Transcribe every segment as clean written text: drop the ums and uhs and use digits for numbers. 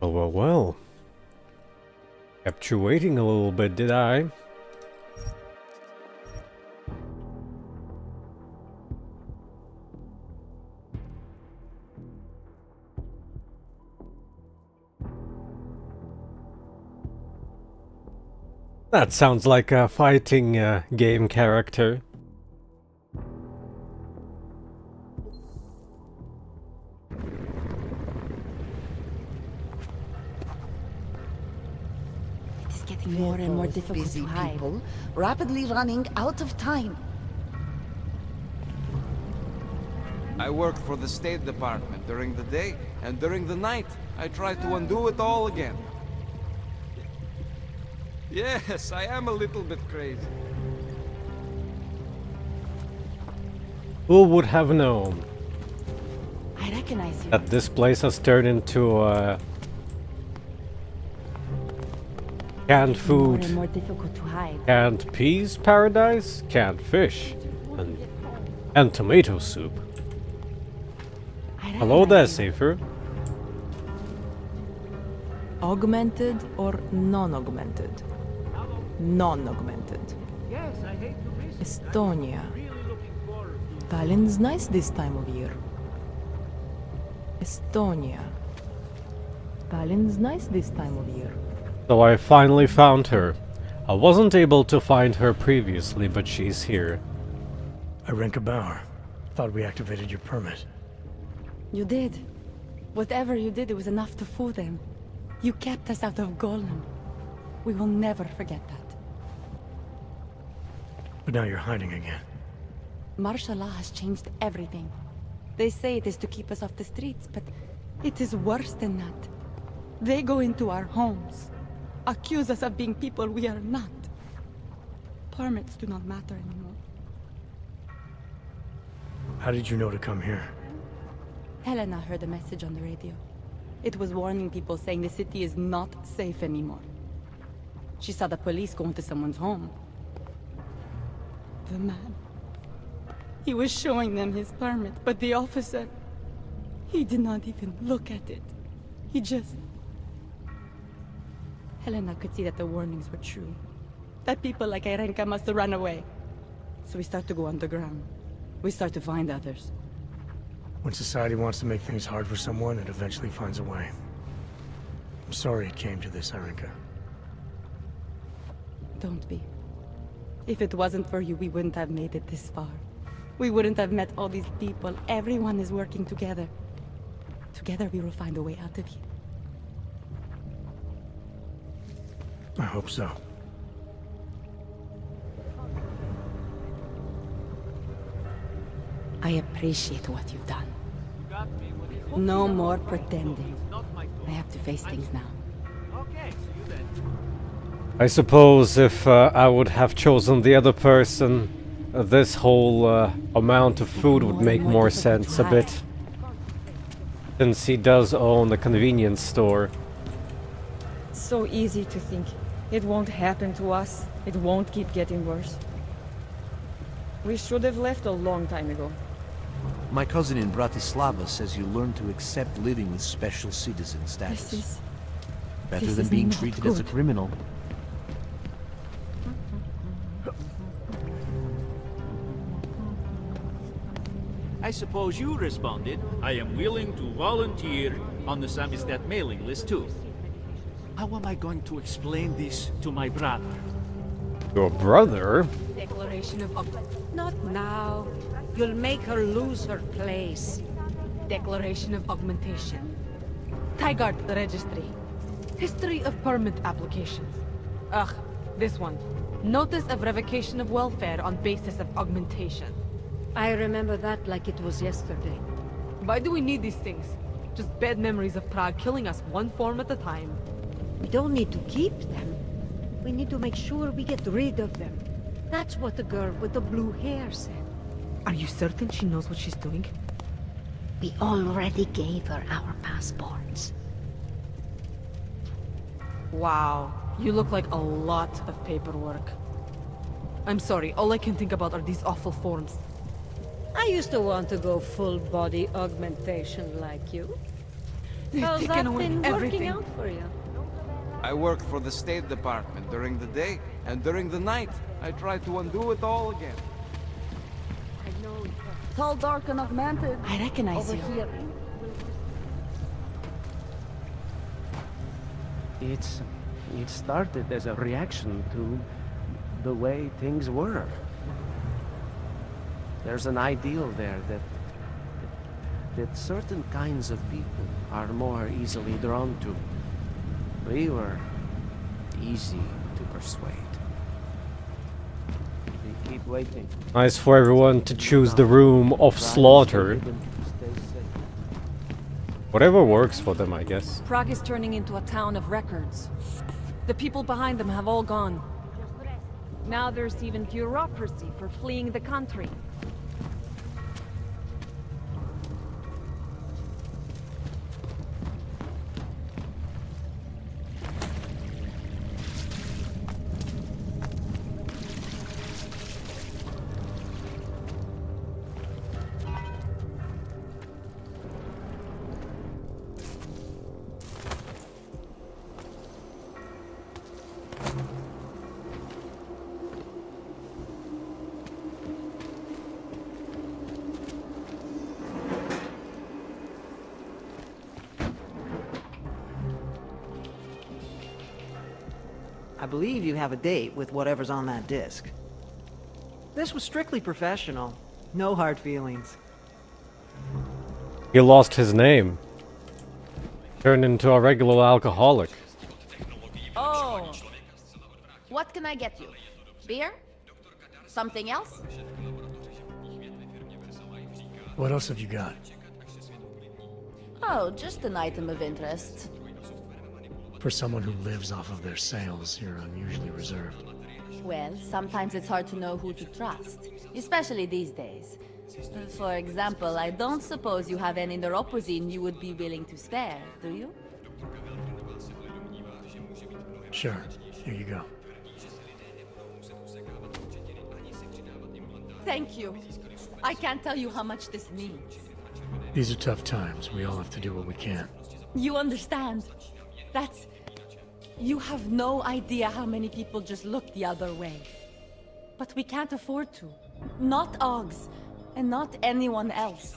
Well. Kept you waiting a little bit, did I? That sounds like a fighting game character. It's getting more and more difficult to hide. People rapidly running out of time. I worked for the State Department during the day, and during the night, I tried to undo it all again. Yes, I am a little bit crazy. Who would have known I recognize you. that this place has turned into a canned More food, and more difficult to hide. canned peas paradise, canned fish, and tomato soup. Hello there, Safer. Augmented or non-augmented? Non-augmented. Estonia. Tallinn's nice this time of year. Estonia. Tallinn's nice this time of year. So I finally found her. I wasn't able to find her previously, but she's here. Irenka Bauer. Thought we activated your permit. You did. Whatever you did, it was enough to fool them. You kept us out of Golem. We will never forget that. But now you're hiding again. Martial law has changed everything. They say it is to keep us off the streets, but it is worse than that. They go into our homes, accuse us of being people we are not. Permits do not matter anymore. How did you know to come here? Helena heard a message on the radio. It was warning people, saying the city is not safe anymore. She saw the police go into someone's home. The man. He was showing them his permit, but the officer... he did not even look at it. He just... Helena could see that the warnings were true. That people like Irenka must run away. So we start to go underground. We start to find others. When society wants to make things hard for someone, it eventually finds a way. I'm sorry it came to this, Irenka. Don't be. If it wasn't for you, we wouldn't have made it this far. We wouldn't have met all these people. Everyone is working together. Together we will find a way out of here. I hope so. I appreciate what you've done. No more pretending. I have to face things now. I suppose if I would have chosen the other person, this whole amount of food would make more sense a bit. Since he does own a convenience store. It's so easy to think it won't happen to us. It won't keep getting worse. We should have left a long time ago. My cousin in Bratislava says you learn to accept living with special citizen status. This Better is than being not treated as a good. criminal. I suppose you responded. I am willing to volunteer on the Samizdat mailing list too. How am I going to explain this to my brother? Your brother? Declaration of Not now. You'll make her lose her place. Declaration of Augmentation. Tigard Registry. History of permit applications. Ugh, this one. Notice of revocation of welfare on basis of augmentation. I remember that like it was yesterday. Why do we need these things? Just bad memories of Prague killing us one form at a time. We don't need to keep them. We need to make sure we get rid of them. That's what the girl with the blue hair said. Are you certain she knows what she's doing? We already gave her our passports. Wow, you look like a lot of paperwork. I'm sorry, all I can think about are these awful forms. I used to want to go full body augmentation like you. They've How's taken that away been everything. working out for you? I worked for the State Department during the day, and during the night, I tried to undo it all again. Tall, dark, and augmented. I recognize Over you. here. It started as a reaction to the way things were. There's an ideal there that certain kinds of people are more easily drawn to. We were easy to persuade. We keep waiting. Nice for everyone to choose the room of slaughter. Whatever works for them, I guess. Prague is turning into a town of records. The people behind them have all gone. Now there's even bureaucracy for fleeing the country. I believe you have a date with whatever's on that disc. This was strictly professional. No hard feelings. He lost his name. Turned into a regular alcoholic. Oh. What can I get you? Beer? Something else? What else have you got? Oh, just an item of interest. For someone who lives off of their sales, you're unusually reserved. Well, sometimes it's hard to know who to trust, especially these days. For example, I don't suppose you have any neuropozyne you would be willing to spare, do you? Sure, here you go. Thank you. I can't tell you how much this means. These are tough times. We all have to do what we can. You understand? That's... You have no idea how many people just look the other way. But we can't afford to. Not Oggs, and not anyone else.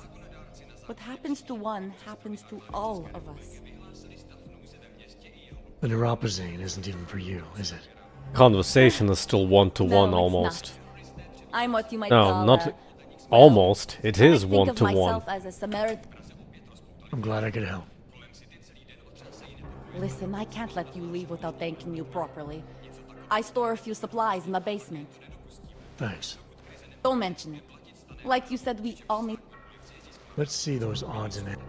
What happens to one happens to all of us. The neuropozyne isn't even for you, is it? Conversation is still one-to-one No, it's almost. not. I'm what you might No, call not a- almost. It is I think of one-to-one. myself as a Samaritan. I'm glad I could help. Listen, I can't let you leave without thanking you properly. I store a few supplies in the basement. Thanks. Don't mention it. Like you said, we all need... Let's see those odds and ends.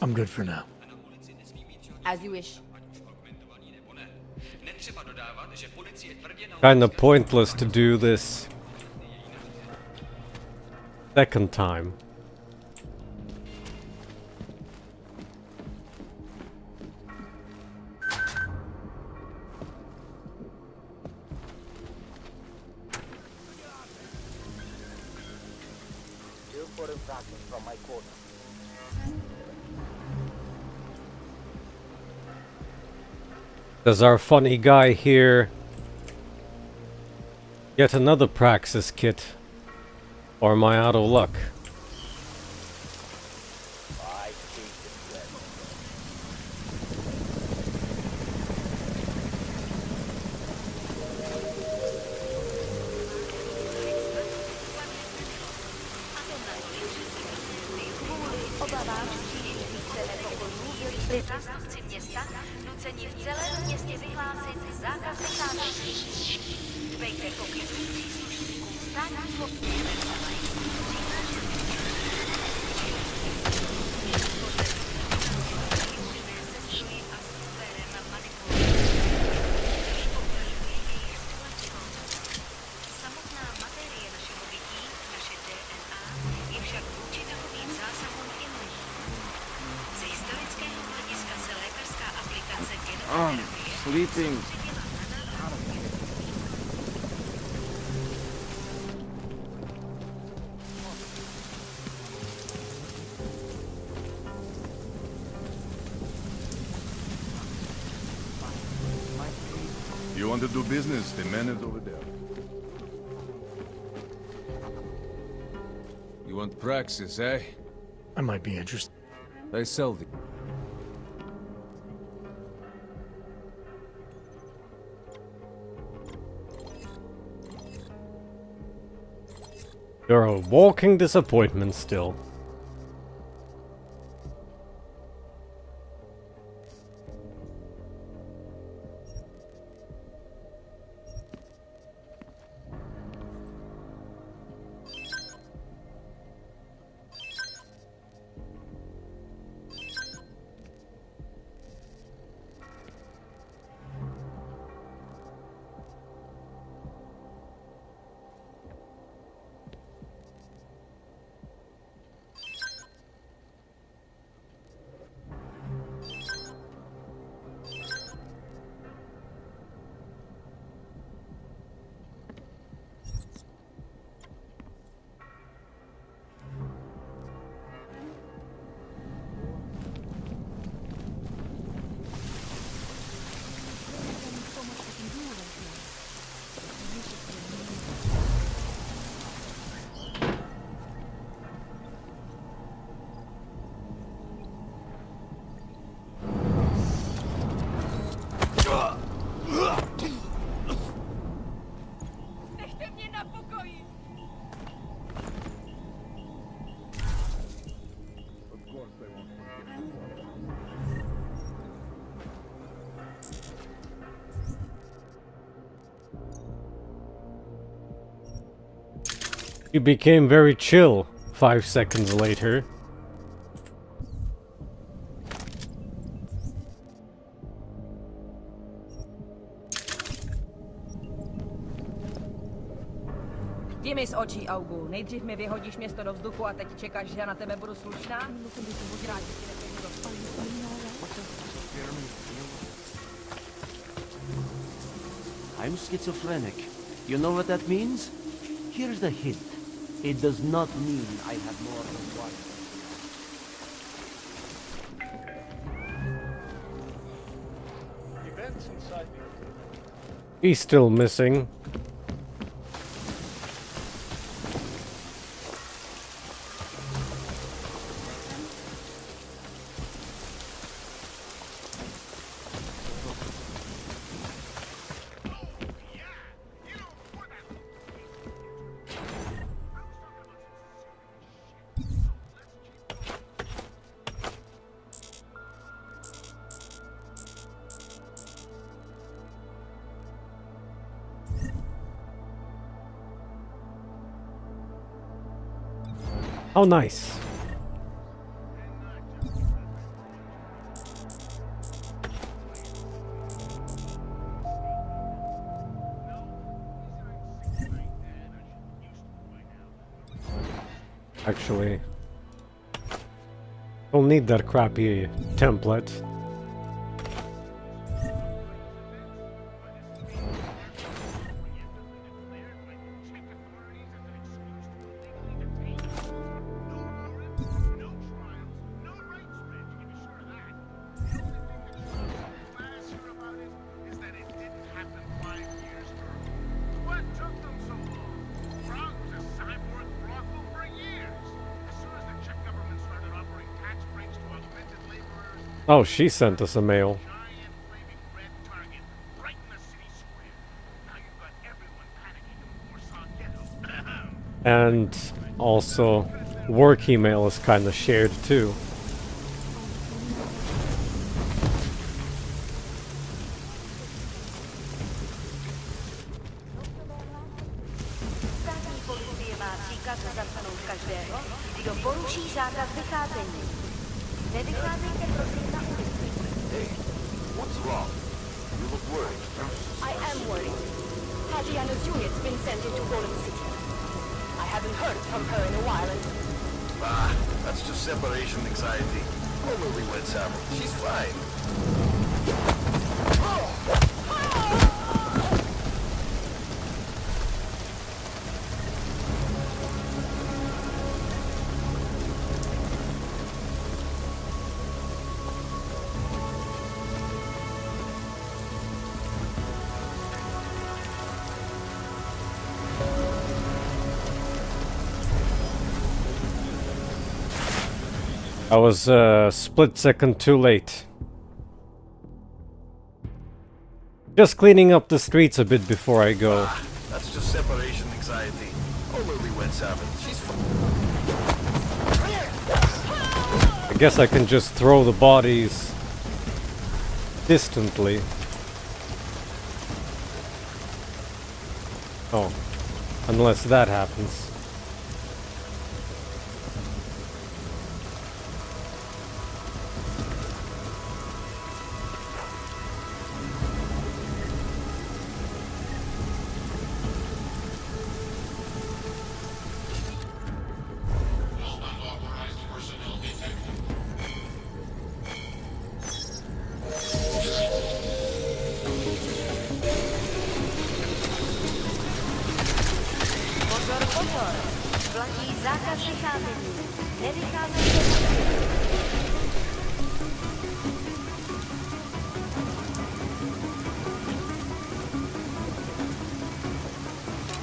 I'm good for now. As you wish. Kinda pointless to do this second time. From my quarter. Does our funny guy here get another Praxis kit? Or am I out of luck? Zástupci města nuceni v celém městě vyhlásit zákaz vycházení. Dbejte pokynu příslušníkům státního Samotná materie našeho bytí, naše DNA, je však vůči takovým zásahům imunní. Z historického hlediska se lékařská aplikace genoterapie Sleeping. want to do business, the man is over there. You want Praxis, eh? I might be interested. They sell the... You're a walking disappointment still. You became very chill 5 seconds later. Jdi mi z očí, Augu. Nejdřív mi vyhodíš město do vzduchu a teď čekáš, že já na tebe budu slušná? Buď rád, že ti nepěkně I'm schizophrenic. You know what that means? Here's the hint. It does not mean I have more than one. He's still missing. Oh, nice. Actually, don't need that crappy template. Oh, she sent us a mail. And also, work email is kind of shared too. Státní policie má příkaz zatknout každého, kdo poruší zákaz vycházení. Nevycházejte prosím na ulici. Hey, what's wrong? You look worried. I am worried. Hadriana's unit's been sent into Golem City. I haven't heard from her in a while and... Ah, that's just separation anxiety. Probably went south. She's fine. I was a split second too late. Just cleaning up the streets a bit before I go. That's just separation anxiety. Only we went seven. She's I guess I can just throw the bodies distantly. Oh, unless that happens.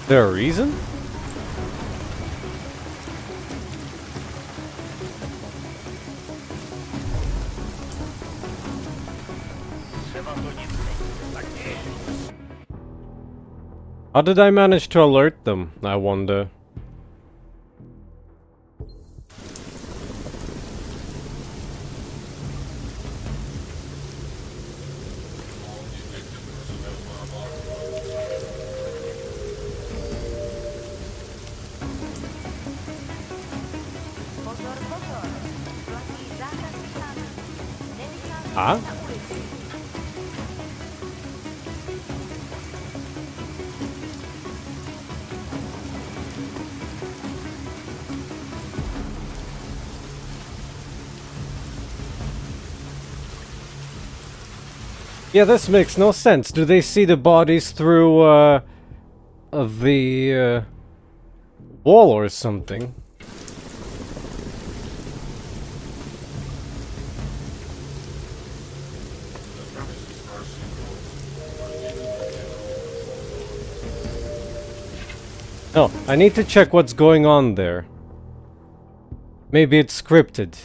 There a reason? How did I manage to alert them, I wonder? Huh? Yeah, this makes no sense. Do they see the bodies through the wall or something? Oh, I need to check what's going on there. Maybe it's scripted.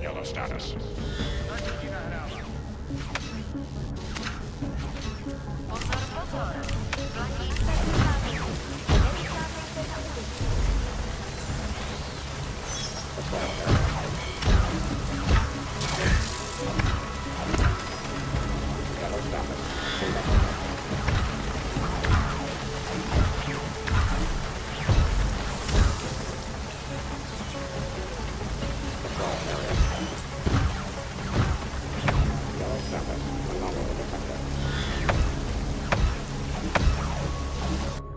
Yellow status.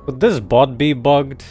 Would this bot be bugged?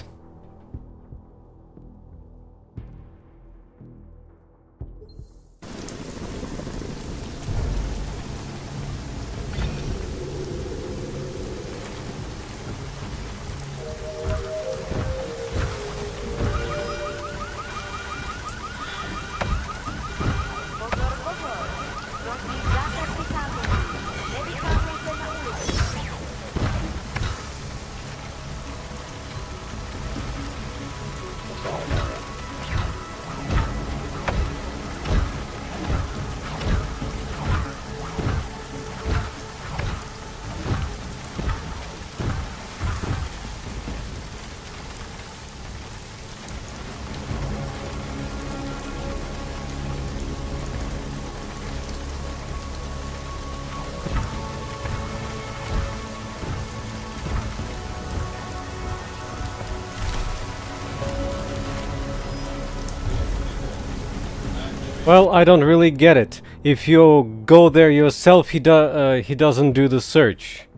Well, I don't really get it. If you go there yourself, he doesn't do the search.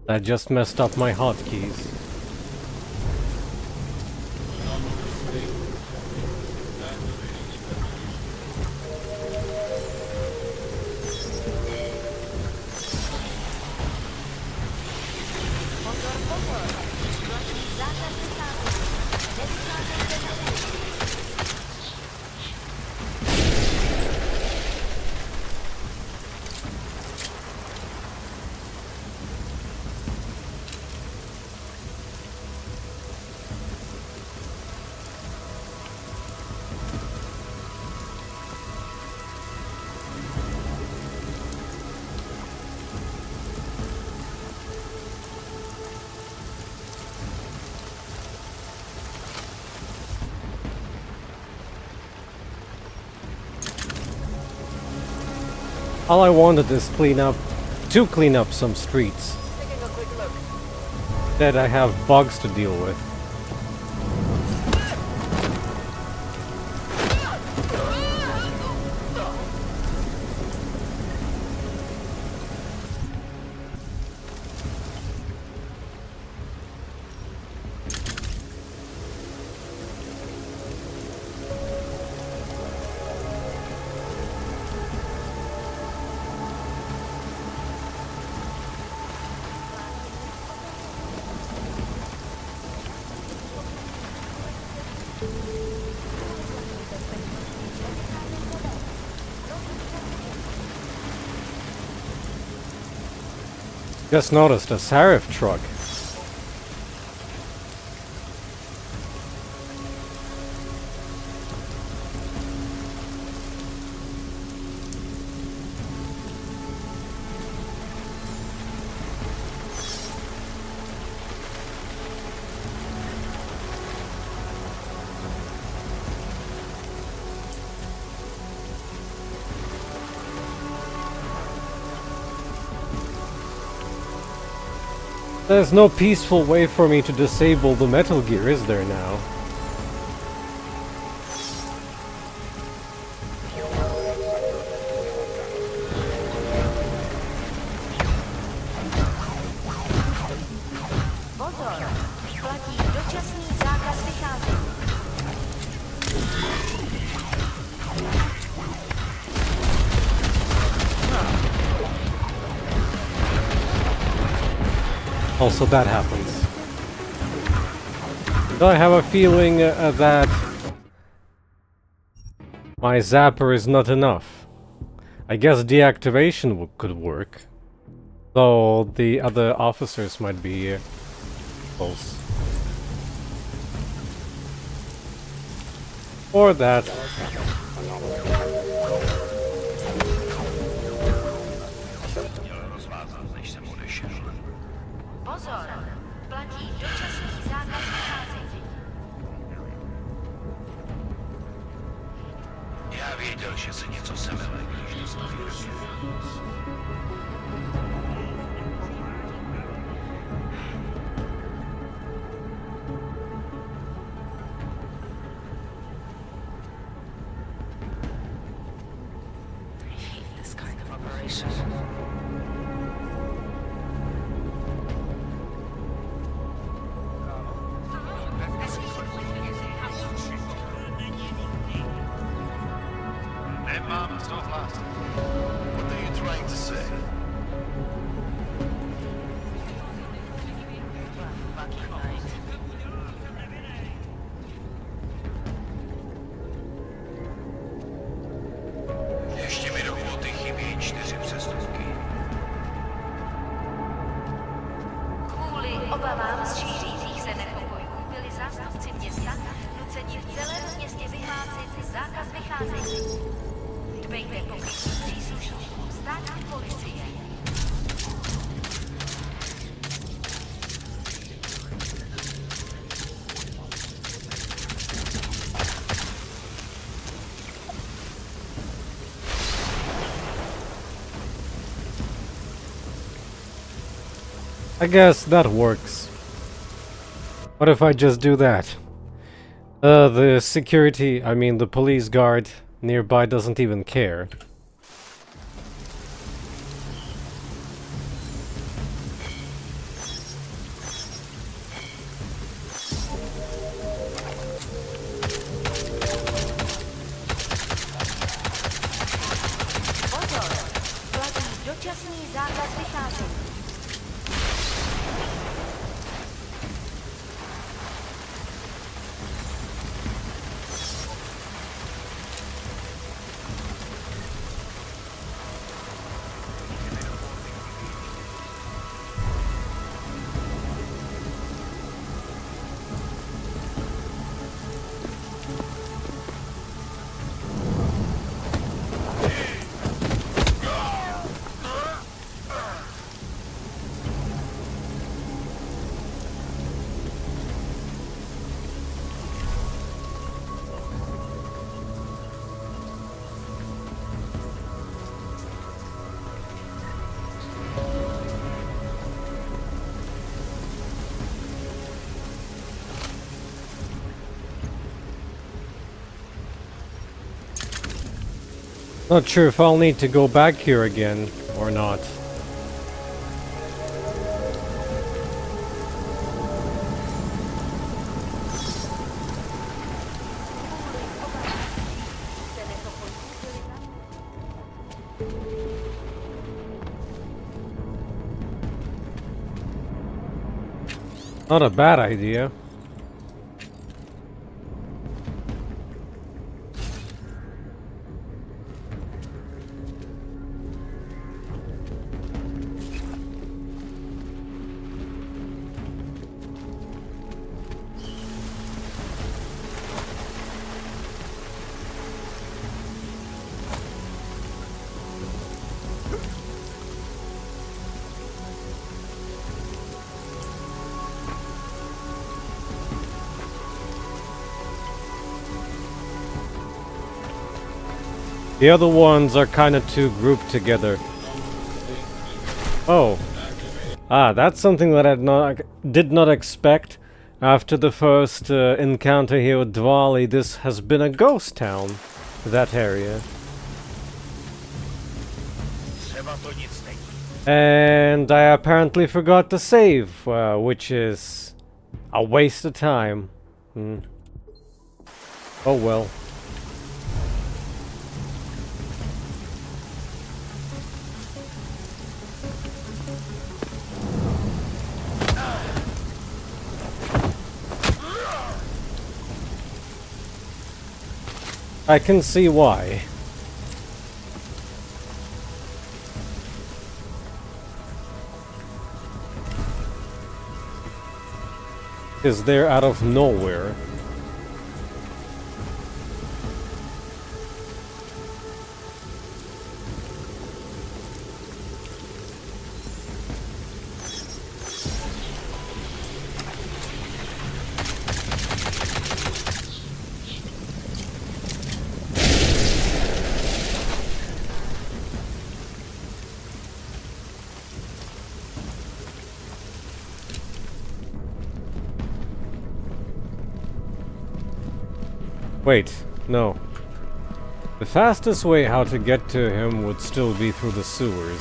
That just messed up my hotkeys. All I wanted is to clean up some streets. Taking a quick look. That I have bugs to deal with. Just noticed a Serif truck. There's no peaceful way for me to disable the Metal Gear, is there now? Pozor, platí dočasný zákaz vycházení. Also, that happens. Though I have a feeling that my zapper is not enough. I guess deactivation could work. Though the other officers might be close. Or that. Pozor, platí dočasný zákaz vycházení. Já věděl, že se něco semele, když dostaneš. This kind of operation. What are you trying to say? Ještě mi do kvóty chybí 4 přestupky. Kvůli obavám z šířících se nepokojů byli zástupci města nuceni v celém městě vyhlásit zákaz vycházení. Dbejte pokynů příslušníků státní policie. I guess that works. What if I just do that? The security, I mean the police guard nearby doesn't even care. Pozor, platí dočasný zákaz vycházení. Not sure if I'll need to go back here again or not. Not a bad idea. The other ones are kind of too grouped together. Oh. Ah, that's something that I did not expect. After the first encounter here with Dvali, this has been a ghost town, that area. And I apparently forgot to save, which is a waste of time. Oh well. I can see why. Is there out of nowhere? Wait, no. The fastest way how to get to him would still be through the sewers.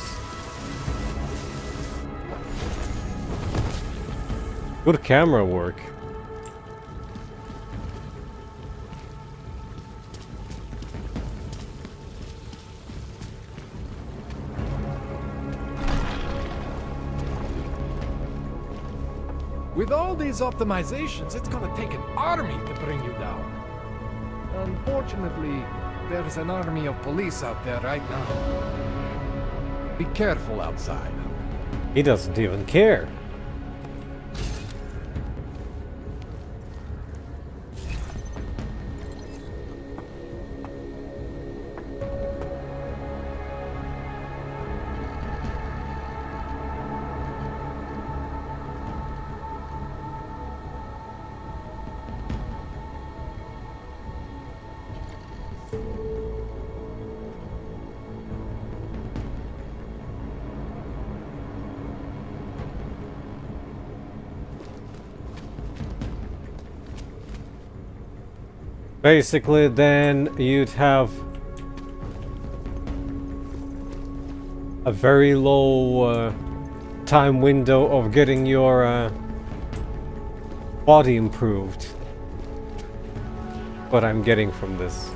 Good camera work. With all these optimizations, it's gonna take an army to bring you down. Unfortunately, there's an army of police out there right now. Be careful outside. He doesn't even care. Basically, then you'd have a very low time window of getting your body improved. What I'm getting from this.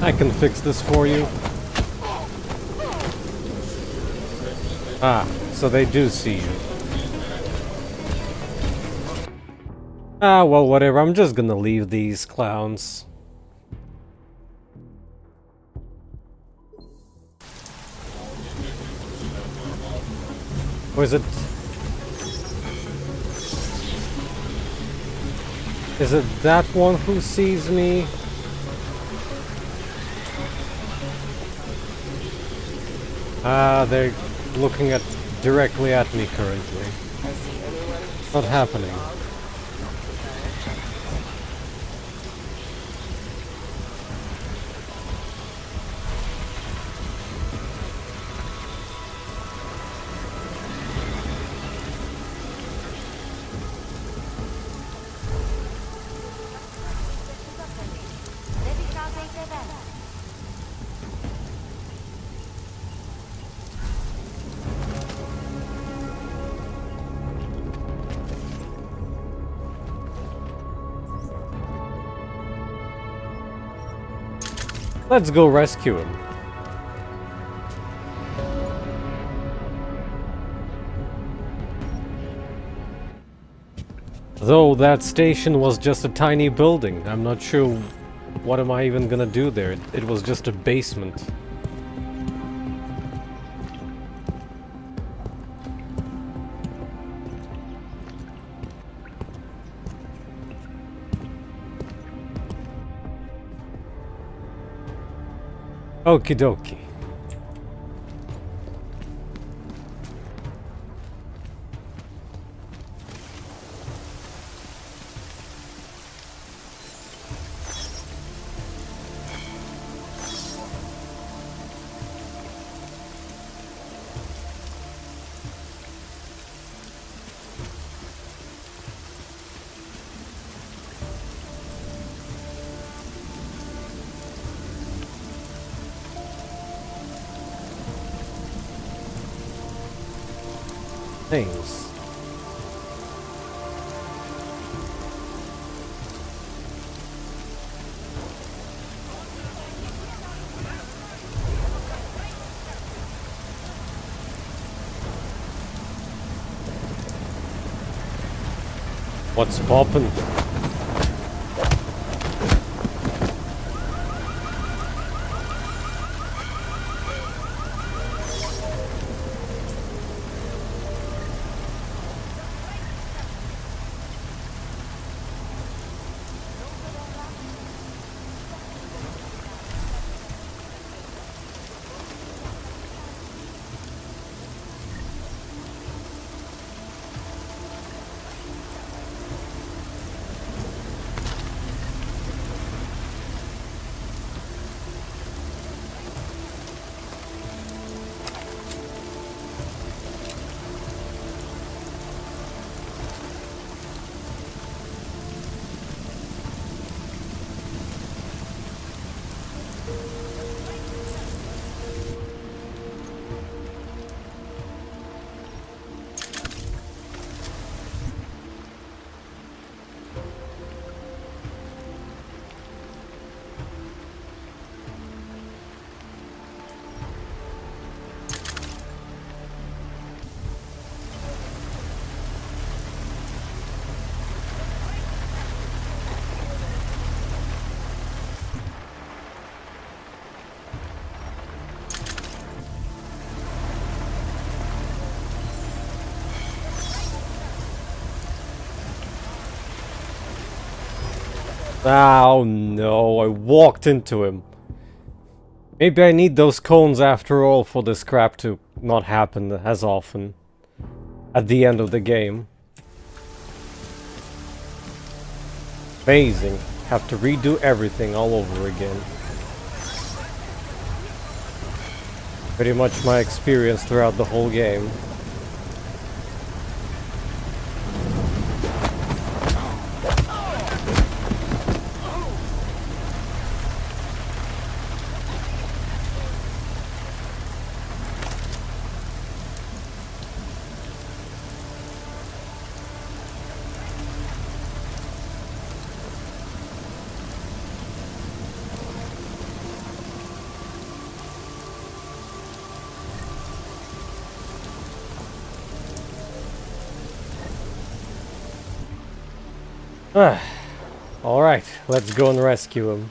I can fix this for you. Ah, so they do see you. Ah, well, whatever. I'm just gonna leave these clowns. Or is it... Is it that one who sees me? Ah, they're looking directly at me currently. Not happening. Let's go rescue him. Though that station was just a tiny building, I'm not sure what am I even gonna do there. It was just a basement. Okie dokie. Things. What's poppin'? Oh no, I walked into him. Maybe I need those cones after all for this crap to not happen as often at the end of the game. Amazing. Have to redo everything all over again. Pretty much my experience throughout the whole game. Alright, let's go and rescue him.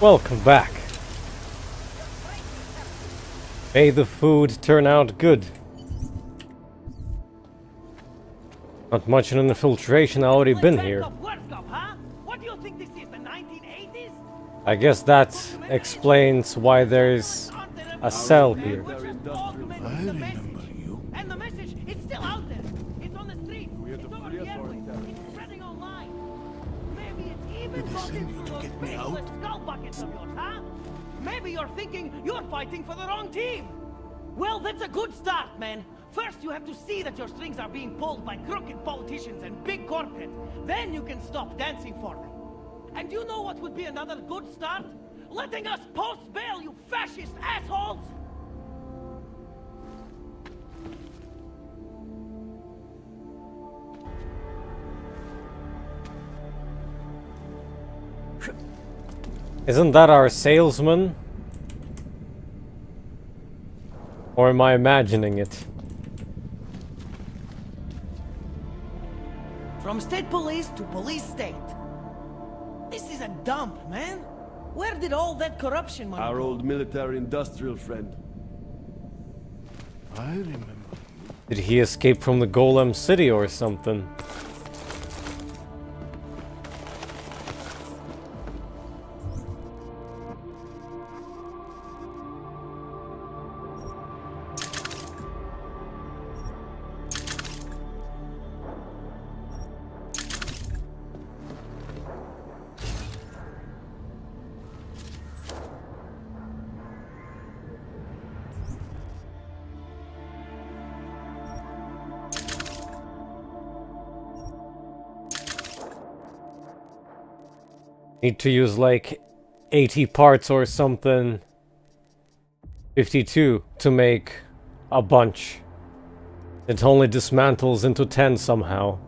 Welcome back. May the food turn out good. Not much in an infiltration, I've already been here. What do you think this is, the 1980s? I guess that explains why there's a cell here. I remember you. And the message, it's still out there. It's on the street. It's over the airways. It's spreading online. Maybe it's even got into those faceless skull buckets of yours, huh? Maybe you're thinking you're fighting for the wrong team. Well, that's a good start, man. First, you have to see that your strings are being pulled by crooked politicians and big corporate. Then you can stop dancing for them. And you know what would be another good start? Letting us post bail, you fascist assholes! Isn't that our salesman? Or am I imagining it? From state police to police state. This is a dump, man. Where did all that corruption money Our go? old military-industrial friend. I remember. Did he escape from the Golem City or something? Need to use like 80 parts or something. 52 to make a bunch. It only dismantles into 10 somehow.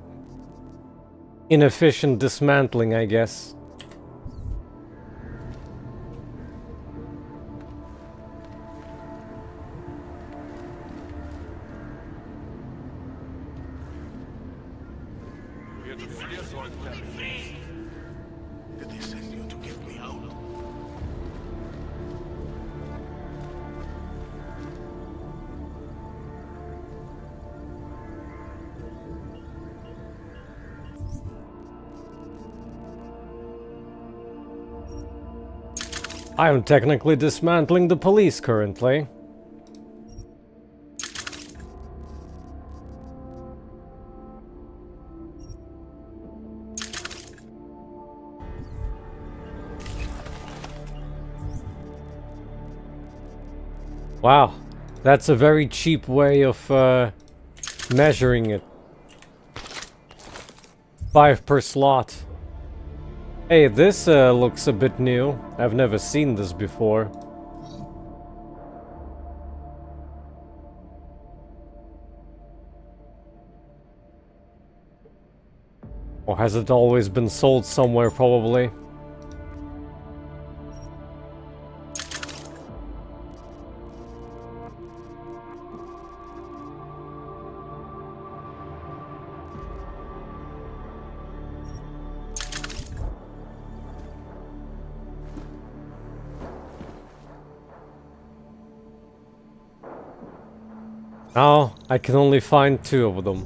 Inefficient dismantling, I guess. Did they send you to get me out? I am technically dismantling the police currently. Wow, that's a very cheap way of measuring it. 5 per slot. Hey, this looks a bit new. I've never seen this before. Or has it always been sold somewhere, probably? Now, I can only find 2 of them.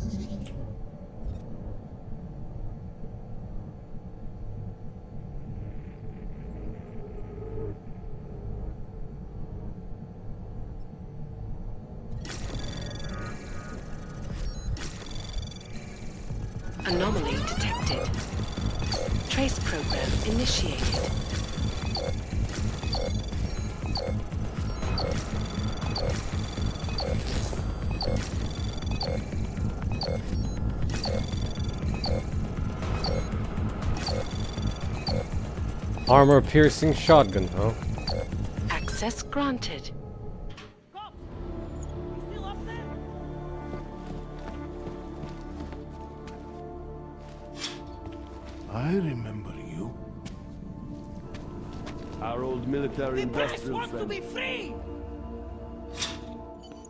Anomaly detected. Trace program initiated. Armor-piercing shotgun, huh? Access granted. I remember you. Our old military The press industrial wants to friend. be free!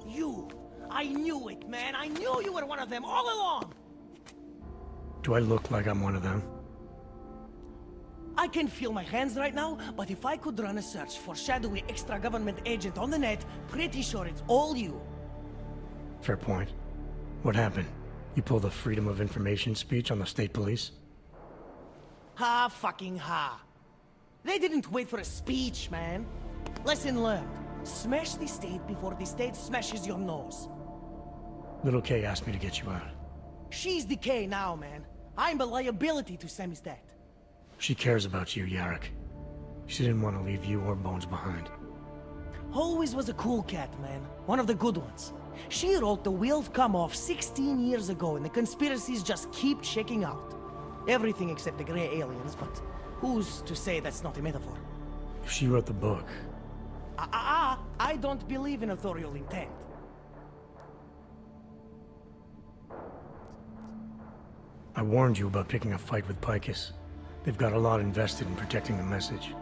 You! I knew it, man! I knew you were one of them all along! Do I look like I'm one of them? I can feel my hands right now, but if I could run a search for shadowy extra-government agent on the net, pretty sure it's all you. Fair point. What happened? You pulled a Freedom of Information speech on the state police? Ha fucking ha. They didn't wait for a speech, man. Lesson learned. Smash the state before the state smashes your nose. Little K asked me to get you out. She's the K now, man. I'm a liability to Samizdat. She cares about you, Yarrick. She didn't want to leave you or Bones behind. Always was a cool cat, man. One of the good ones. She wrote The Wheels Come Off 16 years ago, and the conspiracies just keep checking out. Everything except the gray aliens, but who's to say that's not a metaphor? If she wrote the book... I don't believe in authorial intent. I warned you about picking a fight with Picus. They've got a lot invested in protecting the message.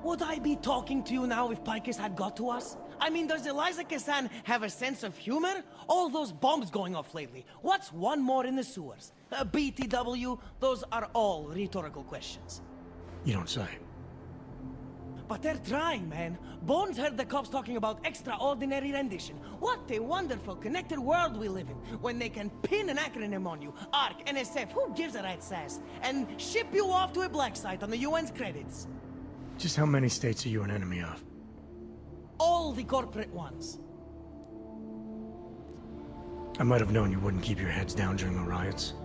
Would I be talking to you now if Picus had got to us? I mean, does Eliza Kassan have a sense of humor? All those bombs going off lately. What's one more in the sewers? BTW? Those are all rhetorical questions. You don't say. But they're trying, man. Bones heard the cops talking about extraordinary rendition. What a wonderful, connected world we live in, when they can pin an acronym on you, ARC, NSF, who gives a rat's ass, and ship you off to a black site on the UN's credits. Just how many states are you an enemy of? All the corporate ones. I might have known you wouldn't keep your heads down during the riots.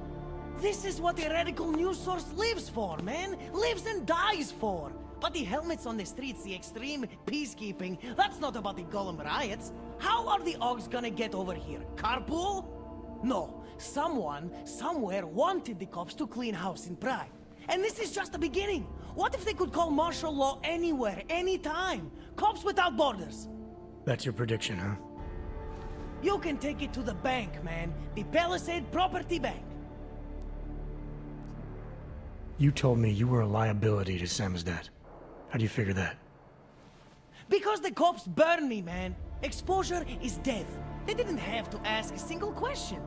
This is what a radical news source lives for, man. Lives and dies for. But the helmets on the streets, the extreme peacekeeping, that's not about the Golem riots. How are the Augs gonna get over here? Carpool? No. Someone, somewhere wanted the cops to clean house in Prague. And this is just the beginning. What if they could call martial law anywhere, anytime? Cops without borders. That's your prediction, huh? You can take it to the bank, man. The Palisade Property Bank. You told me you were a liability to Samizdat. How do you figure that? Because the cops burn me, man. Exposure is death. They didn't have to ask a single question.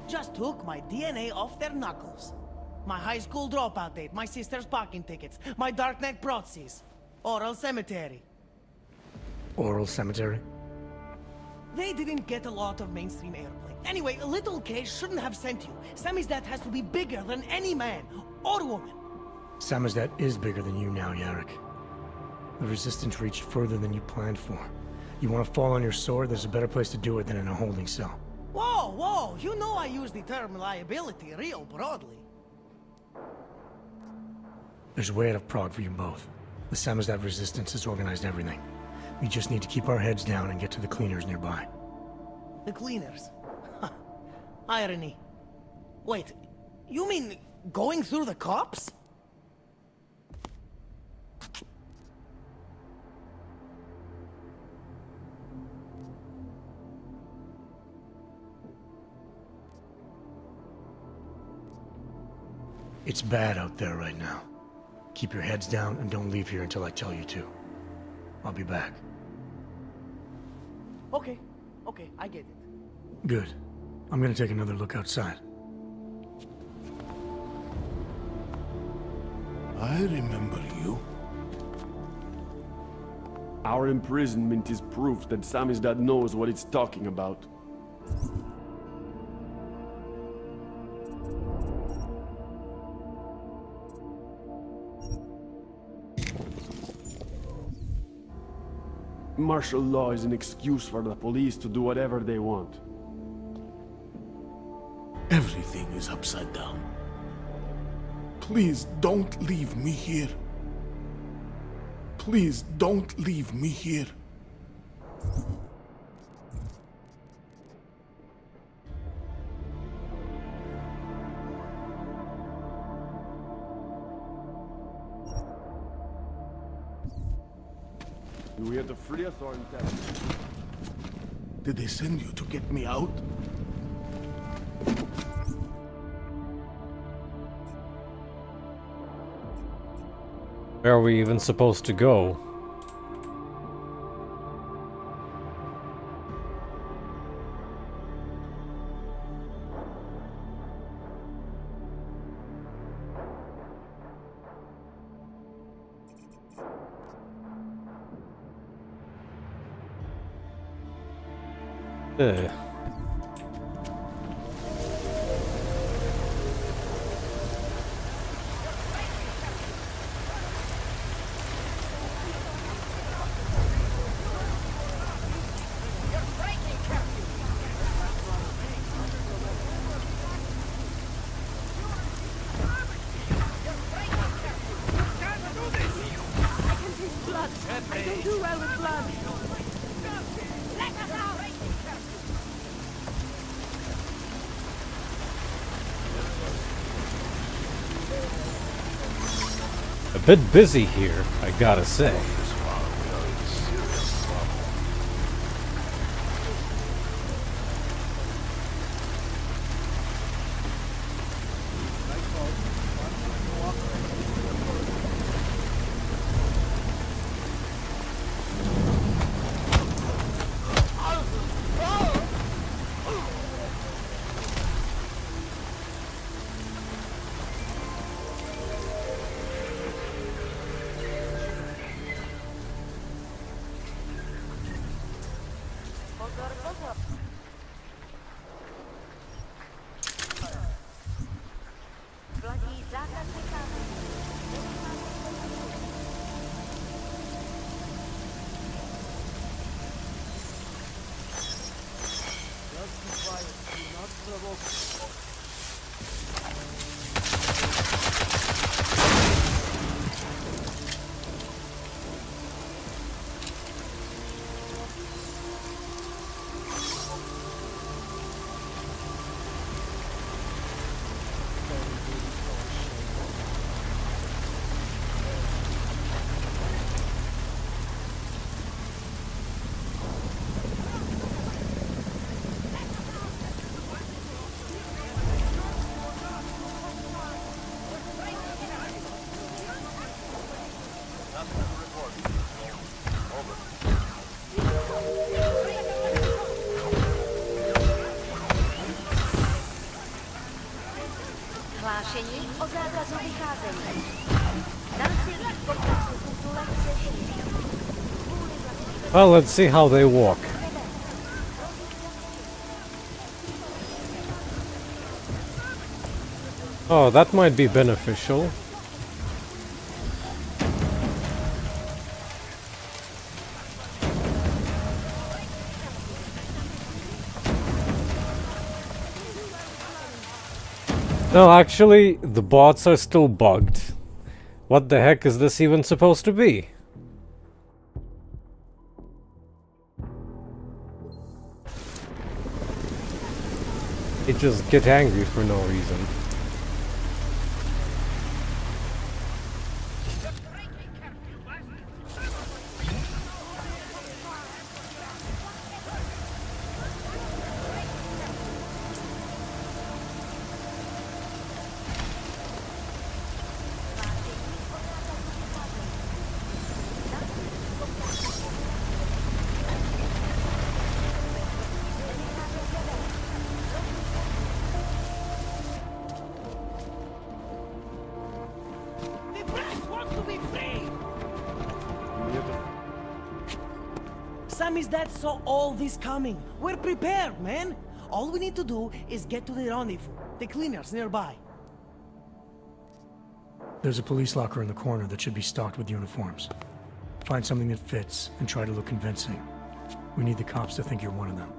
Just took my DNA off their knuckles. My high school dropout date, my sister's parking tickets, my darknet proxies. Oral cemetery. Oral cemetery? They didn't get a lot of mainstream airplay. Anyway, Little K shouldn't have sent you. Samizdat has to be bigger than any man or woman. Samizdat is bigger than you now, Yarrick. The Resistance reached further than you planned for. You want to fall on your sword, there's a better place to do it than in a holding cell. Whoa, whoa, you know I use the term liability real broadly. There's a way out of Prague for you both. The Samizdat Resistance has organized everything. We just need to keep our heads down and get to the cleaners nearby. The cleaners? Irony. Wait, you mean going through the cops? It's bad out there right now. Keep your heads down and don't leave here until I tell you to. I'll be back. Okay, I get it. Good. I'm gonna take another look outside. I remember you. Our imprisonment is proof that Samizdat knows what it's talking about. Martial law is an excuse for the police to do whatever they want. Everything is upside down. Please don't leave me here. Please don't leave me here. We had to free us or intact? Did they send you to get me out? Where are we even supposed to go? Ugh. I don't do well with blood. Let us out! A bit busy here, I gotta say. Hlášení o zákazu vycházení. Násilí v kontaktu kultury se šíří. Well, let's see how they walk. Oh, that might be beneficial. No, actually, the bots are still bugged. What the heck is this even supposed to be? They just get angry for no reason. Samizdat saw all this coming. We're prepared, man. All we need to do is get to the rendezvous. The cleaners nearby. There's a police locker in the corner that should be stocked with uniforms. Find something that fits and try to look convincing. We need the cops to think you're one of them.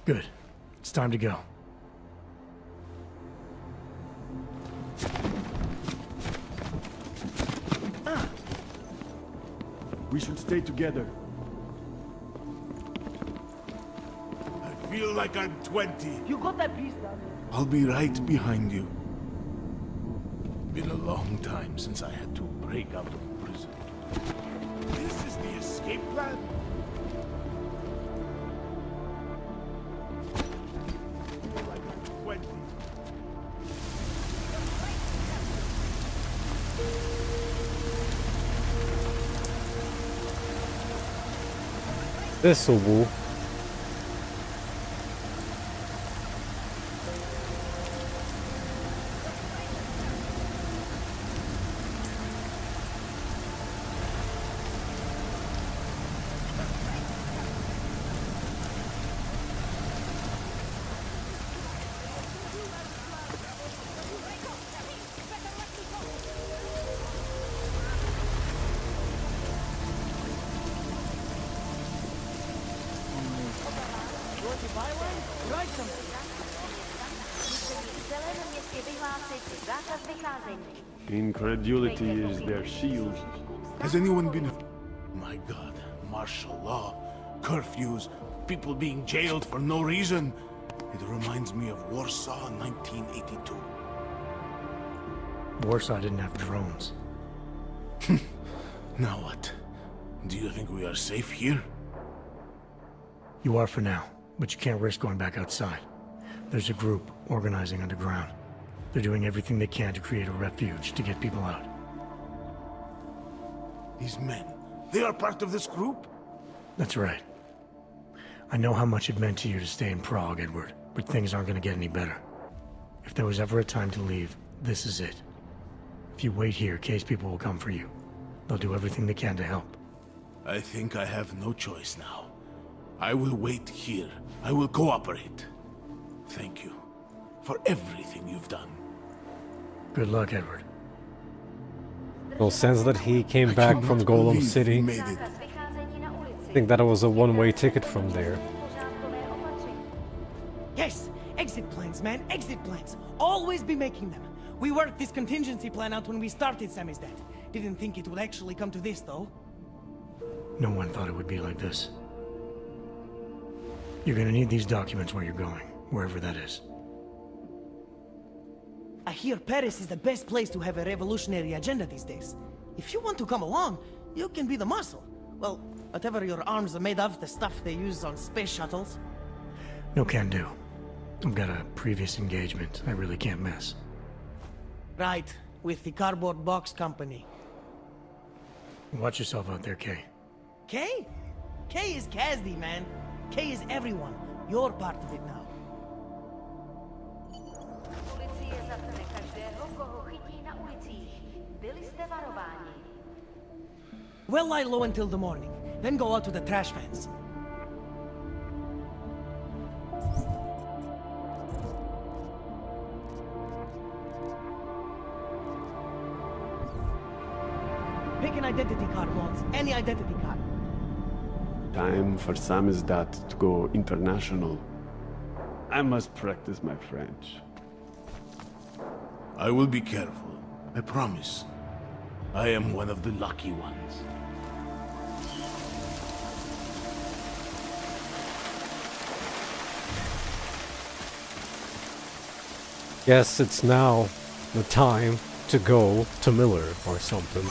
Good. It's time to go. We should stay together. I feel like I'm 20. You got that piece down there. I'll be right behind you. Been a long time since I had to break out of prison. This is the escape plan? This'll woo. Incredulity is their shield. Has anyone been... My god, martial law, curfews, people being jailed for no reason. It reminds me of Warsaw 1982. Warsaw didn't have drones. Now what? Do you think we are safe here? You are for now, but you can't risk going back outside. There's a group organizing underground. They're doing everything they can to create a refuge to get people out. These men, they are part of this group? That's right. I know how much it meant to you to stay in Prague, Edward, but things aren't going to get any better. If there was ever a time to leave, this is it. If you wait here, case people will come for you. They'll do everything they can to help. I think I have no choice now. I will wait here. I will cooperate. Thank you for everything you've done. Good luck, Edward. Well, since that he came back from Golem City, I think that was a one-way ticket from there. Yes, exit plans, man, exit plans. Always be making them. We worked this contingency plan out when we started Samizdat. Didn't think it would actually come to this, though. No one thought it would be like this. You're gonna need these documents where you're going, wherever that is. I hear Paris is the best place to have a revolutionary agenda these days. If you want to come along, you can be the muscle. Well, whatever your arms are made of, the stuff they use on space shuttles. No can do. I've got a previous engagement I really can't miss. Right, with the cardboard box company. Watch yourself out there, Kay. Kay? Kay is Kazdi, man. Kay is everyone. You're part of it now. Well, lie low until the morning, then go out to the trash fans. Pick an identity card once, any identity card. Time for Samizdat to go international. I must practice my French. I will be careful, I promise. I am one of the lucky ones. Yes, it's now the time to go to Miller or something.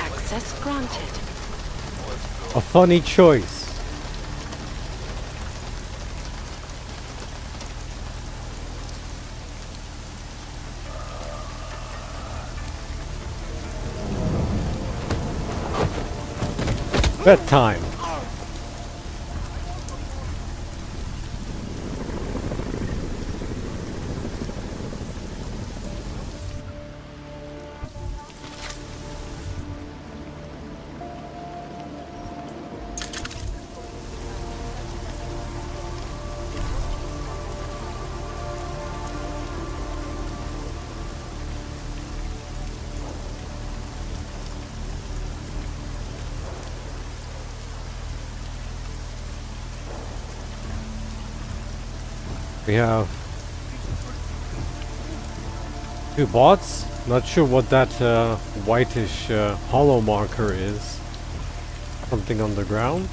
Access granted. A funny choice. Bedtime. We have 2 bots. Not sure what that whitish hollow marker is. Something on the ground.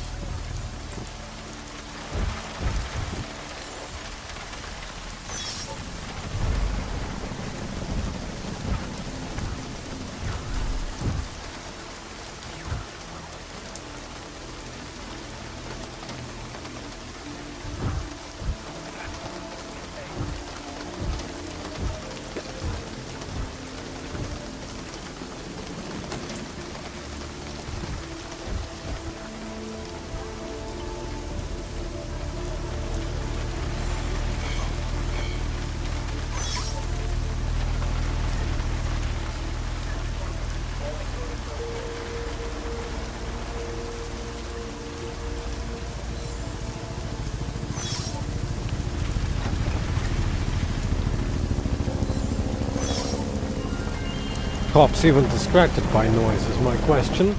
Cops even distracted by noise is my question.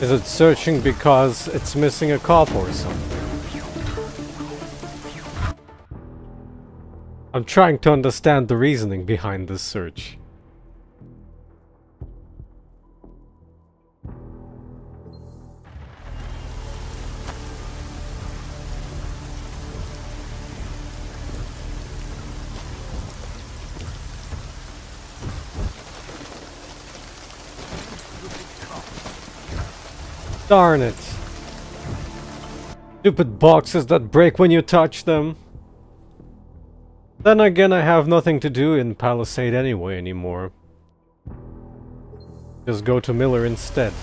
Is it searching because it's missing a cop or something? I'm trying to understand the reasoning behind this search. Darn it. Stupid boxes that break when you touch them. Then again, I have nothing to do in Palisade anyway anymore. Just go to Miller instead.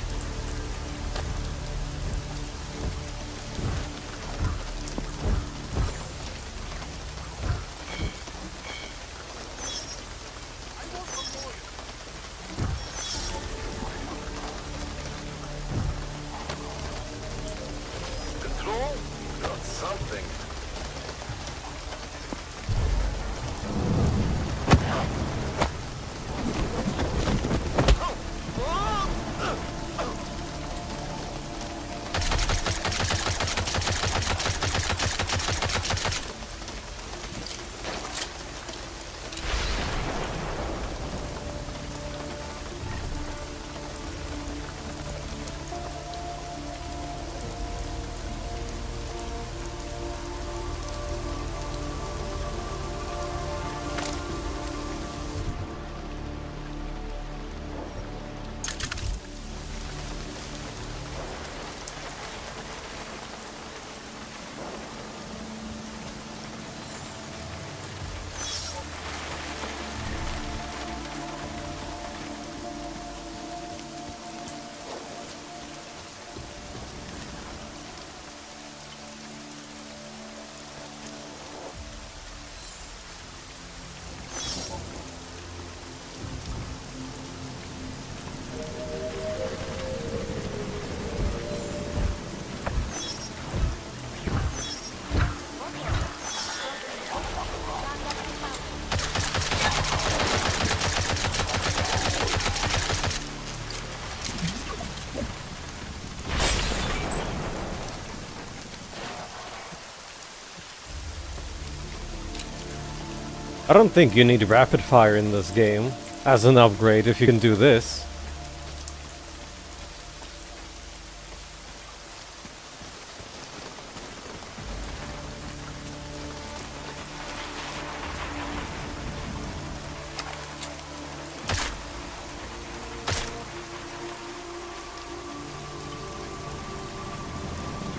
I don't think you need rapid fire in this game as an upgrade if you can do this.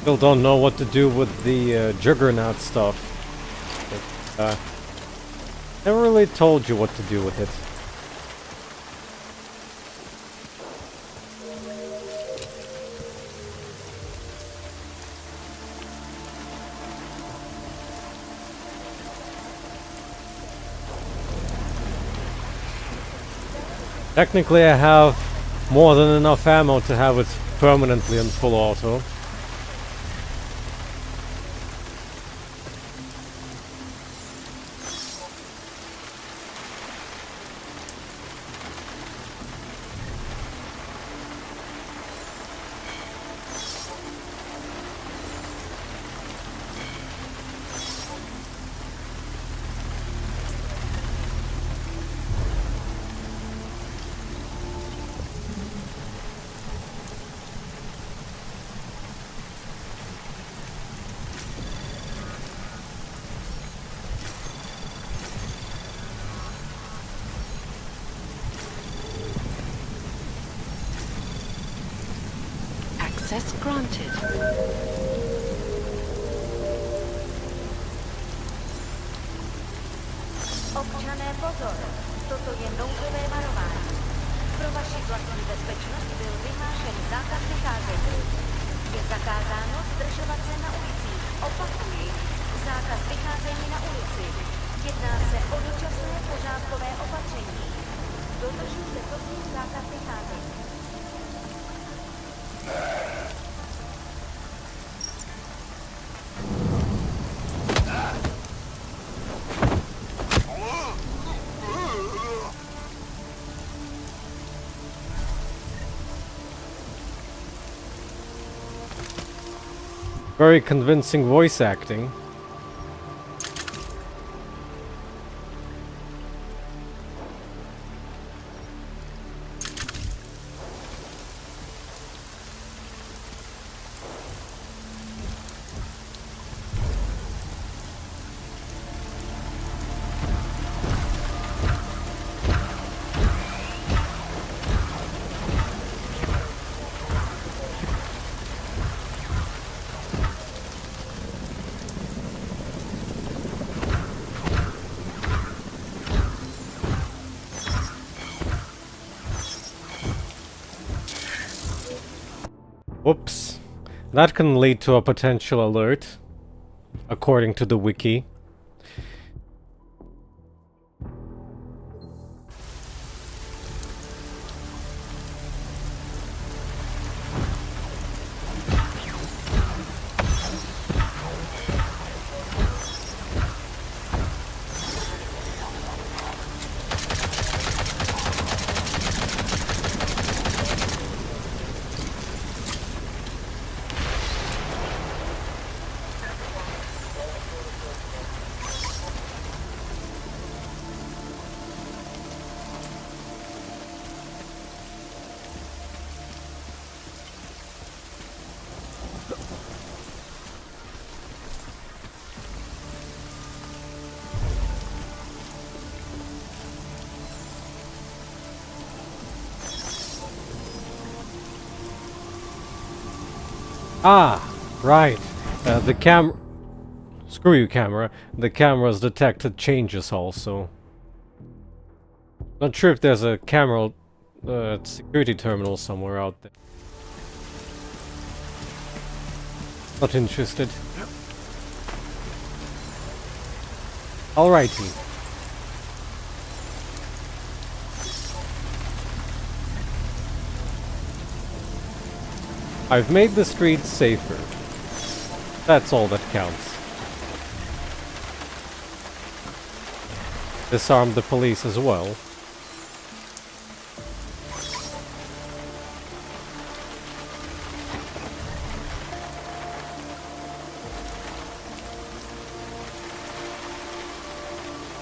Still don't know what to do with the Juggernaut stuff. Never really told you what to do with it. Technically I have more than enough ammo to have it permanently in full auto. Access granted. Občané pozor, toto je nouzové varování. Pro vaši vlastní bezpečnost byl vyhlášen zákaz vycházení. Je zakázáno zdržovat se na ulicích. Opakuji, zákaz vycházení na ulici. Jedná se o dočasné pořádkové opatření. Dodržujte prosím zákaz vycházení. Very convincing voice acting. Whoops. That can lead to a potential alert, according to the wiki. Ah, right. The screw you, camera. The camera's detected changes also. Not sure if there's a camera security terminal somewhere out there. Not interested. Alrighty. I've made the streets safer. That's all that counts. Disarmed the police as well.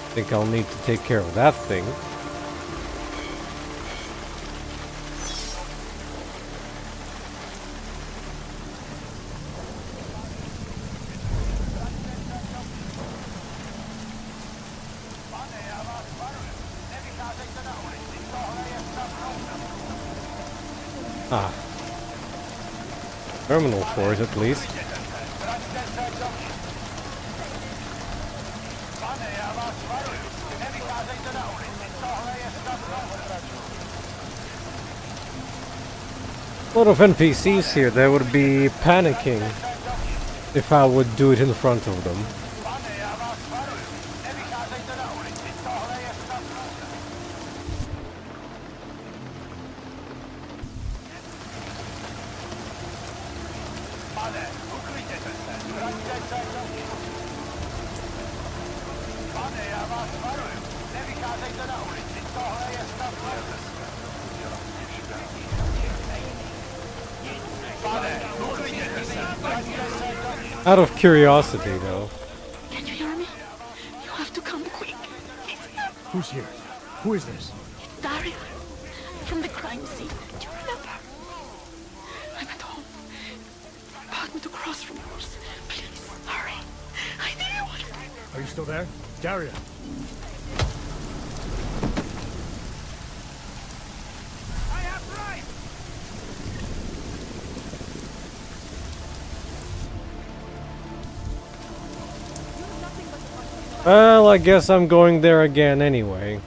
I think I'll need to take care of that thing. Ah. Terminal for it, at least. A lot of NPCs here, they would be panicking if I would do it in front of them. Out of curiosity, though. Can you hear me? You have to come quick. Who's here? Who is this? Daria, from the crime scene. Do you remember? I'm at home. Apartment across from yours. Please, hurry. I need you. Are you still there? Daria. Well, I guess I'm going there again anyway.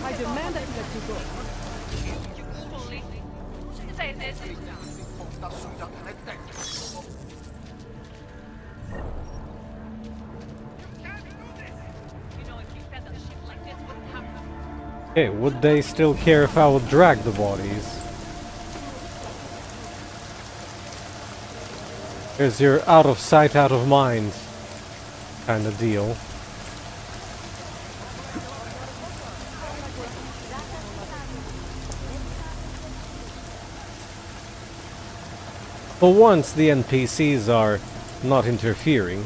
I demand that you let you go. Okay, would they still care if I would drag the bodies? Because you're out of sight, out of mind kind of deal. For once, the NPCs are not interfering.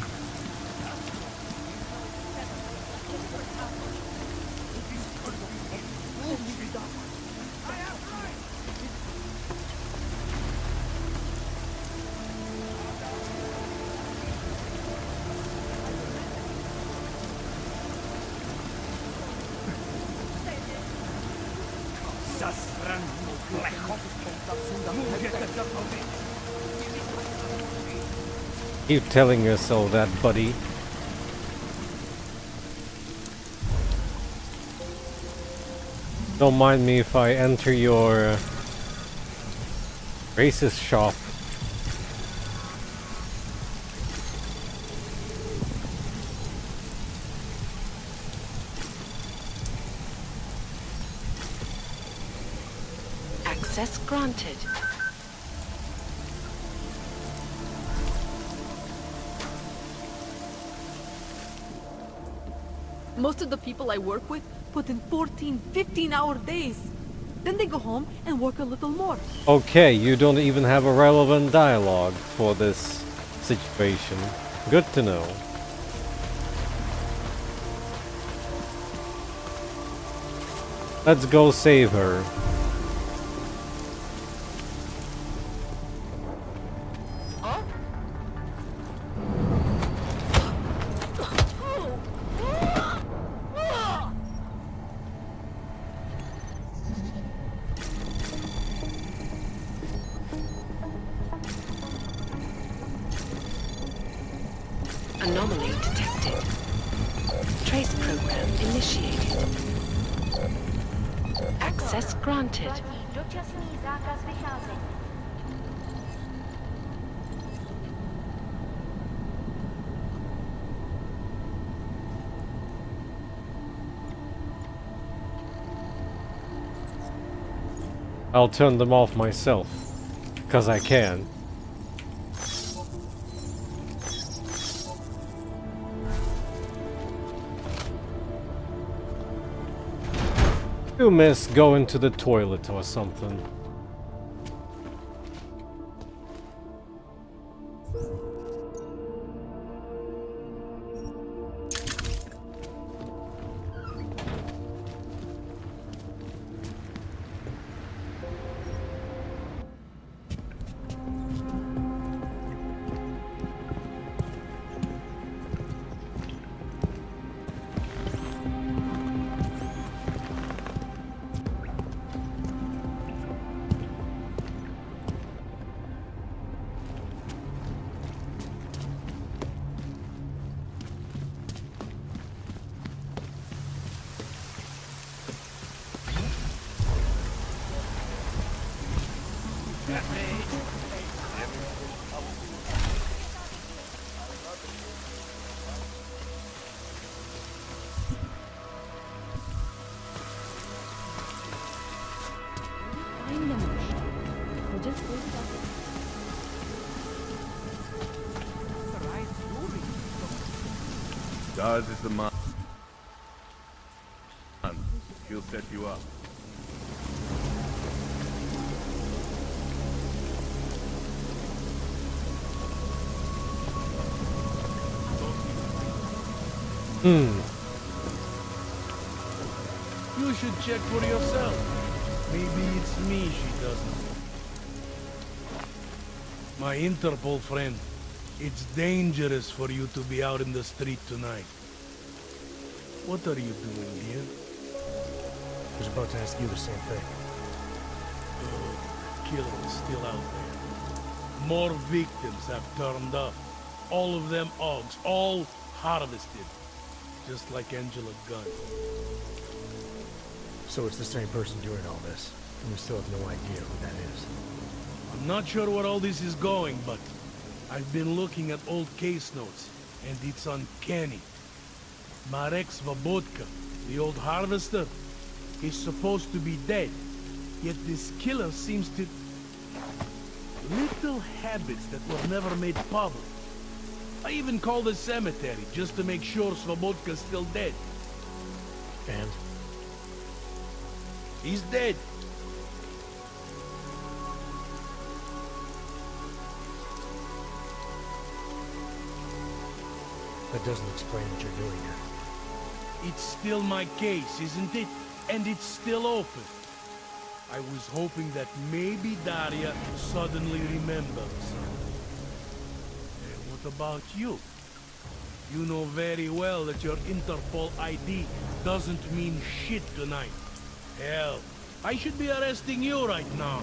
Keep telling yourself that, buddy. Don't mind me if I enter your racist shop. Access granted. Most of the people I work with put in 14, 15-hour days. Then they go home and work a little more. Okay, you don't even have a relevant dialogue for this situation. Good to know. Let's go save her. Anomaly detected. Trace program initiated. Access granted. Dočasný zákaz vycházení. I'll turn them off myself, because I can. You miss going to the toilet or something. Daz is the man. He'll set you up. You should check for yourself. Maybe it's me she doesn't. My Interpol friend, it's dangerous for you to be out in the street tonight. What are you doing here? I was about to ask you the same thing. The killer is still out there. More victims have turned up. All of them Augs, all harvested. Just like Angela Gunn. So it's the same person doing all this, and we still have no idea who that is. I'm not sure where all this is going, but I've been looking at old case notes, and it's uncanny. Marek Svobotka, the old harvester, is supposed to be dead, yet this killer seems to... little habits that were never made public. I even called the cemetery just to make sure Svobodka's still dead. And? He's dead. That doesn't explain what you're doing here. It's still my case, isn't it? And it's still open. I was hoping that maybe Daria suddenly remembers. And what about you? You know very well that your Interpol ID doesn't mean shit tonight. Hell, I should be arresting you right now.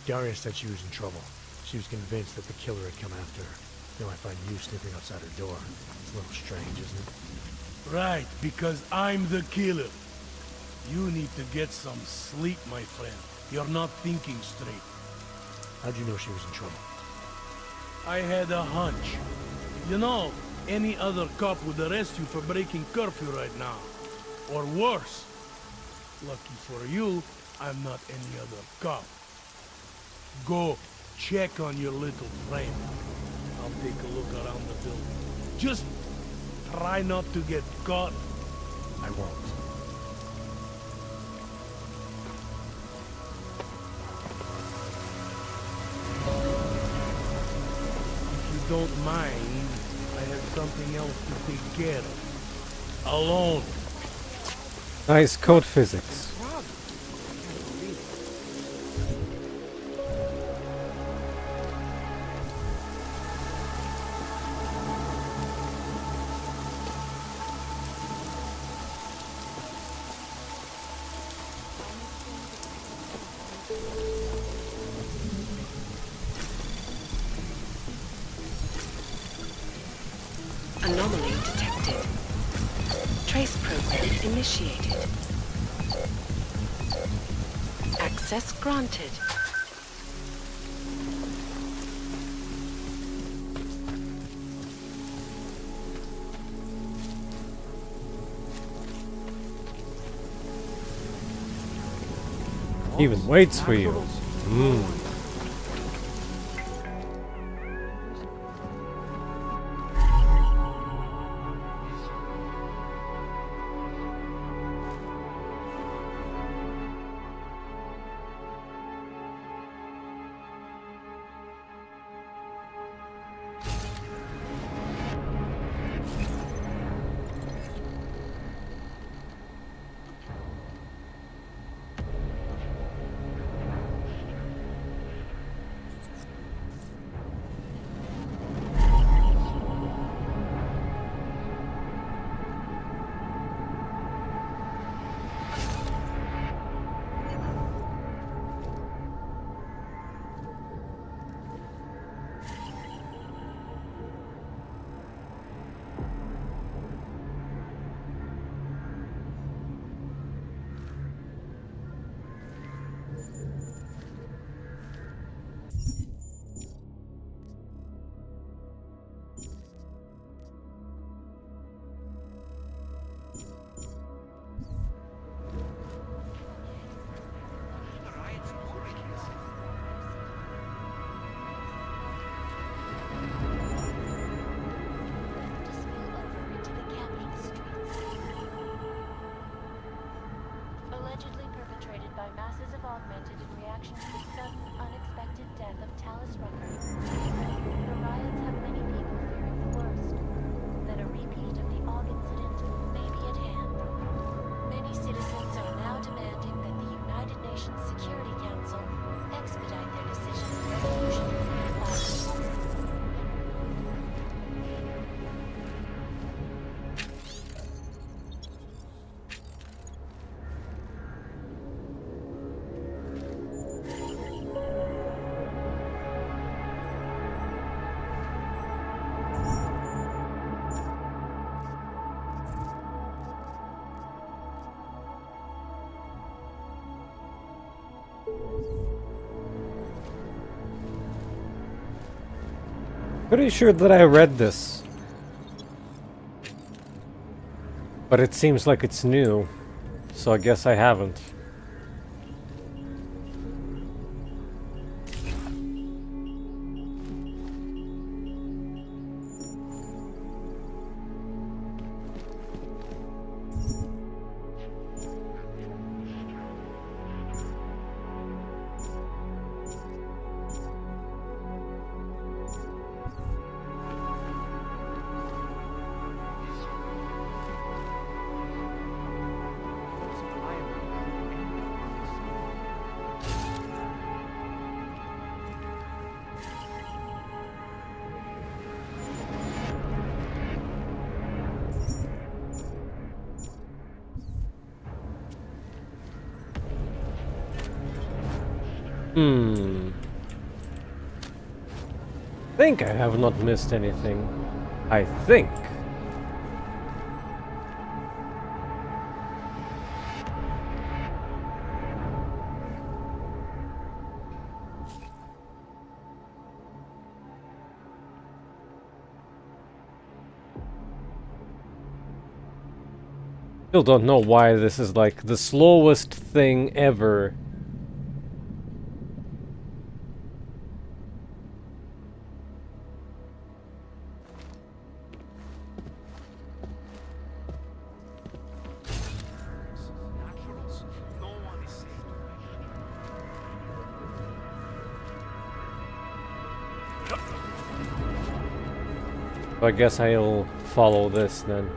Daria said she was in trouble. She was convinced that the killer had come after her. Now I find you sniffing outside her door. It's a little strange, isn't it? Right, because I'm the killer. You need to get some sleep, my friend. You're not thinking straight. How'd you know she was in trouble? I had a hunch. You know, any other cop would arrest you for breaking curfew right now. Or worse. Lucky for you, I'm not any other cop. Go, check on your little friend. I'll take a look around the building. Just try not to get caught. I won't. If you don't mind, I have something else to take care of. Alone. Nice code physics. Anomaly detected. Trace program initiated. Access granted. Even waits for you. Talus records. The riots have many people fearing the worst, that a repeat of the Og incident may be at hand. Many citizens are now demanding that the United Nations Security Council expedite their decision on resolution of the conflict. Pretty sure that I read this. But it seems like it's new, so I guess I haven't. I think I have not missed anything. I think. Still don't know why this is like the slowest thing ever. So I guess I'll follow this then.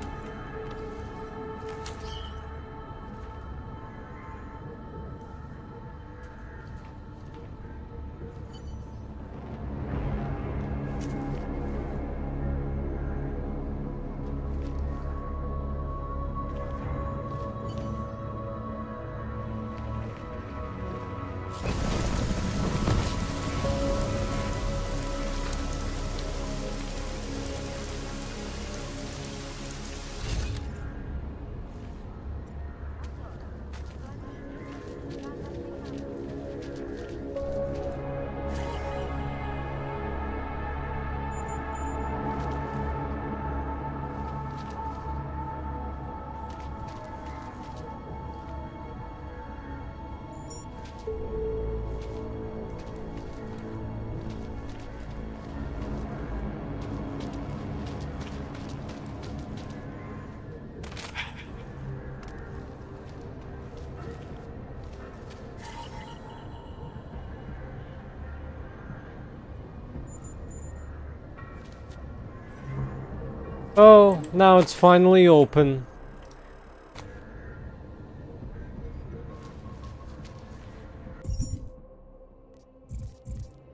Oh, now it's finally open.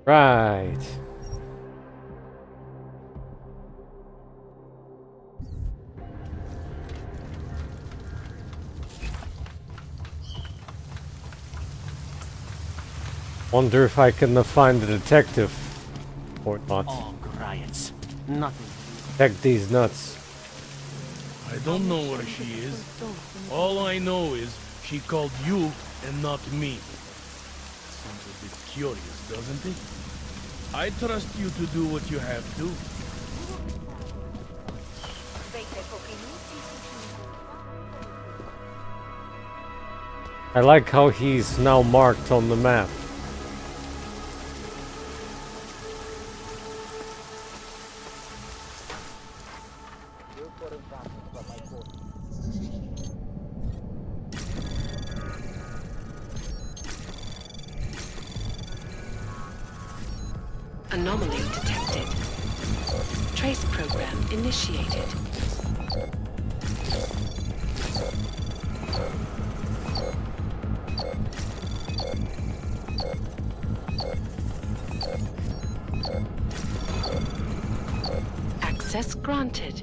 Right. Wonder if I can find the detective or not. Oh, riots. Nothing. Check these nuts. I don't know where she is. All I know is she called you and not me. Sounds a bit curious, doesn't it? I trust you to do what you have to. I like how he's now marked on the map. Anomaly detected. Trace program initiated. Access granted.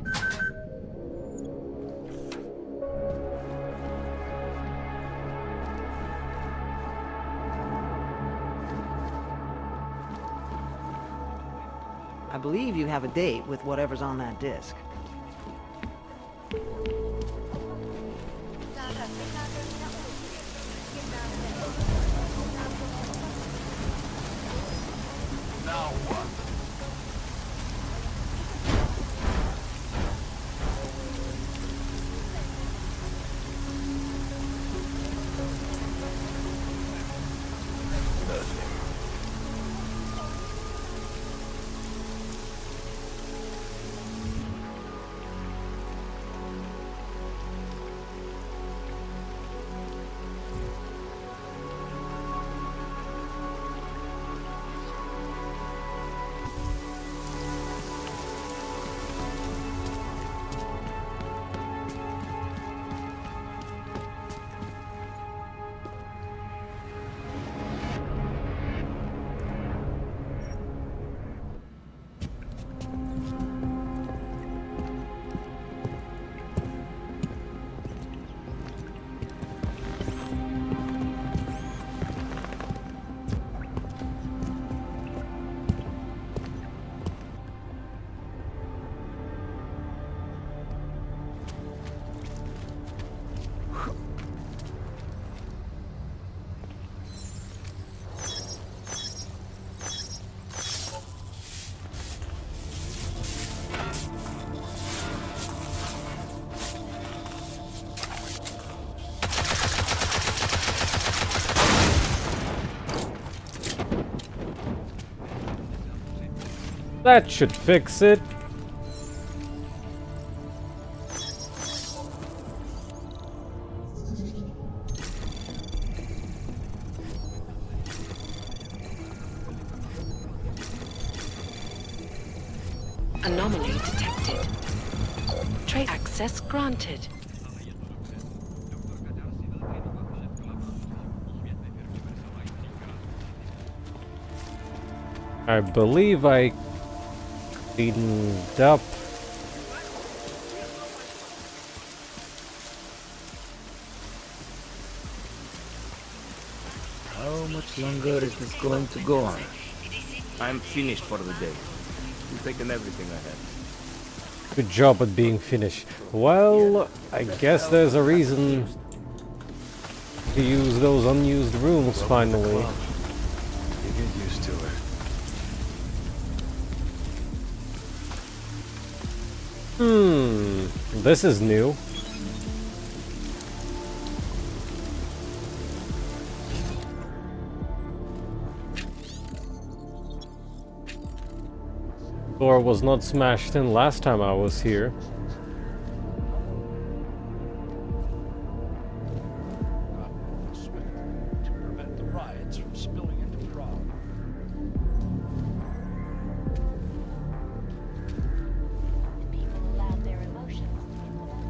I believe you have a date with whatever's on that disc. Now what? That should fix it. Anomaly detected. Trace access granted. I believe I cleaned up. How much longer is this going to go on? I'm finished for the day. You've taken everything I had. Good job at being finished. Well, I guess there's a reason to use those unused rooms finally. You get used to it. This is new. Door was not smashed in last time I was here. To prevent the riots from spilling into Prague. People allowed their emotions to be pulled.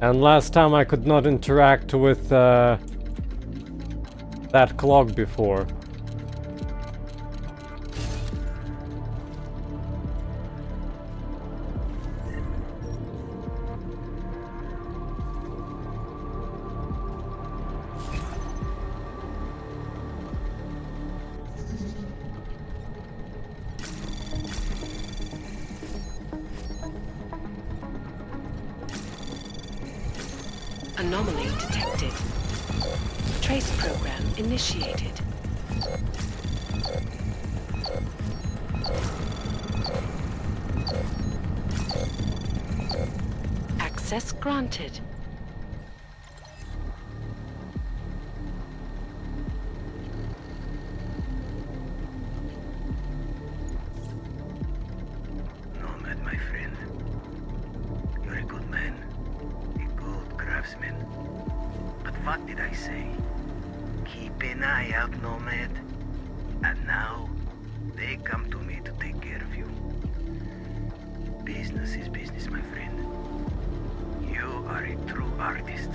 And last time I could not interact with that clock before. Anomaly detected. Trace program initiated. Access granted. say. Keep an eye out, Nomad. And now, they come to me to take care of you. Business is business, my friend. You are a true artist.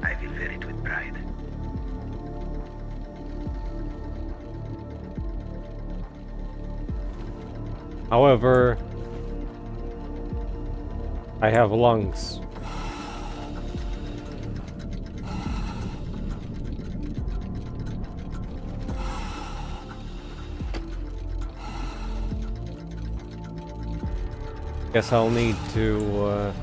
I will wear it with pride. However, I have lungs. Guess I'll need to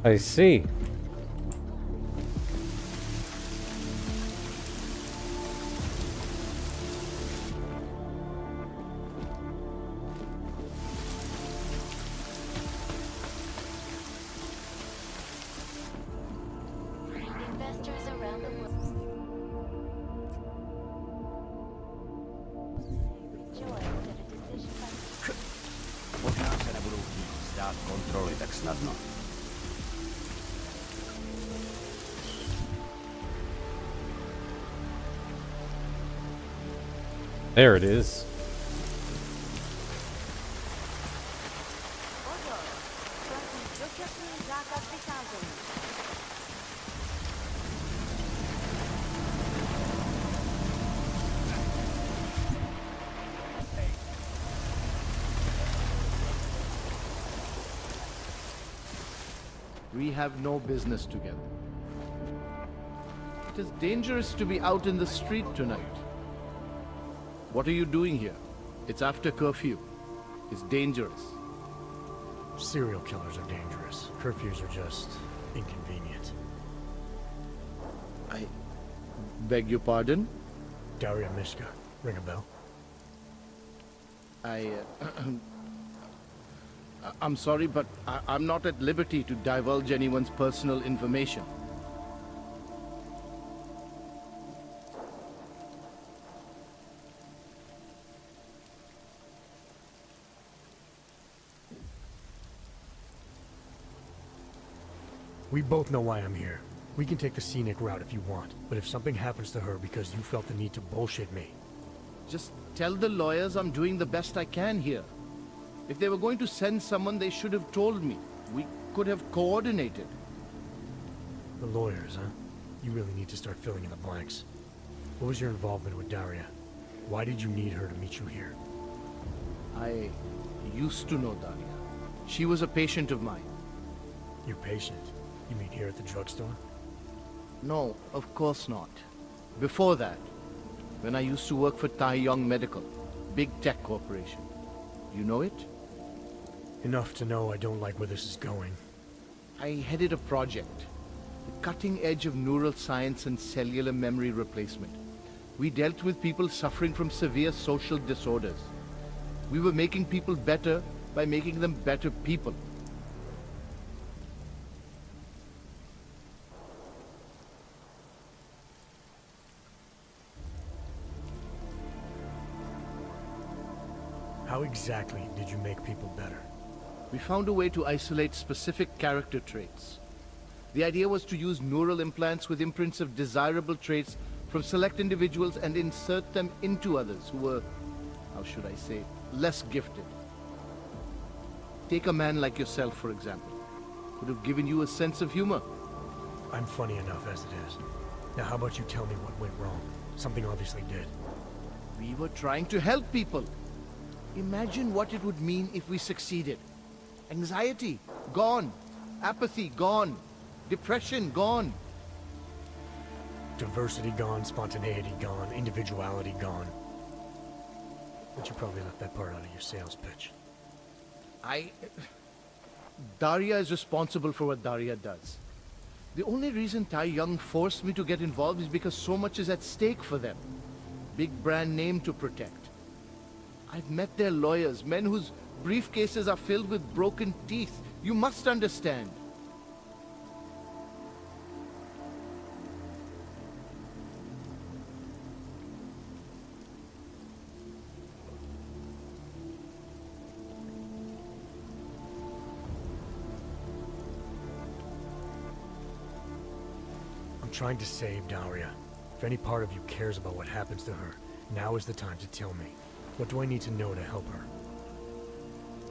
I see. Investors around the world rejoice at a decision by... Možná se nebudou chtít vzdát kontroly tak snadno. There it is. We have no business together. It is dangerous to be out in the street tonight. What are you doing here? It's after curfew. It's dangerous. Serial killers are dangerous. Curfews are just inconvenient. I beg your pardon? Daria Mishka. Ring a bell? I'm sorry, but I'm not at liberty to divulge anyone's personal information. We both know why I'm here. We can take the scenic route if you want, but if something happens to her because you felt the need to bullshit me... Just tell the lawyers I'm doing the best I can here. If they were going to send someone, they should have told me. We could have coordinated. The lawyers, huh? You really need to start filling in the blanks. What was your involvement with Daria? Why did you need her to meet you here? I used to know Daria. She was a patient of mine. Your patient? You mean here at the drugstore? No, of course not. Before that, when I used to work for Taeyong Medical, big tech corporation. You know it? Enough to know I don't like where this is going. I headed a project, the cutting edge of neural science and cellular memory replacement. We dealt with people suffering from severe social disorders. We were making people better by making them better people. How exactly did you make people better? We found a way to isolate specific character traits. The idea was to use neural implants with imprints of desirable traits from select individuals and insert them into others who were, how should I say, less gifted. Take a man like yourself, for example. Could have given you a sense of humor. I'm funny enough as it is. Now how about you tell me what went wrong? Something obviously did. We were trying to help people. Imagine what it would mean if we succeeded. Anxiety, gone. Apathy, gone. Depression, gone. Diversity gone, spontaneity gone, individuality gone. But you probably left that part out of your sales pitch. Daria is responsible for what Daria does. The only reason Tai Young forced me to get involved is because so much is at stake for them. Big brand name to protect. I've met their lawyers, men whose briefcases are filled with broken teeth. You must understand. I'm trying to save Daria. If any part of you cares about what happens to her, now is the time to tell me. What do I need to know to help her?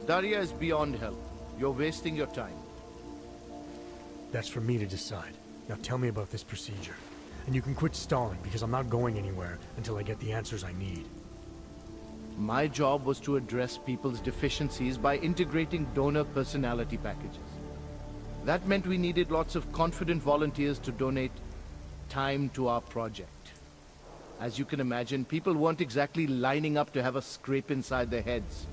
Daria is beyond help. You're wasting your time. That's for me to decide. Now tell me about this procedure. And you can quit stalling, because I'm not going anywhere until I get the answers I need. My job was to address people's deficiencies by integrating donor personality packages. That meant we needed lots of confident volunteers to donate time to our project. As you can imagine, people weren't exactly lining up to have a scrape inside their heads.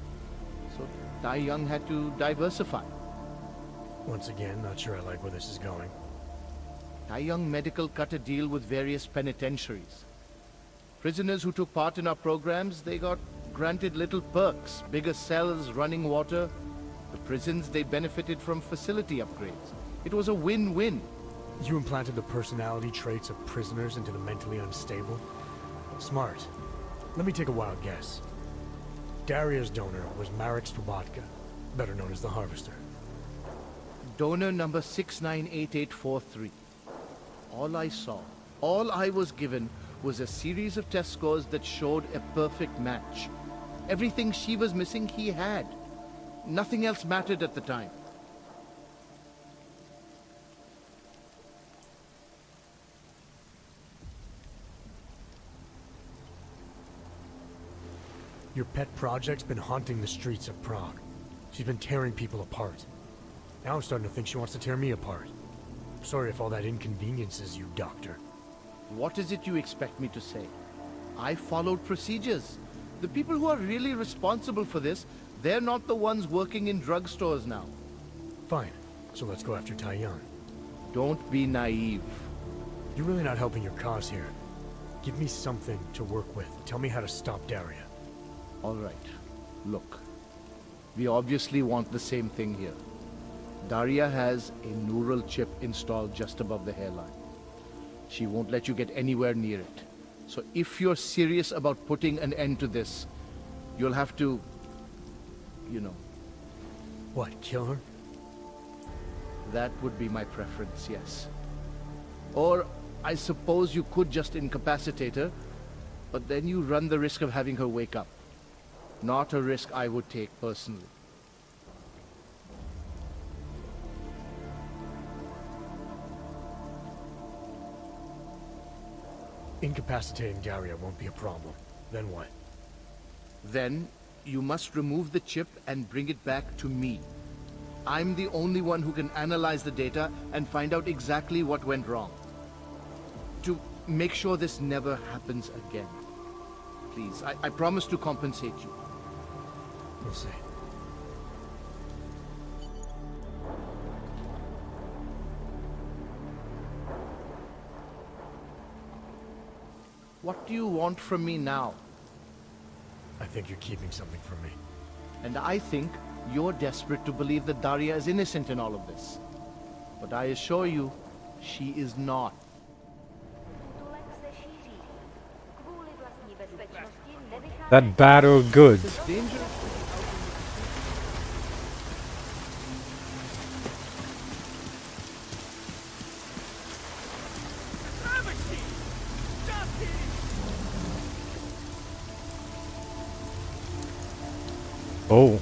So Tai Young had to diversify. Once again, not sure I like where this is going. Tai Young Medical cut a deal with various penitentiaries. Prisoners who took part in our programs, they got granted little perks, bigger cells, running water. The prisons, they benefited from facility upgrades. It was a win-win. You implanted the personality traits of prisoners into the mentally unstable? Smart. Let me take a wild guess. Daria's donor was Marek Svobotka, better known as the Harvester. Donor number 698843. All I saw, all I was given, was a series of test scores that showed a perfect match. Everything she was missing, he had. Nothing else mattered at the time. Your pet project's been haunting the streets of Prague. She's been tearing people apart. Now I'm starting to think she wants to tear me apart. Sorry if all that inconveniences you, Doctor. What is it you expect me to say? I followed procedures. The people who are really responsible for this, they're not the ones working in drugstores now. Fine. So let's go after Tai Young. Don't be naive. You're really not helping your cause here. Give me something to work with. Tell me how to stop Daria. All right. Look. We obviously want the same thing here. Daria has a neural chip installed just above the hairline. She won't let you get anywhere near it. So if you're serious about putting an end to this, you'll have to, you know. What, kill her? That would be my preference, yes. Or I suppose you could just incapacitate her, but then you run the risk of having her wake up. Not a risk I would take personally. Incapacitating Daria won't be a problem. Then what? Then you must remove the chip and bring it back to me. I'm the only one who can analyze the data and find out exactly what went wrong. To make sure this never happens again. Please, I promise to compensate you. We'll see. What do you want from me now? I think you're keeping something from me. And I think you're desperate to believe that Daria is innocent in all of this. But I assure you, she is not. That bad or good? Is this dangerous? Oh,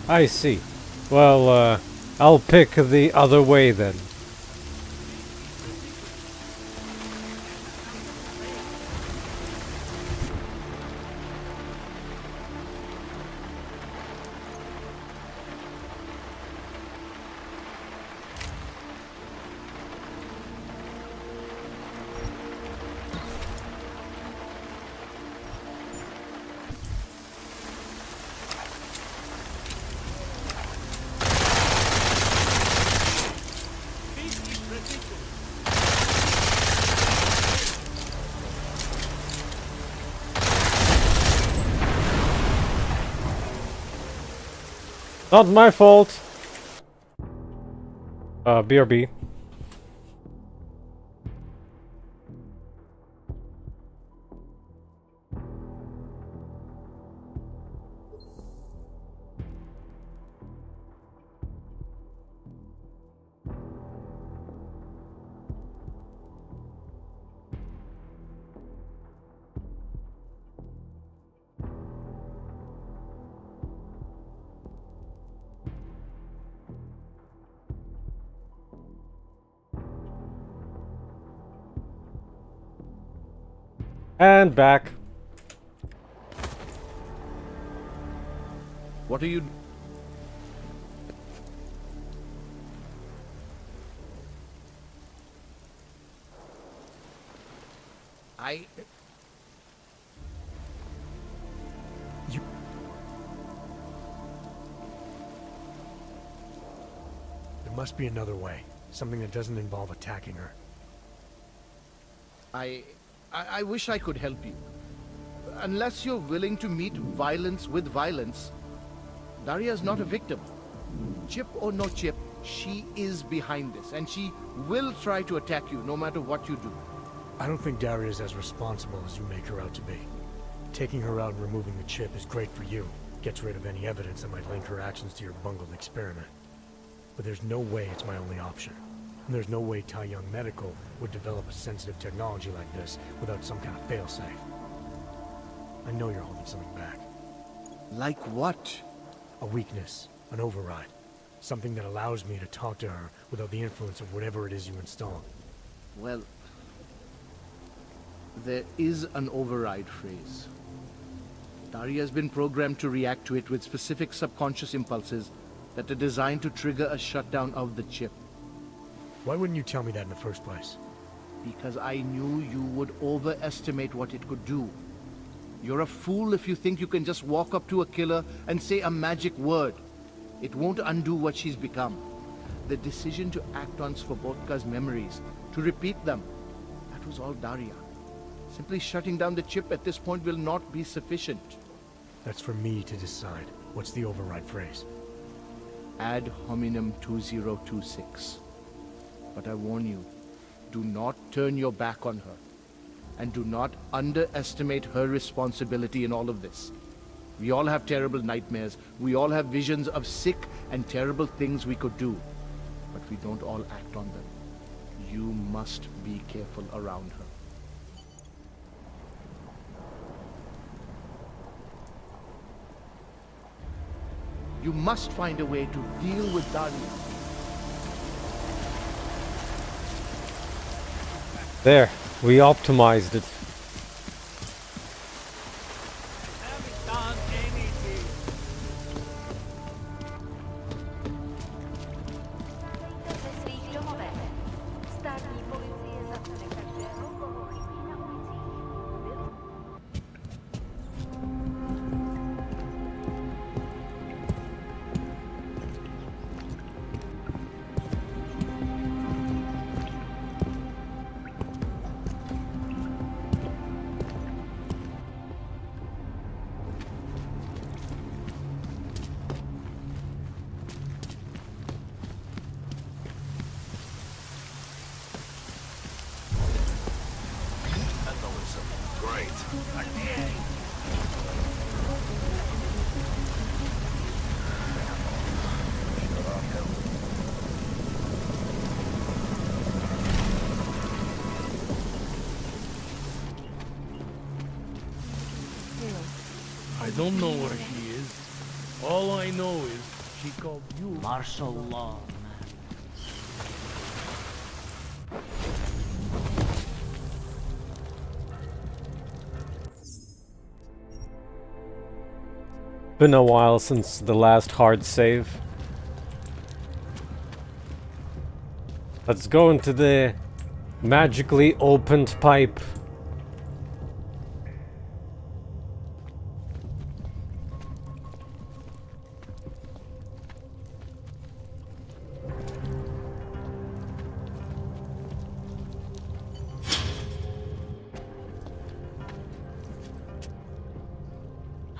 I see. Well, I'll pick the other way then. Not my fault. BRB. And back. What are you... There must be another way. Something that doesn't involve attacking her. I wish I could help you. Unless you're willing to meet violence with violence, Daria's not a victim. Chip or no chip, she is behind this, and she will try to attack you no matter what you do. I don't think Daria's as responsible as you make her out to be. Taking her out and removing the chip is great for you. Gets rid of any evidence that might link her actions to your bungled experiment. But there's no way it's my only option. And there's no way Tai Young Medical would develop a sensitive technology like this without some kind of failsafe. I know you're holding something back. Like what? A weakness, an override. Something that allows me to talk to her without the influence of whatever it is you install. Well, there is an override phrase. Daria's been programmed to react to it with specific subconscious impulses that are designed to trigger a shutdown of the chip. Why wouldn't you tell me that in the first place? Because I knew you would overestimate what it could do. You're a fool if you think you can just walk up to a killer and say a magic word. It won't undo what she's become. The decision to act on Svobodka's memories, to repeat them, that was all Daria. Simply shutting down the chip at this point will not be sufficient. That's for me to decide. What's the override phrase? Ad hominem 2026. But I warn you, do not turn your back on her. And do not underestimate her responsibility in all of this. We all have terrible nightmares. We all have visions of sick and terrible things we could do. But we don't all act on them. You must be careful around her. You must find a way to deal with Daria. There, we optimized it. I don't know where he is. All I know is she called you martial law. Been a while since the last hard save. Let's go into the magically opened pipe.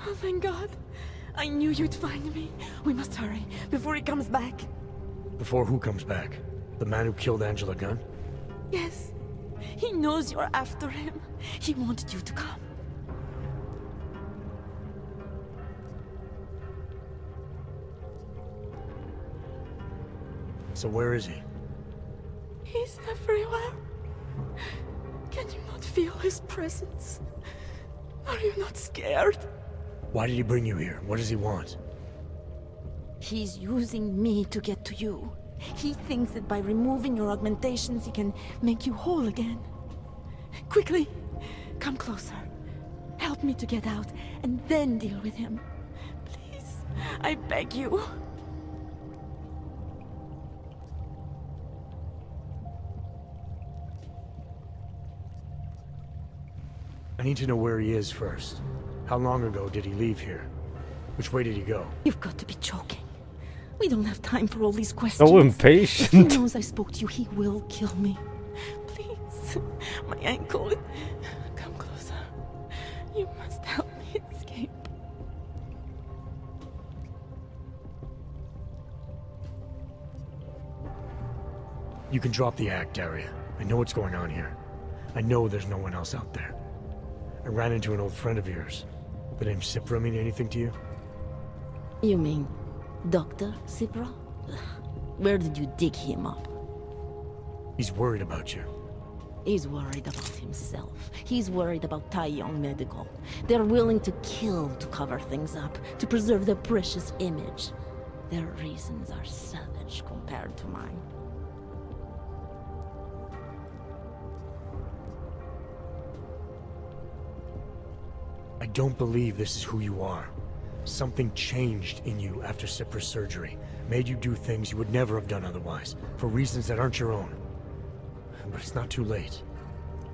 Oh, thank God. I knew you'd find me. We must hurry before he comes back. Before who comes back? The man who killed Angela Gunn? Yes. He knows you're after him. He wanted you to come. So where is he? He's everywhere. Can you not feel his presence? Are you not scared? Why did he bring you here? What does he want? He's using me to get to you. He thinks that by removing your augmentations, he can make you whole again. Quickly, come closer. Help me to get out, and then deal with him. Please, I beg you. I need to know where he is first. How long ago did he leave here? Which way did he go? You've got to be joking. We don't have time for all these questions. So impatient. If he knows I spoke to you, he will kill me. Please, my ankle. Come closer. You must help me escape. You can drop the act, Daria. I know what's going on here. I know there's no one else out there. I ran into an old friend of yours. The name Cipra mean anything to you? You mean Dr. Cipra? Where did you dig him up? He's worried about you. He's worried about himself. He's worried about Taiyong Medical. They're willing to kill to cover things up, to preserve their precious image. Their reasons are savage compared to mine. I don't believe this is who you are. Something changed in you after Cipra's surgery. Made you do things you would never have done otherwise, for reasons that aren't your own. But it's not too late.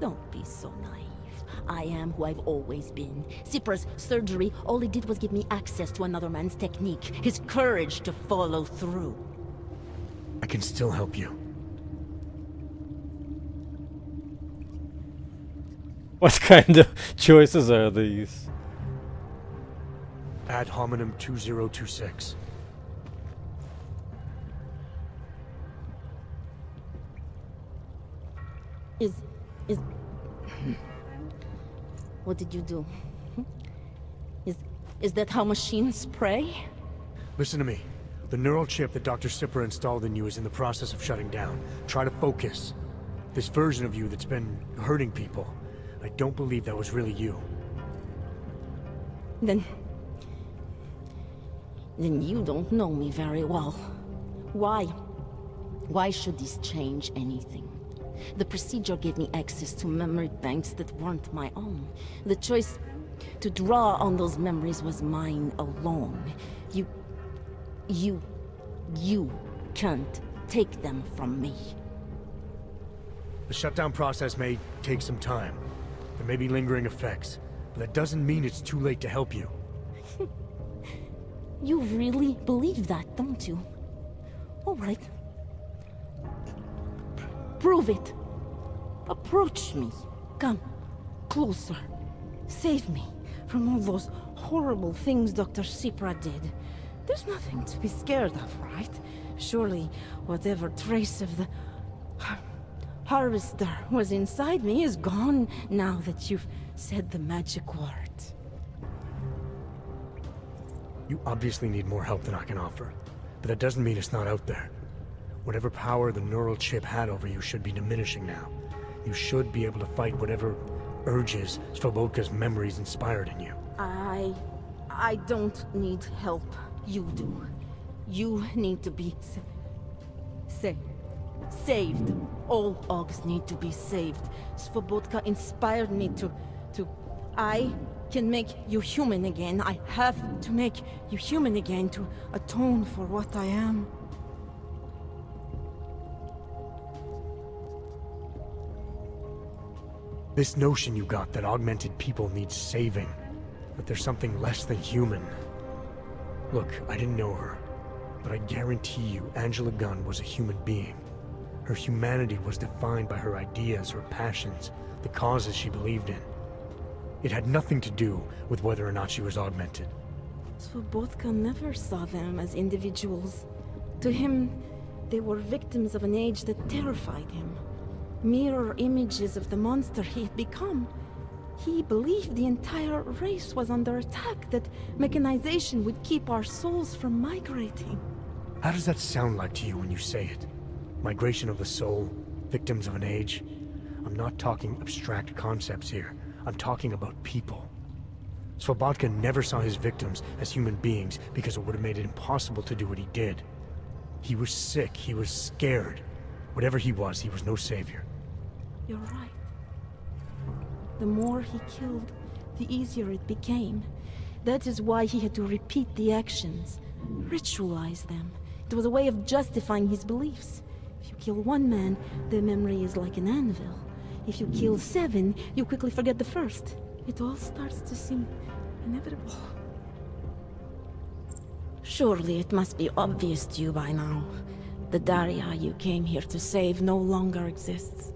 Don't be so naive. I am who I've always been. Cipra's surgery, all it did was give me access to another man's technique, his courage to follow through. I can still help you. What kind of choices are these? Ad hominem 2026. What did you do? Is that how machines pray? Listen to me. The neural chip that Dr. Cipra installed in you is in the process of shutting down. Try to focus. This version of you that's been hurting people, I don't believe that was really you. Then you don't know me very well. Why? Why should this change anything? The procedure gave me access to memory banks that weren't my own. The choice to draw on those memories was mine alone. You can't take them from me. The shutdown process may take some time. There may be lingering effects, but that doesn't mean it's too late to help you. You really believe that, don't you? All right. Prove it. Approach me. Come. Closer. Save me from all those horrible things Dr. Cipra did. There's nothing to be scared of, right? Surely, whatever trace of the harvester was inside me is gone now that you've said the magic word. You obviously need more help than I can offer, but that doesn't mean it's not out there. Whatever power the neural chip had over you should be diminishing now. You should be able to fight whatever urges Svobodka's memories inspired in you. I don't need help You do. You need to be saved. All Augs need to be saved. Svobodka inspired me to... I can make you human again. I have to make you human again to atone for what I am. This notion you got that augmented people need saving, that there's something less than human. Look, I didn't know her, but I guarantee you Angela Gunn was a human being. Her humanity was defined by her ideas, her passions, the causes she believed in. It had nothing to do with whether or not she was augmented. Svobodka never saw them as individuals. To him, they were victims of an age that terrified him. Mirror images of the monster he had become. He believed the entire race was under attack, that mechanization would keep our souls from migrating. How does that sound like to you when you say it? Migration of the soul? Victims of an age? I'm not talking abstract concepts here. I'm talking about people. Svobodka never saw his victims as human beings because it would have made it impossible to do what he did. He was sick, he was scared. Whatever he was no savior. You're right. The more he killed, the easier it became. That is why he had to repeat the actions, ritualize them. It was a way of justifying his beliefs. If you kill one man, the memory is like an anvil. If you kill 7, you quickly forget the first. It all starts to seem inevitable. Surely it must be obvious to you by now. The Daria you came here to save no longer exists.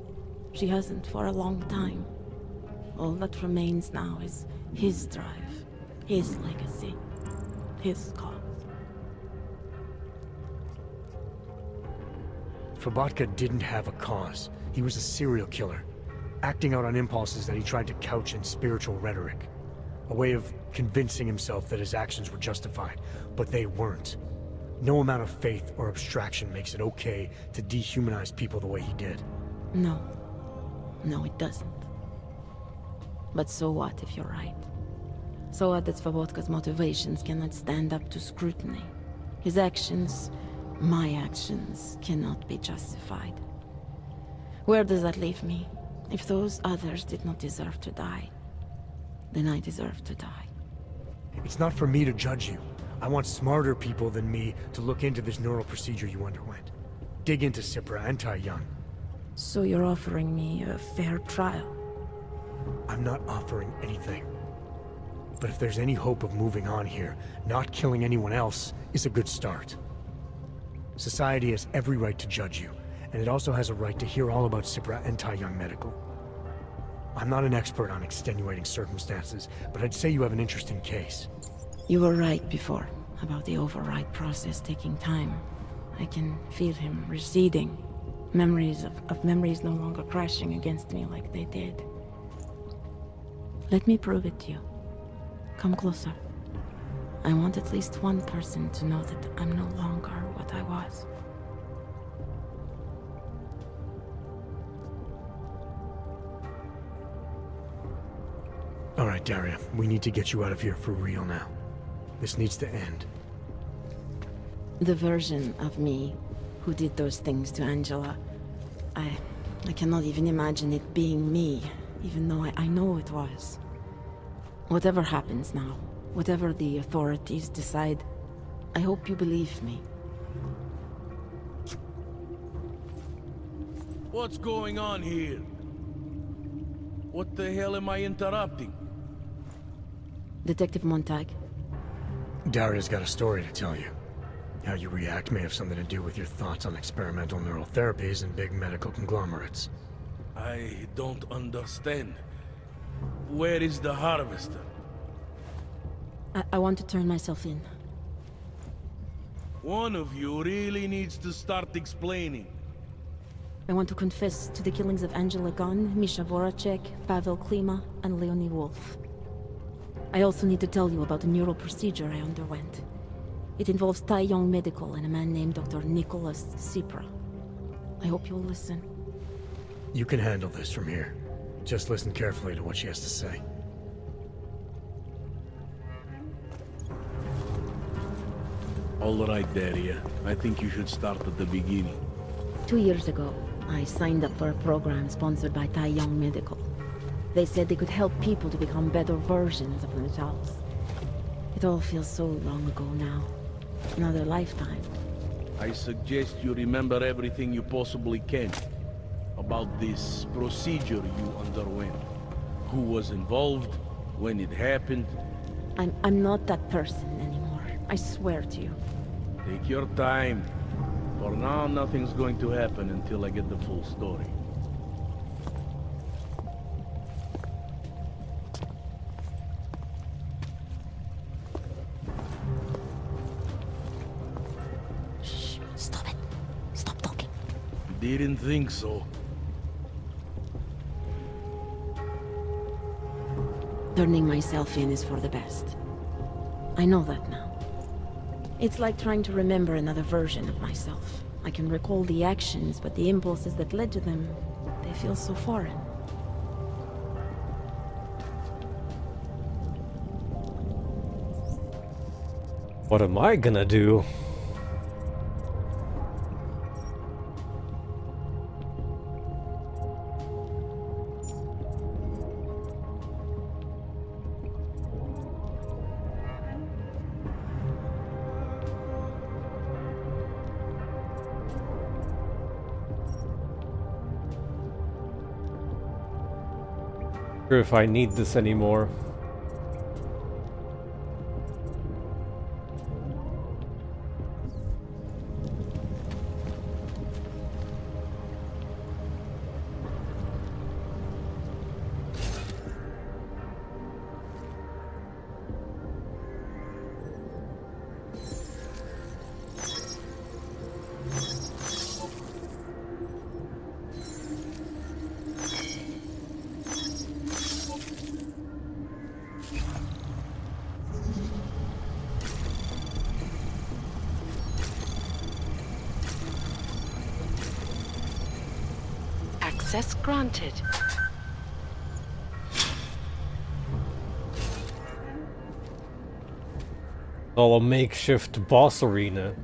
She hasn't for a long time. All that remains now is his drive, his legacy, his cause. Svobodka didn't have a cause. He was a serial killer, acting out on impulses that he tried to couch in spiritual rhetoric. A way of convincing himself that his actions were justified, but they weren't. No amount of faith or abstraction makes it okay to dehumanize people the way he did. No, it doesn't. But so what if you're right? So what that Svobodka's motivations cannot stand up to scrutiny? His actions, my actions, cannot be justified. Where does that leave me? If those others did not deserve to die, then I deserve to die. It's not for me to judge you. I want smarter people than me to look into this neural procedure you underwent. Dig into Cipra and Tai Young. So you're offering me a fair trial? I'm not offering anything. But if there's any hope of moving on here, not killing anyone else is a good start. Society has every right to judge you, and it also has a right to hear all about Cipra and Tai Young Medical. I'm not an expert on extenuating circumstances, but I'd say you have an interesting case. You were right before, about the override process taking time. I can feel him receding. Memories of memories no longer crashing against me like they did. Let me prove it to you. Come closer. I want at least one person to know that I'm no longer what I was. All right, Daria, we need to get you out of here for real now. This needs to end. The version of me who did those things to Angela, I cannot even imagine it being me, even though I know it was. Whatever happens now, whatever the authorities decide, I hope you believe me. What's going on here? What the hell am I interrupting? Detective Montag. Daria's got a story to tell you. How you react may have something to do with your thoughts on experimental neural therapies and big medical conglomerates. I don't understand. Where is the harvester? I want to turn myself in. One of you really needs to start explaining. I want to confess to the killings of Angela Gunn, Misha Voracek, Pavel Klima, and Leonie Wolf. I also need to tell you about the neural procedure I underwent. It involves Tai Young Medical and a man named Dr. Nicholas Cipra. I hope you'll listen. You can handle this from here. Just listen carefully to what she has to say. All right, Daria. I think you should start at the beginning. 2 years ago, I signed up for a program sponsored by Tai Young Medical. They said they could help people to become better versions of themselves. It all feels so long ago now. Another lifetime. I suggest you remember everything you possibly can about this procedure you underwent. Who was involved, when it happened. I'm not that person anymore. I swear to you. Take your time. For now, nothing's going to happen until I get the full story. Shh, stop it. Stop talking. Didn't think so. Turning myself in is for the best. I know that now. It's like trying to remember another version of myself. I can recall the actions, but the impulses that led to them, they feel so foreign. What am I gonna do? Sure if I need this anymore. Access granted. All a makeshift boss arena.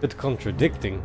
Bit contradicting.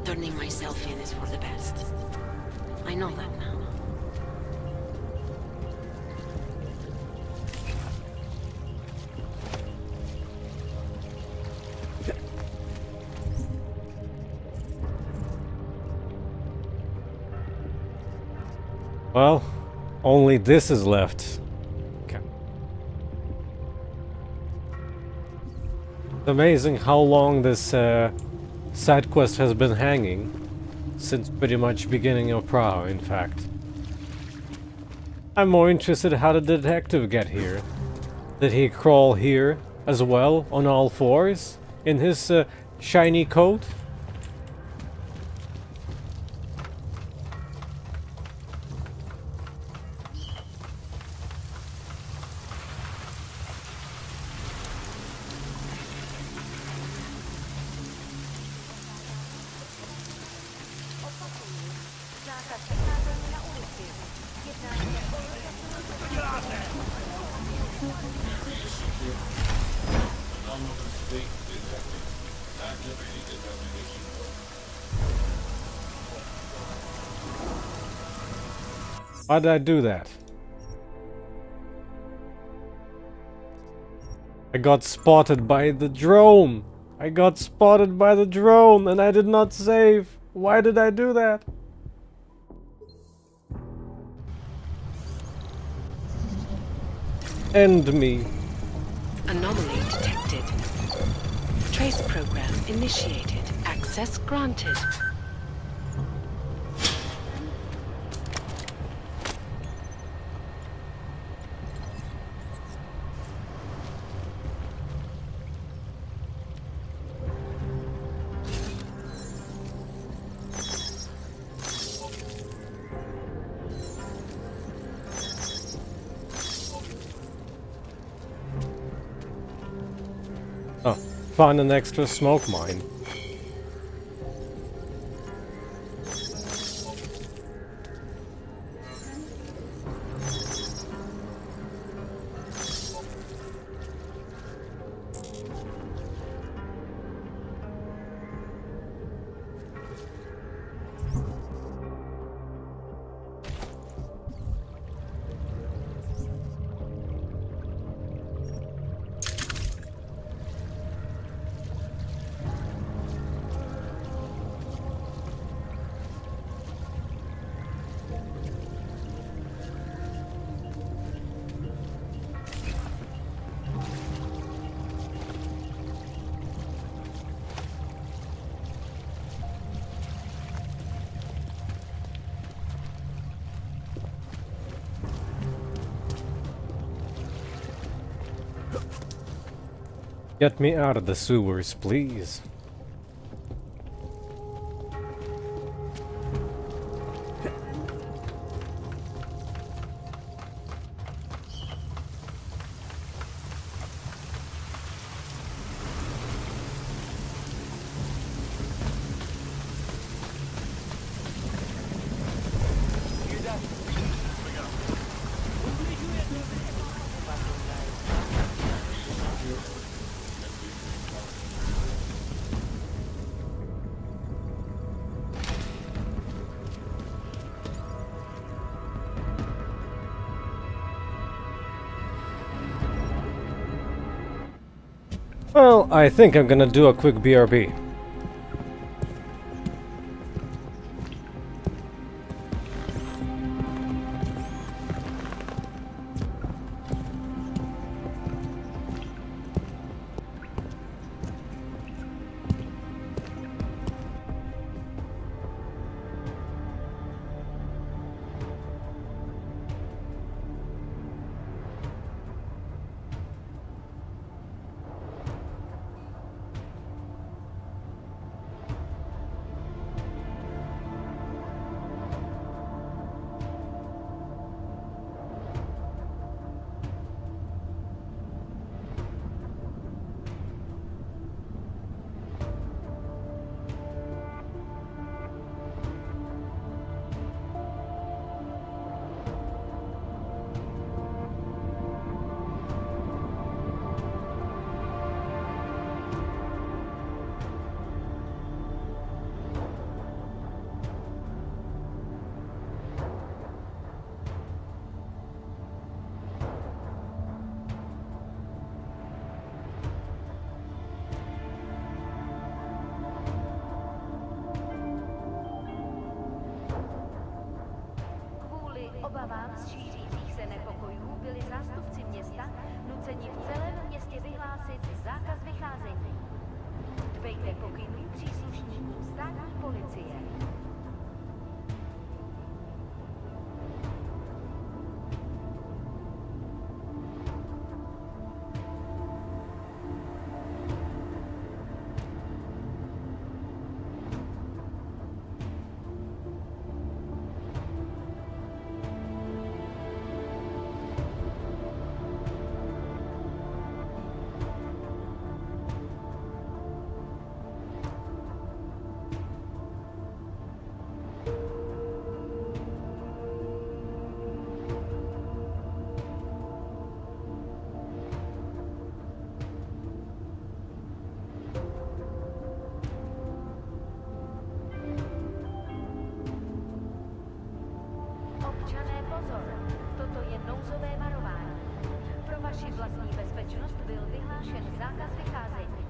Turning myself in is for the best. I know that now. Well, only this is left. Okay. Amazing how long this side quest has been hanging. Since pretty much beginning of Praha, in fact. I'm more interested how the detective get here. Did he crawl here as well on all fours in his shiny coat? Why did I do that? I got spotted by the drone! I got spotted by the drone and I did not save! Why did I do that? End me. Anomaly detected. Trace program initiated. Access granted. Oh, found an extra smoke mine. Get me out of the sewers, please. Well, I think I'm gonna do a quick BRB. Obavám z šířících se nepokojů byli zástupci města nuceni v celém městě městě vyhlásit zákaz vycházení. Dbejte pokynů příslušníků státní policie. Občané, pozor! Toto je nouzové varování. Pro vaši vlastní bezpečnost byl vyhlášen zákaz vycházení.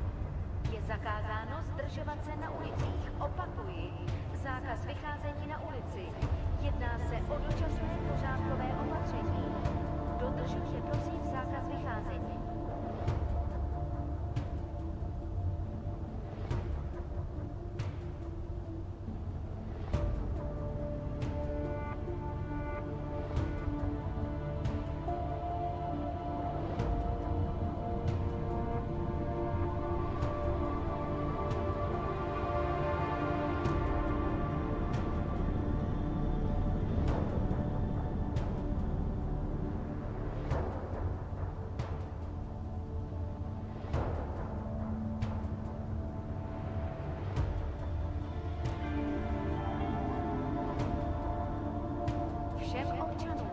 Je zakázáno zdržovat se na ulicích. Opakuji, zákaz vycházení na ulici. Jedná se o dočasné pořádkové opatření. Dodržujte prosím zákaz vycházení. Všem občanům,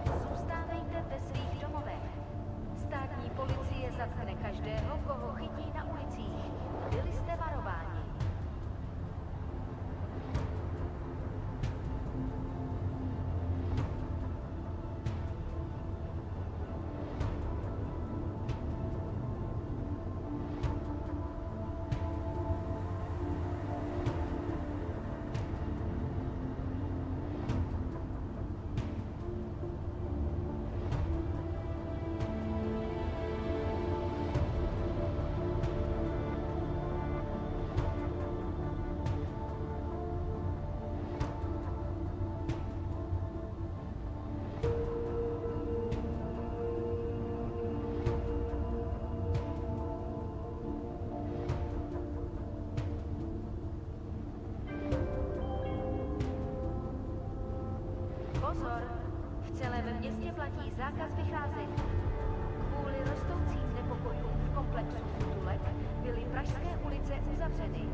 zůstávejte ve svých domovech. Státní policie zatkne každého, koho chytí na ulicích. Byli jste varováni. Pozor! V celém městě platí zákaz vycházení. Kvůli rostoucím nepokojům v komplexu Futulek byly pražské ulice uzavřeny.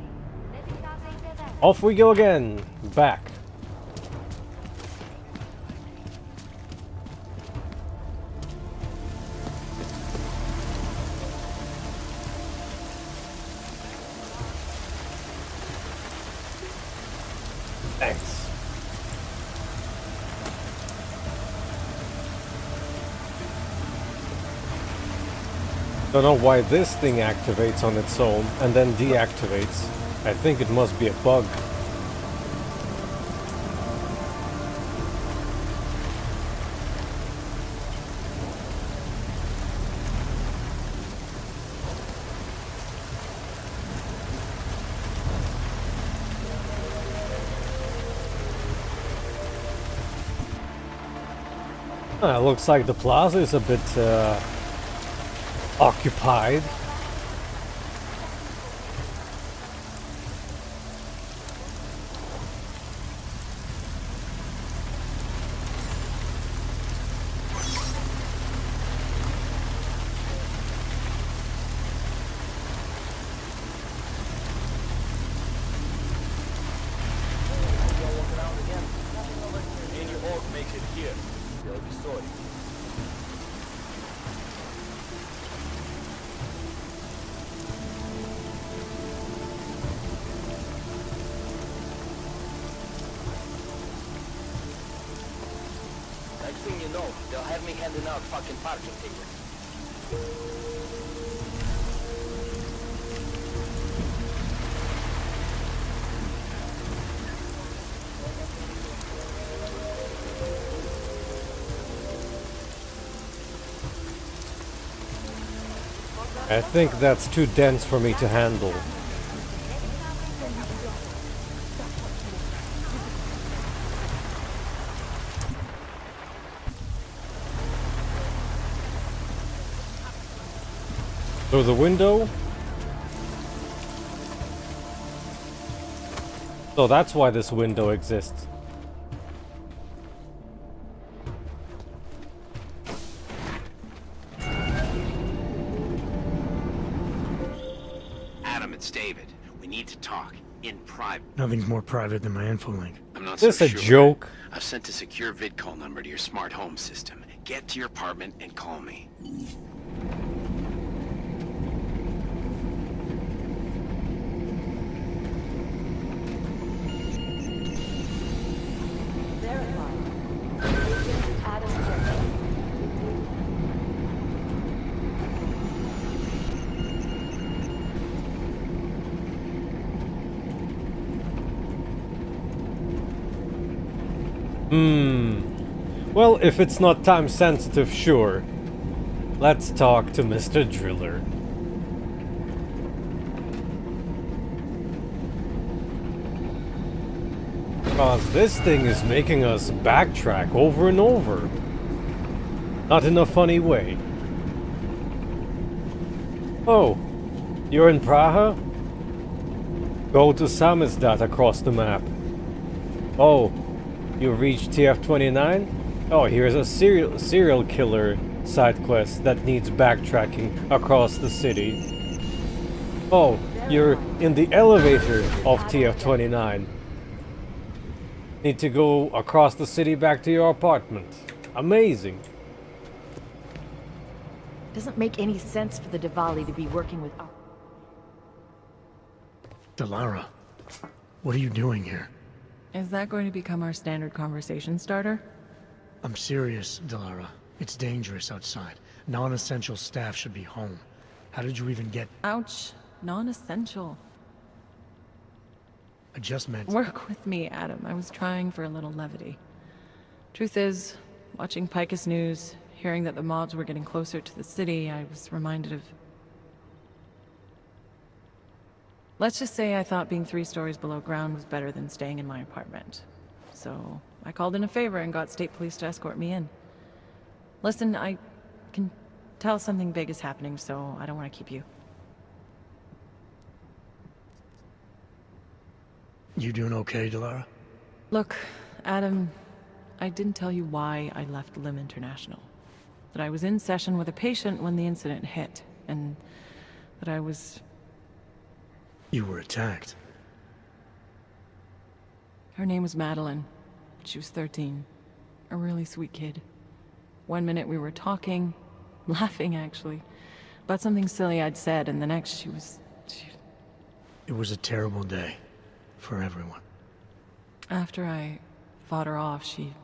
Nevycházejte ven. Off we go again. Back. Thanks. Don't know why this thing activates on its own and then deactivates. I think it must be a bug. Looks like the plaza is a bit occupied. Next thing you know, they'll have me handing out fucking parking tickets. I think that's too dense for me to handle. Through the window? So that's why this window exists. Adam, it's David. We need to talk. In private. Nothing's more private than my info link. I'm not This so a sure. joke? I've sent a secure vid call number to your smart home system. Get to your apartment and call me. Well, if it's not time sensitive, sure. Let's talk to Mr. Driller. Because this thing is making us backtrack over and over. Not in a funny way. Oh, you're in Praha? Go to Samizdat across the map. Oh, you reached TF-29? Oh, here's a serial killer side quest that needs backtracking across the city. Oh, you're in the elevator of TF-29. Need to go across the city back to your apartment. Amazing. Doesn't make any sense for the Diwali to be working with... Delara, what are you doing here? Is that going to become our standard conversation starter? I'm serious, Delara. It's dangerous outside. Non-essential staff should be home. How did you even get... Ouch. Non-essential. I just meant... Work with me, Adam. I was trying for a little levity. Truth is, watching Picus News, hearing that the mobs were getting closer to the city, I was reminded of... Let's just say I thought being 3 stories below ground was better than staying in my apartment. So I called in a favor and got state police to escort me in. Listen, I can tell something big is happening, so I don't want to keep you. You doing okay, Delara? Look, Adam, I didn't tell you why I left Lim International. That I was in session with a patient when the incident hit, and that I was... You were attacked. Her name was Madeline. She was 13. A really sweet kid. One minute we were talking, laughing actually, about something silly I'd said, and the next she was... It was a terrible day. For everyone. After I fought her off, she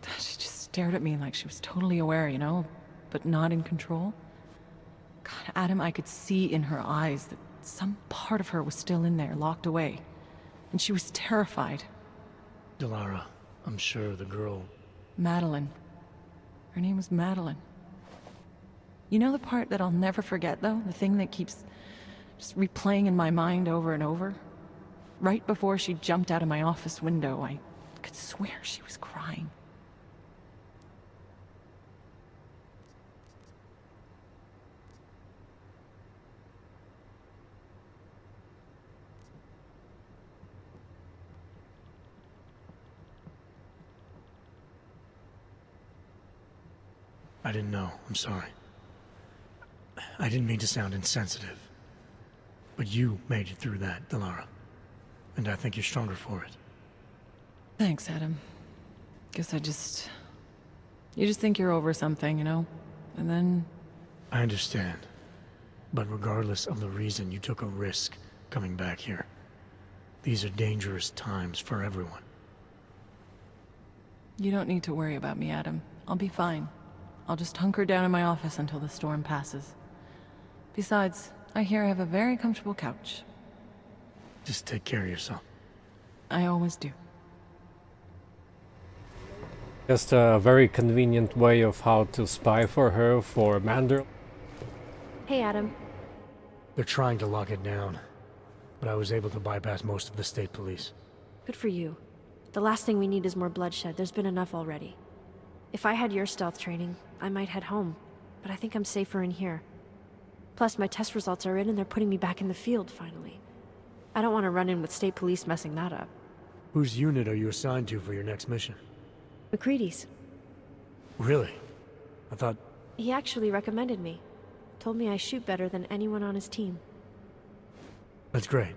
just stared at me like she was totally aware, you know, but not in control. God, Adam, I could see in her eyes that some part of her was still in there, locked away. And she was terrified. Delara, I'm sure the girl... Madeline. Her name was Madeline. You know the part that I'll never forget, though? The thing that keeps just replaying in my mind over and over? Right before she jumped out of my office window, I could swear she was crying. I didn't know. I'm sorry. I didn't mean to sound insensitive. But you made it through that, Delara. And I think you're stronger for it. Thanks, Adam. Guess you just think you're over something, you know? And then... I understand. But regardless of the reason, you took a risk coming back here. These are dangerous times for everyone. You don't need to worry about me, Adam. I'll be fine. I'll just hunker down in my office until the storm passes. Besides, I hear I have a very comfortable couch. Just take care of yourself. I always do. Just a very convenient way of how to spy for her, for Mandel. Hey, Adam. They're trying to lock it down, but I was able to bypass most of the state police. Good for you. The last thing we need is more bloodshed. There's been enough already. If I had your stealth training, I might head home, but I think I'm safer in here. Plus, my test results are in and they're putting me back in the field, finally. I don't want to run in with state police messing that up. Whose unit are you assigned to for your next mission? McCready's. Really? I thought... He actually recommended me. Told me I shoot better than anyone on his team. That's great.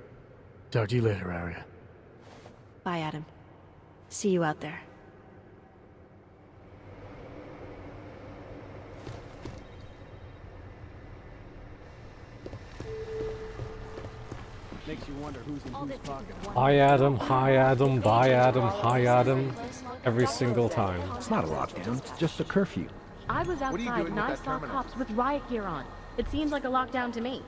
Talk to you later, Arya. Bye, Adam. See you out there. Makes you wonder who's in whose pocket. Hi Adam, hi Adam, bye Adam, hi Adam. Every single time. It's not a lockdown, it's just a curfew. I was outside and I saw cops with riot gear on. It seems like a lockdown to me.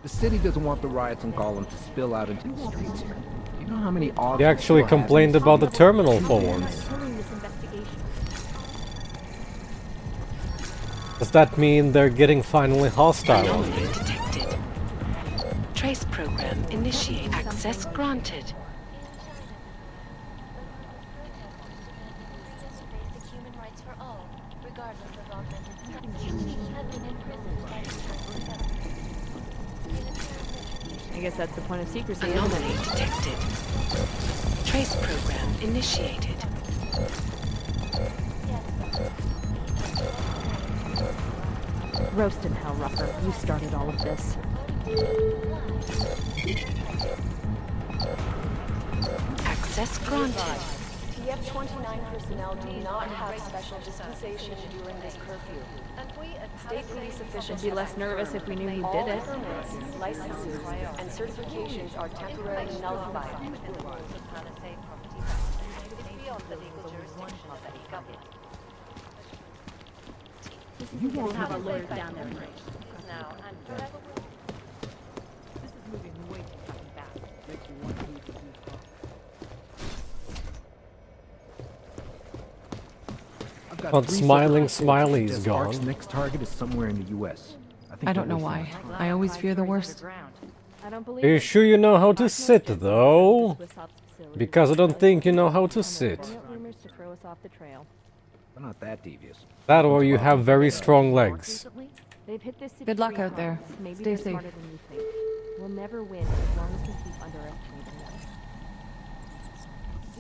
The city doesn't want the riots in Gotham to spill out into the streets here. You know how many They actually complained about the terminal for once. Does that mean they're getting finally hostile? Anomaly detected. Trace program initiate. Access granted. I guess that's the point of secrecy. Anomaly detected. Trace program initiated. Roast in hell, Rucker. You started all of this. Access granted. TF-29 personnel do not have special dispensation during this curfew. State police officials I'd be less nervous if we knew who did it. Permits, licenses, and certifications are temporarily nullified. You won't have a lawyer down there. Now, This is moving way too fucking fast. Makes you wonder who's in whose pocket. But Smiling Smiley's gone. Ark's next target is somewhere in the U.S. I don't know why. I always fear the worst. Are you sure you know how to sit, though? Because I don't think you know how to sit. We're not that devious. That or you have very strong legs. Good luck out there. Stay safe. We'll never win as long as we keep underestimating them.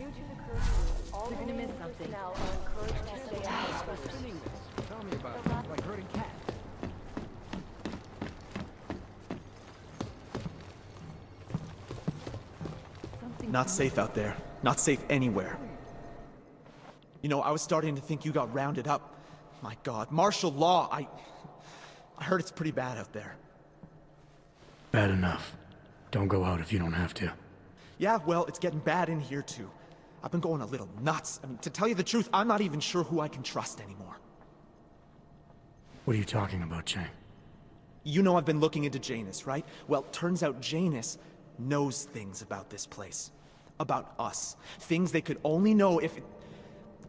due to the curfew, all remaining personnel are encouraged to stay at headquarters. Tell me about it. Like herding cats. Not safe out there. Not safe anywhere. You know, I was starting to think you got rounded up. My God, martial law. I heard it's pretty bad out there. Bad enough. Don't go out if you don't have to. Yeah, well, it's getting bad in here too. I've been going a little nuts. I mean, to tell you the truth, I'm not even sure who I can trust anymore. What are you talking about, Chang? You know I've been looking into Janus, right? Well, turns out Janus knows things about this place. About us. Things they could only know if...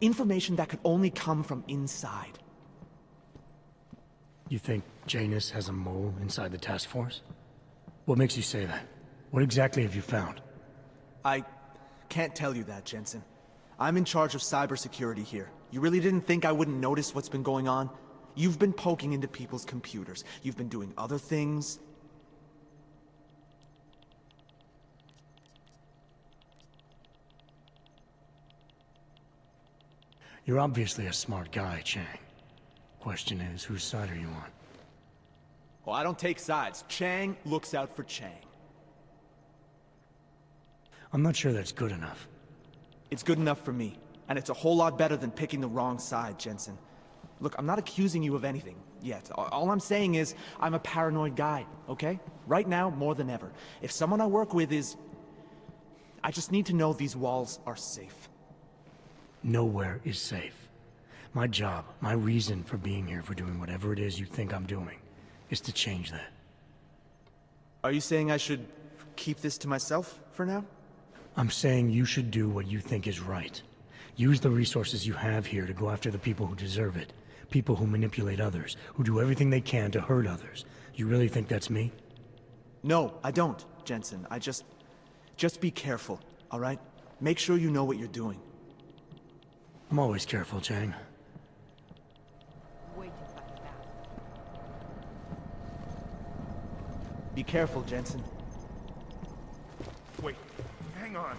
Information that could only come from inside. You think Janus has a mole inside the task force? What makes you say that? What exactly have you found? I can't tell you that, Jensen. I'm in charge of cybersecurity here. You really didn't think I wouldn't notice what's been going on? You've been poking into people's computers. You've been doing other things. You're obviously a smart guy, Chang. Question is, whose side are you on? Well, I don't take sides. Chang looks out for Chang. I'm not sure that's good enough. It's good enough for me. And it's a whole lot better than picking the wrong side, Jensen. Look, I'm not accusing you of anything yet. All I'm saying is, I'm a paranoid guy, okay? Right now, more than ever. If someone I work with is... I just need to know these walls are safe. Nowhere is safe. My job, my reason for being here, for doing whatever it is you think I'm doing, is to change that. Are you saying I should keep this to myself for now? I'm saying you should do what you think is right. Use the resources you have here to go after the people who deserve it. People who manipulate others, who do everything they can to hurt others. You really think that's me? No, I don't, Jensen. Just be careful, all right? Make sure you know what you're doing. I'm always careful, Chang. Be careful, Jensen. Wait, hang on.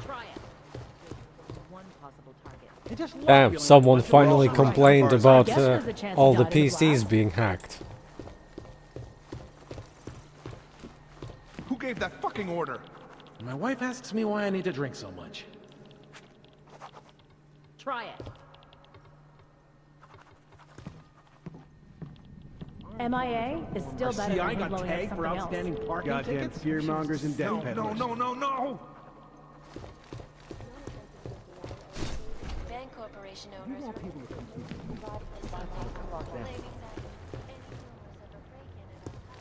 Try it. One possible target. Damn, someone finally complained about all the PCs being hacked. Who gave that fucking order? My wife asks me why I need to drink so much. Try it. MIA is still better See, than I got blowing up tagged for something outstanding else. parking Goddamn tickets. fearmongers and death peddlers. No! Bank corporation owners.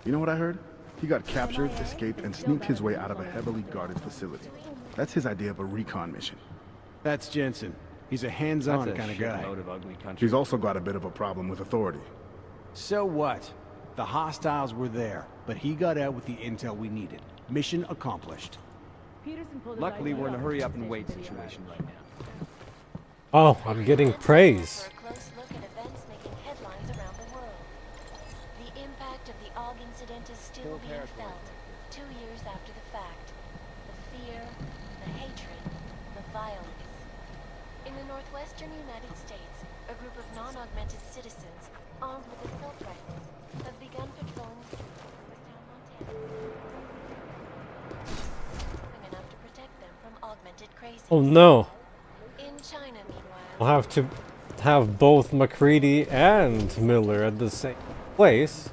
You know what I heard? He got captured, escaped, and sneaked his way out of a heavily guarded facility. That's his idea of a recon mission. That's Jensen. He's a hands-on kind of guy. He's also got a bit of a problem with authority. So what? The hostiles were there, but he got out with the intel we needed. Mission accomplished. Luckily, we're in a hurry-up-and-wait situation right now. Oh, I'm getting praise. The impact of the AUG incident is still being felt, 2 years after the fact. The fear, the hatred, the violence. In the northwestern United States, a group of non-augmented citizens, armed with assault rifles, have begun patrolling the streets of Lewistown, Montana. Enough to protect them from augmented crazies. Oh no. In China, meanwhile, We'll have to have both McCready and Miller at the same place.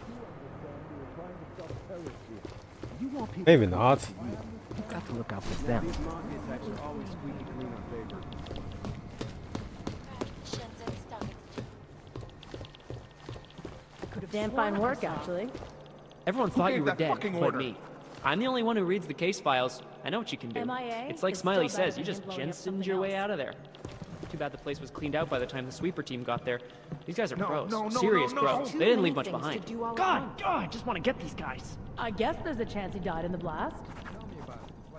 Maybe not. You've got to look out for them. Damn fine work, actually. Everyone thought you were that dead, fucking but order? me. I'm the only one who reads the case files. I know what you can do. MIA It's like is Smiley still better says, you than just blowing up Jensened something your way else. out of there. Too bad the place was cleaned out by the time the sweeper team got there. These guys are pros. no, Serious no. pros. Too They didn't many leave much things to behind. do all at God, once. I just want to get these guys. I guess there's a chance he died in the blast.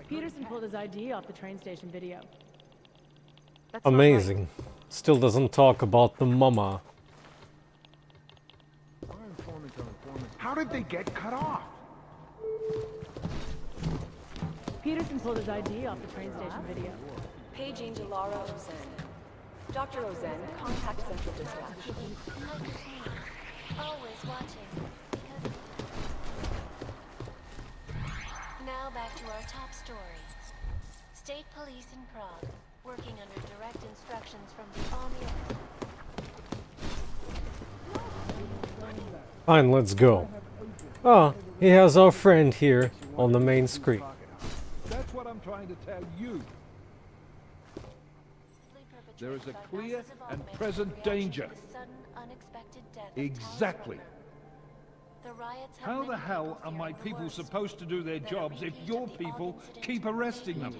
Peterson pulled his ID off the train station video. That's not Amazing. Still doesn't talk about the mama. How did they get cut off? Peterson pulled his ID off the train station video. Paging to Lara Ozen. Dr. Ozen, contact Central Dispatch. always watching. Now back to our top story. State police in Prague, working under direct instructions from the army. Fine, let's go. Ah, he has our friend here on the main screen. That's what I'm trying to tell you. There is a clear and present danger. Exactly. How the hell are my people supposed to do their jobs if your people keep arresting them?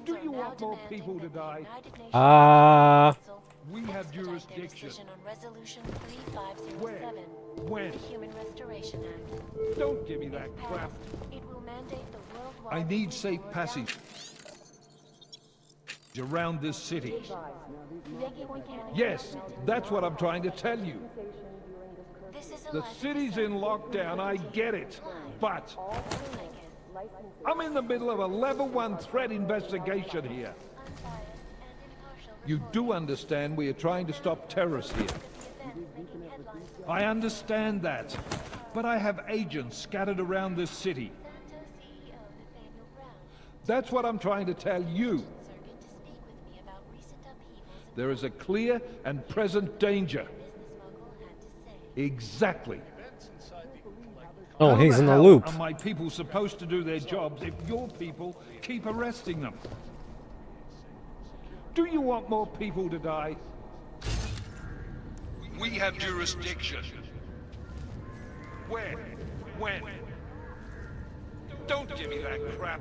Do you want more people to die? We have jurisdiction. Where? When? Don't give me that crap. I need safe passage around this city. Yes, that's what I'm trying to tell you. The city's in lockdown, I get it, but I'm in the middle of a level 1 threat investigation here. You do understand we are trying to stop terrorists here. I understand that, but I have agents scattered around this city. That's what I'm trying to tell you. There is a clear and present danger. Exactly. Oh, How he's the in the hell loop. Are my people supposed to do their jobs if your people keep arresting them? Do you want more people to die? We have jurisdiction. Where? When? Don't give me that crap.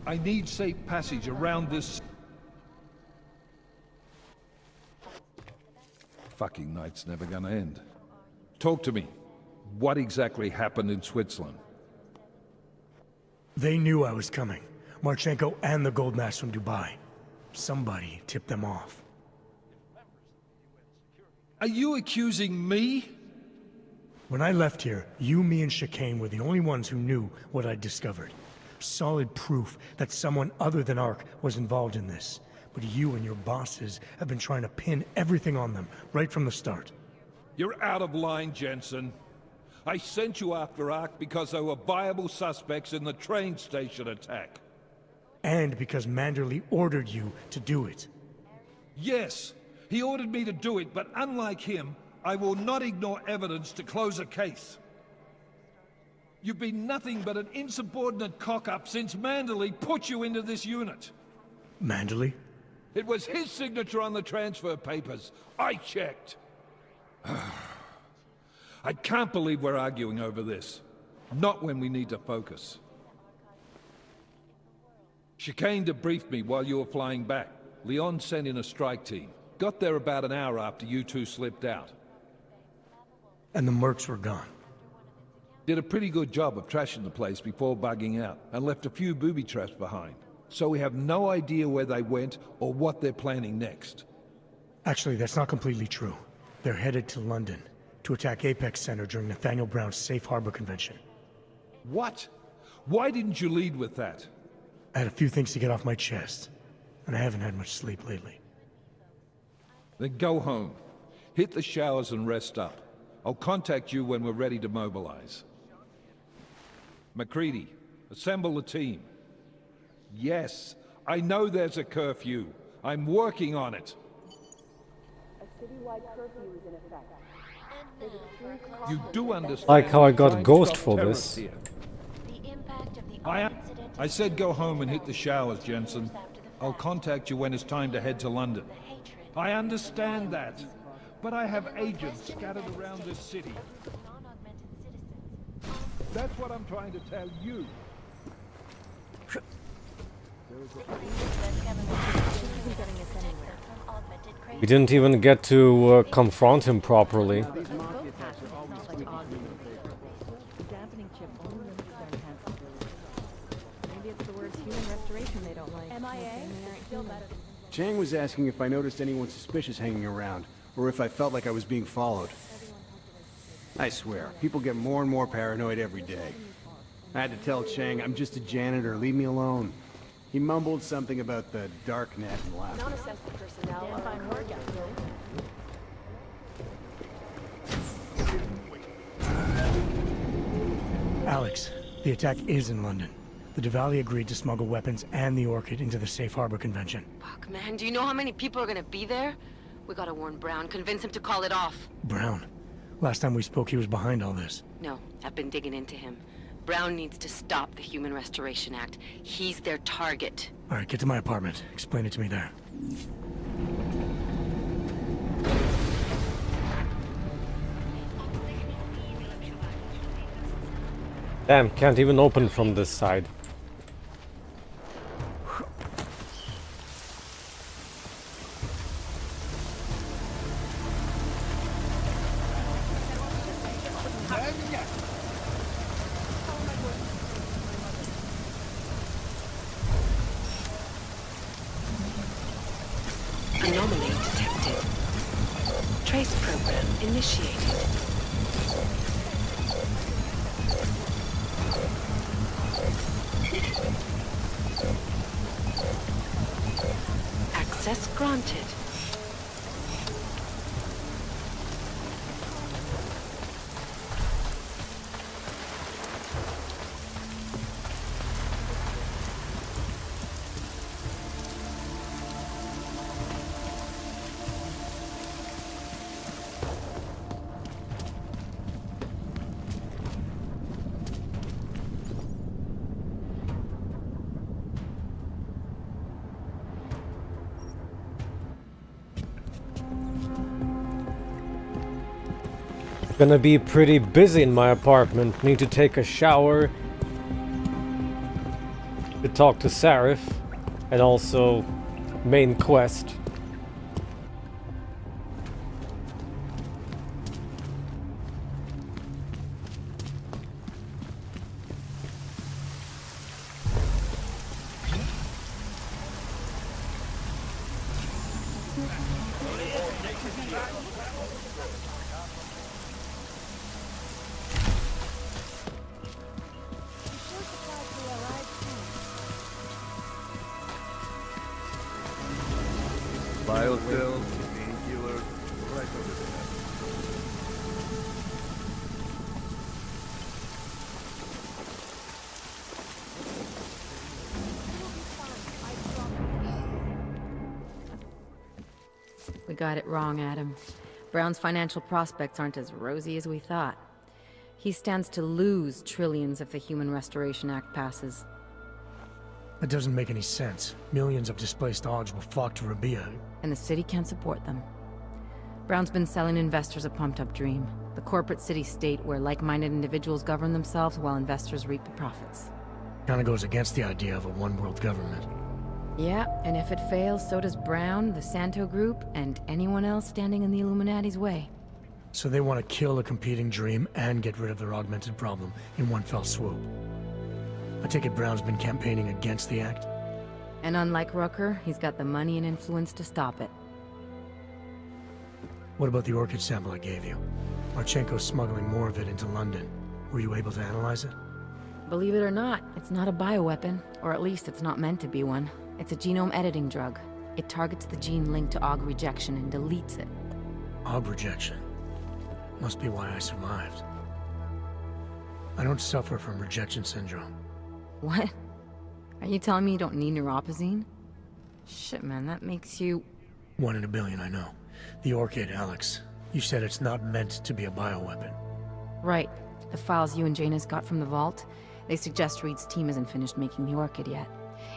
I need safe passage around this. Fucking night's never gonna end. Talk to me. What exactly happened in Switzerland? They knew I was coming. Marchenko and the gold mask from Dubai. Somebody tipped them off. Are you accusing me? When I left here, you, me, and Chicane were the only ones who knew what I'd discovered. Solid proof that someone other than Ark was involved in this. But you and your bosses have been trying to pin everything on them, right from the start. You're out of line, Jensen. I sent you after Ark because there were viable suspects in the train station attack. And because Manderley ordered you to do it. Yes, he ordered me to do it, but unlike him, I will not ignore evidence to close a case. You've been nothing but an insubordinate cock-up since Manderley put you into this unit. Manderley? It was his signature on the transfer papers. I checked. I can't believe we're arguing over this. Not when we need to focus. Chicane debriefed me while you were flying back. Leon sent in a strike team. Got there about an hour after you two slipped out. And the mercs were gone. Did a pretty good job of trashing the place before bugging out, and left a few booby traps behind. So we have no idea where they went or what they're planning next. Actually, that's not completely true. They're headed to London to attack Apex Center during Nathaniel Brown's Safe Harbor Convention. What? Why didn't you lead with that? I had a few things to get off my chest, and I haven't had much sleep lately. Then go home. Hit the showers and rest up. I'll contact you when we're ready to mobilize. MacReady, assemble the team. Yes, I know there's a curfew. I'm working on it. A citywide curfew is in effect. You do understand. Like how I got Ghost for this. I said go home and hit the showers, Jensen. I'll contact you when it's time to head to London. I understand that, but I have agents scattered around this city. That's what I'm trying to tell you. We didn't even get to confront him properly. Chang was asking if I noticed anyone suspicious hanging around, or if I felt like I was being followed. I swear, people get more and more paranoid every day. I had to tell Chang I'm just a janitor, leave me alone. He mumbled something about the dark net and laughed. Non-essential personnel are encouraged. Alex, the attack is in London. The Diwali agreed to smuggle weapons and the Orchid into the Safe Harbor Convention. Fuck, man, do you know how many people are gonna be there? We gotta warn Brown, convince him to call it off. Brown? Last time we spoke, he was behind all this. No, I've been digging into him. Brown needs to stop the Human Restoration Act. He's their target. All right, get to my apartment. Explain it to me there. Damn, can't even open from this side. Anomaly detected. Trace program initiated. Access granted. Gonna be pretty busy in my apartment. Need to take a shower, to talk to Sarif, and also main quest. Biocells, painkillers, right over there. We got it wrong, Adam. Brown's financial prospects aren't as rosy as we thought. He stands to lose trillions if the Human Restoration Act passes. That doesn't make any sense. Millions of displaced Augs will flock to Rabia. And the city can't support them. Brown's been selling investors a pumped-up dream. The corporate city-state where like-minded individuals govern themselves while investors reap the profits. Kinda goes against the idea of a one-world government. Yeah, and if it fails, so does Brown, the Santo Group, and anyone else standing in the Illuminati's way. So they want to kill a competing dream and get rid of their augmented problem in one fell swoop. I take it Brown's been campaigning against the act? And unlike Rucker, he's got the money and influence to stop it. What about the orchid sample I gave you? Marchenko's smuggling more of it into London. Were you able to analyze it? Believe it or not, it's not a bioweapon, or at least it's not meant to be one. It's a genome editing drug. It targets the gene linked to Aug rejection and deletes it. Aug rejection? Must be why I survived. I don't suffer from rejection syndrome. What? Are you telling me you don't need neuropazine? Shit, man, that makes you... 1 in a billion, I know. The orchid, Alex. You said it's not meant to be a bioweapon. Right. The files you and Janus got from the vault, they suggest Reed's team isn't finished making the orchid yet.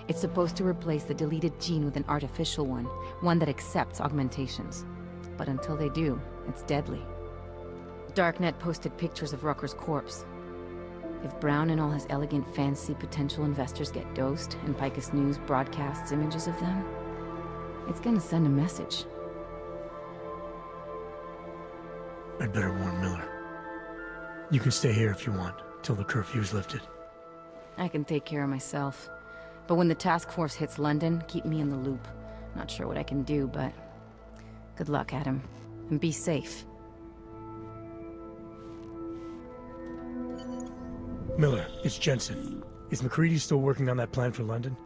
It's supposed to replace the deleted gene with an artificial one that accepts augmentations. But until they do, it's deadly. Darknet posted pictures of Rucker's corpse. If Brown and all his elegant, fancy potential investors get dosed, and Picus News broadcasts images of them, it's gonna send a message. I'd better warn Miller. You can stay here if you want, till the curfew's lifted. I can take care of myself. But when the task force hits London, keep me in the loop. Not sure what I can do, but... good luck, Adam. And be safe. Miller, it's Jensen. Is McCready still working on that plan for London?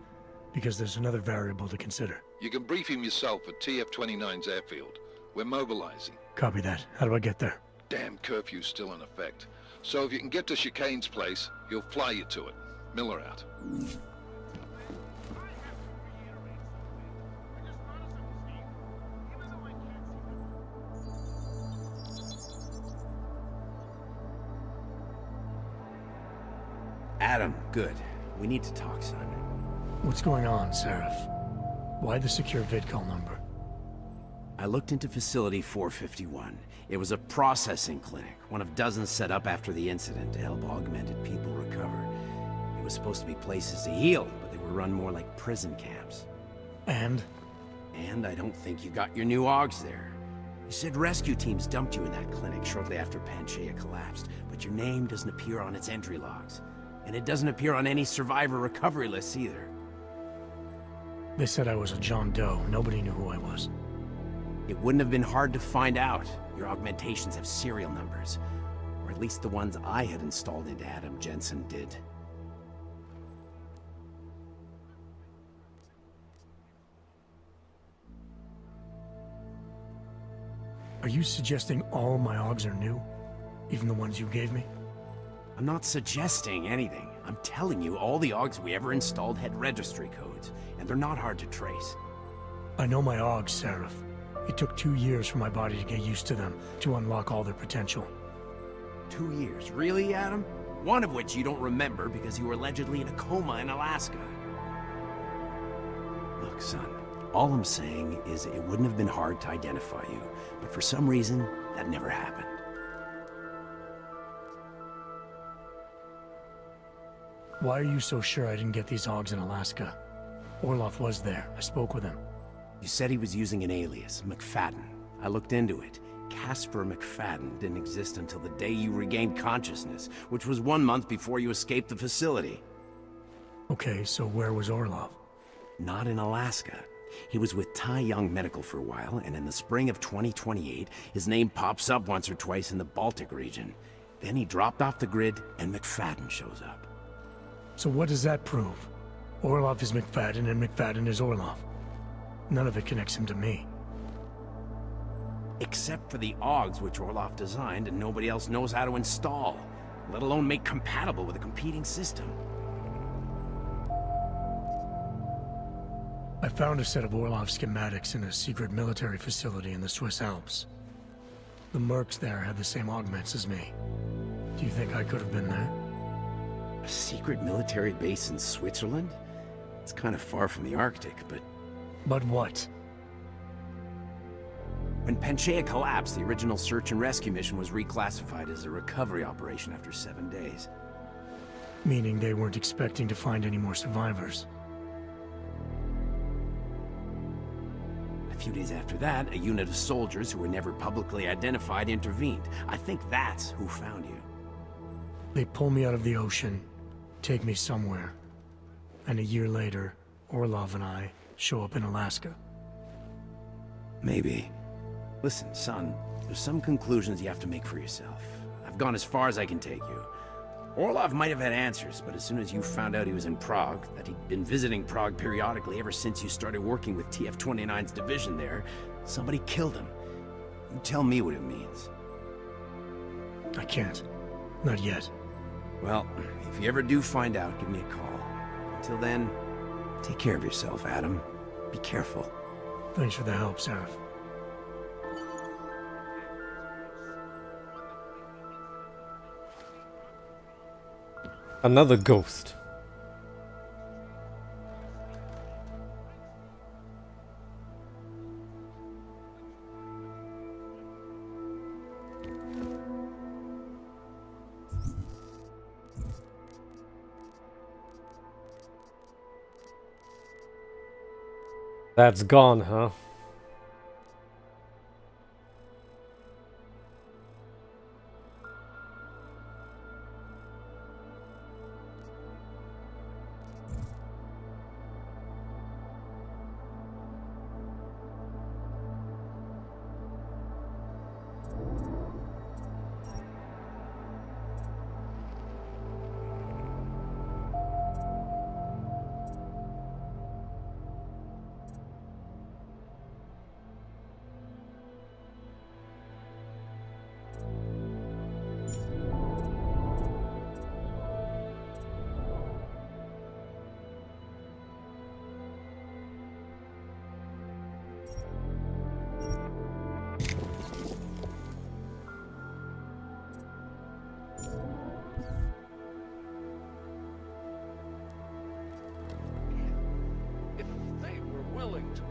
Because there's another variable to consider. You can brief him yourself at TF-29's airfield. We're mobilizing. Copy that. How do I get there? Damn curfew's still in effect. So if you can get to Chicane's place, he'll fly you to it. Miller out. Adam, good. We need to talk, son. What's going on, Seraph? Why the secure vidcall number? I looked into Facility 451. It was a processing clinic, one of dozens set up after the incident to help augmented people recover. It was supposed to be places to heal, but they were run more like prison camps. And? And I don't think you got your new Augs there. You said rescue teams dumped you in that clinic shortly after Panchaea collapsed, but your name doesn't appear on its entry logs. And it doesn't appear on any survivor recovery lists either. They said I was a John Doe. Nobody knew who I was. It wouldn't have been hard to find out. Your augmentations have serial numbers. Or at least the ones I had installed into Adam Jensen did. Are you suggesting all my Augs are new? Even the ones you gave me? I'm not suggesting anything. I'm telling you, all the Augs we ever installed had registry codes, and they're not hard to trace. I know my Augs, Seraph. It took 2 years for my body to get used to them, to unlock all their potential. 2 years? Really, Adam? One of which you don't remember because you were allegedly in a coma in Alaska. Look, son, all I'm saying is it wouldn't have been hard to identify you, but for some reason, that never happened. Why are you so sure I didn't get these Augs in Alaska? Orloff was there. I spoke with him. You said he was using an alias, McFadden. I looked into it. Casper McFadden didn't exist until the day you regained consciousness, which was 1 month before you escaped the facility. Okay, so where was Orloff? Not in Alaska. He was with Tai Young Medical for a while, and in the spring of 2028, his name pops up once or twice in the Baltic region. Then he dropped off the grid, and McFadden shows up. So what does that prove? Orlov is McFadden, and McFadden is Orlov. None of it connects him to me. Except for the AUGs which Orlov designed and nobody else knows how to install, let alone make compatible with a competing system. I found a set of Orlov schematics in a secret military facility in the Swiss Alps. The mercs there had the same augments as me. Do you think I could have been there? A secret military base in Switzerland? It's kind of far from the Arctic, but... But what? When Panchaea collapsed, the original search and rescue mission was reclassified as a recovery operation after 7 days. Meaning they weren't expecting to find any more survivors. A few days after that, a unit of soldiers who were never publicly identified intervened. I think that's who found you. They pull me out of the ocean, take me somewhere. And a year later, Orlov and I show up in Alaska. Maybe. Listen, son, there's some conclusions you have to make for yourself. I've gone as far as I can take you. Orlov might have had answers, but as soon as you found out he was in Prague, that he'd been visiting Prague periodically ever since you started working with TF-29's division there, somebody killed him. You tell me what it means. I can't. Not yet. Well, if you ever do find out, give me a call. Until then, take care of yourself, Adam. Be careful. Thanks for the help, Seraph. Another ghost. That's gone, huh?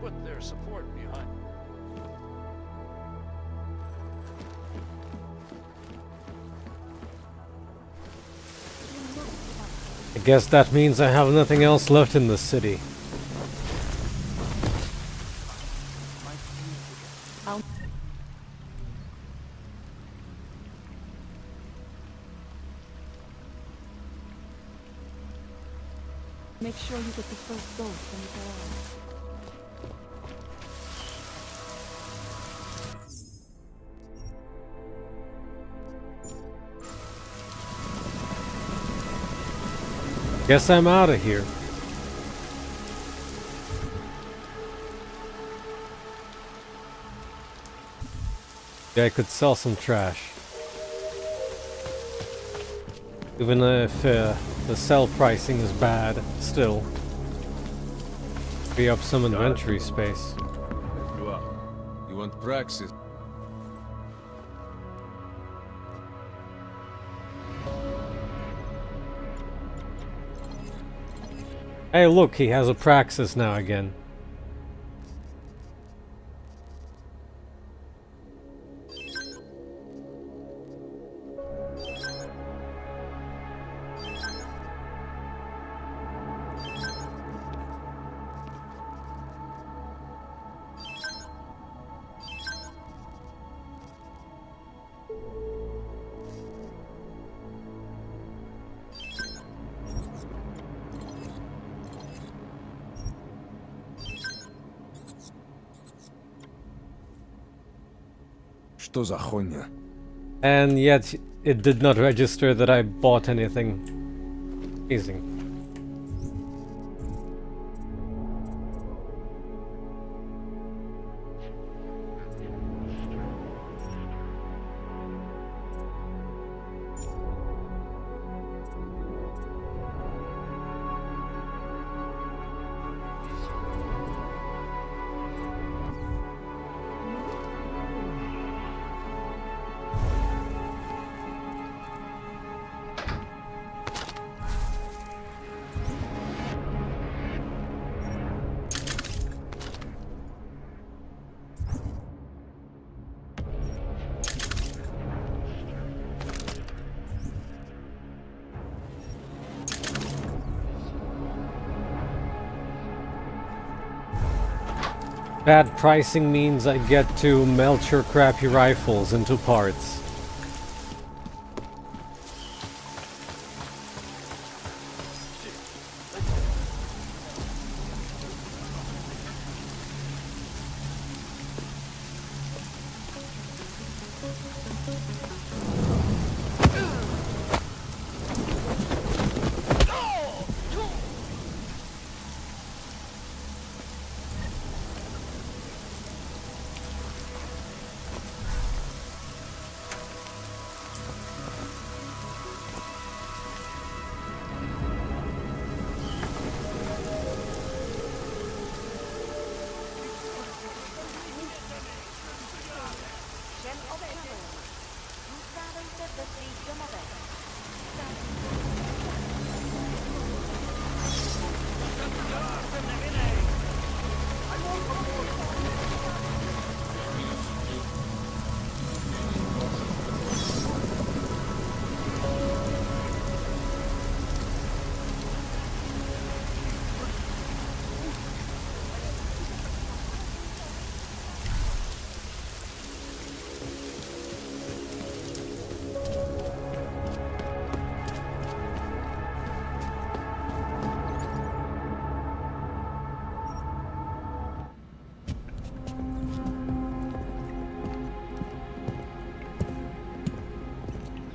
Put their support behind. I guess that means I have nothing else left in the city. Make sure you get the first dose when you go on. Guess I'm out of here. Yeah, I could sell some trash. Even if the sell pricing is bad, still. Free up some inventory space. You want praxis? Hey, look, he has a praxis now again. Что за хуйня? And yet it did not register that I bought anything. Amazing. Bad pricing means I get to melt your crappy rifles into parts.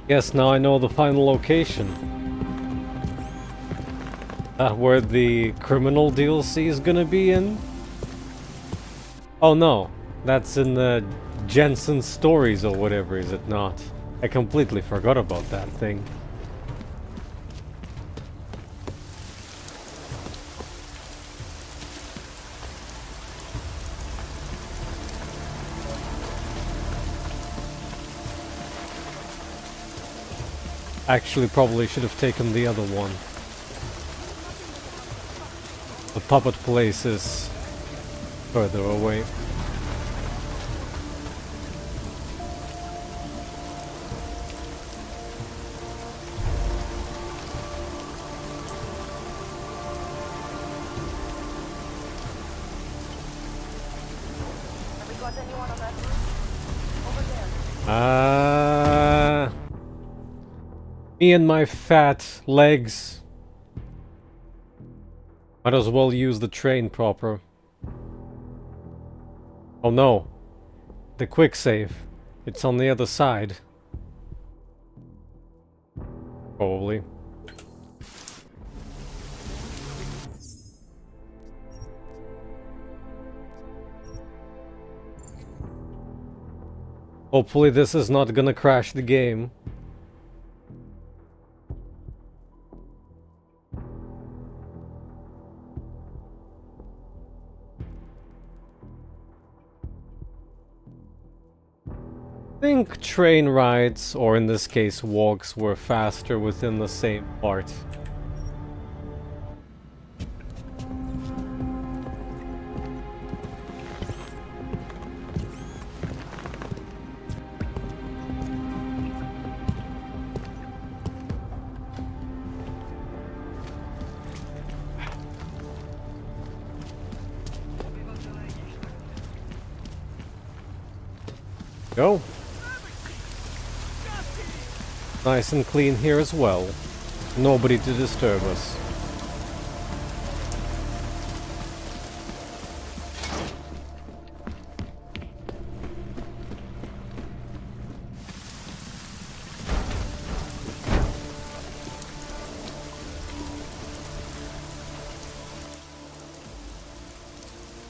Yes, now I know the final location. That where the criminal DLC is gonna be in? Oh no, that's in the Jensen Stories or whatever, is it not? I completely forgot about that thing. Actually, probably should have taken the other one. The puppet place is further away. Me and my fat legs. Might as well use the train proper. Oh no. The quick save. It's on the other side. Probably. Hopefully this is not gonna crash the game. I think train rides, or in this case walks, were faster within the same part. Go. Nice and clean here as well. Nobody to disturb us.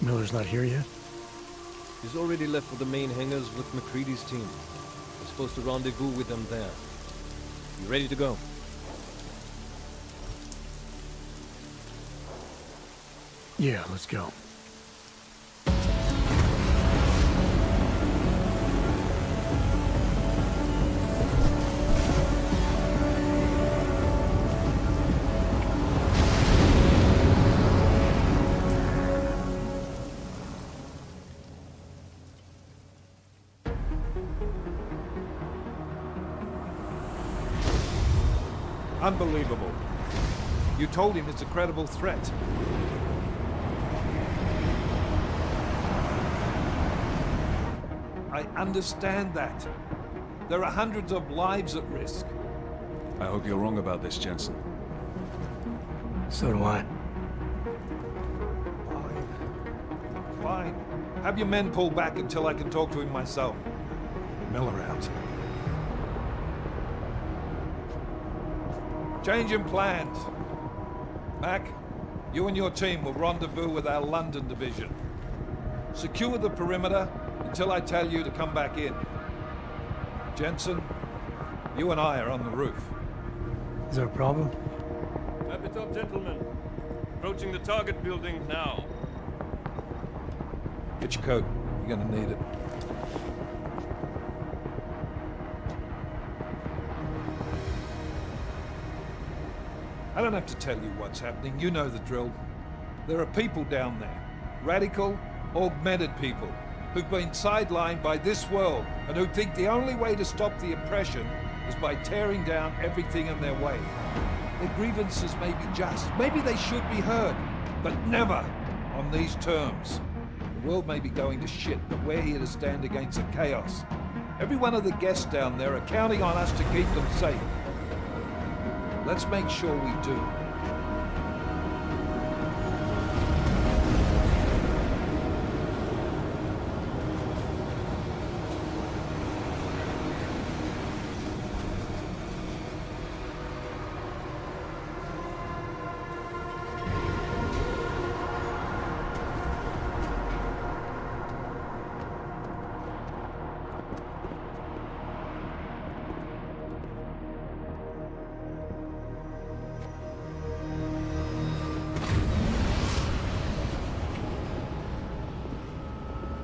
Miller's not here yet? He's already left for the main hangars with McCready's team. We're supposed to rendezvous with them there. You ready to go? Yeah, let's go. Unbelievable. You told him it's a credible threat. I understand that. There are hundreds of lives at risk. I hope you're wrong about this, Jensen. So do I. Fine. Have your men pull back until I can talk to him myself. Miller out. Changing plans. Mac, you and your team will rendezvous with our London division. Secure the perimeter until I tell you to come back in. Jensen, you and I are on the roof. Is there a problem? Wrap it up, gentlemen. Approaching the target building now. Get your coat. You're gonna need it. I don't have to tell you what's happening. You know the drill. There are people down there. Radical, augmented people who've been sidelined by this world and who think the only way to stop the oppression is by tearing down everything in their way. Their grievances may be just. Maybe they should be heard, but never on these terms. The world may be going to shit, but we're here to stand against the chaos. Every one of the guests down there are counting on us to keep them safe. Let's make sure we do.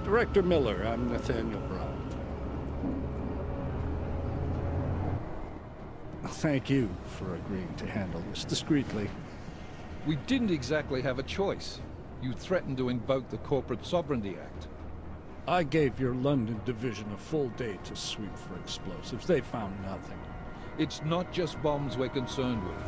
Director Miller, I'm Nathaniel Brown. Thank you for agreeing to handle this discreetly. We didn't exactly have a choice. You threatened to invoke the Corporate Sovereignty Act. I gave your London division a full day to sweep for explosives. They found nothing. It's not just bombs we're concerned with.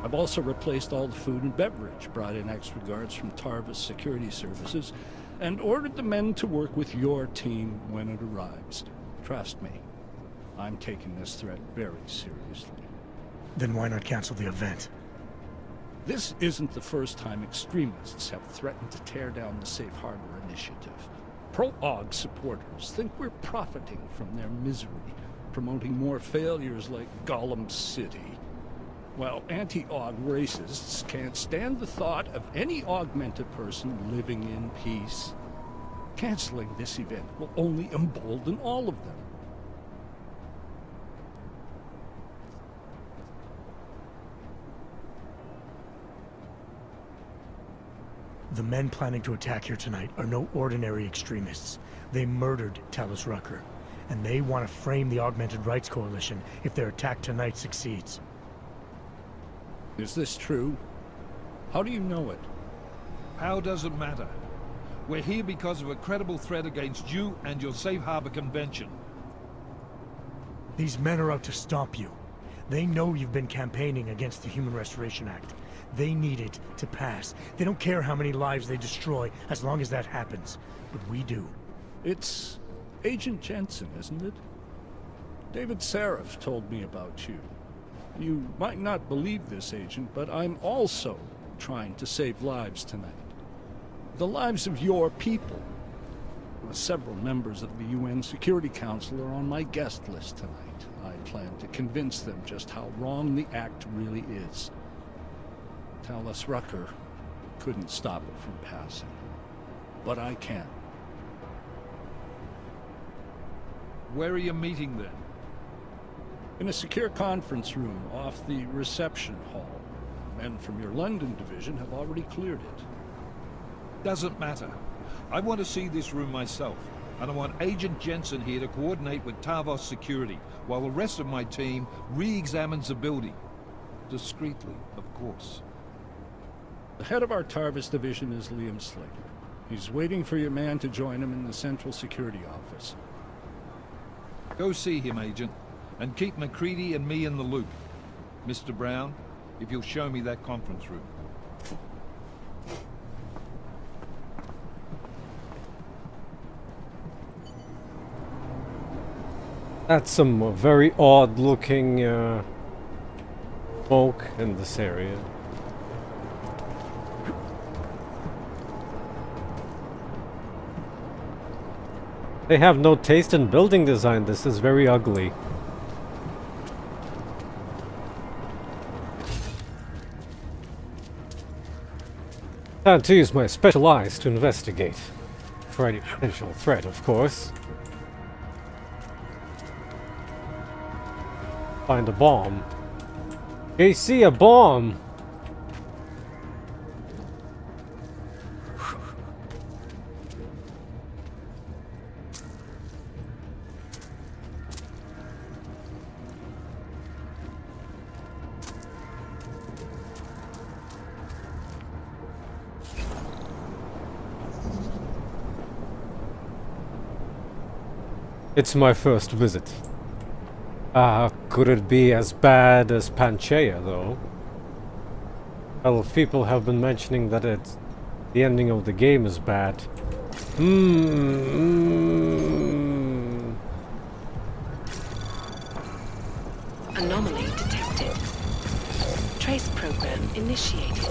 I've also replaced all the food and beverage, brought in extra guards from Tarvis Security Services, and ordered the men to work with your team when it arrives. Trust me, I'm taking this threat very seriously. Then why not cancel the event? This isn't the first time extremists have threatened to tear down the Safe Harbor Initiative. Pro-AUG supporters think we're profiting from their misery, promoting more failures like Gollum City. While anti-AUG racists can't stand the thought of any augmented person living in peace. Canceling this event will only embolden all of them. The men planning to attack here tonight are no ordinary extremists. They murdered Talus Rucker, and they want to frame the Augmented Rights Coalition if their attack tonight succeeds. Is this true? How do you know it? How does it matter? We're here because of a credible threat against you and your Safe Harbor Convention. These men are out to stop you. They know you've been campaigning against the Human Restoration Act. They need it to pass. They don't care how many lives they destroy, as long as that happens. But we do. It's Agent Jensen, isn't it? David Seraph told me about you. You might not believe this, Agent, but I'm also trying to save lives tonight. The lives of your people. Several members of the UN Security Council are on my guest list tonight. I plan to convince them just how wrong the act really is. Talus Rucker couldn't stop it from passing. but I can. Where are you meeting then? In a secure conference room off the reception hall. Men from your London division have already cleared it. Doesn't matter. I want to see this room myself, and I want Agent Jensen here to coordinate with Tavos security, while the rest of my team re-examines the building. Discreetly, of course. The head of our Tarvis division is Liam Slater. He's waiting for your man to join him in the Central Security Office. Go see him, Agent, and keep MacReady and me in the loop. Mr. Brown, if you'll show me that conference room. That's some very odd-looking smoke in this area. They have no taste in building design. This is very ugly. Time to use my special eyes to investigate. For any potential threat, of course. Find a bomb. JC, a bomb! It's my first visit. Could it be as bad as Panchaea, though? Well, people have been mentioning that the ending of the game is bad. Anomaly detected. Trace program initiated.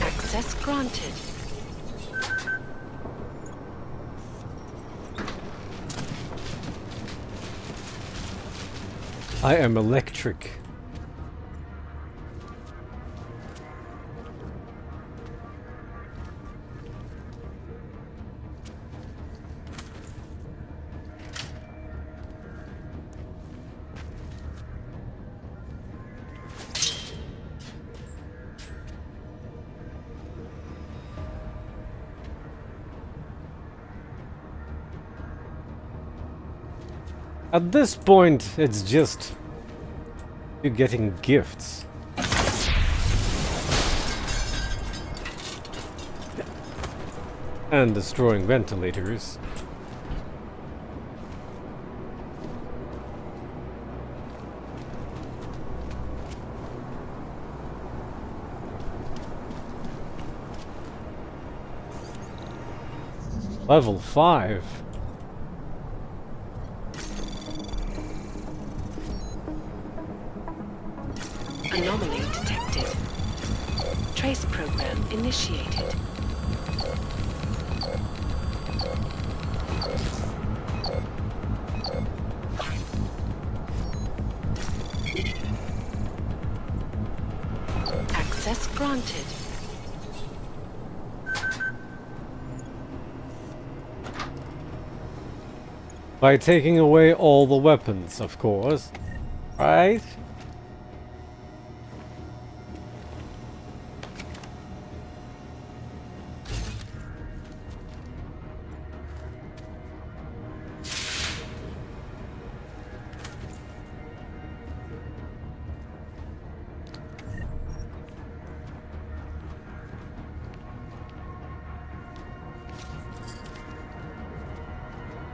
Access granted. I am electric. At this point, it's just you getting gifts. And destroying ventilators. Level 5. Anomaly detected. Trace program initiated. Access granted. By taking away all the weapons, of course. Right?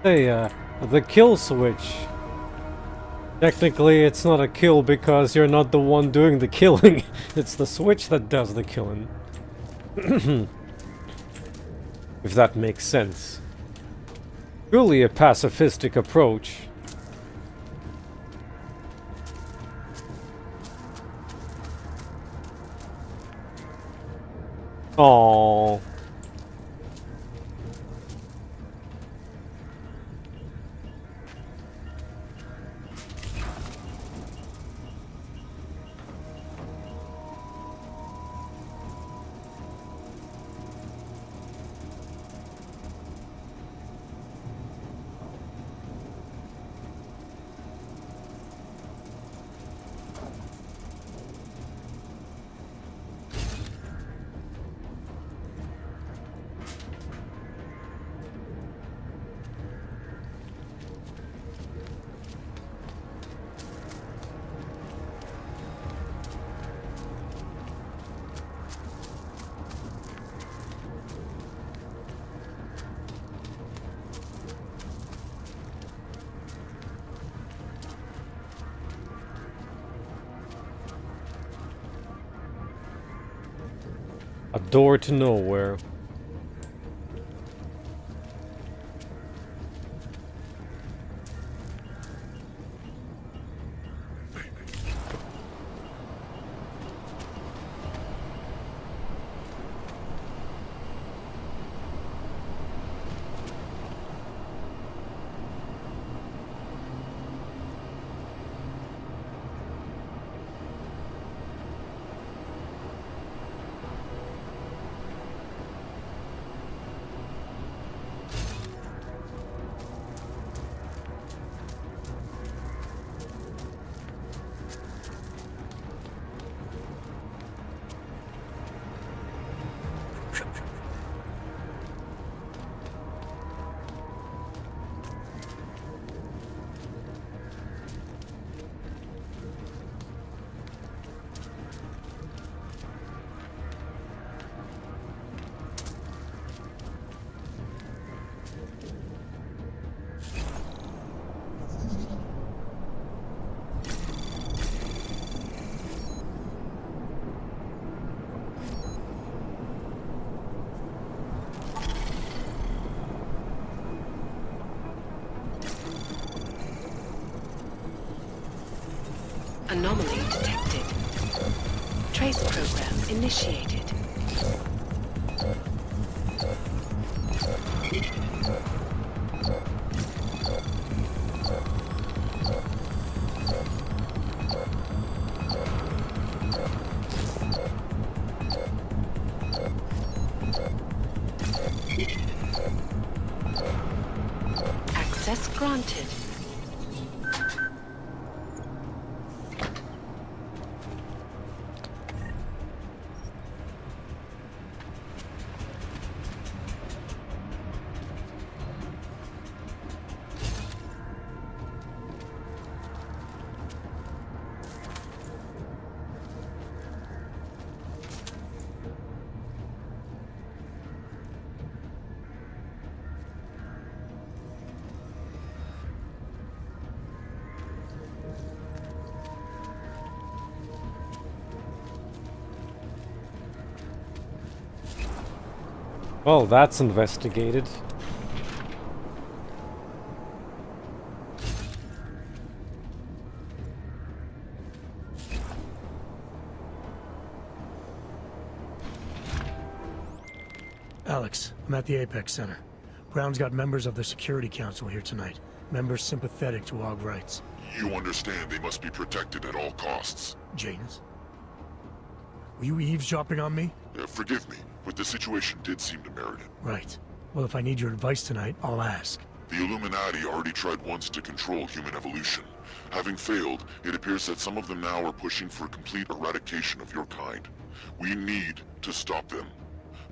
Hey, the kill switch. Technically, it's not a kill because you're not the one doing the killing. It's the switch that does the killing. If that makes sense. Truly a pacifistic approach. Aww. door to nowhere. Anomaly detected. Trace program initiated. Access granted. Well, that's investigated. Alex, I'm at the Apex Center. Brown's got members of the Security Council here tonight. Members sympathetic to AUG rights. You understand they must be protected at all costs. Janus? Were you eavesdropping on me? Forgive me, but the situation did seem to merit it. Right. Well, if I need your advice tonight, I'll ask. The Illuminati already tried once to control human evolution. Having failed, it appears that some of them now are pushing for complete eradication of your kind. We need to stop them.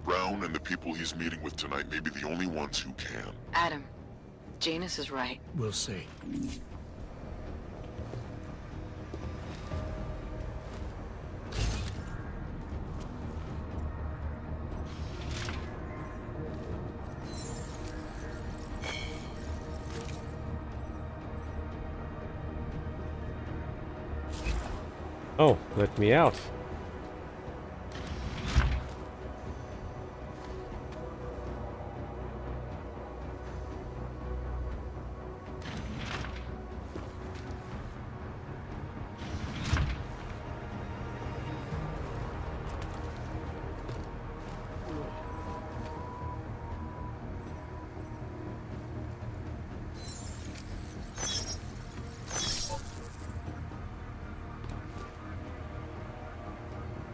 Brown and the people he's meeting with tonight may be the only ones who can. Adam, Janus is right. We'll see. Oh, let me out.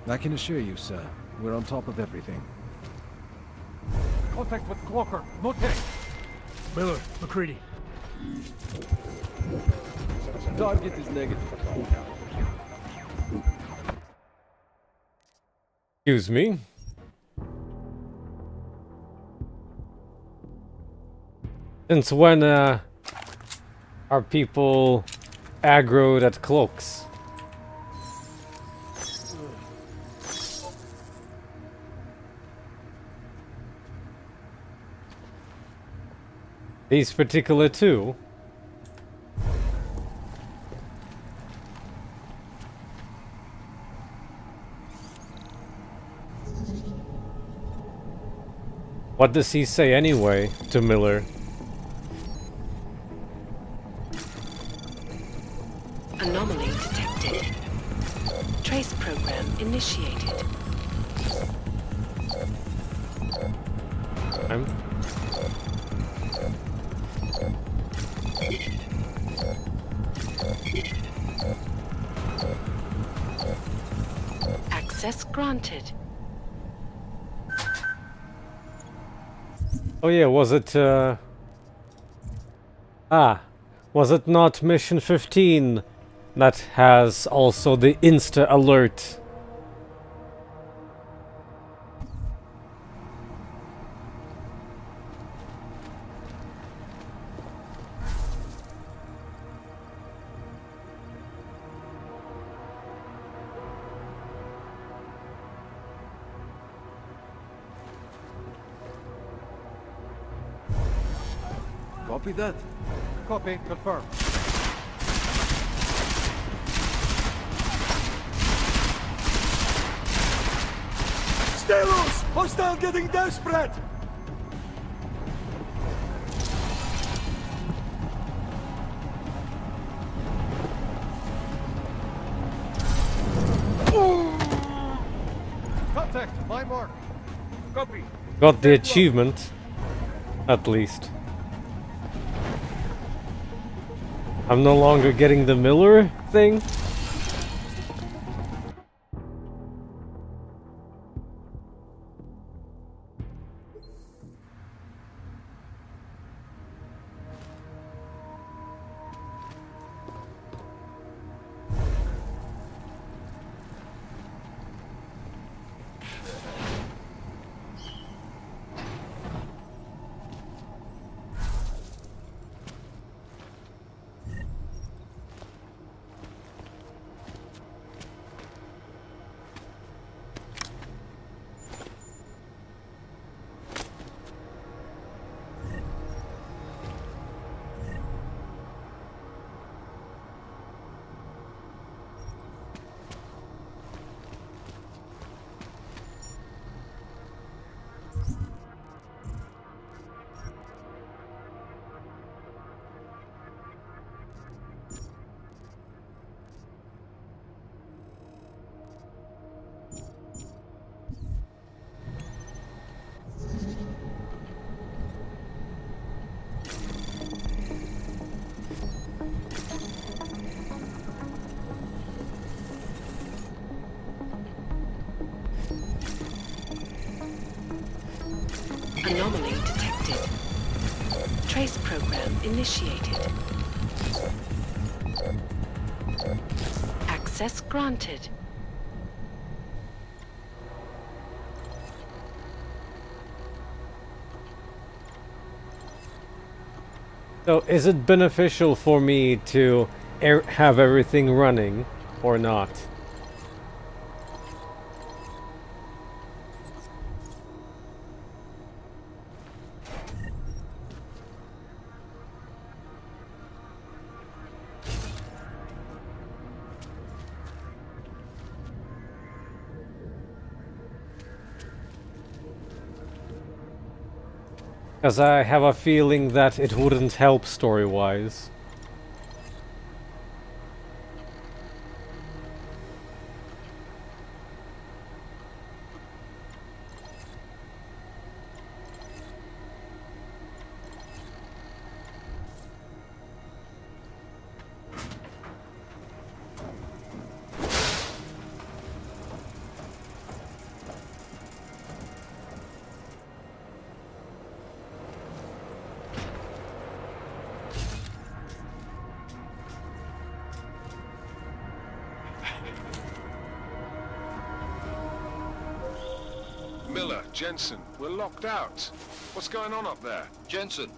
I can assure you, sir, we're on top of everything. Contact with Cloaker. No text. Miller, McCready. Target is negative. Excuse me. Since when are people aggroed at cloaks? These particular two? What does he say anyway to Miller? Anomaly detected. Trace program initiated. Access granted. Oh yeah, was it was it not mission 15 that has also the Insta alert? Copy that. Copy, confirm. Stay loose! Hostile getting desperate! Contact, my mark. Copy. Got the achievement, at least. I'm no longer getting the Miller thing. Anomaly detected. Trace program initiated. Access granted. So, is it beneficial for me to have everything running or not? Because I have a feeling that it wouldn't help story-wise. Miller, Jensen, we're locked out. What's going on up there? Jensen,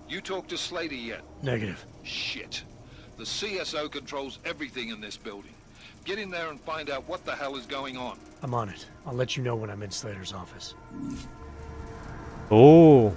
you talked to Slater yet? Negative. Shit. The CSO controls everything in this building. Get in there and find out what the hell is going on. I'm on it. I'll let you know when I'm in Slater's office. Oh.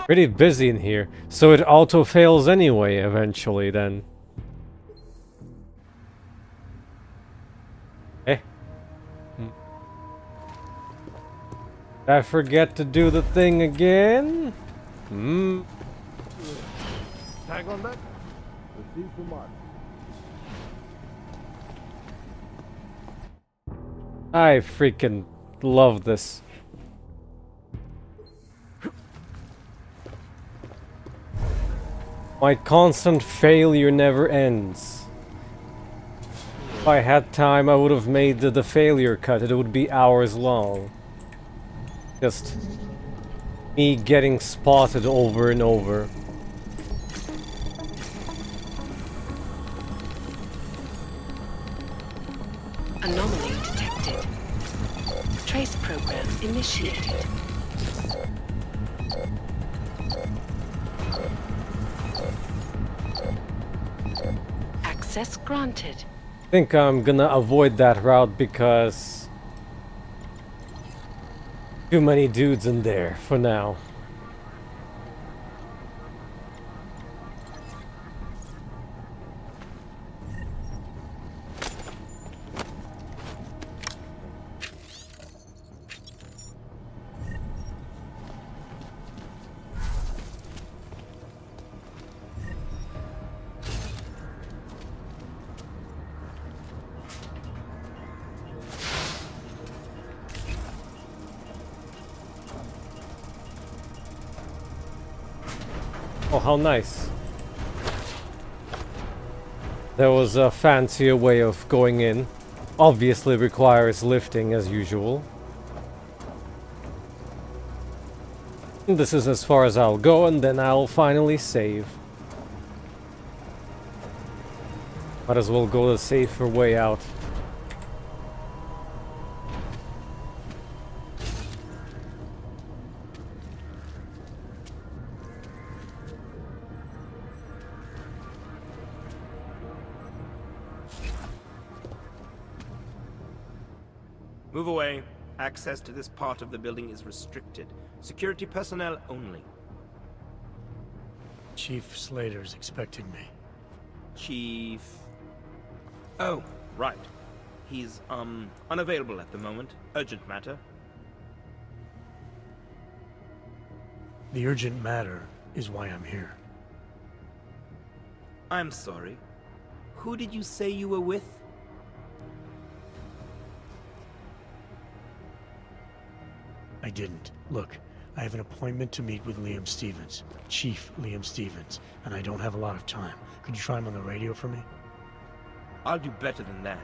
Pretty busy in here, so it auto fails anyway eventually then. Eh? Did I forget to do the thing again? Tag on that? Receive from Mark. I freaking love this. My constant failure never ends. If I had time, I would have made the failure cut. It would be hours long. Just me getting spotted over and over. Anomaly detected. Trace program initiated. Access granted. I think I'm gonna avoid that route because too many dudes in there for now. Oh, how nice. There was a fancier way of going in. Obviously requires lifting as usual. This is as far as I'll go, and then I'll finally save. Might as well go the safer way out. Move away. Access to this part of the building is restricted. Security personnel only. Chief Slater's expecting me. Chief... Oh, right. He's, unavailable at the moment. Urgent matter. The urgent matter is why I'm here. I'm sorry. Who did you say you were with? I didn't. Look, I have an appointment to meet with Liam Stevens, Chief Liam Stevens, and I don't have a lot of time. Could you try him on the radio for me? I'll do better than that.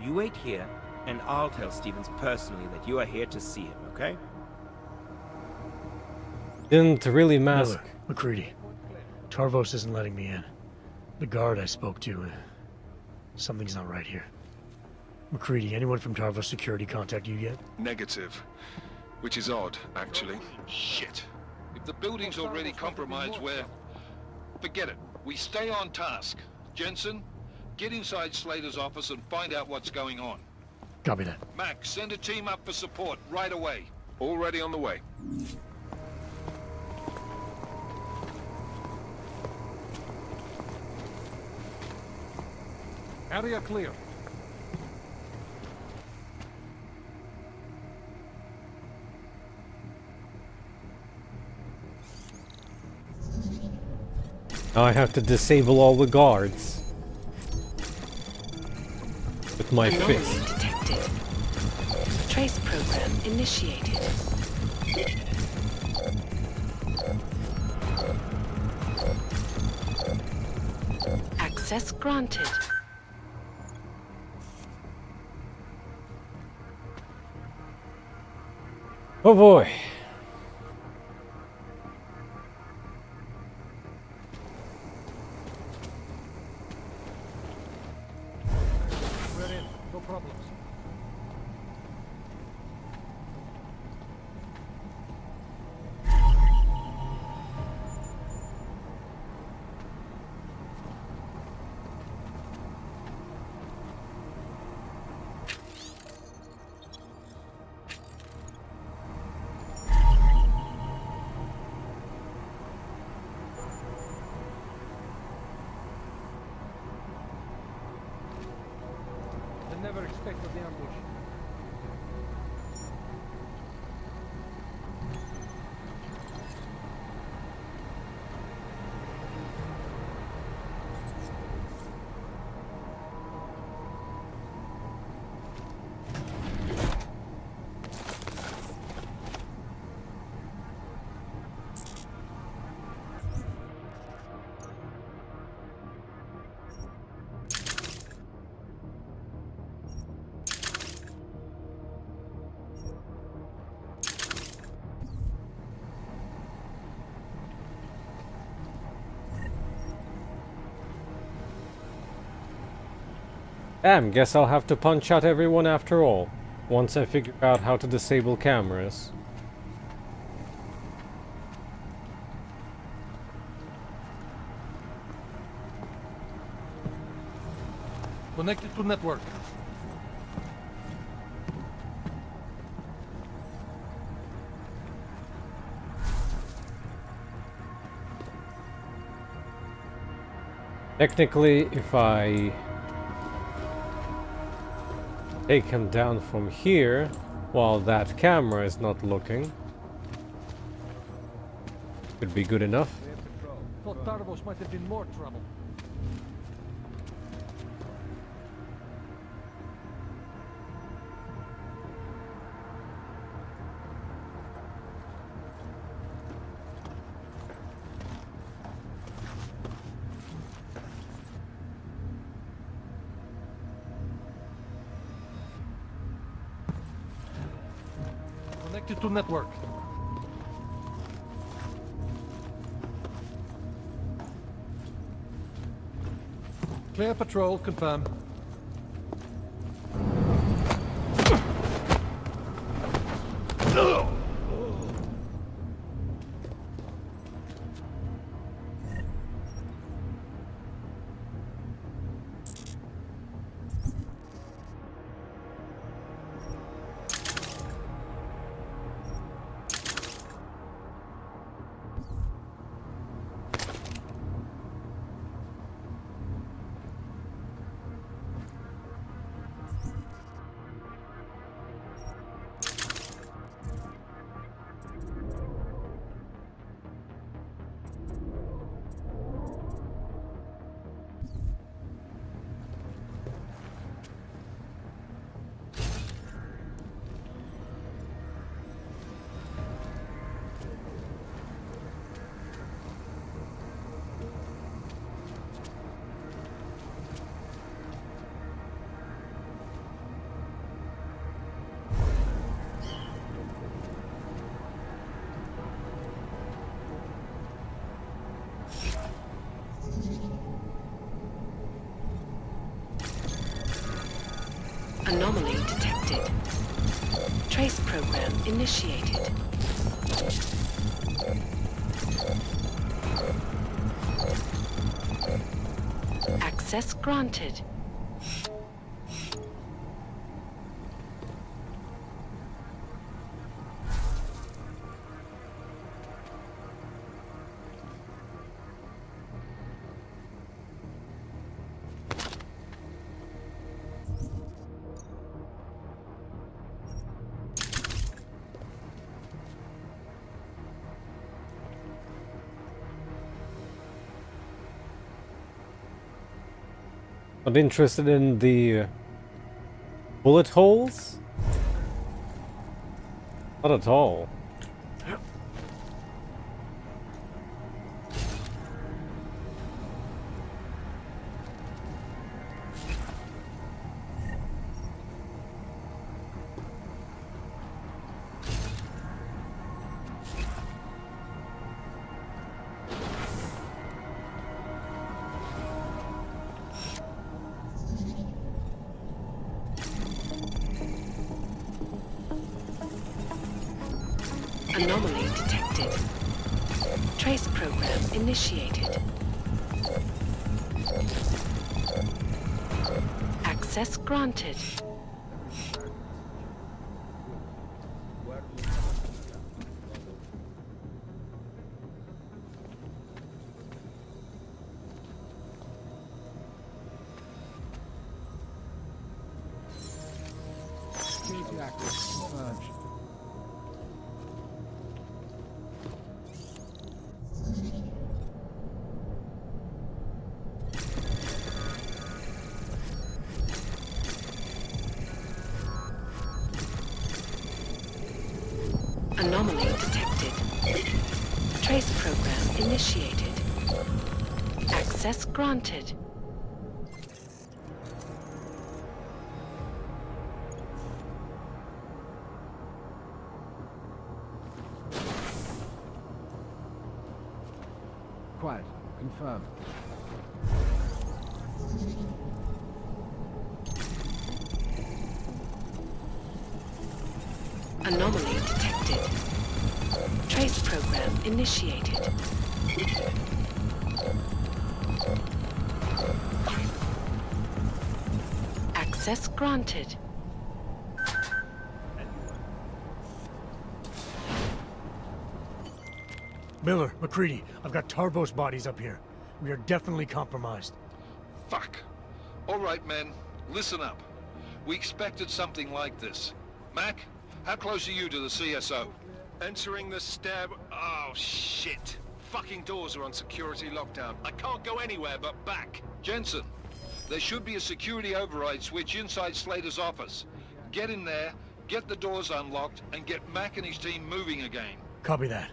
You wait here, and I'll tell Stevens personally that you are here to see him, okay? Didn't really mask. Miller, McCready. Tarvos isn't letting me in. The guard I spoke to, something's not right here. McCready, anyone from Tarvos Security contact you yet? Negative. Which is odd, actually. Shit. If the building's already compromised, forget it. We stay on task. Jensen, get inside Slater's office and find out what's going on. Copy that. Max, send a team up for support right away. Already on the way. Area clear. Now I have to disable all the guards. With my Anomaly fist. detected. Trace program initiated. Access granted. Oh boy. We're in. No problems. Damn, guess I'll have to punch out everyone after all, once I figure out how to disable cameras. Connected to network. Technically, if I take him down from here, while that camera is not looking, could be good enough. Thought Tarvos might have been more trouble. Connected to network. Clear patrol, confirm. Anomaly detected. Trace program initiated. Access granted. Not interested in the bullet holes? Not at all. Anomaly detected. Trace program initiated. Access granted. Anomaly detected. Trace program initiated. Access granted. Quiet. Confirm. Anomaly detected. Trace program initiated. Access granted. Miller, McCready, I've got Tarbos bodies up here. We are definitely compromised. Fuck. All right, men. Listen up. We expected something like this. Mac, how close are you to the CSO? Entering the stab... Oh, shit. Fucking doors are on security lockdown. I can't go anywhere but back. Jensen, there should be a security override switch inside Slater's office. Get in there, get the doors unlocked, and get Mac and his team moving again. Copy that.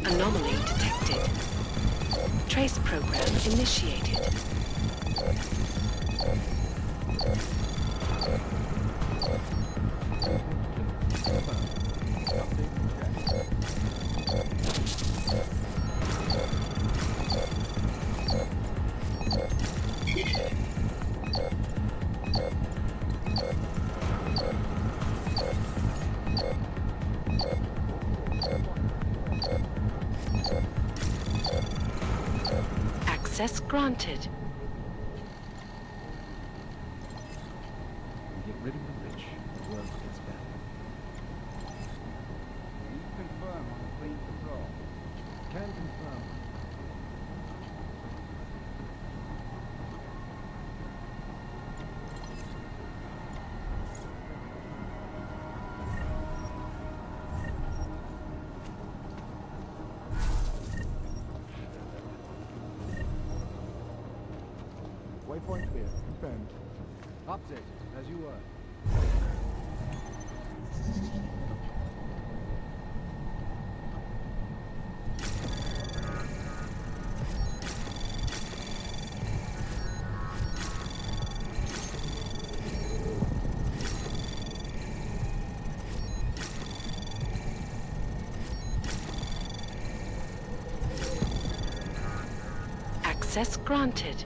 Anomaly detected. Trace program initiated. Access granted. Get rid of the rich, the world gets better. You confirm on the clean patrol. Can confirm. Waypoint clear. Confirmed. Update, as you were. Access granted.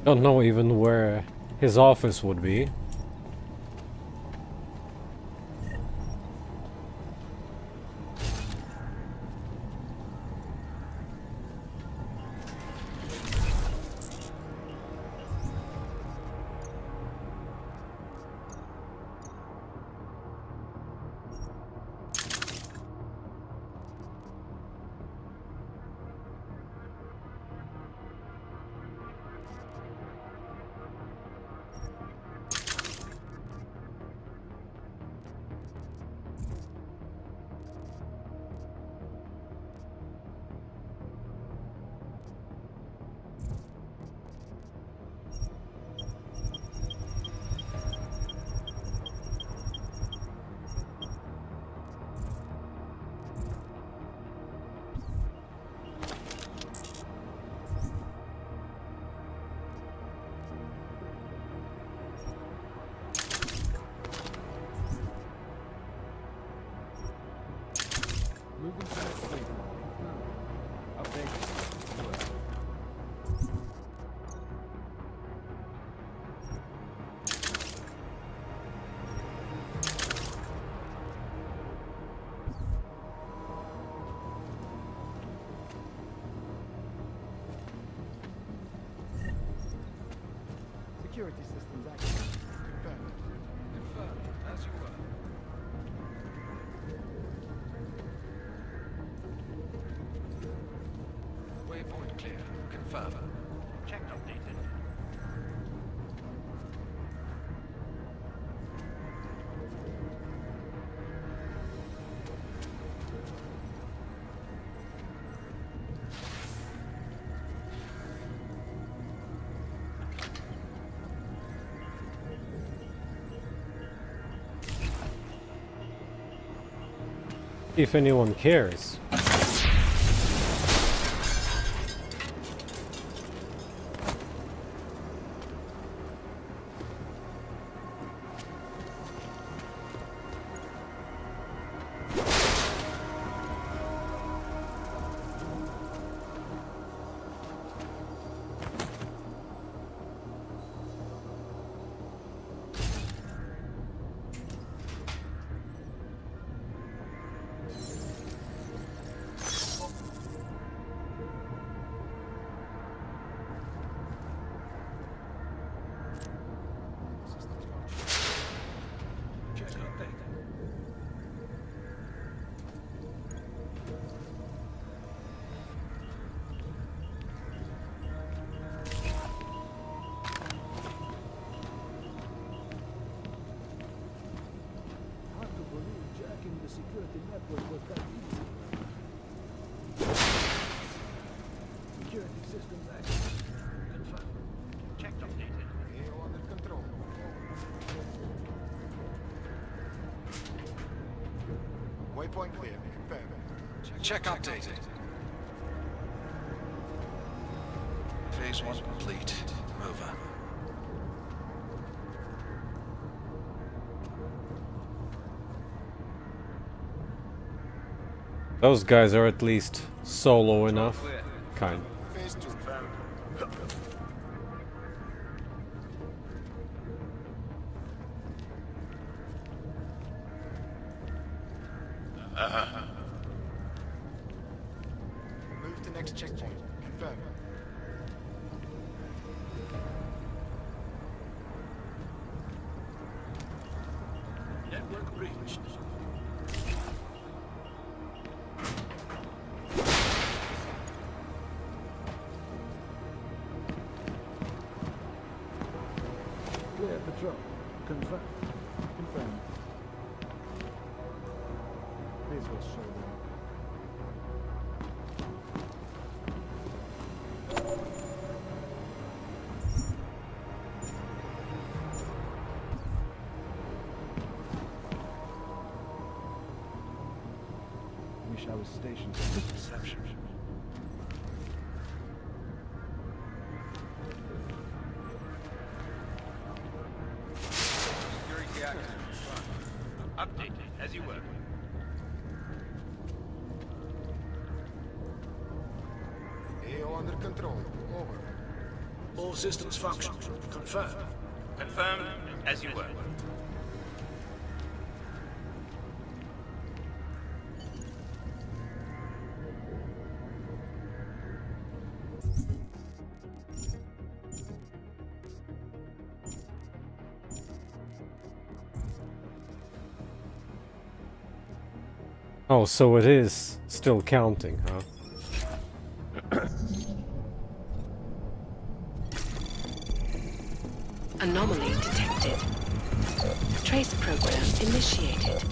Don't know even where his office would be. Moving to next station. Update. Security systems active. Confirmed. Confirmed, as you were. Waypoint clear. Confirm. Checked updated. If anyone cares. Check updated. Phase 1 complete. Over. Those guys are at least solo enough. Kind. Phase 2. Move to next checkpoint. Confirm. Network reached. Clear patrol. Confirm. Confirm. Please will show them. Wish I was stationed at this reception. Security active. Updated, as you were. AO under control. Over. All systems function. Confirmed. Confirmed, as you were. Oh, so it is still counting, huh? Anomaly detected. Trace program initiated.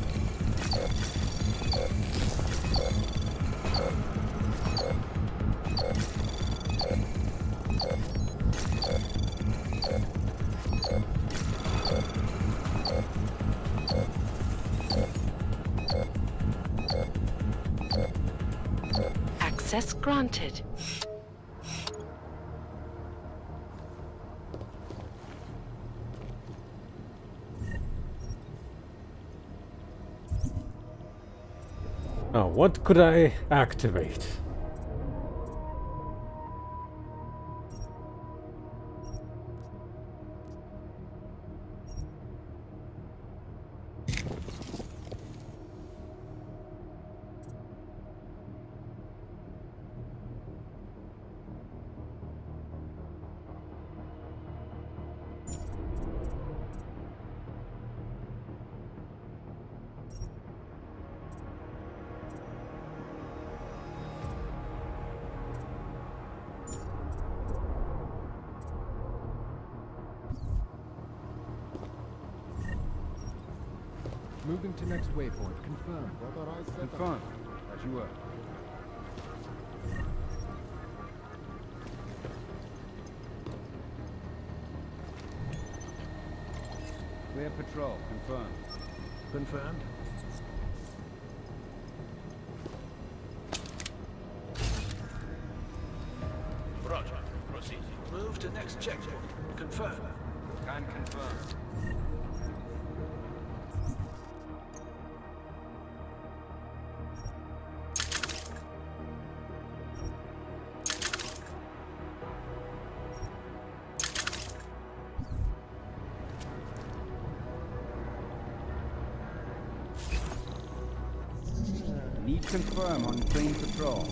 Access granted. Oh, what could I activate? Moving to next waypoint. Confirm. Confirm. As you were. Clear patrol. Confirmed. Confirmed. Roger. Proceed. Move to next checkpoint. Confirm. Can confirm. Need confirm on plane patrol.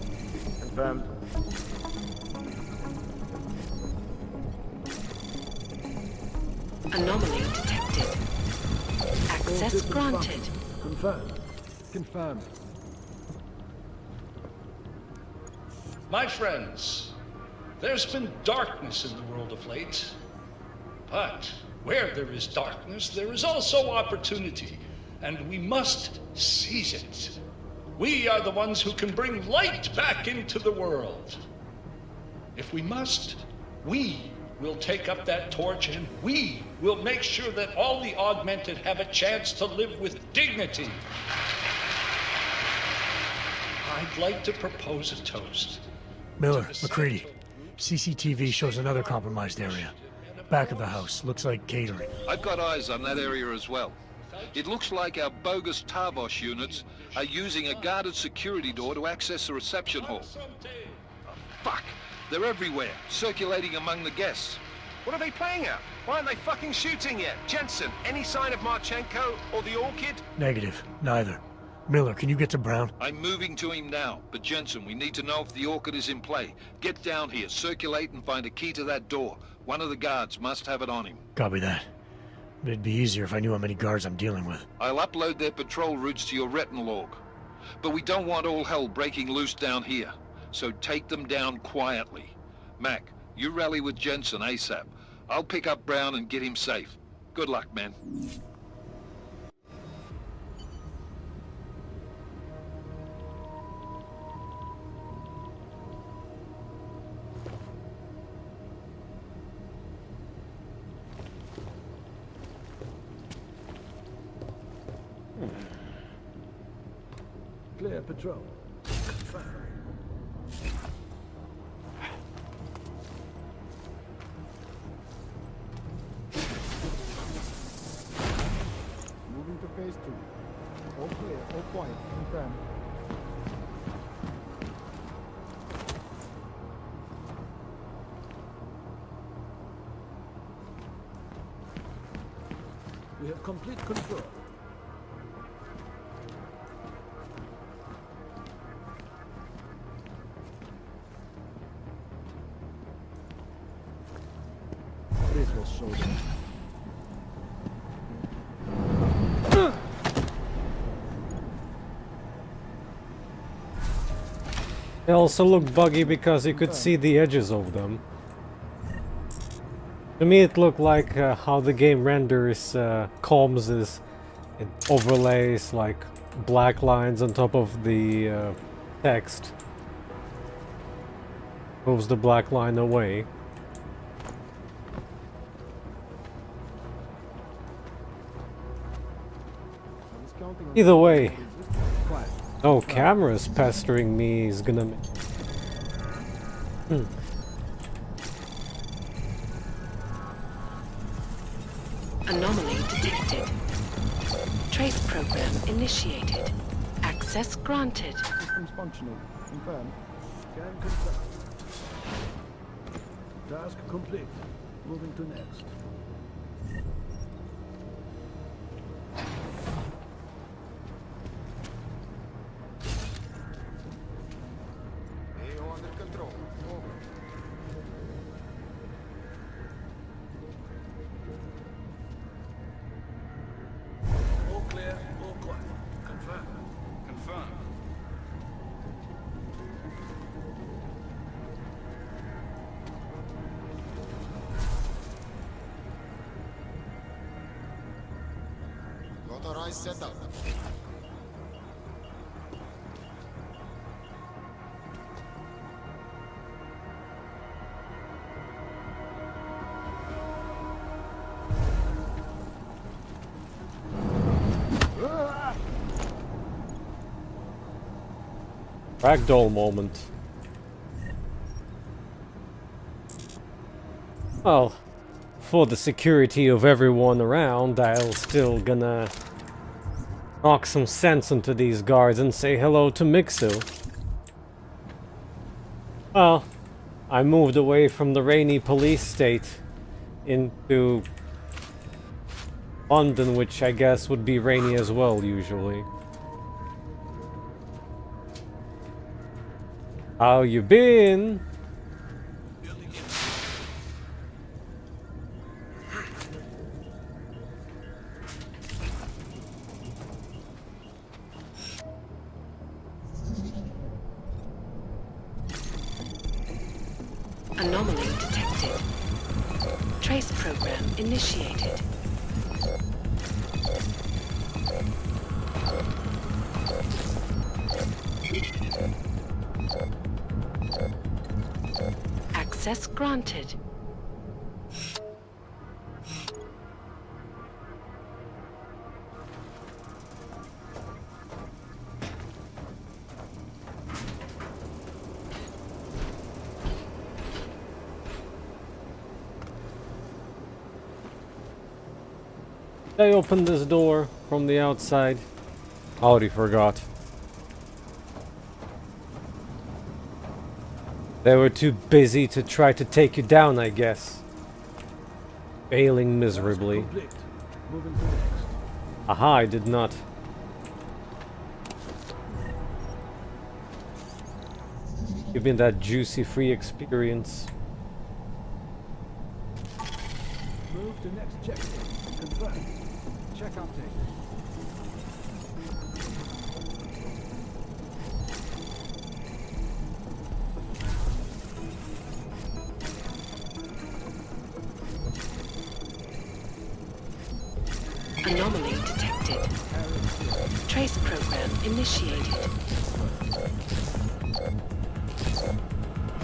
Confirmed. Anomaly detected. Access granted. Confirmed. Confirmed. My friends, there's been darkness in the world of late. But where there is darkness, there is also opportunity, and we must seize it. We are the ones who can bring light back into the world. If we must, we will take up that torch, and we will make sure that all the augmented have a chance to live with dignity. I'd like to propose a toast. Miller, McCready. CCTV shows another compromised area. Back of the house. Looks like catering. I've got eyes on that area as well. It looks like our bogus Tavos units are using a guarded security door to access the reception hall. Oh, fuck! They're everywhere, circulating among the guests. What are they playing at? Why aren't they fucking shooting yet? Jensen, any sign of Marchenko or the Orchid? Negative. Neither. Miller, can you get to Brown? I'm moving to him now, but Jensen, we need to know if the Orchid is in play. Get down here, circulate and find a key to that door. One of the guards must have it on him. Copy that. It'd be easier if I knew how many guards I'm dealing with. I'll upload their patrol routes to your retinal log. But we don't want all hell breaking loose down here. So take them down quietly. Mac, you rally with Jensen ASAP. I'll pick up Brown and get him safe. Good luck, man. Clear patrol. Moving to phase 2. All clear, all quiet, confirm. We have complete control. This will show them. They also look buggy because you could see the edges of them. To me it looked like how the game renders comms is it overlays like black lines on top of the text. Moves the black line away. Either way, no cameras pestering me is gonna... Anomaly detected. Trace program initiated. Access granted. Systems functional. Confirm. Scan confirmed. Task complete. Moving to next. AO under control. Over. All clear, all quiet. Confirm. Confirm. Authorized setup. Ragdoll moment. Well, for the security of everyone around, I'll still gonna knock some sense into these guards and say hello to Mixu. Well, I moved away from the rainy police state into London, which I guess would be rainy as well, usually. How you been? Anomaly detected. Trace program initiated. Access granted. They opened this door from the outside. Already forgot. They were too busy to try to take you down, I guess. Failing miserably. Aha, I did not. Give me that juicy free experience. Move to next checkpoint. Confirm. Check update. Anomaly detected. Trace program initiated.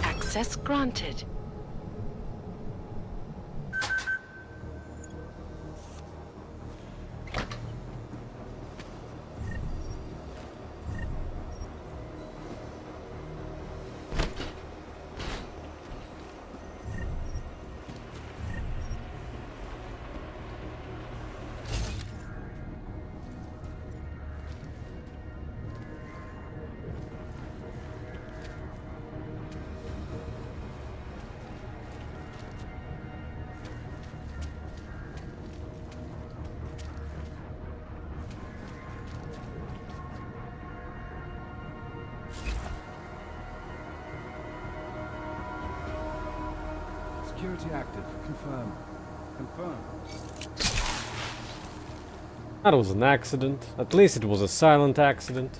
Access granted. Security active. Confirm. Confirm. That was an accident. At least it was a silent accident.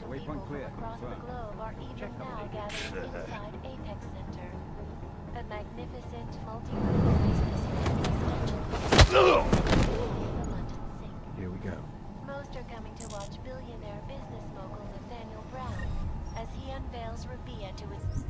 Waypoint clear. Across the globe are even now gathering inside Apex Center. A magnificent multi-purpose business Here we go. Most are coming to watch billionaire business mogul Nathaniel Brown as he unveils Rabia to his...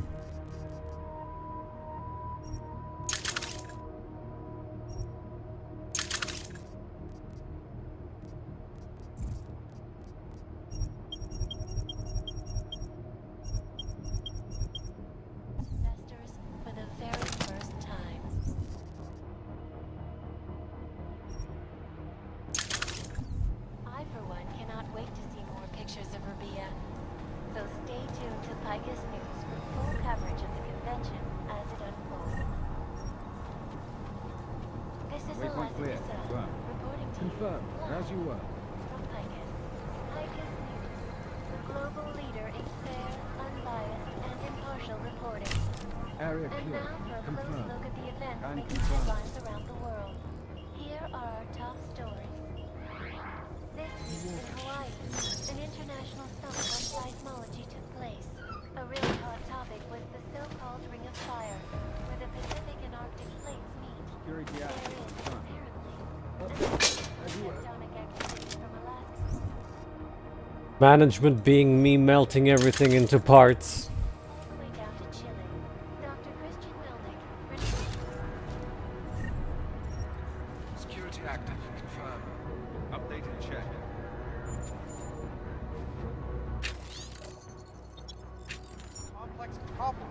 investors for the very first time. I, for one, cannot wait to see more pictures of Rabia. So stay tuned to Picus News for full coverage of the convention as it unfolds. This is Waypoint clear. Eliza Confirm. reporting to Confirm. you As you were. from Picus. Picus News, the global leader in fair, unbiased, and impartial reporting. Area And clear. now for a close Confirm. look at the events And making confirm. headlines around the world. Here are our top stories. This week in Hawaii, an international summit on seismology took place. A really hot topic was the so-called Ring of Fire, where the Pacific and Arctic plates meet. Security There active. is, Confirm. apparently, As you were. tectonic activity from Alaska. Management being me melting everything into parts. Way down to Chile. Dr. Christian Melnick, Security active. Confirm. Update and check. Complex problem.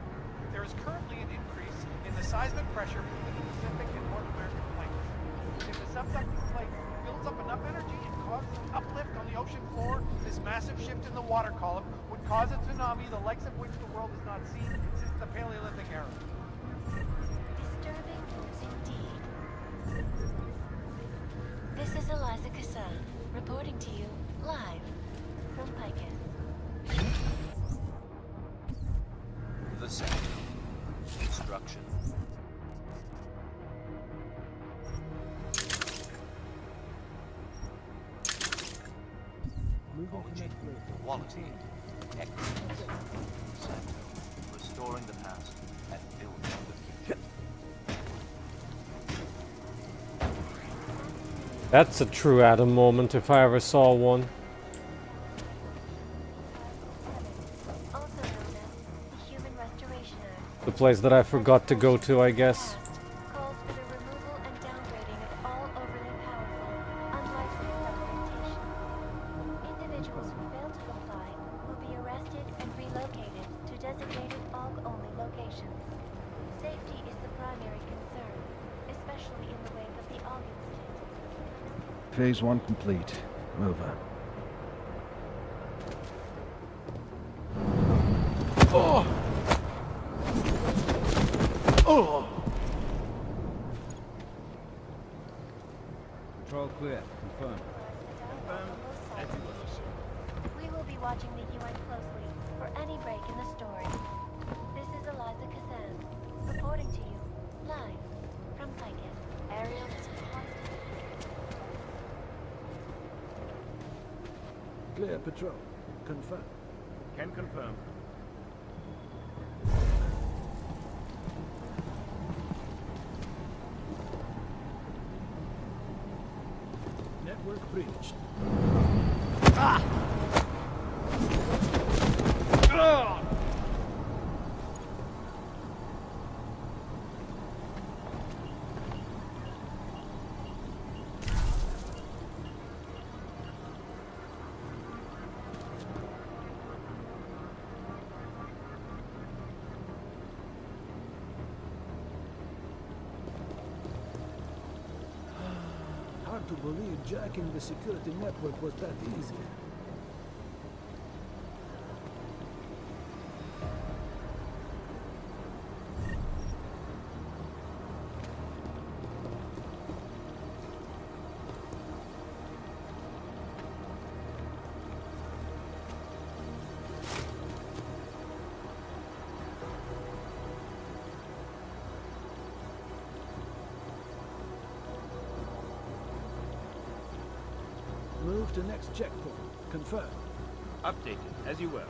There is currently an increase in the seismic pressure between the Pacific and North American plates. If the subducting plate builds up enough energy and causes an uplift on the ocean floor, this massive shift in the water column would cause a tsunami the likes of which the world has not seen since the Paleolithic era. disturbing news indeed. This is Eliza Kassan, reporting to you live from Picus. The second. Instruction. Quality. Quality. Excellence. Second. Restoring the past and building the future. That's a true Adam moment if I ever saw one. Also known as the Human Restoration Act, The place that I forgot to go to, I guess. calls for the removal and downgrading of all overly powerful, unlicensed augmentation. Individuals who fail to comply will be arrested and relocated to designated AUG-only locations. Safety is the primary concern, especially in the wake of the August hit. Phase 1 complete. Over. Oh! Oh! Control clear. Confirm. We will be watching the UN closely for any break in the story. This is Eliza Kazan, reporting to you, live, from Tychus. Ariel is constant. Clear patrol. Confirm. Can confirm. Network breached. Ah! Ah! Hard to believe jacking the security network was that easy. Move to next checkpoint. Confirm. Updated, as you were.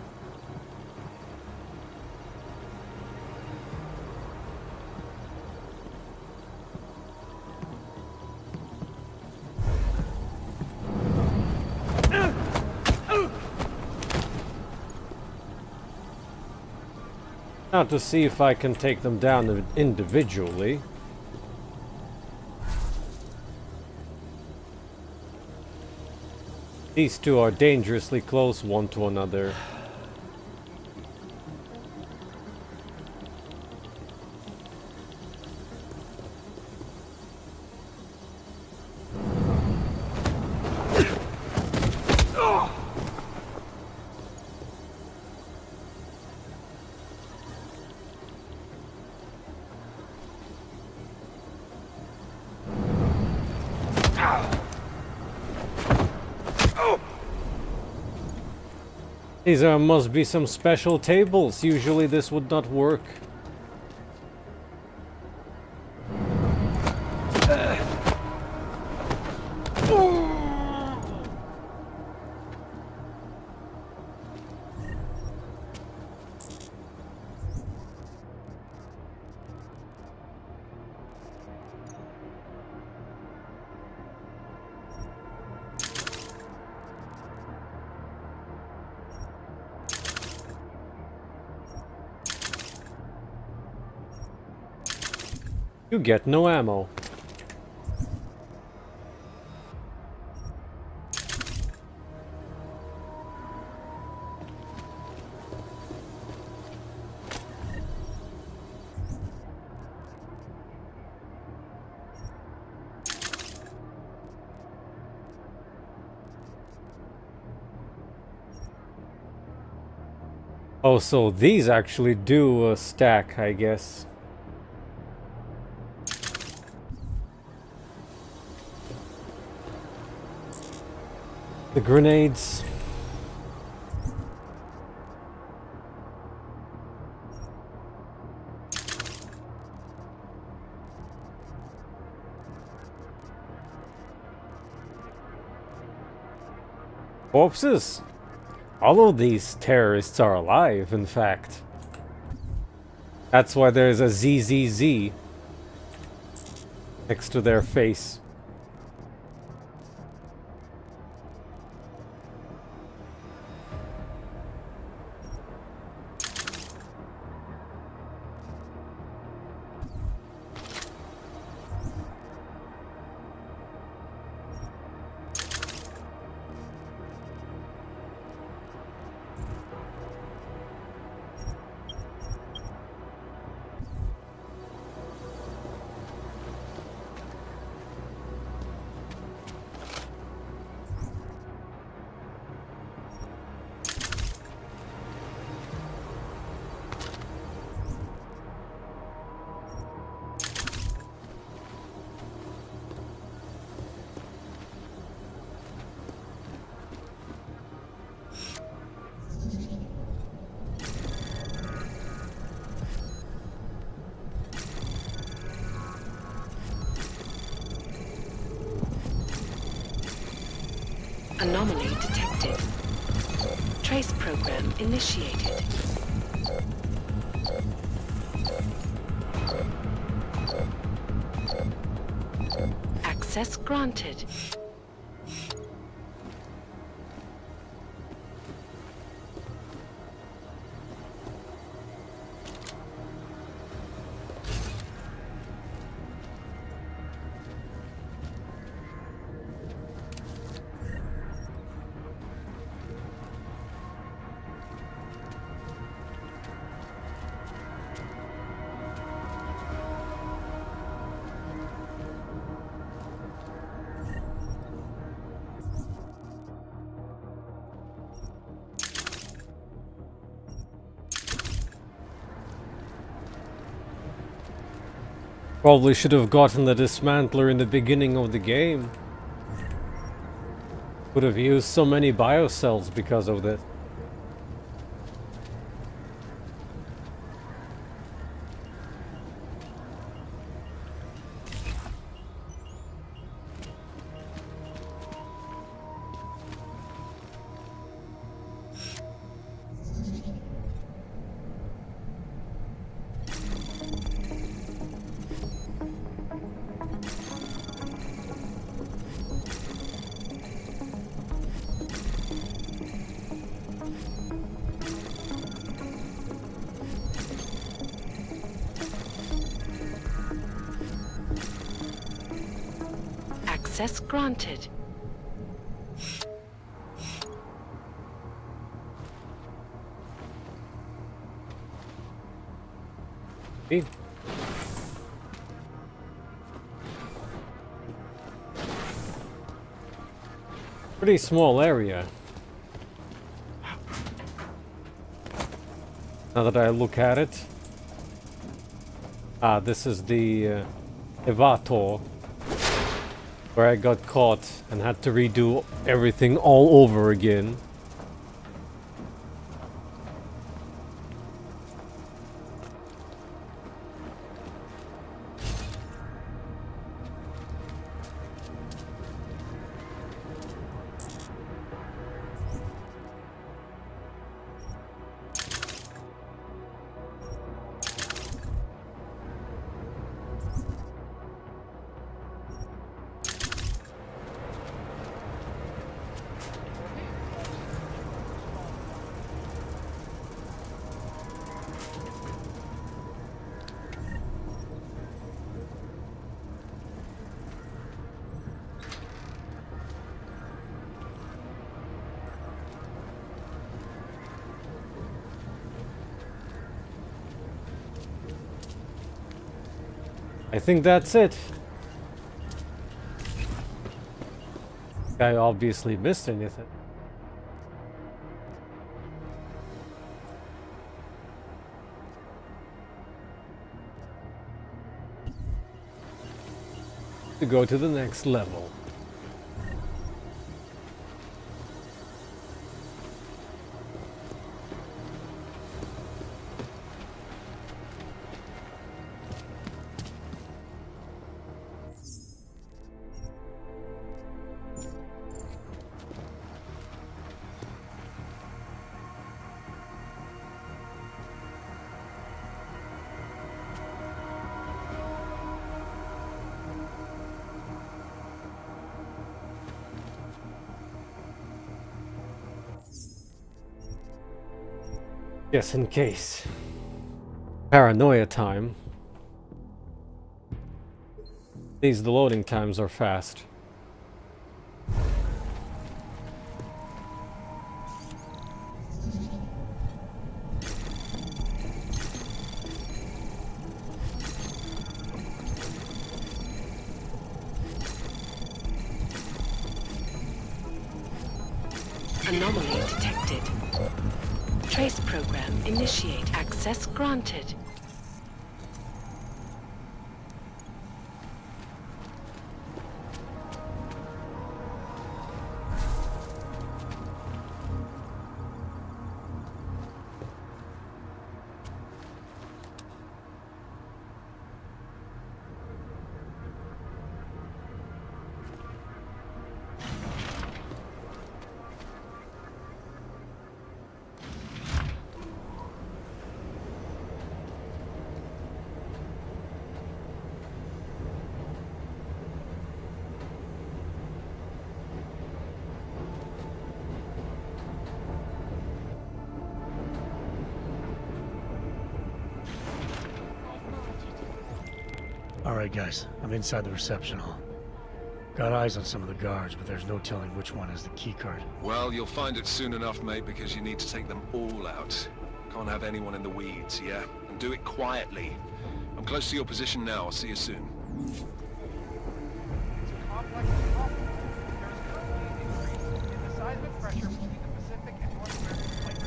Now to see if I can take them down individually. These two are dangerously close one to another. These must be some special tables. Usually this would not work. You get no ammo. Oh, so these actually do stack, I guess. The grenades. Corpses. All of these terrorists are alive, in fact. That's why there's a ZZZ next to their face. Anomaly detected. Trace program initiated. Access granted. Probably should have gotten the dismantler in the beginning of the game. Would have used so many biocells because of that. Access granted. Hey. Pretty small area. Now that I look at it. Ah, this is the Evator. Where I got caught and had to redo everything all over again. I think that's it. I obviously missed anything. To go to the next level. Just in case. Paranoia time. The loading times are fast. Anomaly detected. Trace program initiate. Access granted. Alright guys, I'm inside the reception hall. Got eyes on some of the guards, but there's no telling which one has the keycard. Well, you'll find it soon enough, mate, because you need to take them all out. Can't have anyone in the weeds, yeah? And do it quietly. I'm close to your position now. I'll see you soon. It's a complex problem. There is currently an increase in the seismic pressure between the Pacific and North American plates.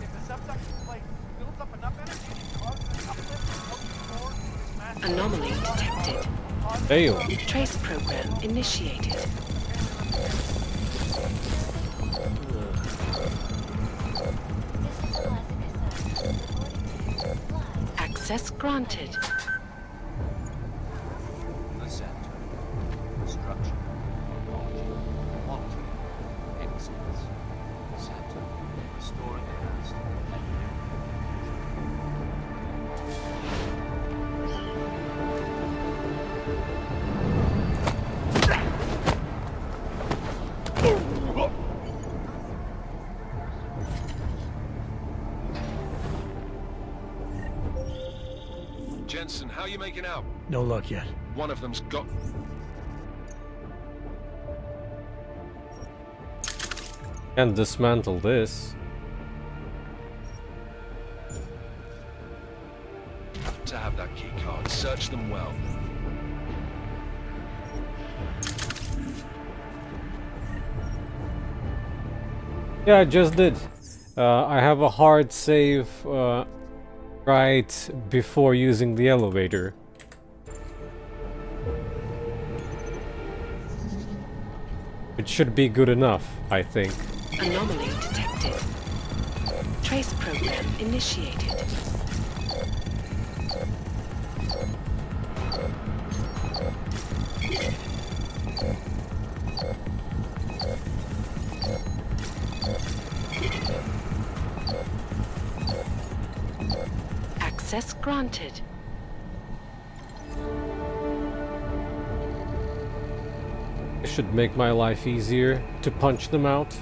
If the subduction plate builds up enough energy, it causes an uplift of ocean floor to this massive... Anomaly detected. Fail. Trace program initiated. Access granted. The center. Structure. Quality. Excellence. Center. Restoring the past. Jensen, how you making out? No luck yet. One of them's got... Can't dismantle this. To have that key card. Search them well. Yeah, I just did. I have a hard save right before using the elevator. It should be good enough, I think. Anomaly detected. Trace program initiated. Access granted. It should make my life easier to punch them out.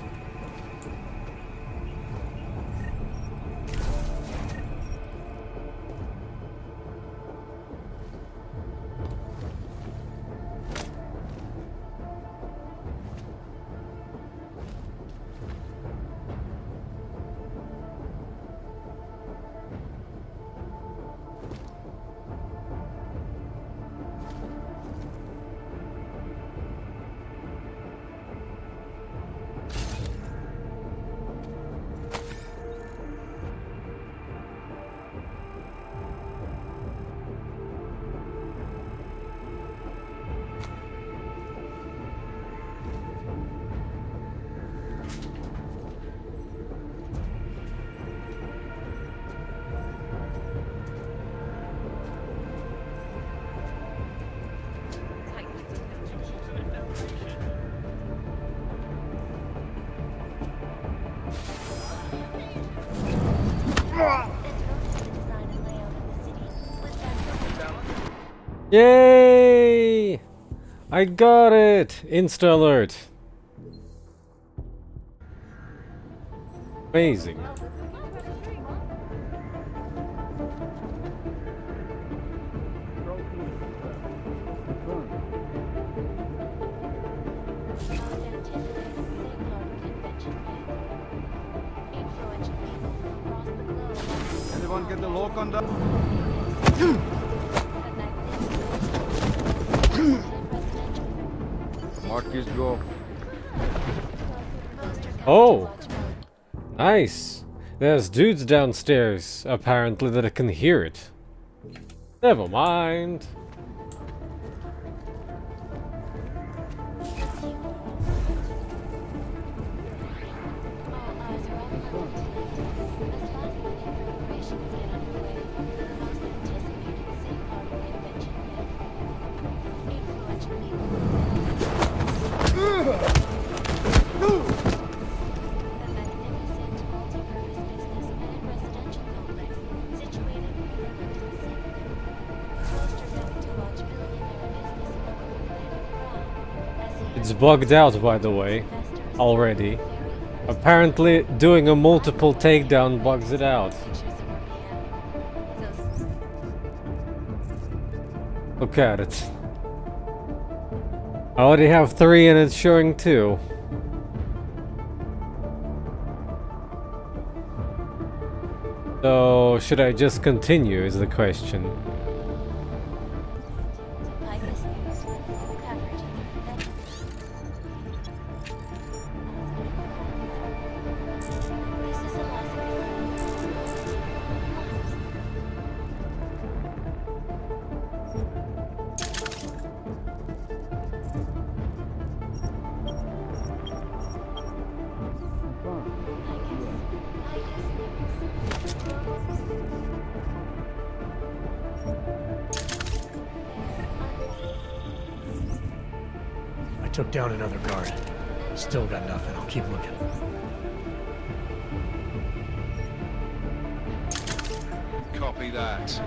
Yay! I got it! Insta alert. Amazing. Everyone get the lock on that. Marcus, go. Oh! Nice! There's dudes downstairs, apparently, that can hear it. Never mind. It's bugged out, by the way, already. Apparently, doing a multiple takedown bugs it out. Look at it. I already have 3 and it's showing 2. So, should I just continue is the question. I took down another guard. Still got nothing. I'll keep looking. Copy that.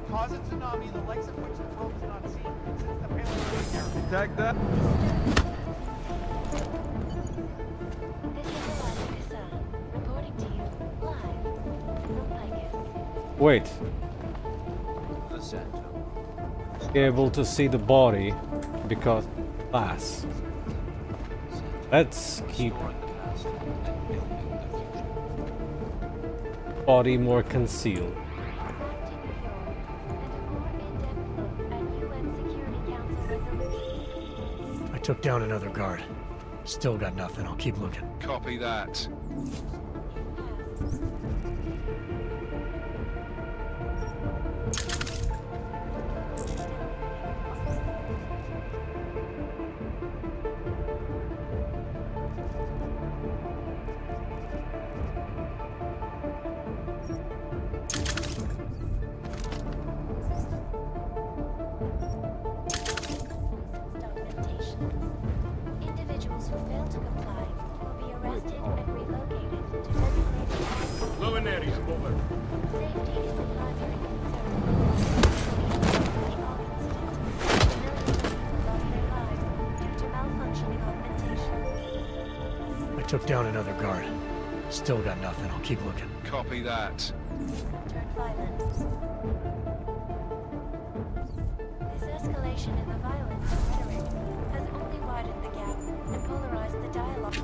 Cause a tsunami, the likes of which the world has not seen since the Paleolithic era. Tag that. Wait. Be able to see the body because glass. Let's keep body more concealed. I took down another guard. Still got nothing. I'll keep looking. Copy that. Individuals who fail to comply will be arrested and relocated to designated Low in area, over. Safety is the primary concern. Due to malfunctioning augmentation. I took down another guard. Still got nothing. I'll keep looking. Copy that. Turned violent. This escalation in the violence and rhetoric has only widened the gap and polarized the dialogue.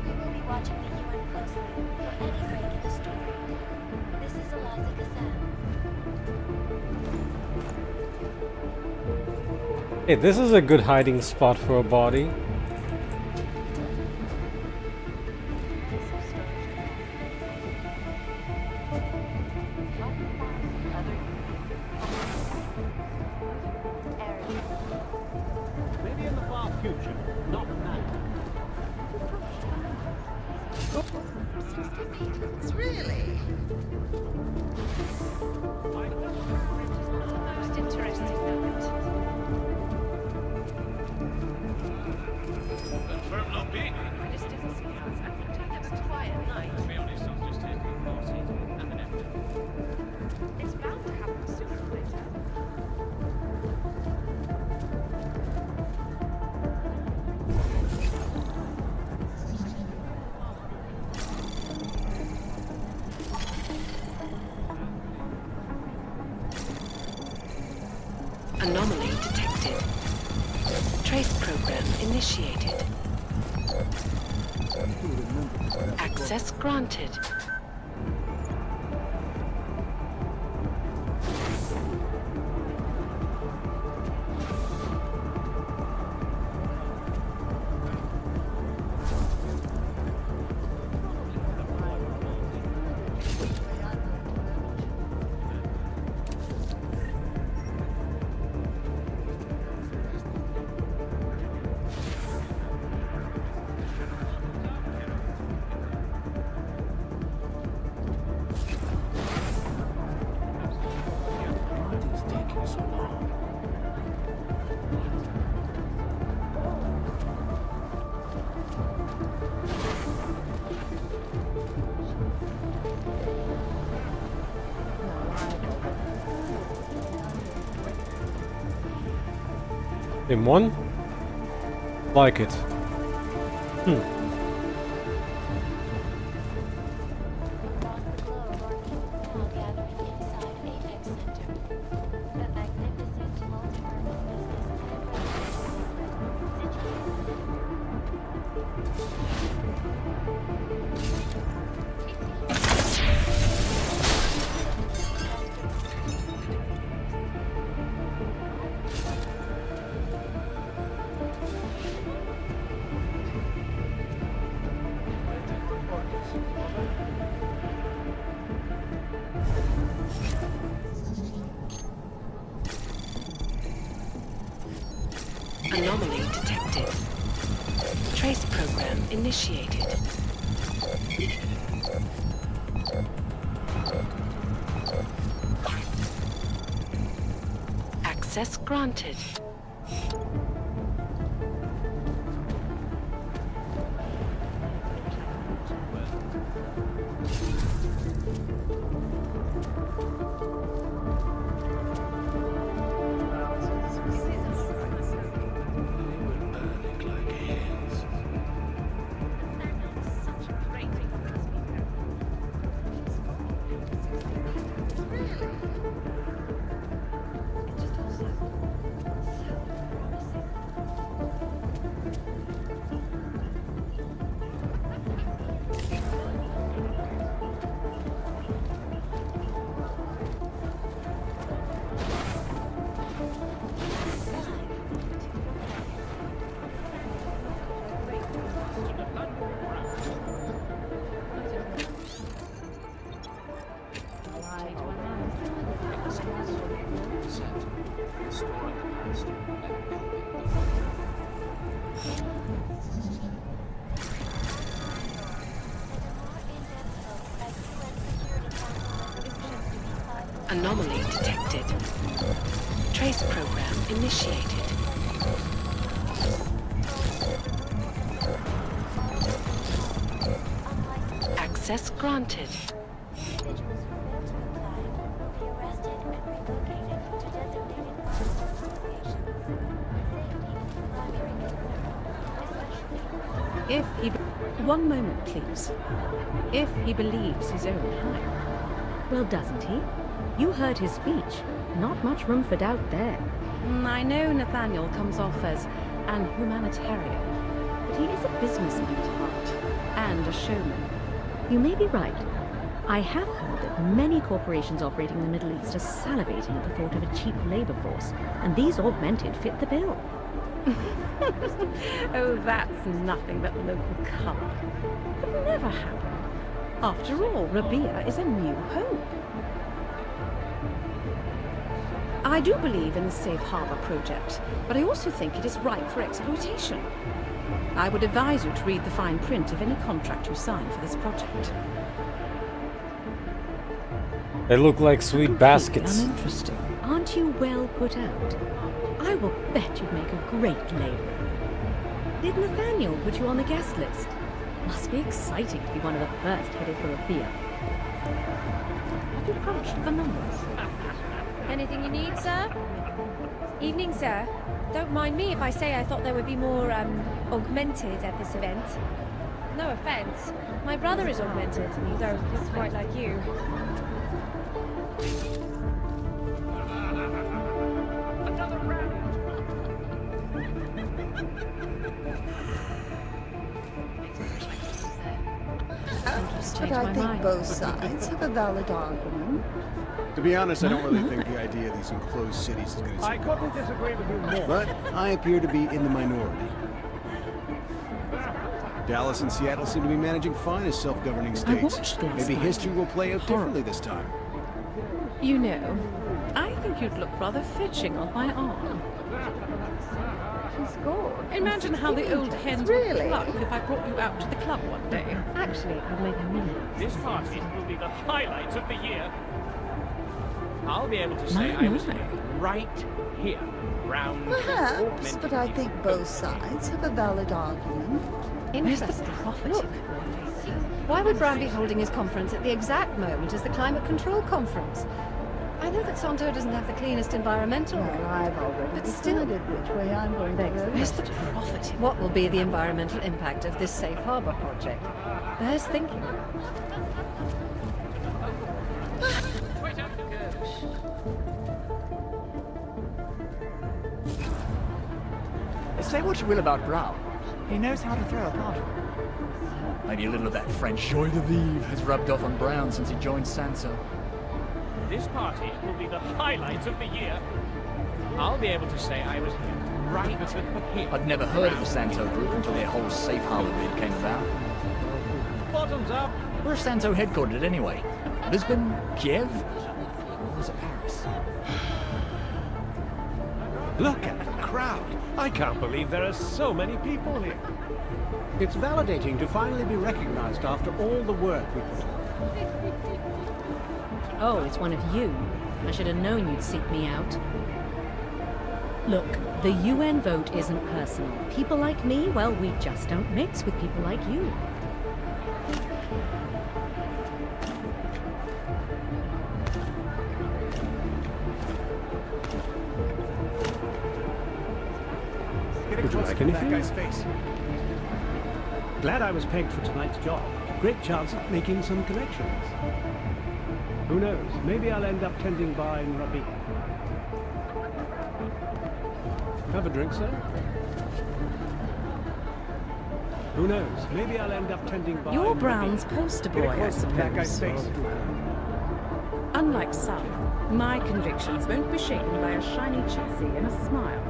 We will be watching the UN closely for any break in the story. This is Eliza Kazan. Hey, this is a good hiding spot for a body. Maybe in the far future, not now. Really? Most interesting moment. Confirm no beat. Distance scans. I think it's a quiet night. To be honest, I was just here to be party and then after. It's bound to happen sooner or later. Anomaly detected. Trace program initiated. Access granted. In one? Like it. Anomaly detected. Trace program initiated. Access granted. Anomaly detected. Trace program initiated. Access granted. If he... One moment, please. If he believes his own hype. Well, doesn't he? You heard his speech. Not much room for doubt there. I know Nathaniel comes off as an humanitarian, but he is a businessman at heart, and a showman. You may be right. I have heard that many corporations operating in the Middle East are salivating at the thought of a cheap labor force, and these augmented fit the bill. Oh, that's nothing but local colour. Could never happen. After all, Rabia is a new hope. I do believe in the Safe Harbor project, but I also think it is ripe for exploitation. I would advise you to read the fine print of any contract you sign for this project. They look like sweet baskets. Uninteresting. Aren't you well put out? I will bet you'd make a great labourer. Did Nathaniel put you on the guest list? Must be exciting to be one of the first headed for Rabia. Have you crunched the numbers? Anything you need, sir? Evening, sir. Don't mind me if I say I thought there would be more, augmented at this event. No offense. My brother is augmented, though not quite like you. But I think both sides have a valid argument. To be honest, I don't really think the idea of these enclosed cities is going to I couldn't disagree with you more. But I appear to be in the minority. Dallas and Seattle seem to be managing fine as self-governing states. Maybe history will play out differently this time. You know, I think you'd look rather fetching on my arm. She's good. Imagine how the old hens would cluck if I brought you out to the club one day. Actually, I'd make a million. This party will be the highlight of the year. I'll be able to say I was right here, round Perhaps, but I think both sides have a valid argument. Where's the profit? Look, why would Brown be holding his conference at the exact moment as the Climate Control Conference? I know that Santo doesn't have the cleanest environmental record, I've already but still, decided which way I'm going to go. where's the profit? What will be the environmental impact of this safe harbor project? Bears thinking. Say what you will about Brown. He knows how to throw a party. Maybe a little of that French joie de vivre has rubbed off on Brown since he joined Sansa. This party will be the highlight of the year. I'll be able to say I was here, right here. I'd never heard of the Santo group until their whole safe harbor bid came about. Bottoms up. Where's Santo headquartered anyway? Lisbon? Kiev? Or was it Paris? Look at the crowd. I can't believe there are so many people here. It's validating to finally be recognized after all the work we put in. Oh, it's one of you. I should have known you'd seek me out. Look, the UN vote isn't personal. People like me, well, we just don't mix with people like you. Would you like anything? That guy's face. Glad I was pegged for tonight's job. Great chance of making some connections. Who knows? Maybe I'll end up tending bar in Robbie. Have a drink, sir? Who knows? Maybe I'll end up tending bar You're in Brown's Robbie. poster boy, I That guy's suppose. face. Unlike some, my convictions won't be shaken by a shiny chassis and a smile.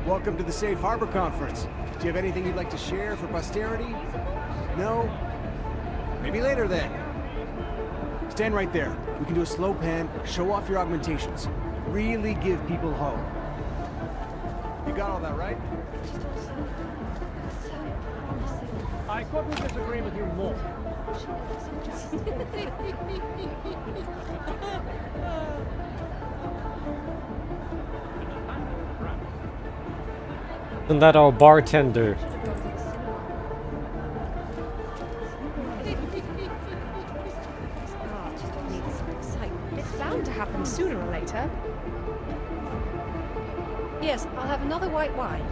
Welcome to the Safe Harbor Conference. Do you have anything you'd like to share for posterity? No? Maybe later then. Stand right there. We can do a slow pan, show off your augmentations. Really give people hope. You got all that, right? I couldn't disagree with you more. Isn't that our bartender? It's bound to happen sooner or later. Yes, I'll have another white wine.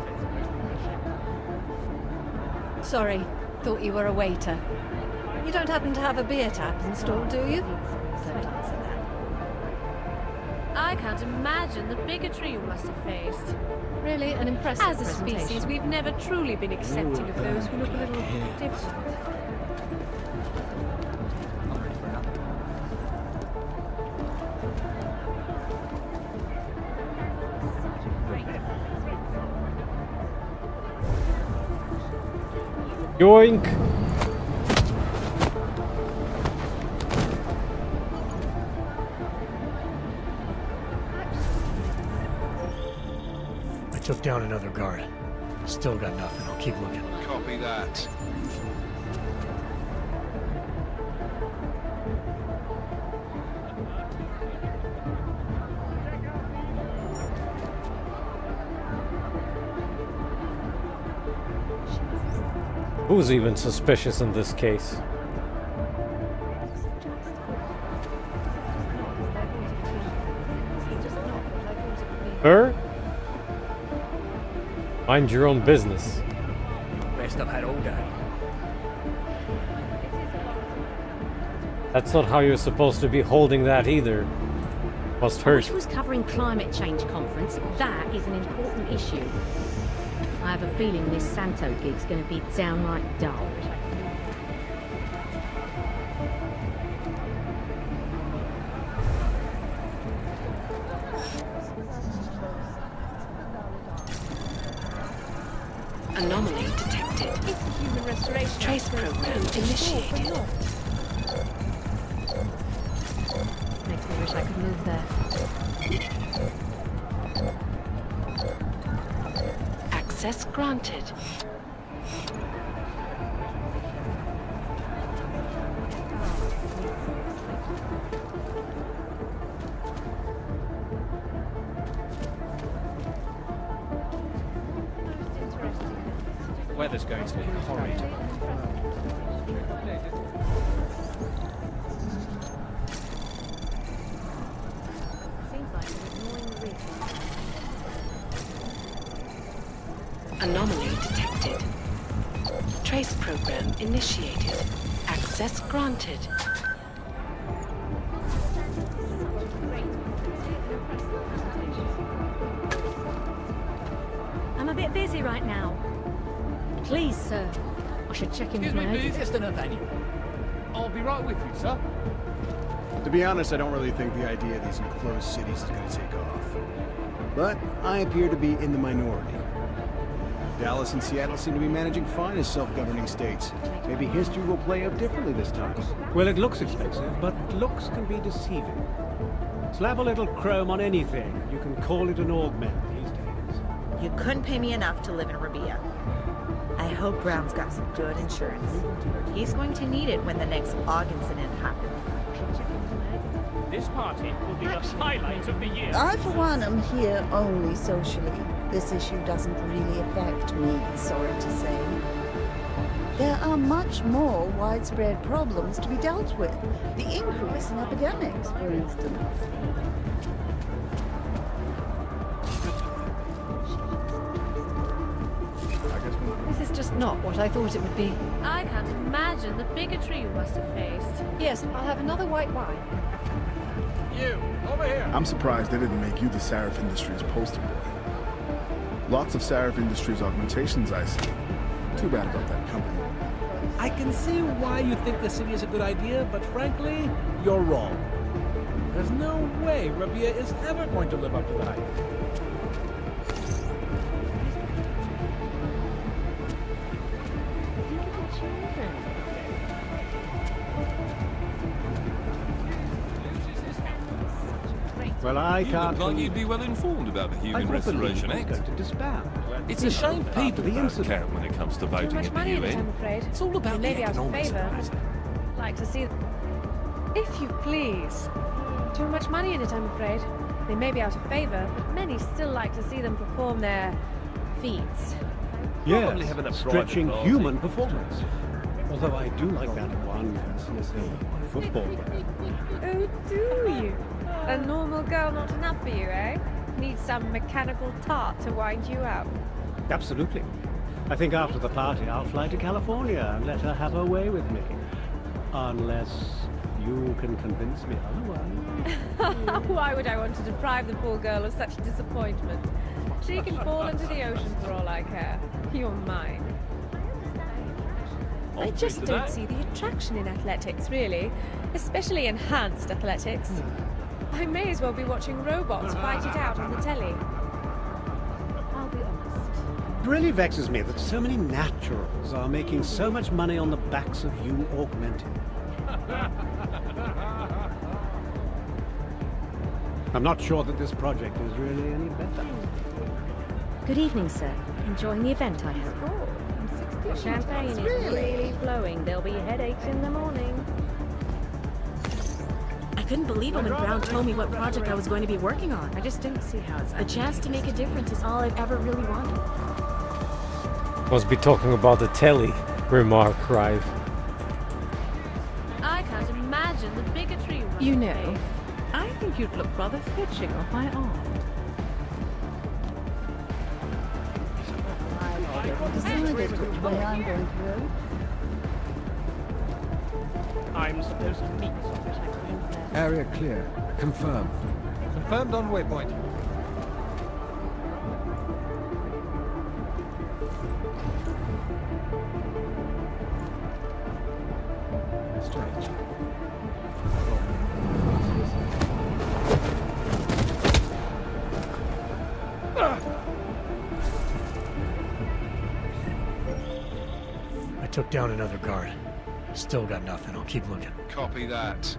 Sorry, thought you were a waiter. You don't happen to have a beer tap installed, do you? Don't answer that. I can't imagine the bigotry you must have faced. Really, an impressive As a species, we've never truly been accepting of those who look a little different. Yoink! I took down another guard. Still got nothing. I'll keep looking. Copy that. Who's even suspicious in this case? Her? Mind your own business. Best I've had all day. That's not how you're supposed to be holding that either. Must I hurt. wish was covering climate change conference. That is an important issue. I have a feeling this Santo gig's going to be downright dull. Anomaly detected. Human restoration. Trace program initiated. Makes me wish I could move there. Access granted. The weather's going to be horrid. Anomaly detected. Trace program initiated. Access granted. I'm a bit busy right now. Please, sir. I should check in with my agent. Mr. Nathaniel. I'll be right with you, sir. To be honest, I don't really think the idea of these enclosed cities is going to take off. But I appear to be in the minority. Dallas and Seattle seem to be managing fine as self-governing states. Maybe history will play out differently this time. Well, it looks expensive, but looks can be deceiving. Slap a little chrome on anything, and you can call it an augment these days. You couldn't pay me enough to live in Rabia. I hope Brown's got some good insurance. He's going to need it when the next AUG incident happens. This party will be the highlight of the year. I, for one, am here only socially. This issue doesn't really affect me, sorry to say. There are much more widespread problems to be dealt with. The increase in epidemics, for instance. This is just not what I thought it would be. I can't imagine the bigotry you must have faced. Yes, I'll have another white wine. You, over here. I'm surprised they didn't make you the Seraph Industries poster boy. Lots of Seraph Industries augmentations I see. Too bad about that company. I can see why you think the city is a good idea, but frankly, you're wrong. There's no way Rabia is ever going to live up to the hype. Well, I can't. Look like you'd be well informed about the Human Restoration Act. Going to disband. It's a shame people the don't incident. count when it comes to voting Too much at the money in it, I'm UN. afraid. It's all about Maybe the out of economics of favour. it. Like to see... If you please. Too much money in it, I'm afraid. They may be out of favour, but many still like to see them perform their feats. Probably Yes, having a stretching private party. human performance. Although I do like that one football player. Oh, do you? A normal girl not enough for you, eh? Need some mechanical tart to wind you up. Absolutely. I think after the party I'll fly to California and let her have her way with me. Unless you can convince me otherwise. Why would I want to deprive the poor girl of such disappointment? She can fall into the ocean for all I care. You're mine. I just don't see the attraction in athletics, really. Especially enhanced athletics. I may as well be watching robots fight it out on the telly. I'll be honest. It really vexes me that so many naturals are making so much money on the backs of you augmented. I'm not sure that this project is really any better. Good evening, sir. Enjoying the event, I hope. The champagne is really flowing. There'll be headaches in the morning. I couldn't believe it when Brown told me what project I was going to be working on. I just don't see how it's... A chance to make a difference is all I've ever really wanted. Must be talking about the telly, remark Rive. I can't imagine the bigotry you must You know, face. I think you'd look rather fetching on my arm. I've decided which way I'm going to go. I'm supposed to meet somebody. Area clear. Confirmed. Confirmed on waypoint. Strange. I took down another guard. Still got nothing. I'll keep looking. Copy that.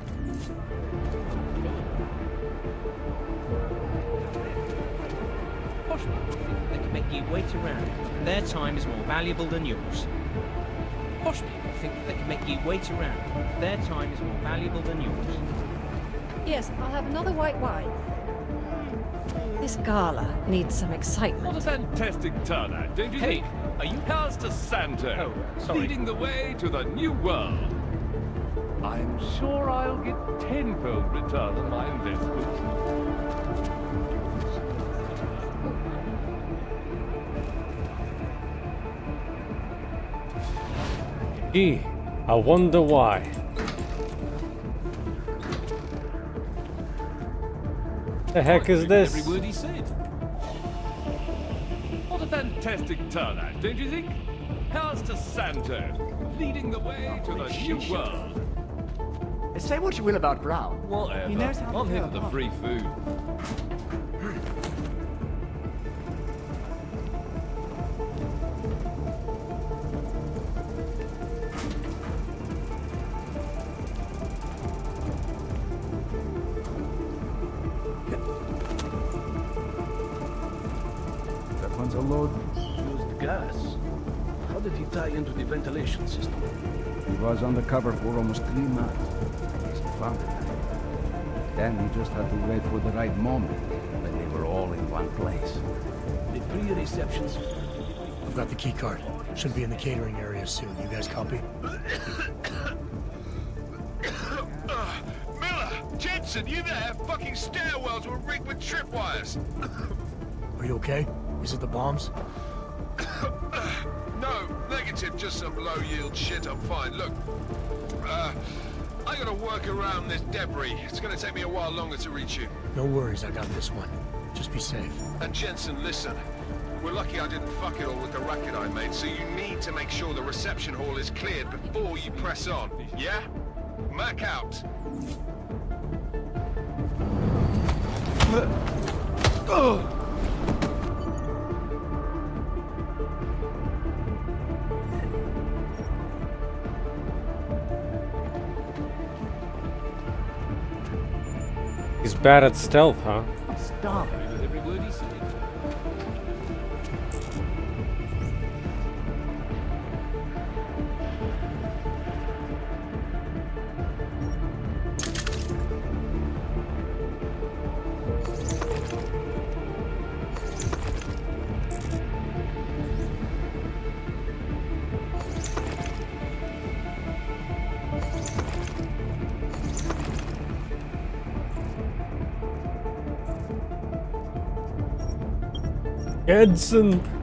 Posh people think they can make you wait around. Their time is more valuable than yours. Posh people think they can make you wait around. Their time is more valuable than yours. Yes, I'll have another white wine. This gala needs some excitement. What a fantastic turnout, don't you think? Are you Cars to Santo, sorry. leading the way to the new world. I'm sure I'll get tenfold return on my investment. Gee, I wonder why. The heck is this? Every word he said. What a fantastic turnout, don't you think? How's to Santo, leading the way to the new world? Say what you will about Brown. Whatever. He knows how to I'm here throw for a the free food. That one's a load. Used gas. How did he tie into the ventilation system? He was undercover for almost 3 months. I guess he found it. Then he just had to wait for the right moment when they were all in one place. The 3 receptions. I've got the key card. Should be in the catering area soon. You guys copy? Miller! Jensen, you there? Fucking stairwells were rigged with tripwires. Are you okay? Is it the bombs? No, negative, just some low-yield shit, I'm fine. Look, I gotta work around this debris. It's gonna take me a while longer to reach you. No worries, I got this one. Just be safe. And Jensen, listen. We're lucky I didn't fuck it all with the racket I made, so you need to make sure the reception hall is cleared before you press on, yeah? Mac out. He's bad at stealth, huh? Stop. Every word he said.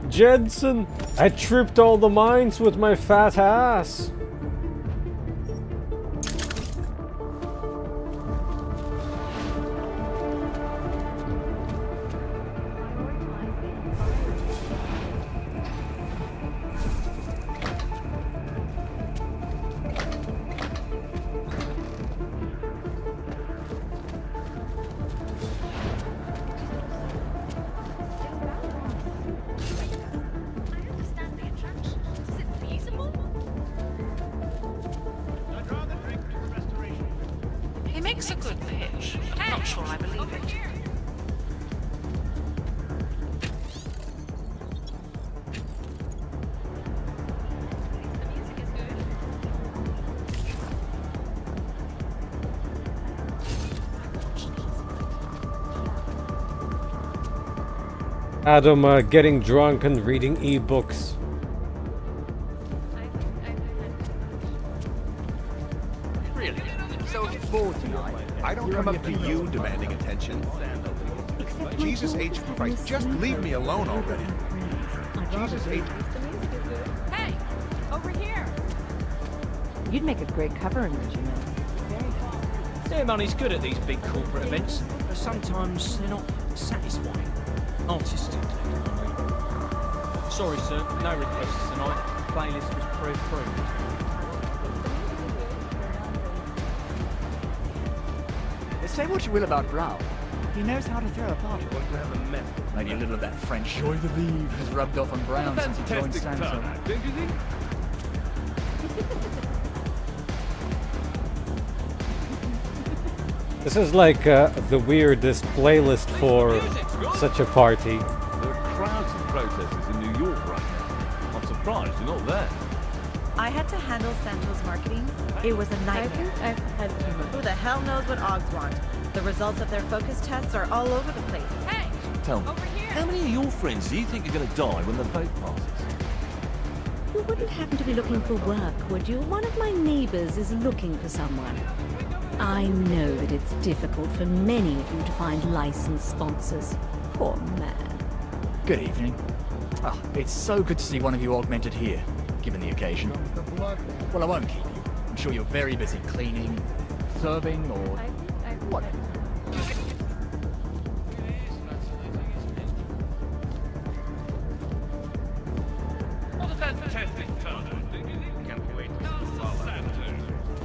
Jensen! I tripped all the mines with my fat ass! He makes a good pitch. I'm not sure I believe it. Adam getting drunk and reading ebooks. Really? So it's for tonight. I don't come up to you demanding attention. Jesus H. Christ, just leave me alone already. Jesus H. Hey, over here. You'd make a great cover image, you know. Their money's good at these big corporate events, but sometimes they're not satisfying. Artistic. Sorry, sir, no requests tonight. Playlist was pre-approved. Say what you will about Brown. He knows how to throw a party. Maybe a little of that French joie de vivre has rubbed off on Brown since he joined Fantastic Sansa. turnout, don't you think? This is like the weirdest playlist for such a party. There are crowds of protesters in New York right now. I'm surprised you're not there. I had to handle Santos marketing. It was a nightmare. Who the hell knows what Augs want? The results of their focus tests are all over the place. Hey, Tell me, how many of your friends do you think are going to die when the boat passes? You wouldn't happen to be looking for work, would you? One of my neighbors is looking for someone. I know that it's difficult for many of you to find licensed sponsors. Poor man. Good evening. Oh, it's so good to see one of you augmented here. given the occasion. Well, I won't keep you. I'm sure you're very busy cleaning, serving, or whatever. What a fantastic turn. Can't wait to see Santa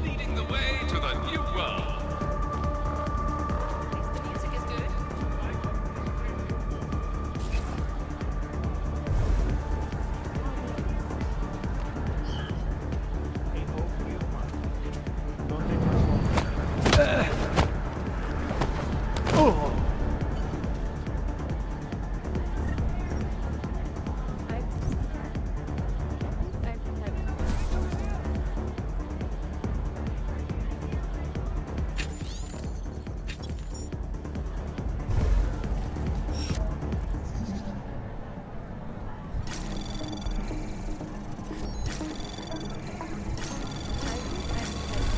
leading the way to the new world. The music is good.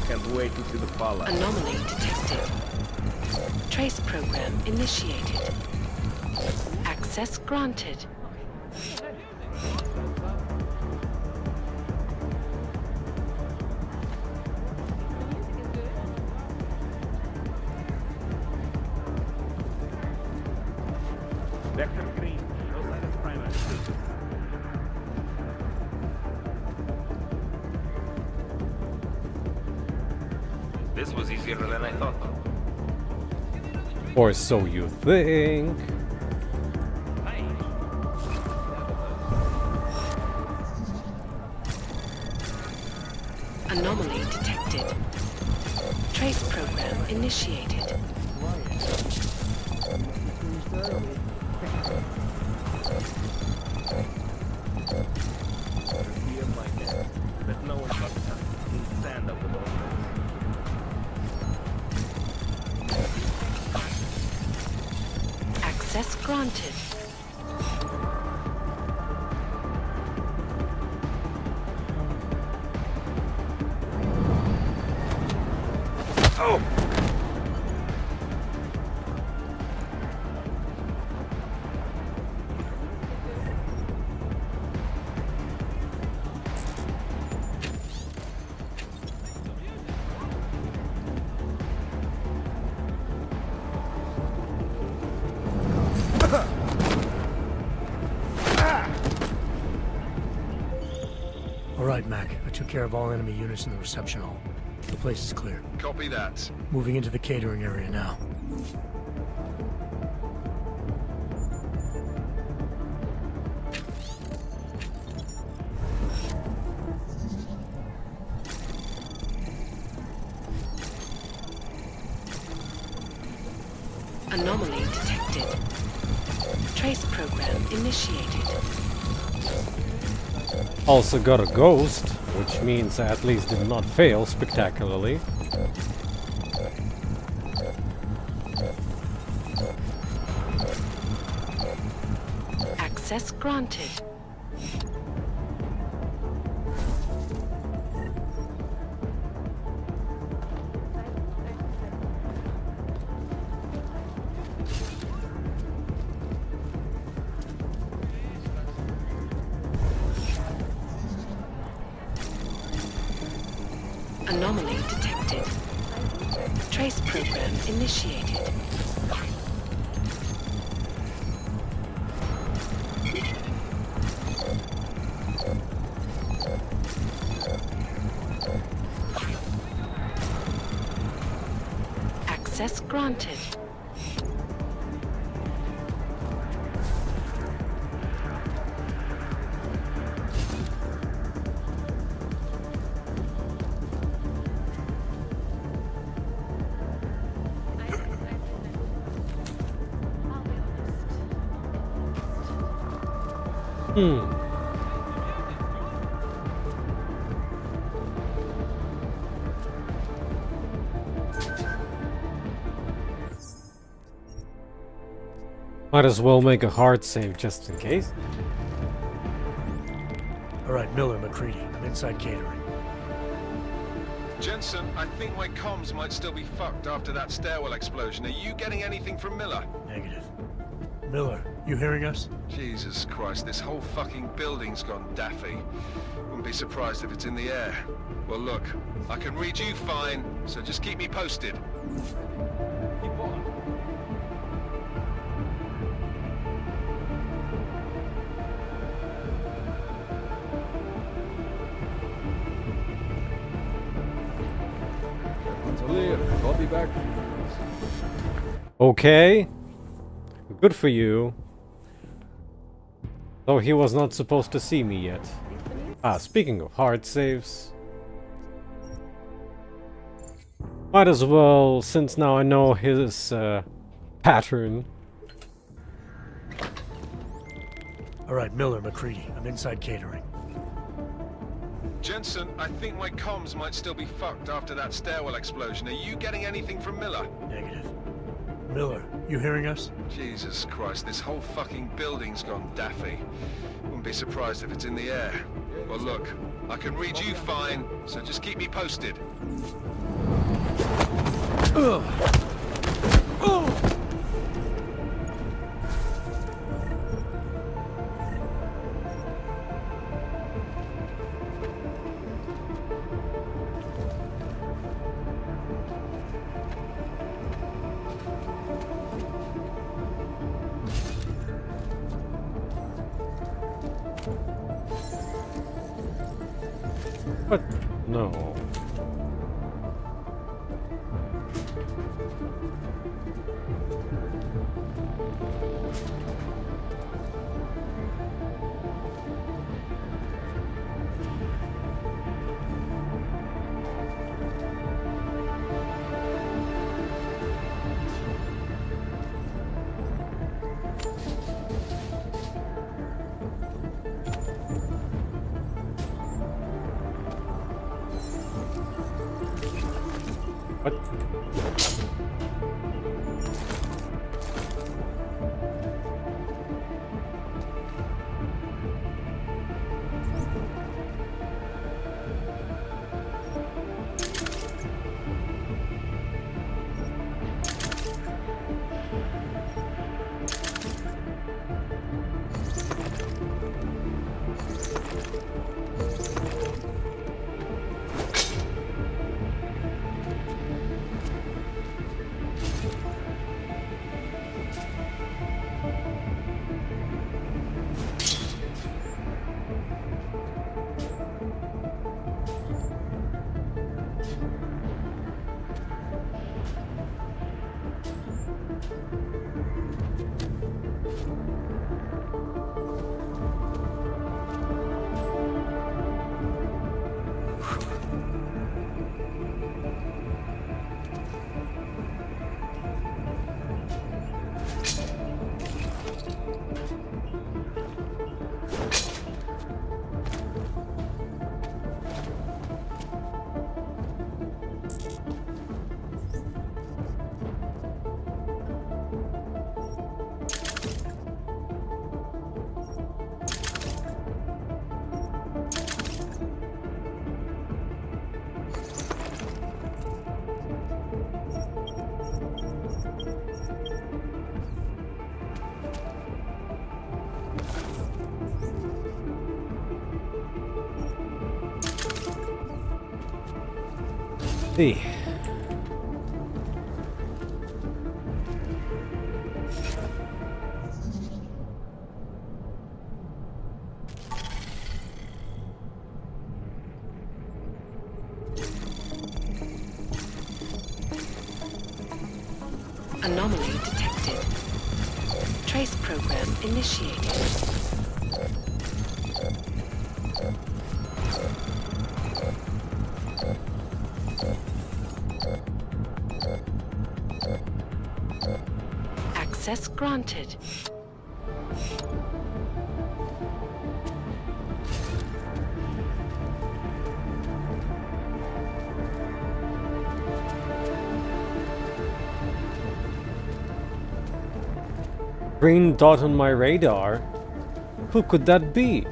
Can't wait to see the fallout. Anomaly detected. Trace program initiated. Access granted. Vector green. No sign of primary. This was easier than I thought. Or so you think. Anomaly detected. Trace program initiated. But no one but can stand up the door. Access granted. Oh! All right, Mac. I took care of all enemy units in the reception hall. The place is clear. Copy that. Moving into the catering area now. Anomaly detected. Trace program initiated. Also got a ghost, which means I at least did not fail spectacularly. Access granted. Anomaly detected. Trace program initiated. Access granted. Might as well make a hard save just in case. All right, Miller, McCready. I'm inside catering. Jensen, I think my comms might still be fucked after that stairwell explosion. Are you getting anything from Miller? Negative. Miller, you hearing us? Jesus Christ, this whole fucking building's gone daffy. Wouldn't be surprised if it's in the air. Well look, I can read you fine, so just keep me posted. Keep on. I'll be back. Okay. Good for you. Though he was not supposed to see me yet. Ah, speaking of hard saves. Might as well, since now I know his pattern. Alright, Miller, McCready. I'm inside catering. Jensen, I think my comms might still be fucked after that stairwell explosion. Are you getting anything from Miller? Negative. Miller, you hearing us? Jesus Christ, this whole fucking building's gone daffy. Wouldn't be surprised if it's in the air. Well look, I can read you fine, so just keep me posted. Ugh. Oh. What? No. See. Anomaly detected. Trace program initiated. Access granted. Green dot on my radar? Who could that be?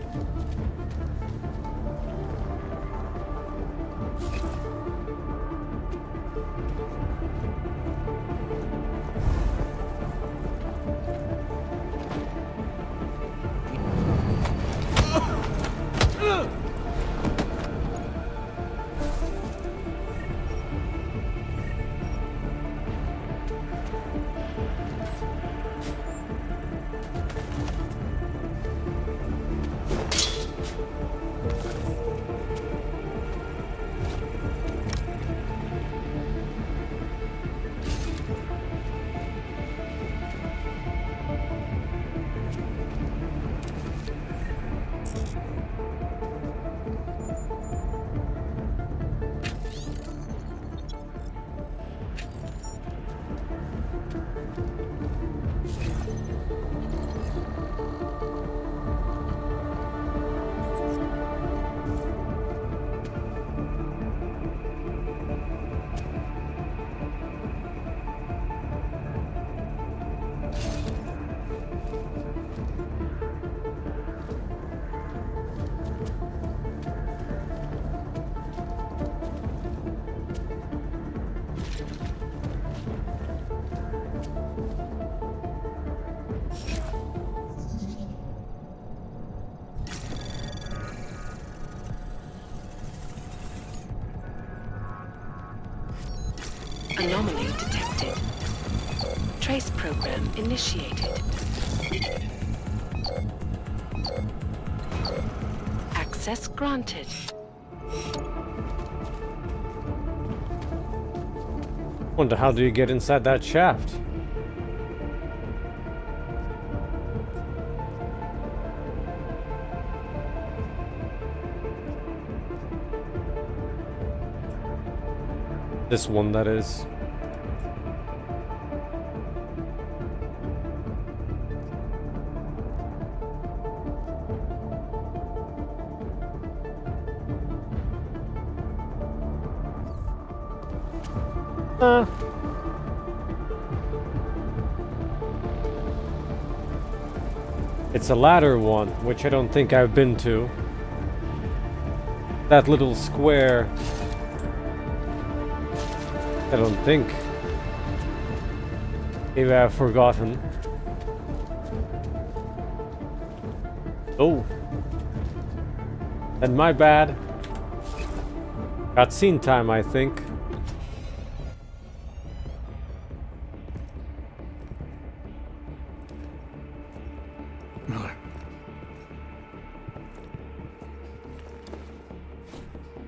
Anomaly detected. Trace program initiated. Access granted. Wonder how do you get inside that shaft? This one, that is. It's a ladder one, which I don't think I've been to. That little square. I don't think. Maybe I've forgotten. Oh. And my bad. Cutscene time, I think. Miller.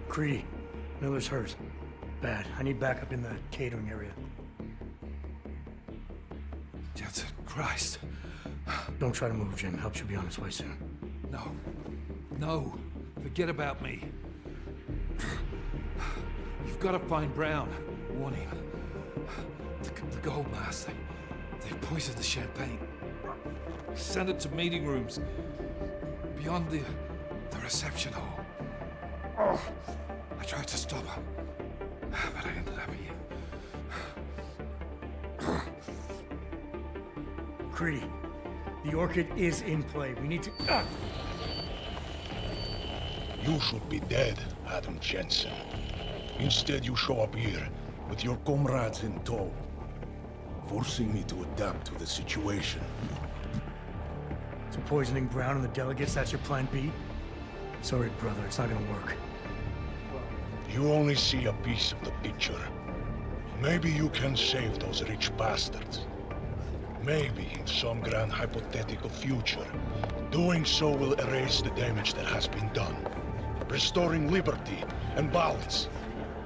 Creedy. Miller's hurt. Bad. I need backup in the catering area. Jesus Christ. Don't try to move, Jim. Help should be on its way soon. No. No. Forget about me. You've got to find Brown. Warn him. The gold mask. They poisoned the champagne. Send it to meeting rooms. Beyond the reception hall. Oh, I tried to stop him. But I ended up here. Creedy, the Orchid is in play. We need to... You should be dead, Adam Jensen. Instead, you show up here with your comrades in tow, forcing me to adapt to the situation. So poisoning Brown and the delegates, that's your plan B? Sorry, brother, it's not gonna work. You only see a piece of the picture. Maybe you can save those rich bastards. Maybe in some grand hypothetical future, doing so will erase the damage that has been done, restoring liberty and balance,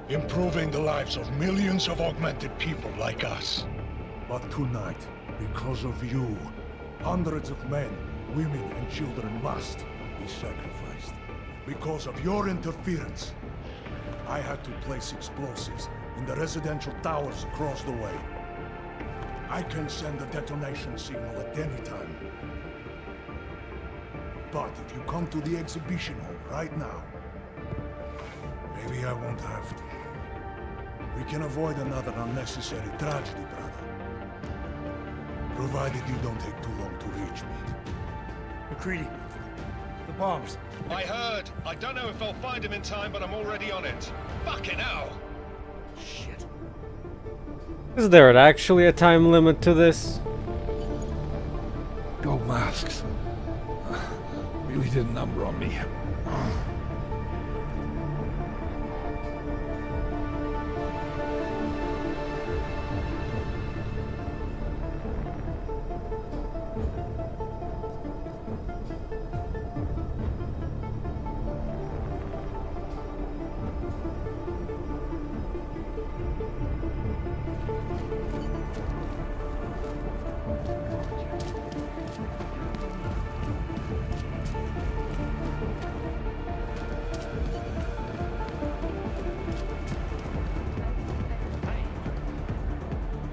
improving the lives of millions of augmented people like us. But tonight, because of you, hundreds of men, women and children must be sacrificed. Because of your interference, I had to place explosives in the residential towers across the way. I can send a detonation signal at any time. But if you come to the exhibition hall right now, maybe I won't have to. We can avoid another unnecessary tragedy, brother. Provided you don't take too long to reach me. McCready, the bombs. I heard. I don't know if I'll find him in time, but I'm already on it. Fucking hell! Shit. Is there actually a time limit to this? Gold masks. Really did a number on me.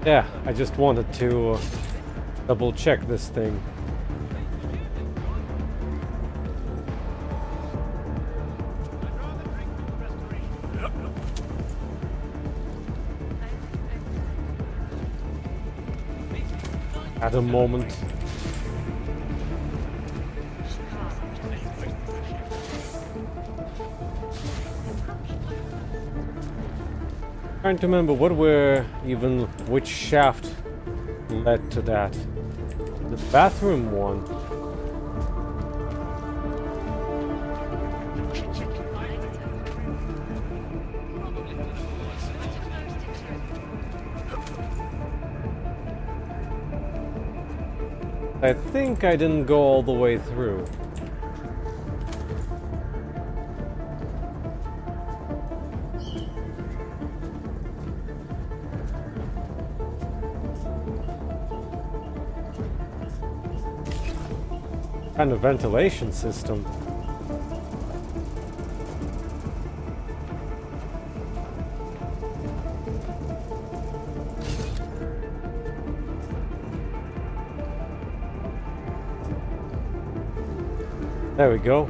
Yeah, I just wanted to double check this thing. At a moment. Trying to remember which shaft led to that. The bathroom one. I think I didn't go all the way through. Kind of ventilation system. There we go.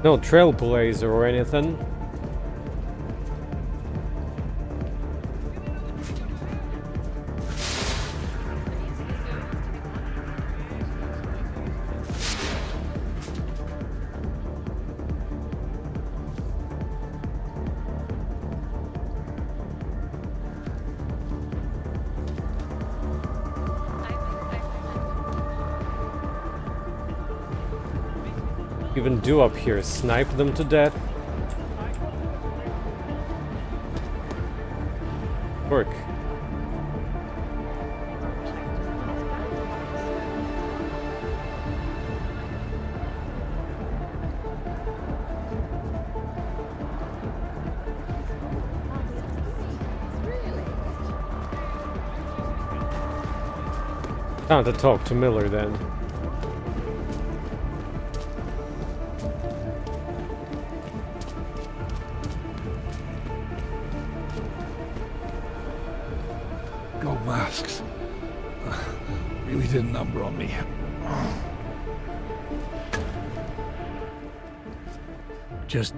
No trailblazer or anything. Even do up here, snipe them to death. Work. Time to talk to Miller then. Gold masks. Really did a number on me. Just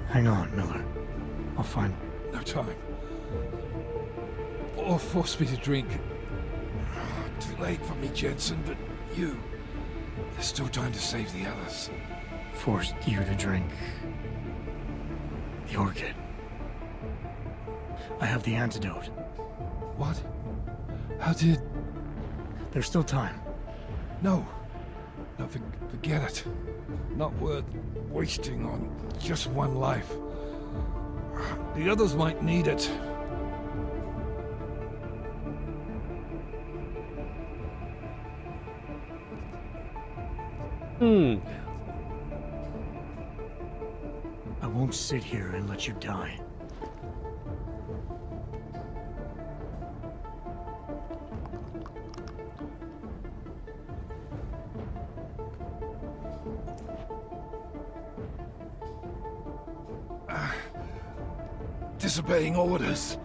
hang on, Miller. I'll find... No time. Or force me to drink. Too late for me, Jensen, but you... There's still time to save the others. Forced you to drink... the orchid. I have the antidote. What? How did... There's still time. No. No, forget it. Not worth wasting on just one life. The others might need it. I won't sit here and let you die. Disobeying orders.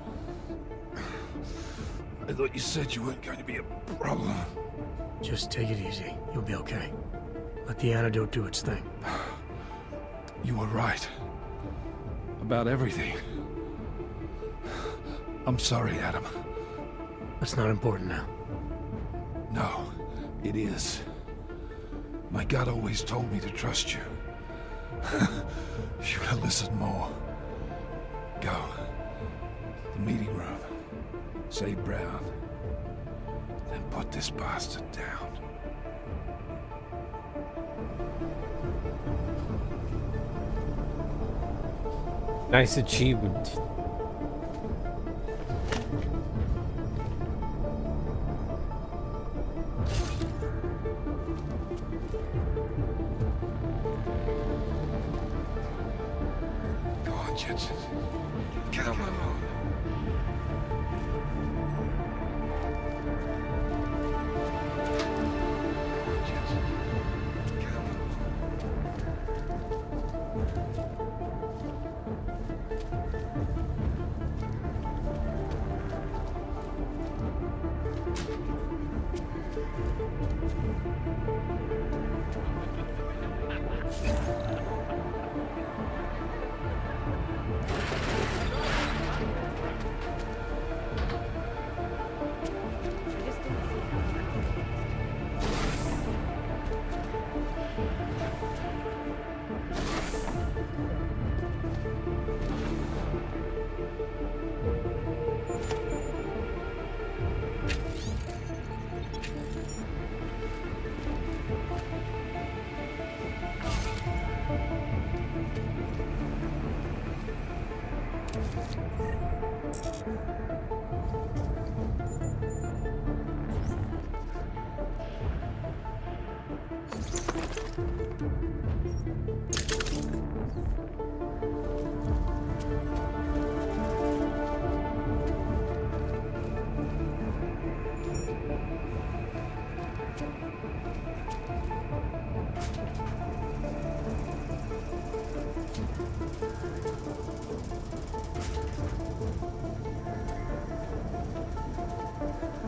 I thought you said you weren't going to be a problem. Just take it easy. You'll be okay. Let the antidote do its thing. You were right. About everything. I'm sorry, Adam. That's not important now. No, it is. My gut always told me to trust you. Should have listened more. Go. The meeting room. Save Brown. Then put this bastard down. Nice achievement. Go on, Jensen. Get on my phone. Go on, Jensen. Get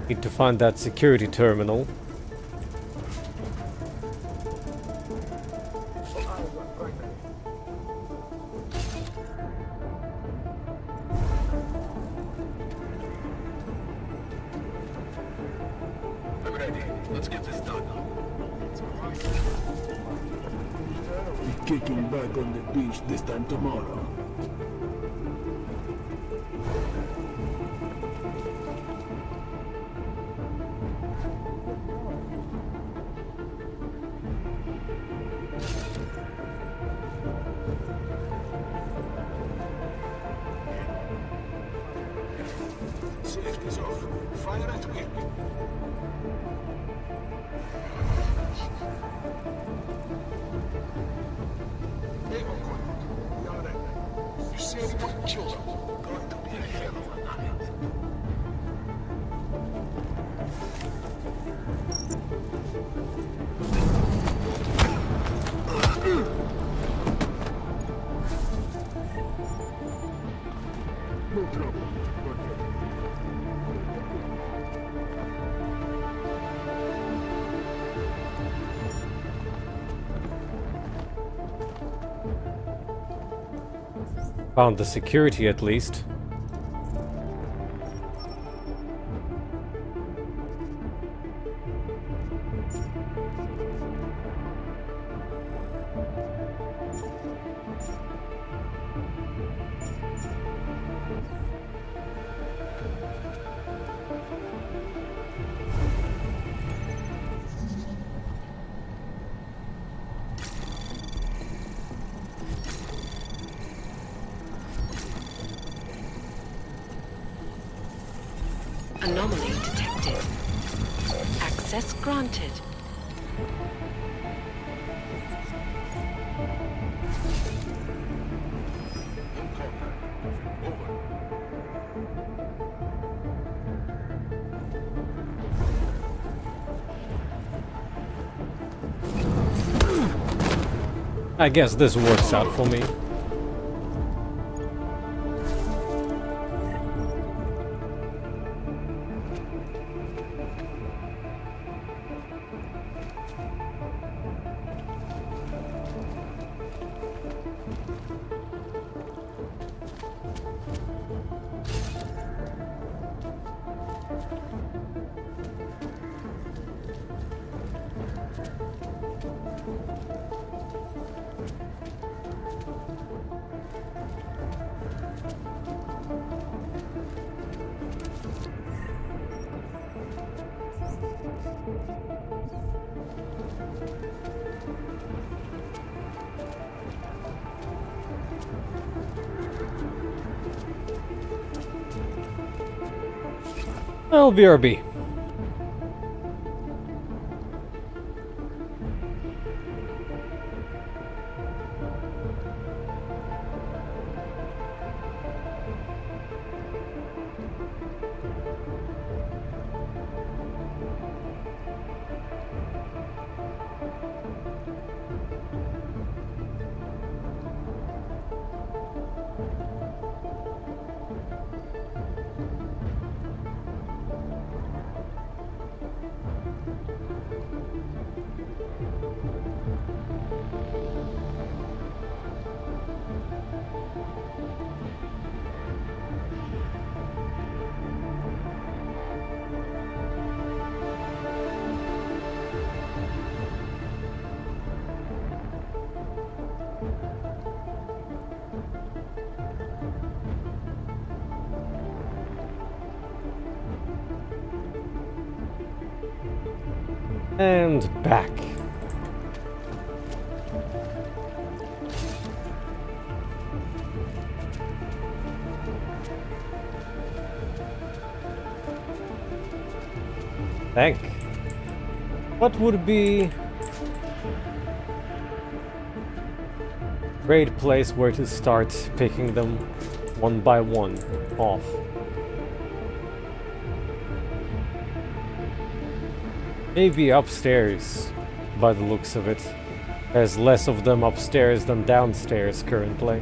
Need to find that security terminal. I'm ready. Let's get this done. We're kicking back on the beach this time tomorrow. Safety's off. Fire at will. They won't go out. You're right. You see anyone killed them? Going to be a hell of a night. No trouble. Found the security at least. Anomaly detected. Access granted. I guess this works out for me. Well, BRB. And back. Thank. What would be great place where to start picking them one by one off? Maybe upstairs, by the looks of it. There's less of them upstairs than downstairs currently.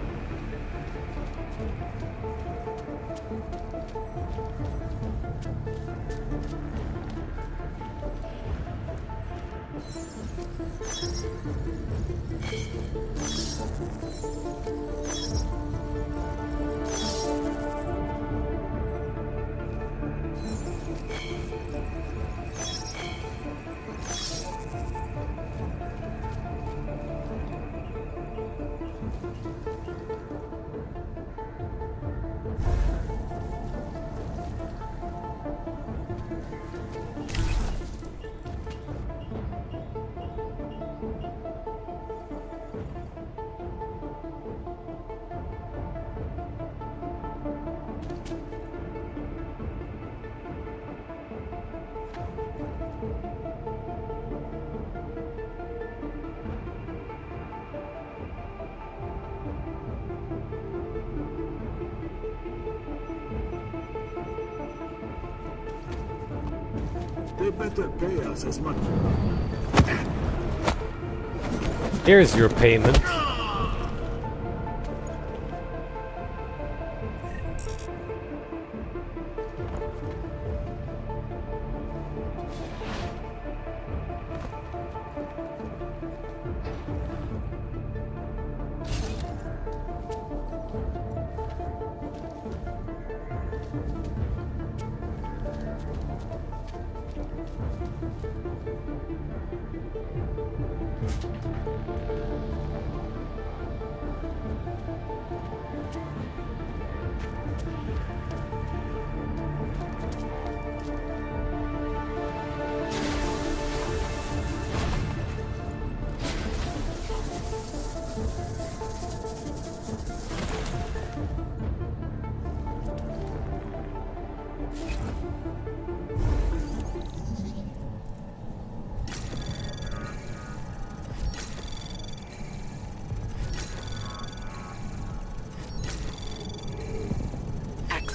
They better pay us as much. Here's your payment.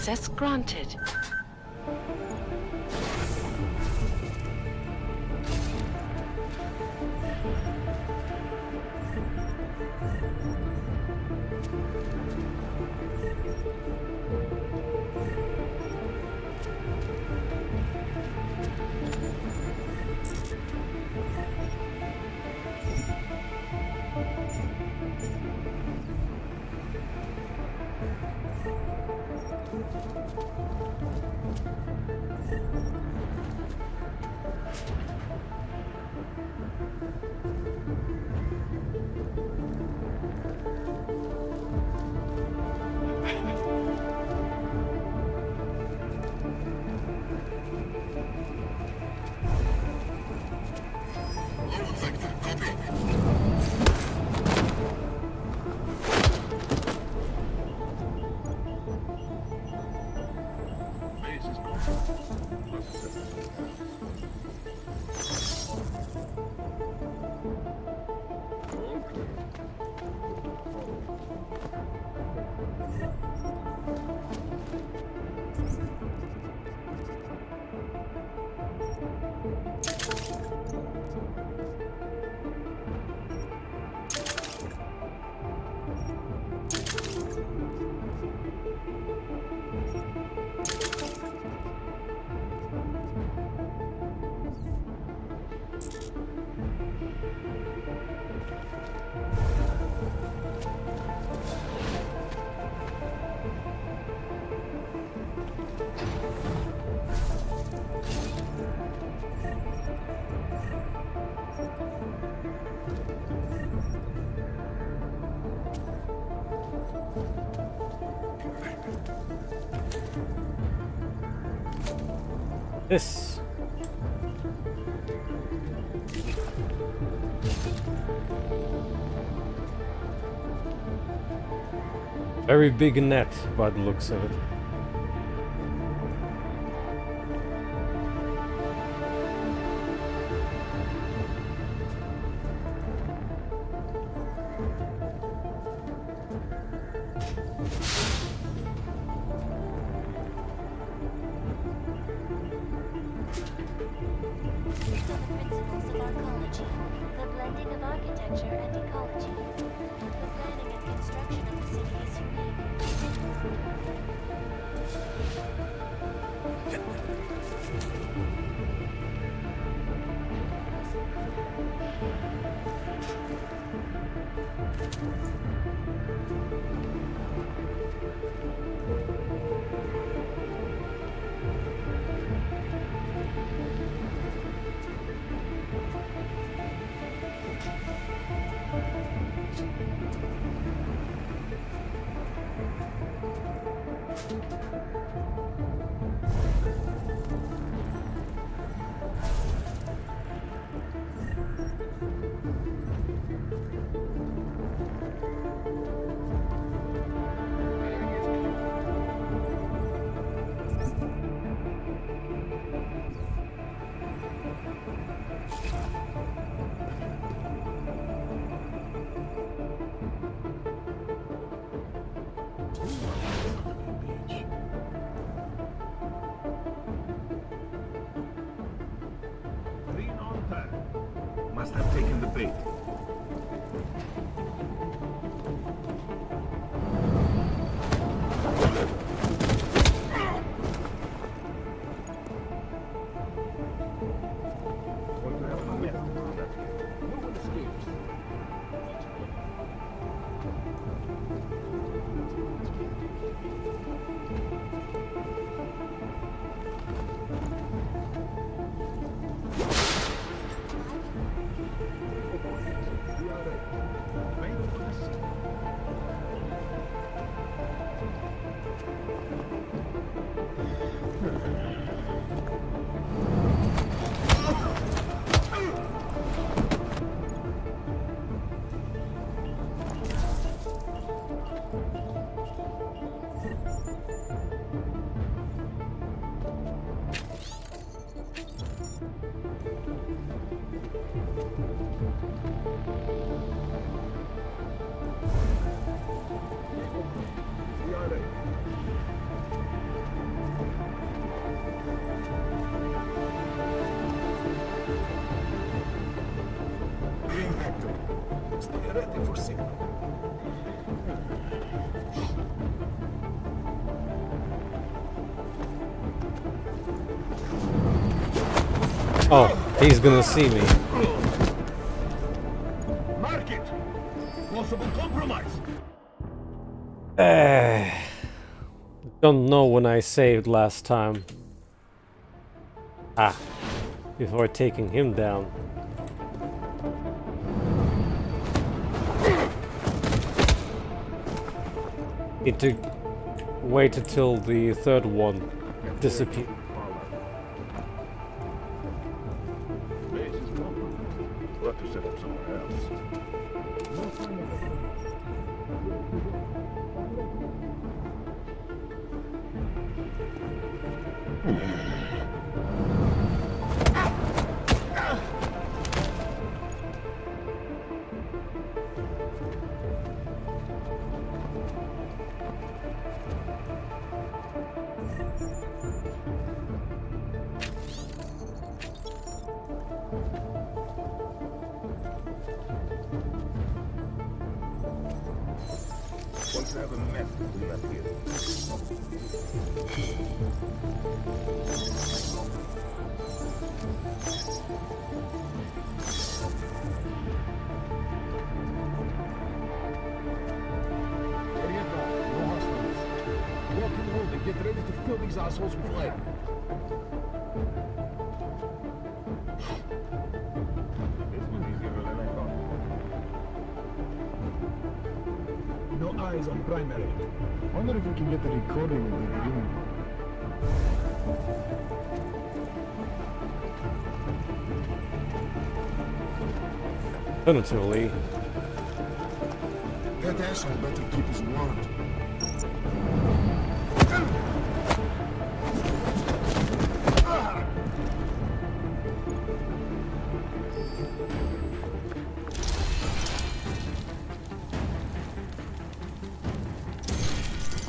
Access granted. This. Very big net by the looks of it. the bait. Oh, he's gonna see me. Mark it. Possible compromise. Don't know when I saved last time. Ah, before taking him down. Need to wait until the third one disappears. Base is welcome. We'll have to set up somewhere else. Once I have a method, we left here. Area down, no hostiles. Walk in hold and get ready to fill these assholes with lead. This one is easier than I thought. No eyes on primary. Wonder if we can get the recording of the room. Definitively. That asshole better keep his word.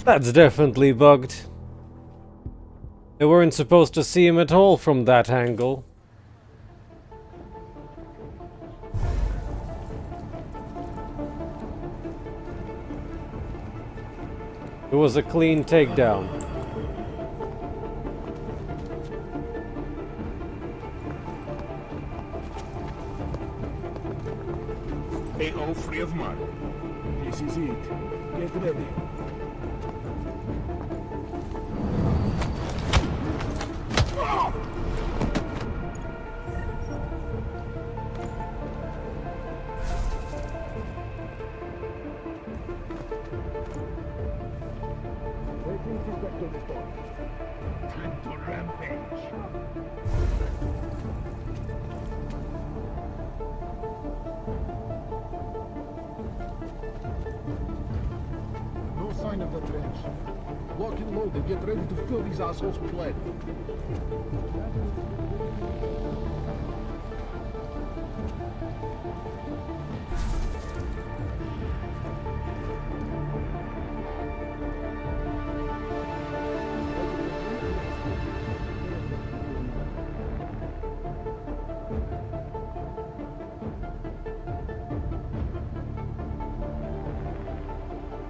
That's definitely bugged. They weren't supposed to see him at all from that angle. It was a clean takedown. AO free of mark. This is it. Get ready. Time to rampage. No sign of the trench. Lock and load and get ready to fill these assholes with lead.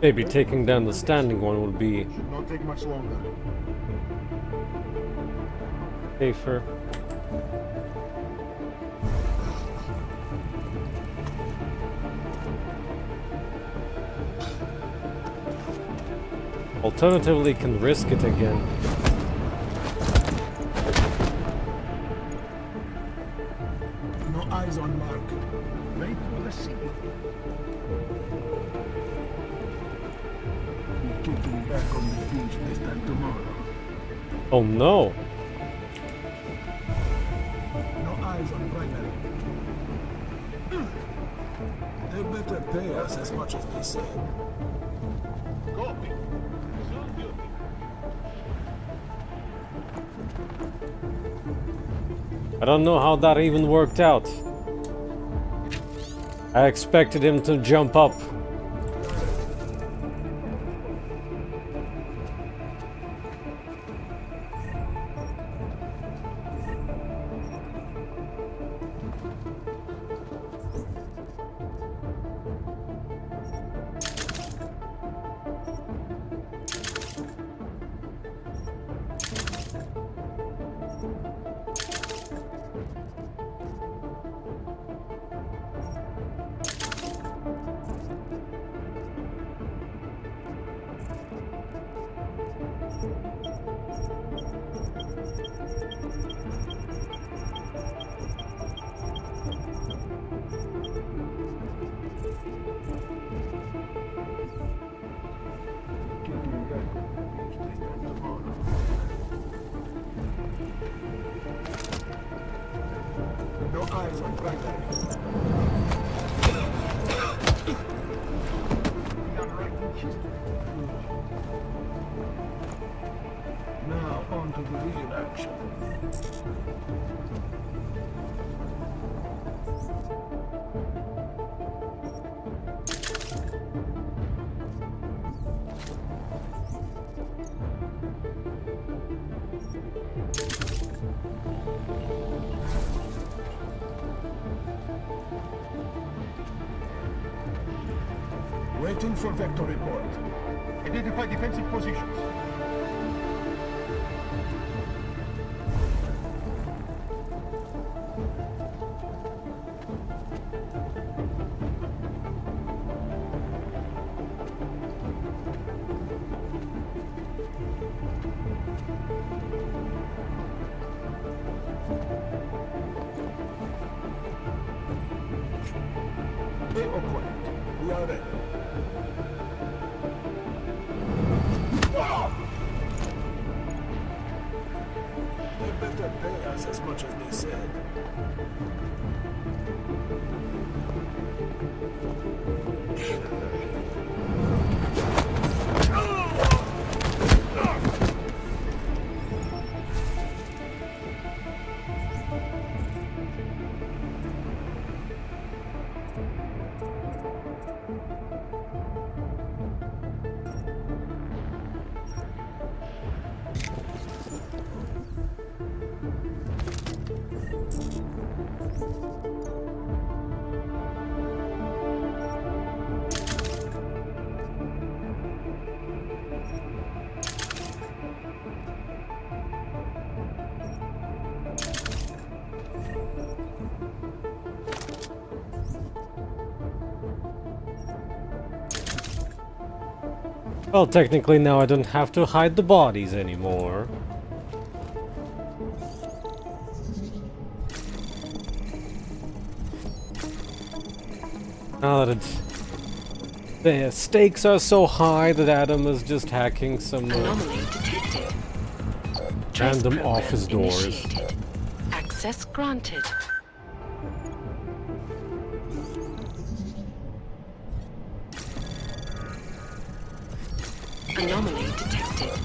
Maybe taking down the standing one would be Should not take much longer. safer. Alternatively, can risk it again. No eyes on Mark. Wait for the sea. We're getting back on the beach this time tomorrow. Oh no! No eyes on primary. They better pay us as much as they say. Copy. Soon duty. I don't know how that even worked out. I expected him to jump up. No eyes on primary. We are writing history. Now on to the real action. Waiting for vector report. Identify defensive positions. Stay quiet. We are ready. They better pay us as much as they said. Well, technically now I don't have to hide the bodies anymore. Now that the stakes are so high that Adam is just hacking some random office doors. Initiated. Access granted. Anomaly detected.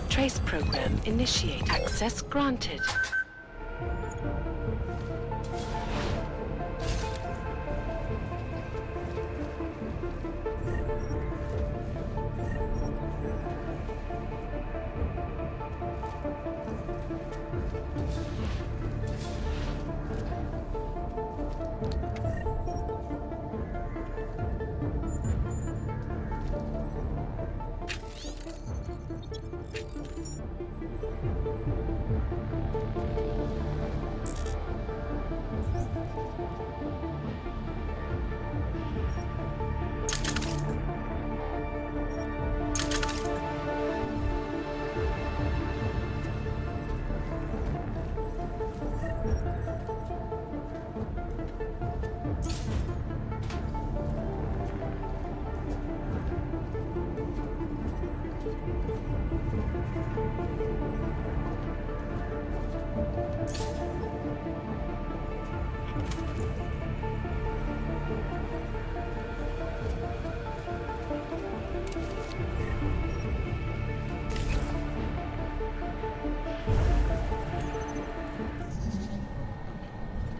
Trace program initiate. Access granted.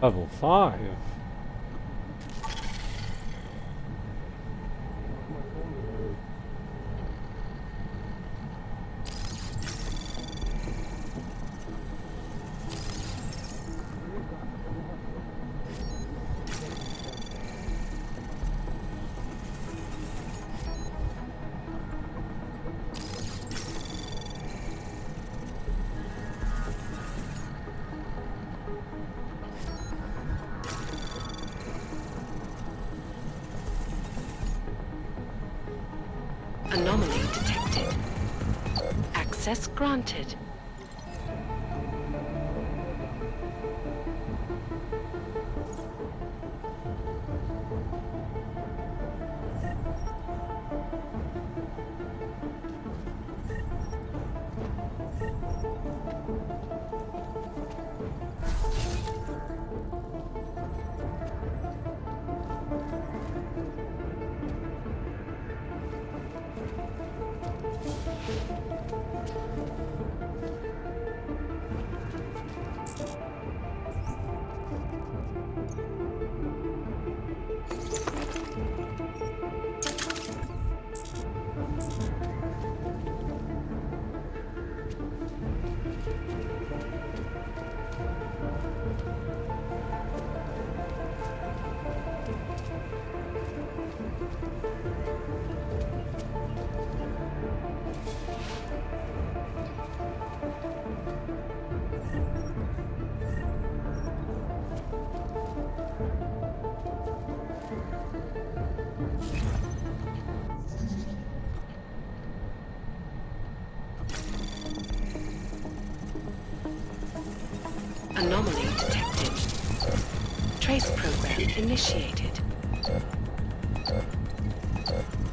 Level 5. Anomaly detected. Access granted. Anomaly detected. Trace program initiated.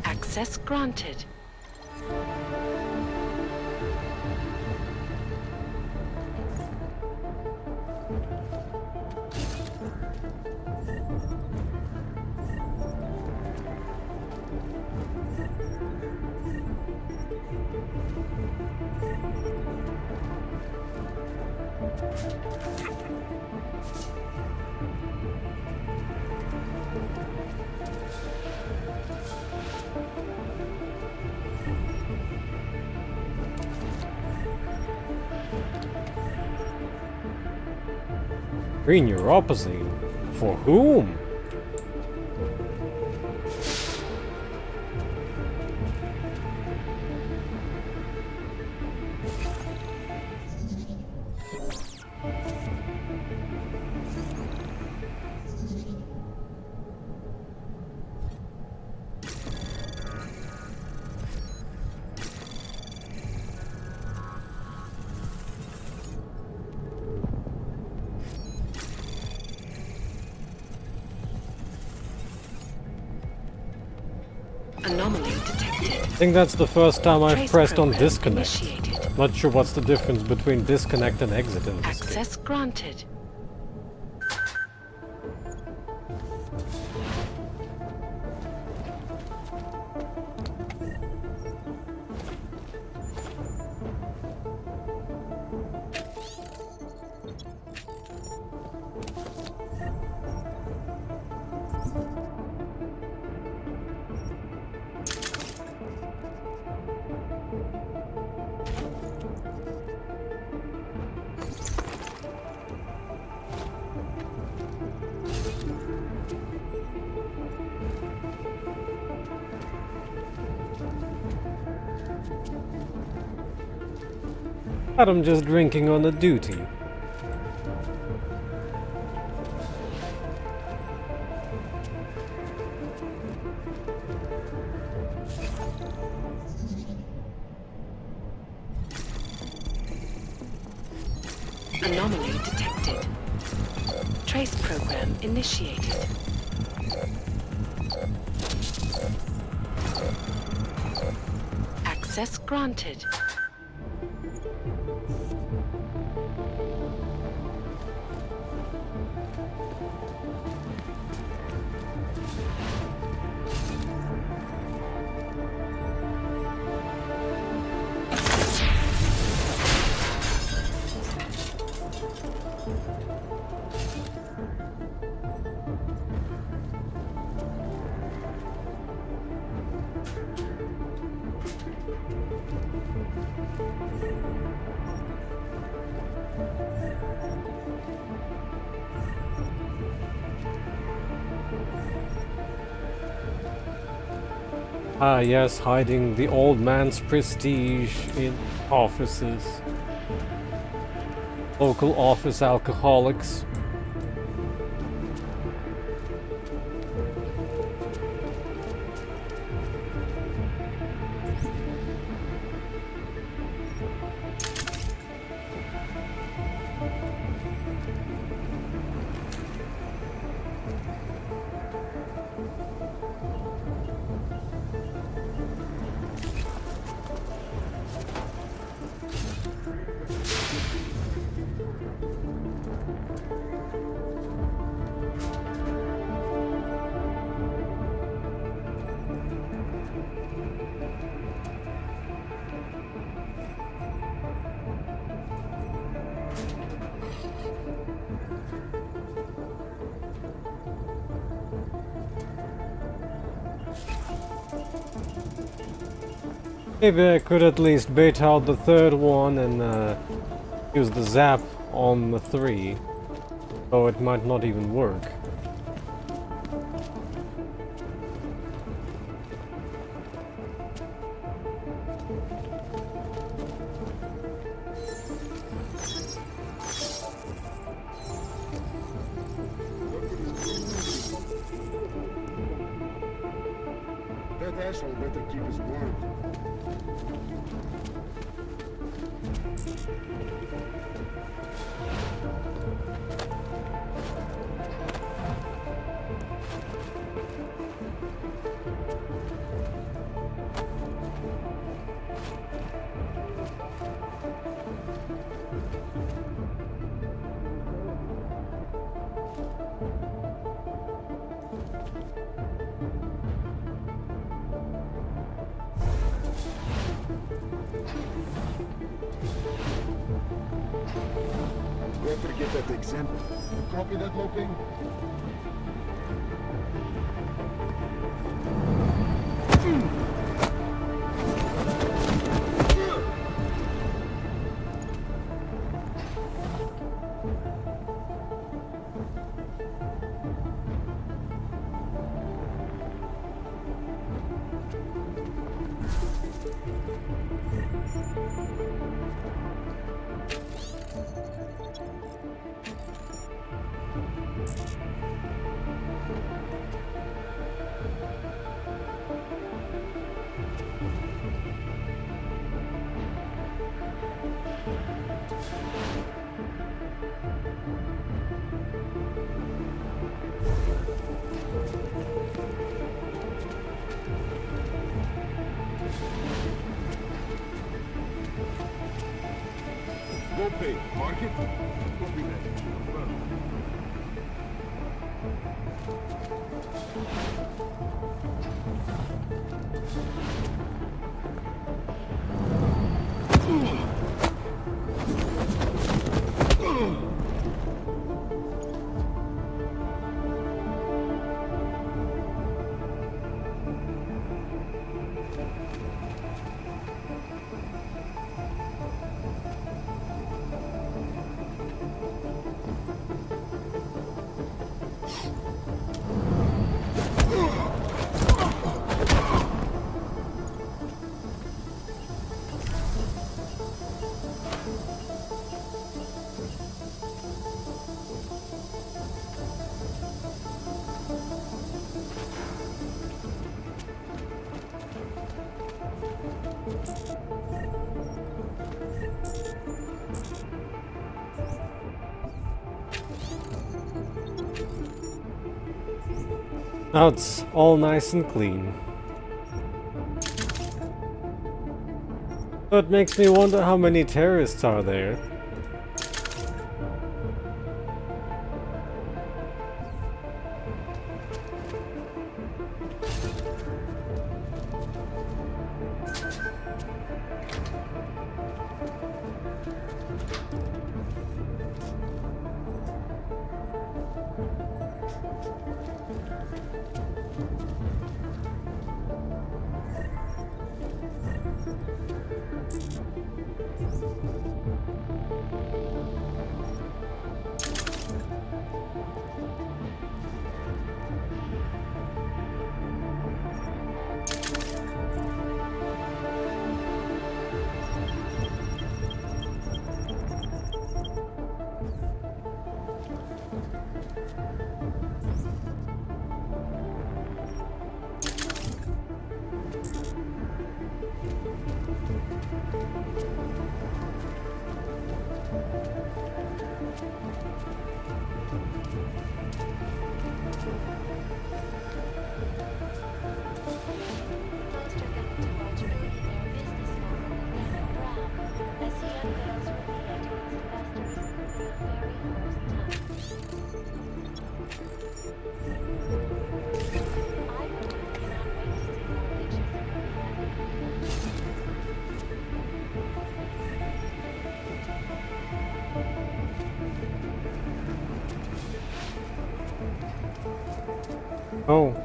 Access granted. Green neuropathy? For whom? Anomaly detected. I think that's the first time I've Trace pressed on program disconnect. initiated. Not sure what's the difference between disconnect and exit in this game. Access granted. I'm just drinking on a duty. Anomaly detected. Trace program initiated. Access granted. Ah yes, hiding the old man's prestige in offices. Local office alcoholics. Maybe I could at least bait out the third one and use the zap on the 3, though it might not even work. That asshole better keep his word. Better get that example. Copy that, Loping? Loping, mark it. Copy that. Now it's all nice and clean. But it makes me wonder how many terrorists are there. Oh.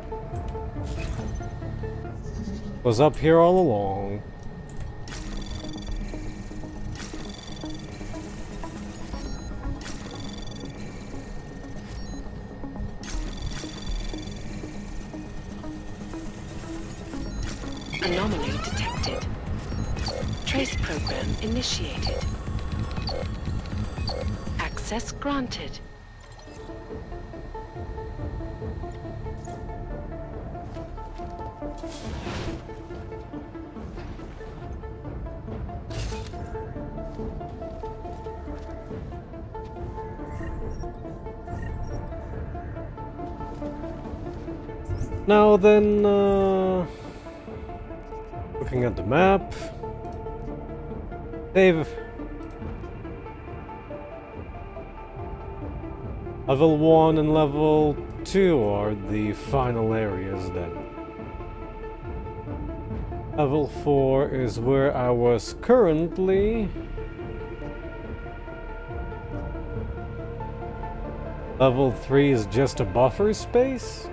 Was up here all along. Anomaly detected. Trace program initiated. Access granted. Now then, looking at the map, level 1 and level 2 are the final areas then. Level 4 is where I was currently. Level 3 is just a buffer space?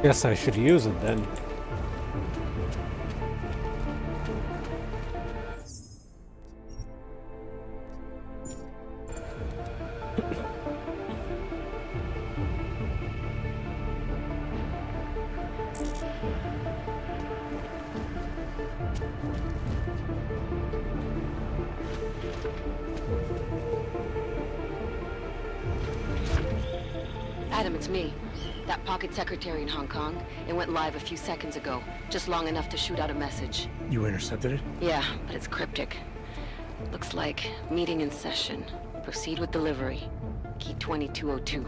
Guess I should use it then. Adam, it's me. That pocket secretary in Hong Kong. It went live a few seconds ago. Just long enough to shoot out a message. You intercepted it? Yeah, but it's cryptic. Looks like meeting in session. Proceed with delivery. Key 2202.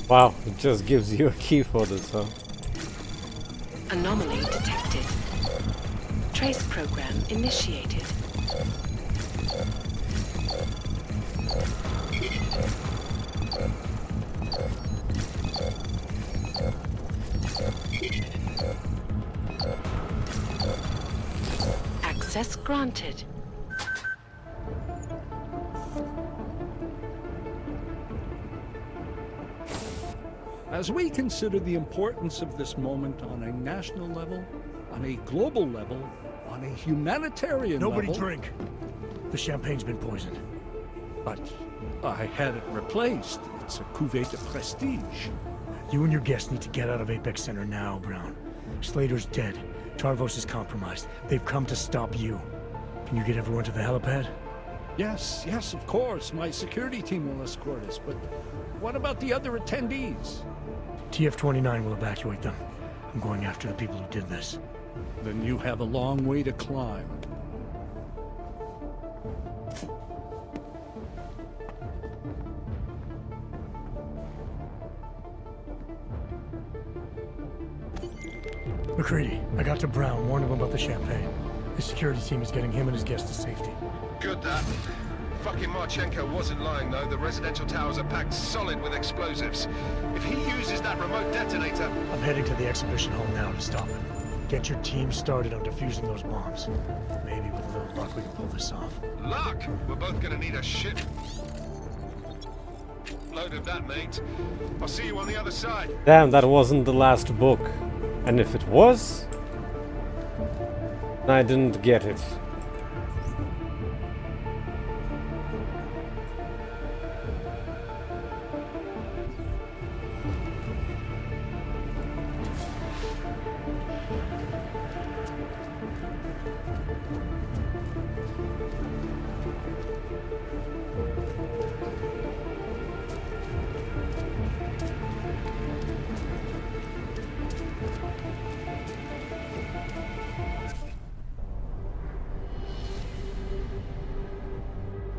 Wow, it just gives you a key for this, huh? Anomaly detected. Trace program initiated. Access granted. As we consider the importance of this moment on a national level, on a global level, on a humanitarian level... Nobody drink. The champagne's been poisoned. But I had it replaced. It's a cuvée de prestige. You and your guests need to get out of Apex Center now, Brown. Slater's dead. Tarvos is compromised. They've come to stop you. Can you get everyone to the helipad? Yes, of course. My security team will escort us, but what about the other attendees? TF-29 will evacuate them. I'm going after the people who did this. Then you have a long way to climb. McCready, I got to Brown, warned him about the champagne. The security team is getting him and his guests to safety. Good that. Fucking Marchenko wasn't lying though. The residential towers are packed solid with explosives. If he uses that remote detonator... I'm heading to the exhibition hall now to stop him. Get your team started on defusing those bombs. Maybe with a little luck we can pull this off. Luck? We're both gonna need a ship load of that, mate. I'll see you on the other side. Damn, that wasn't the last book. And if it was, I didn't get it.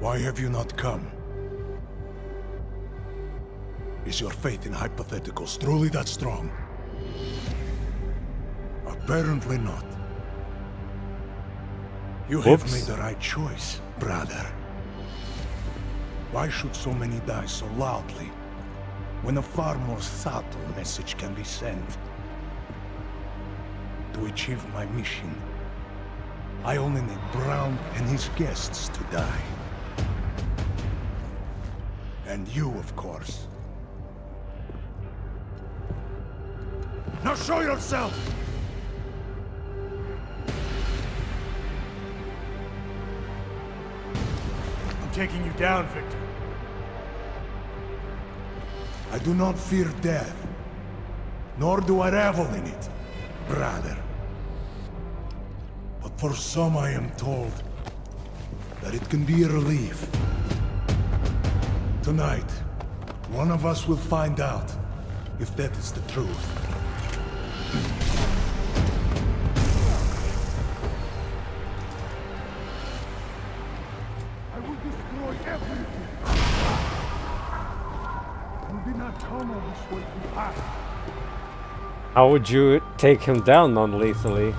Why have you not come? Is your faith in hypotheticals truly that strong? Apparently not. You have made the right choice, brother. Why should so many die so loudly, when a far more subtle message can be sent? To achieve my mission, I only need Brown and his guests to die. And you, of course. Now show yourself! I'm taking you down, Victor. I do not fear death, nor do I revel in it, brother. But for some I am told that it can be a relief. Tonight, one of us will find out if that is the truth. I will destroy everything. You did not tunnel this way to pass. How would you take him down non-lethally?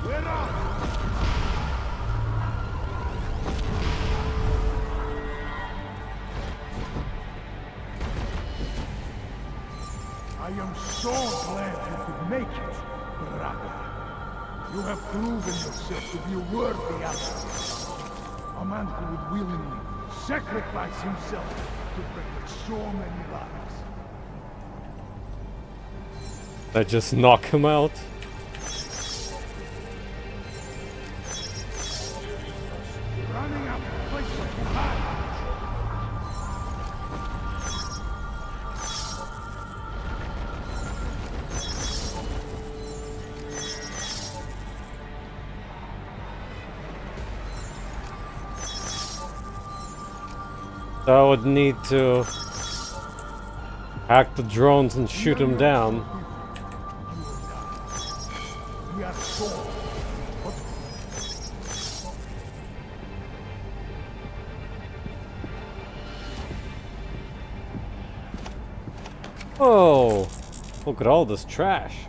I am so glad you could make it, Praha. You have proven yourself to be a worthy ally. A man who would willingly sacrifice himself to protect so many lives. I just knock him out? Running out of the place where you hide. So I would need to hack the drones and shoot him down. We are so. Oh, look at all this trash.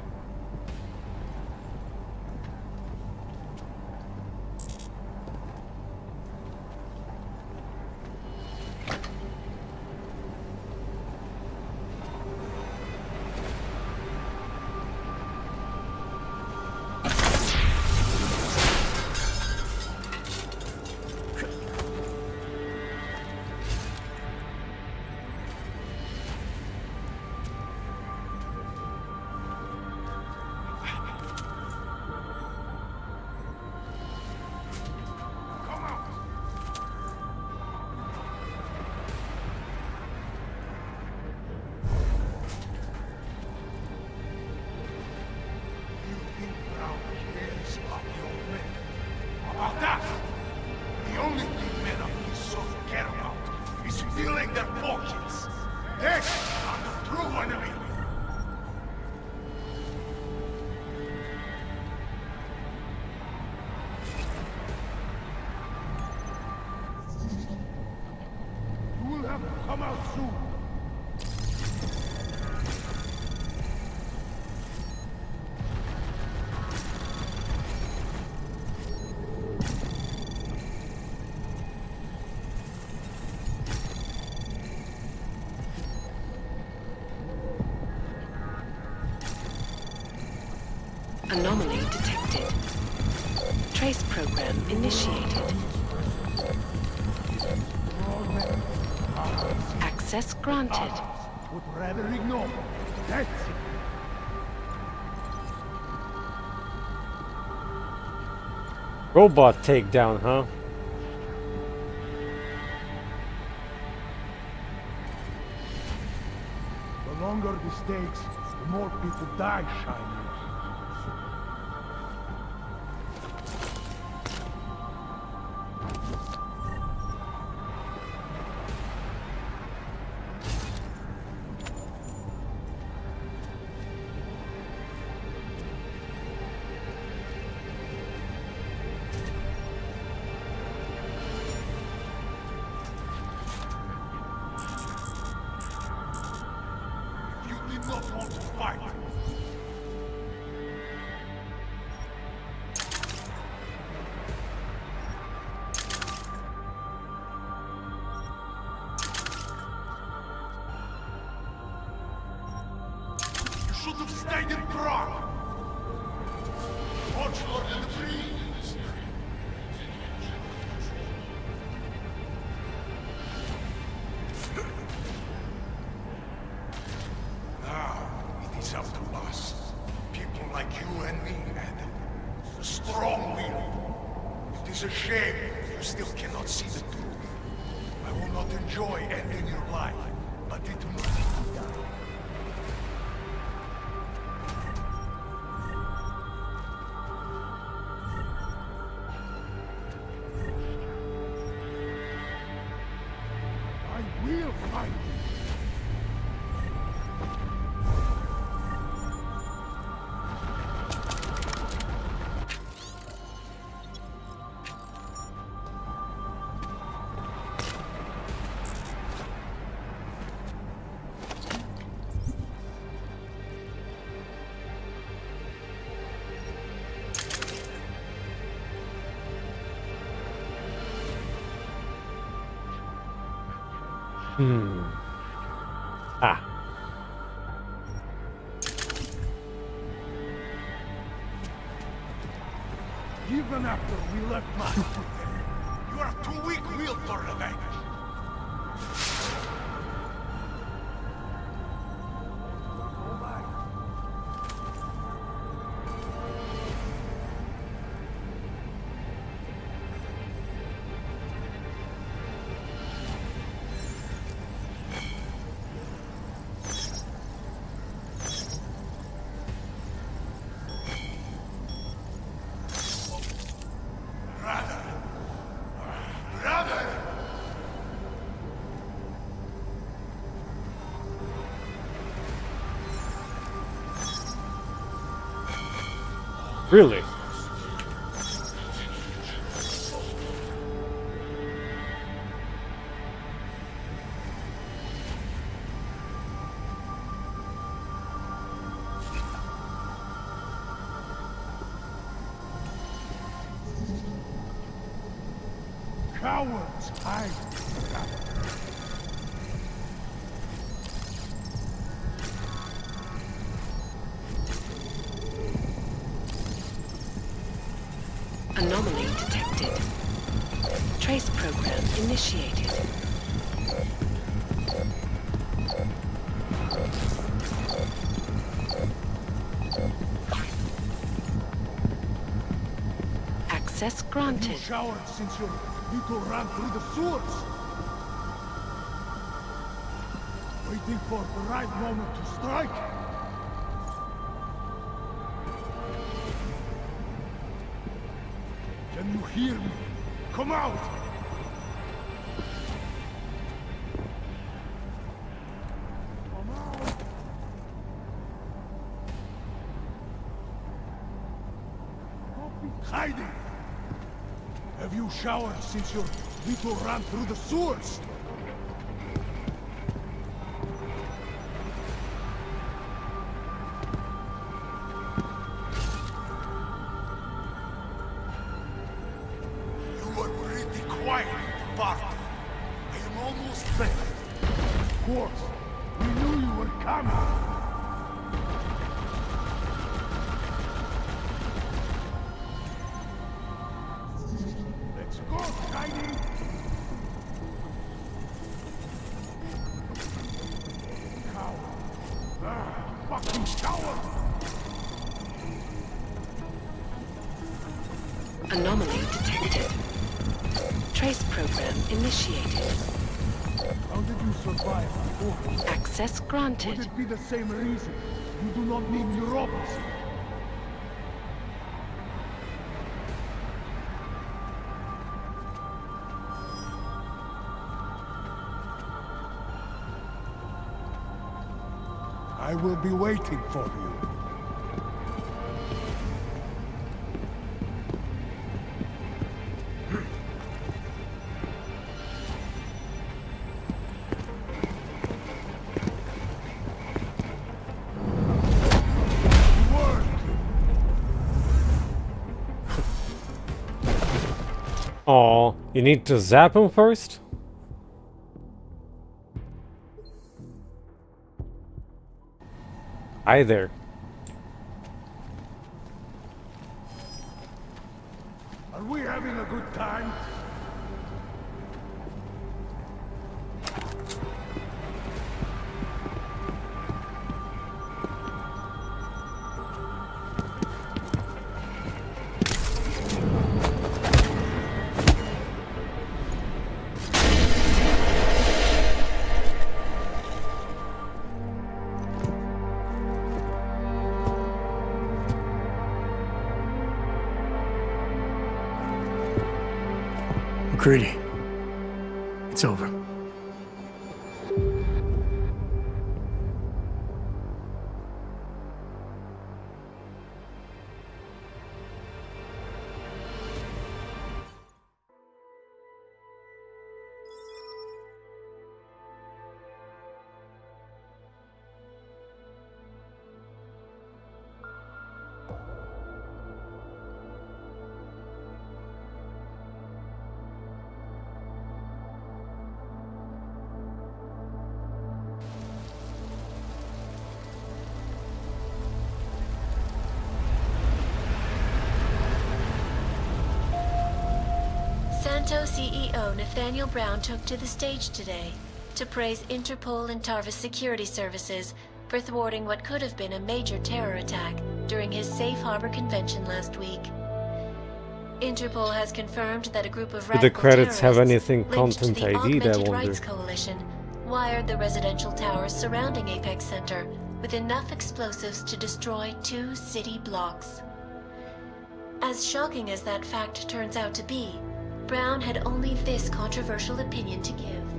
About that, the only thing men of this sort care about is filling their pockets. They are the true enemy. You will have to come out soon. Anomaly detected. Trace program initiated. Access granted. Would rather ignore. That's it. Robot takedown, huh? The longer the stakes, the more people die, Shiny. Now it is up to us. People like you and me, and the strong will. It is a shame you still cannot see the truth. I will not enjoy ending your life, but it must be done. I will find you. Ah. Even after we left my... You are too weak-willed for revenge. Really? Cowards hide. Anomaly detected. Trace program initiated. Access granted. You showered since your little run through the sewers. Waiting for the right moment to strike. Can you hear me? Come out! Come out! Don't be hiding! Have you showered since your little run through the sewers? You were pretty quiet at the party. I am almost ready. Of course. We knew you were coming. Let's go, Shiny! Coward. Fucking coward! Anomaly detected. Trace program initiated. How did you survive before? Access granted. Would it be the same reason? You do not need neuropathy. I will be waiting for you. Aw, you need to zap him first? Hi there. Are we having a good time? Greedy. It's over. Santo CEO Nathaniel Brown took to the stage today to praise Interpol and Tarvis security services for thwarting what could have been a major terror attack during his Safe Harbor convention last week. Interpol has confirmed that a group of Do radical the credits have terrorists anything linked to content the ID, I Augmented wonder? Rights Coalition wired the residential towers surrounding Apex Center with enough explosives to destroy 2 city blocks. As shocking as that fact turns out to be, Brown had only this controversial opinion to give.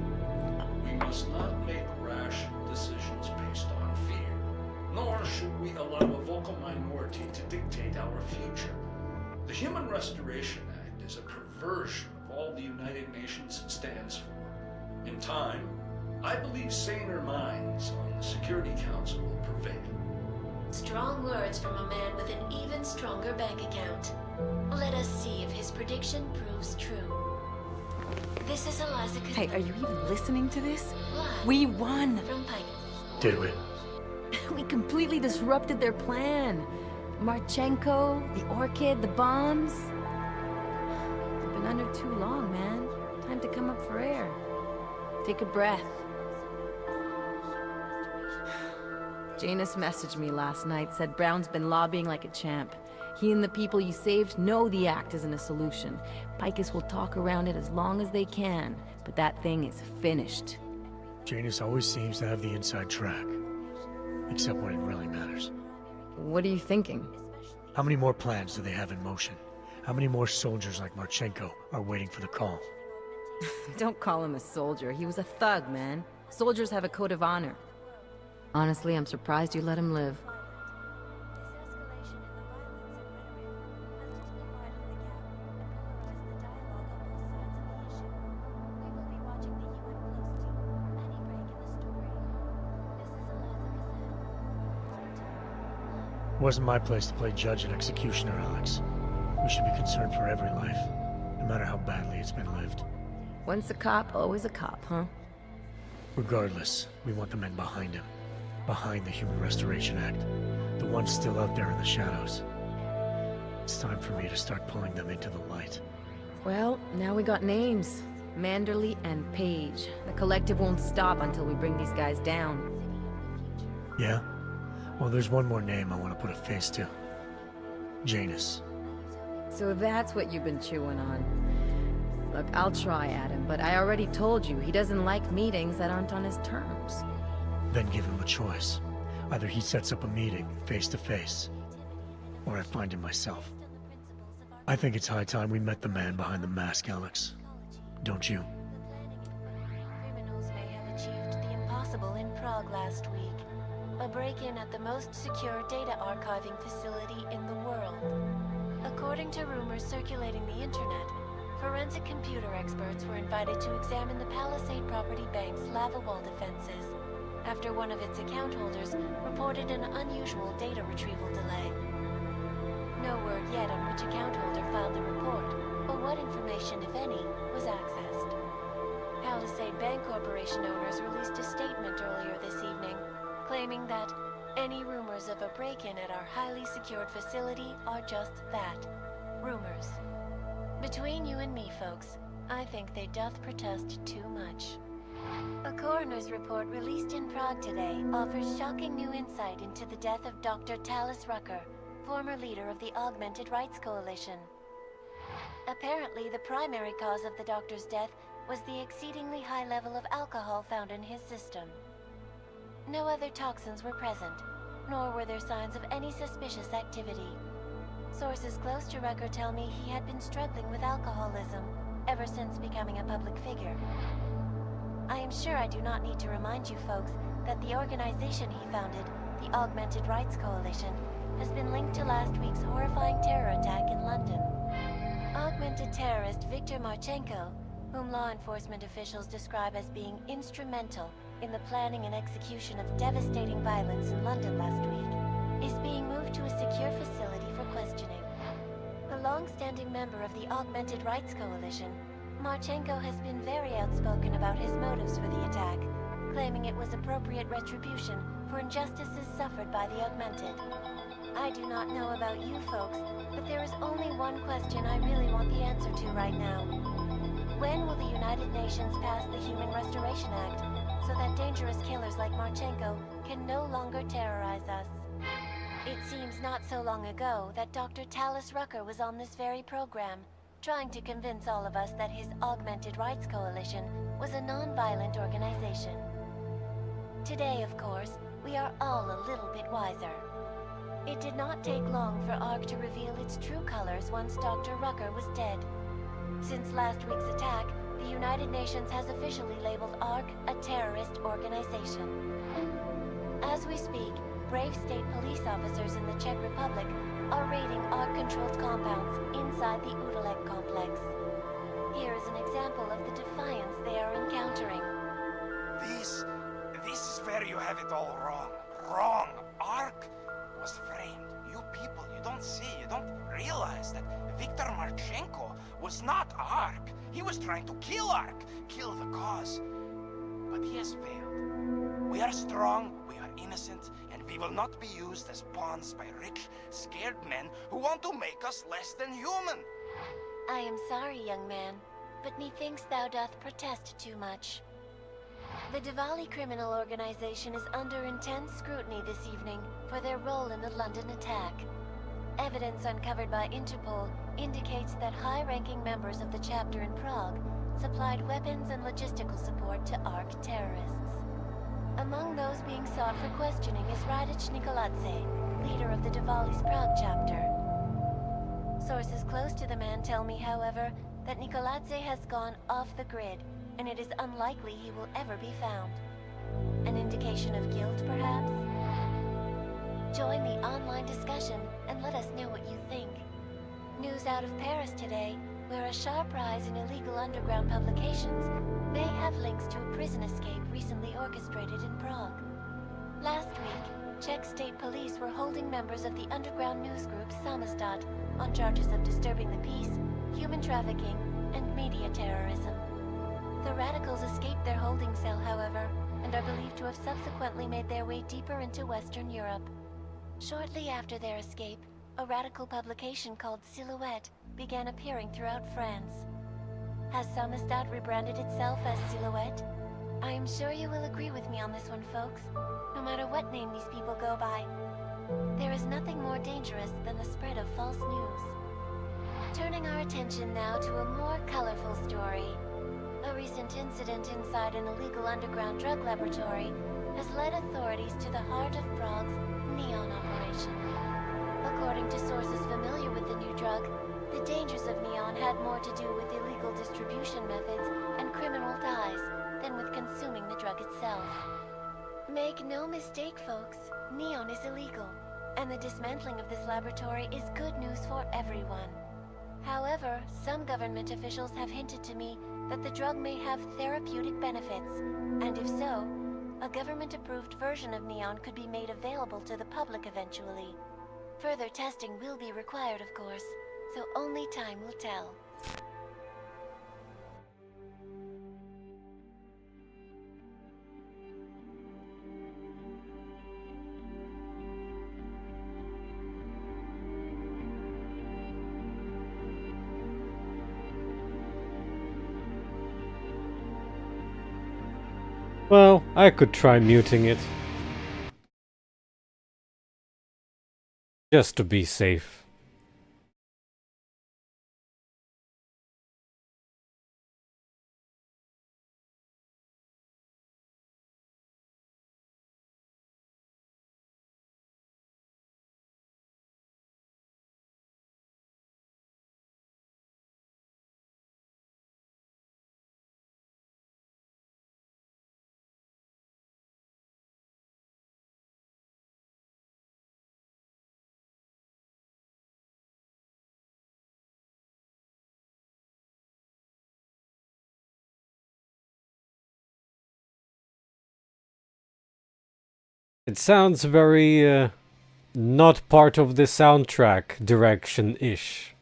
We must not make rash decisions based on fear, nor should we allow a vocal minority to dictate our future. The Human Restoration Act is a perversion of all the United Nations stands for. In time, I believe saner minds on the Security Council will prevail. Strong words from a man with an even stronger bank account. Let us see if his prediction proves true. This is Eliza. Hey, are you even listening to this? We won! From Pike. Did we? We completely disrupted their plan. Marchenko, the Orchid, the bombs. They've been under too long, man. Time to come up for air. Take a breath. Janus messaged me last night, said Brown's been lobbying like a champ. He and the people you saved know the act isn't a solution. Picus will talk around it as long as they can, but that thing is finished. Janus always seems to have the inside track. Except when it really matters. What are you thinking? How many more plans do they have in motion? How many more soldiers like Marchenko are waiting for the call? Don't call him a soldier. He was a thug, man. Soldiers have a code of honor. Honestly, I'm surprised you let him live. It wasn't my place to play judge and executioner, Alex. We should be concerned for every life, no matter how badly it's been lived. Once a cop, always a cop, huh? Regardless, we want the men behind him. Behind the Human Restoration Act. The ones still out there in the shadows. It's time for me to start pulling them into the light. Well, now we got names. Manderley and Page. The collective won't stop until we bring these guys down. Yeah? Well, there's one more name I want to put a face to. Janus. So that's what you've been chewing on. Look, I'll try at him, but I already told you, he doesn't like meetings that aren't on his terms. Then give him a choice. Either he sets up a meeting, face to face, or I find him myself. I think it's high time we met the man behind the mask, Alex. Don't you? Criminals may have achieved the impossible in Prague last week. A break-in at the most secure data archiving facility in the world. According to rumors circulating the internet, forensic computer experts were invited to examine the Palisade Property Bank's lava wall defenses after one of its account holders reported an unusual data retrieval delay. No word yet on which account holder filed the report, or what information, if any, was accessed. Palisade Bank Corporation owners released a statement earlier this evening, claiming that any rumors of a break-in at our highly secured facility are just that, rumors. Between you and me, folks, I think they doth protest too much. A coroner's report released in Prague today offers shocking new insight into the death of Dr. Talis Rucker, former leader of the Augmented Rights Coalition. Apparently, the primary cause of the doctor's death was the exceedingly high level of alcohol found in his system. No other toxins were present, nor were there signs of any suspicious activity. Sources close to Rucker tell me he had been struggling with alcoholism ever since becoming a public figure. I am sure I do not need to remind you folks that the organization he founded, the Augmented Rights Coalition, has been linked to last week's horrifying terror attack in London. Augmented terrorist Viktor Marchenko, whom law enforcement officials describe as being instrumental in the planning and execution of devastating violence in London last week, is being moved to a secure facility for questioning. A long-standing member of the Augmented Rights Coalition, Marchenko has been very outspoken about his motives for the attack, claiming it was appropriate retribution for injustices suffered by the Augmented. I do not know about you folks, but there is only one question I really want the answer to right now. When will the United Nations pass the Human Restoration Act so that dangerous killers like Marchenko can no longer terrorize us? It seems not so long ago that Dr. Talis Rucker was on this very program, trying to convince all of us that his Augmented Rights Coalition was a non-violent organization. Today, of course, we are all a little bit wiser. It did not take long for ARC to reveal its true colors once Dr. Rucker was dead. Since last week's attack, the United Nations has officially labeled ARC a terrorist organization. As we speak, brave state police officers in the Czech Republic are raiding ARC-controlled compounds inside the Udalek complex. Here is an example of the defiance they are encountering. This is where you have it all wrong. Wrong! ARC was framed. You people, you don't see, you don't realize that Viktor Marchenko was not ARC. He was trying to kill ARC, kill the cause. But he has failed. We are strong, we are innocent, and we will not be used as pawns by rich, scared men who want to make us less than human. I am sorry, young man, but methinks thou doth protest too much. The Diwali criminal organization is under intense scrutiny this evening for their role in the London attack. Evidence uncovered by Interpol indicates that high-ranking members of the chapter in Prague supplied weapons and logistical support to ARC terrorists. Among those being sought for questioning is Radic Nikoladze, leader of the Diwali's Prague chapter. Sources close to the man tell me, however, that Nikoladze has gone off the grid, and it is unlikely he will ever be found. An indication of guilt, perhaps? Join the online discussion and let us know what you think. News out of Paris today, where a sharp rise in illegal underground publications may have links to a prison escape recently orchestrated in Prague. Last week, Czech state police were holding members of the underground news group Samizdat on charges of disturbing the peace, human trafficking, and media terrorism. The radicals escaped their holding cell, however, and are believed to have subsequently made their way deeper into Western Europe. Shortly after their escape, a radical publication called Silhouette began appearing throughout France. Has Samizdat rebranded itself as Silhouette? I am sure you will agree with me on this one, folks, no matter what name these people go by. There is nothing more dangerous than the spread of false news. Turning our attention now to a more colorful story. A recent incident inside an illegal underground drug laboratory has led authorities to the heart of Prague's neon operation. According to sources familiar with the new drug, the dangers of neon had more to do with illegal distribution methods and criminal ties than with consuming the drug itself. Make no mistake, folks, neon is illegal, and the dismantling of this laboratory is good news for everyone. However, some government officials have hinted to me that the drug may have therapeutic benefits, and if so, a government-approved version of neon could be made available to the public eventually. Further testing will be required, of course, so only time will tell. Well, I could try muting it. Just to be safe. It sounds very, not part of the soundtrack direction-ish.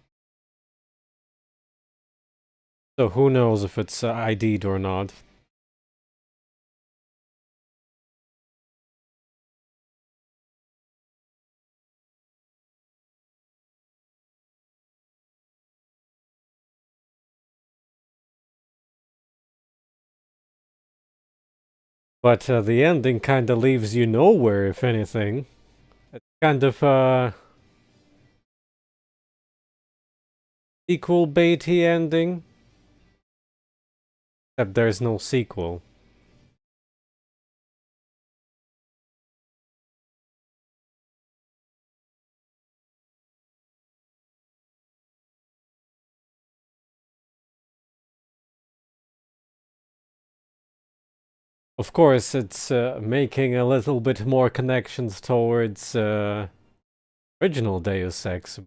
So who knows if it's ID'd or not. But the ending kinda leaves you nowhere, if anything. It's kind of sequel baity ending. Except there's no sequel. Of course, it's making a little bit more connections towards original Deus Ex. I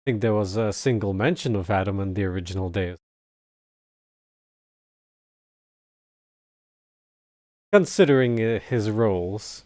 think there was a single mention of Adam in the original Deus. Considering his roles.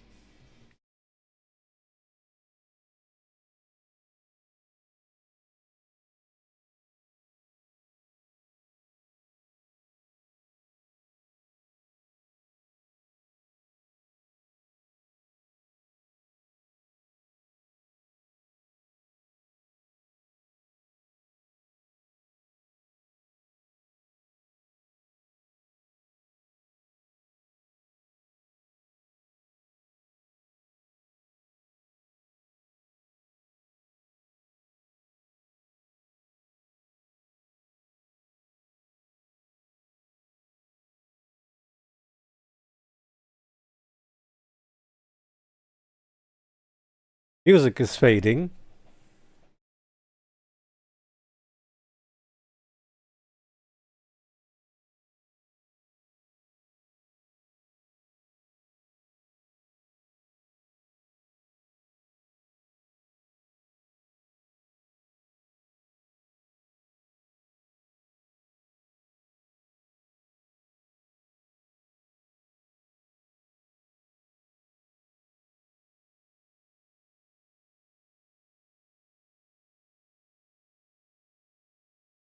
Music is fading.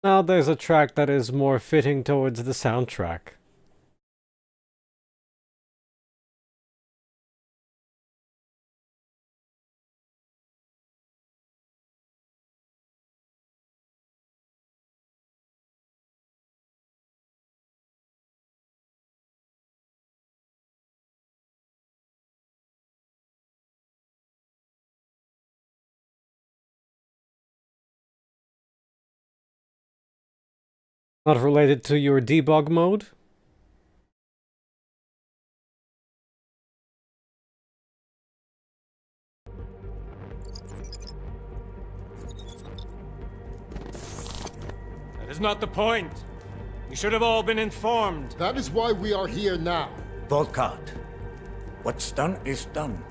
Now there's a track that is more fitting towards the soundtrack. Not related to your debug mode? That is not the point. You should have all been informed. That is why we are here now. Volkart, what's done is done.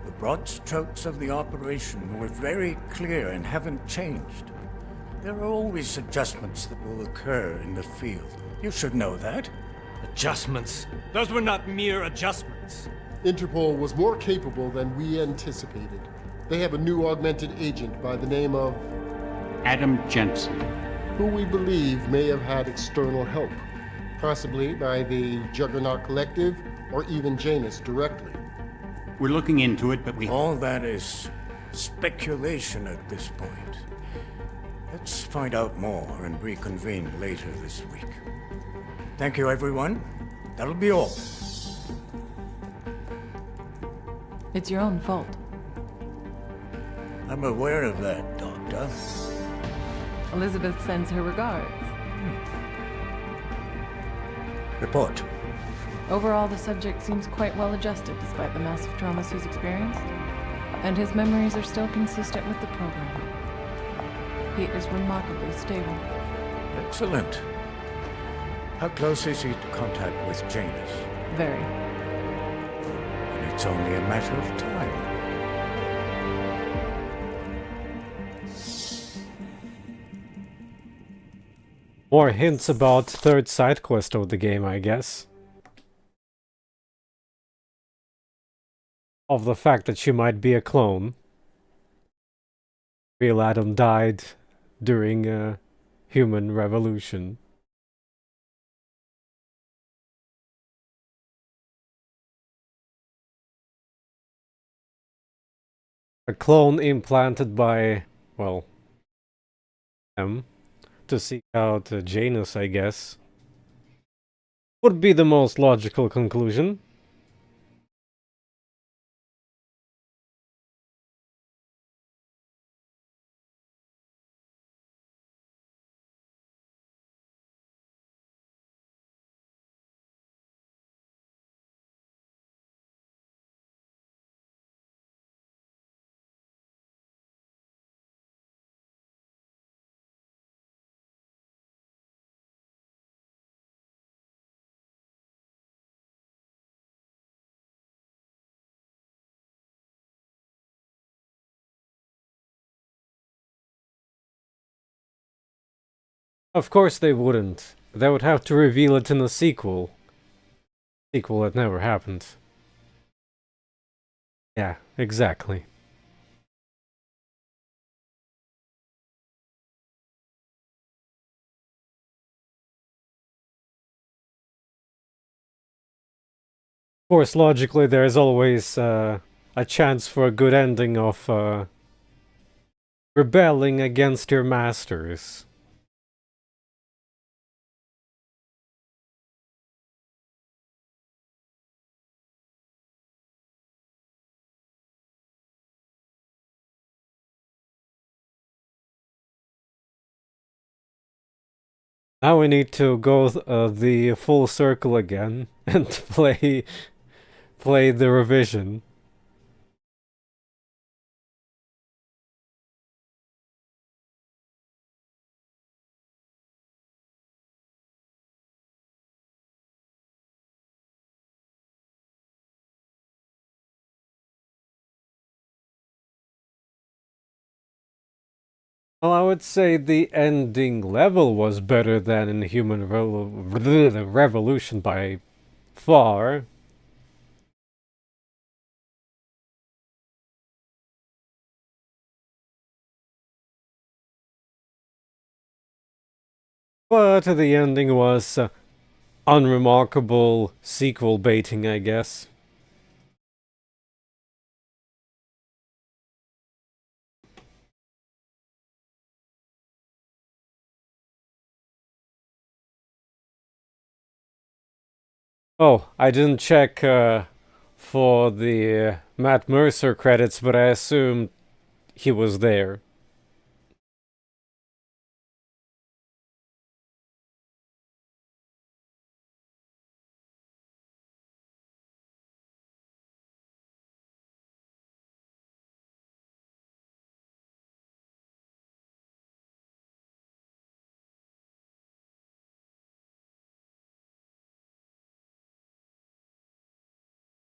The broad strokes of the operation were very clear and haven't changed. There are always adjustments that will occur in the field. You should know that. Adjustments? Those were not mere adjustments. Interpol was more capable than we anticipated. They have a new augmented agent by the name of... Adam Jensen. Who we believe may have had external help. Possibly by the Juggernaut Collective, or even Janus directly. We're looking into it, but we... All that is speculation at this point. Let's find out more and reconvene later this week. Thank you, everyone. That'll be all. It's your own fault. I'm aware of that, Doctor. Elizabeth sends her regards. Report. Overall, the subject seems quite well adjusted despite the massive traumas he's experienced, and his memories are still consistent with the program. He is remarkably stable. Excellent. How close is he to contact with Janus? Very. And it's only a matter of time. More hints about third side quest of the game, I guess. Of the fact that she might be a clone. Real Adam died during a human revolution. A clone implanted by, well, them to seek out Janus, I guess. Would be the most logical conclusion. Of course they wouldn't. They would have to reveal it in a sequel. Sequel that never happened. Yeah, exactly. Of course, logically, there is always a chance for a good ending of rebelling against your masters. Now we need to go the full circle again and play the revision. Well, I would say the ending level was better than in Human Revolution by far. But the ending was unremarkable sequel baiting, I guess. Oh, I didn't check for the Matt Mercer credits, but I assumed he was there.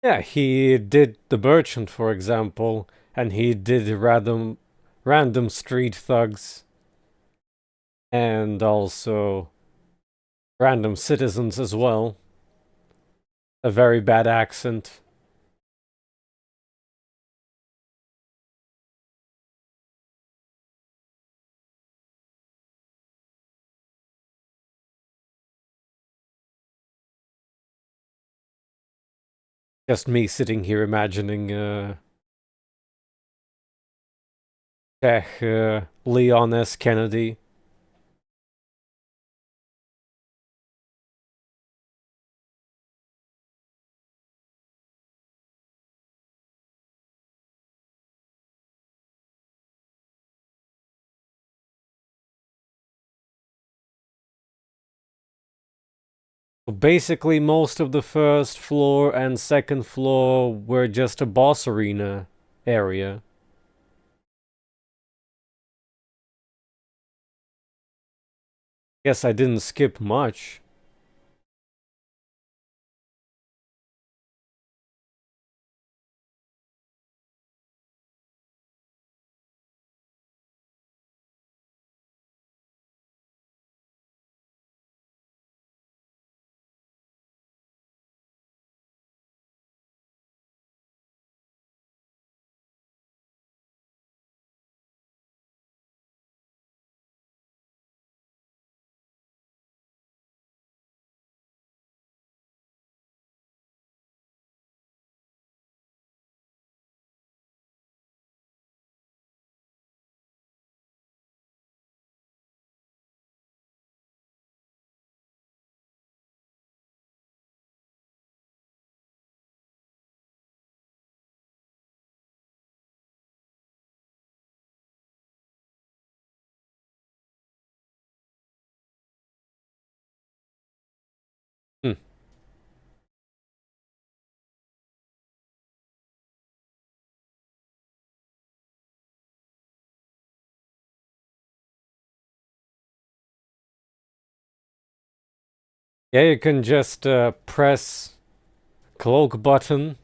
Yeah, he did The Merchant, for example, and he did random street thugs, and also random citizens as well. A very bad accent. Just me sitting here imagining Leon S. Kennedy. Basically, most of the first floor and second floor were just a boss arena area. Guess I didn't skip much. Yeah, you can just press cloak button,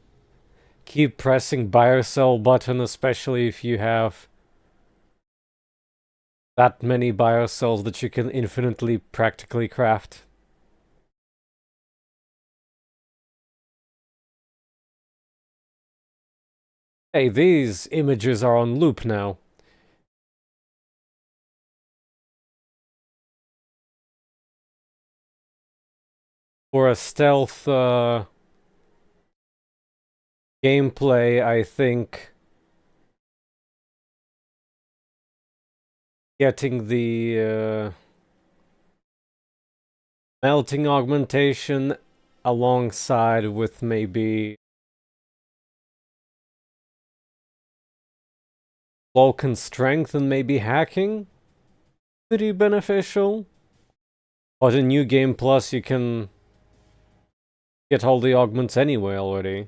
keep pressing buy or sell button, especially if you have that many buy or sells that you can infinitely practically craft. Hey, these images are on loop now. For a stealth gameplay, I think getting the melting augmentation alongside with maybe Vulcan strength and maybe hacking pretty beneficial. But in New Game Plus you can get all the augments anyway already.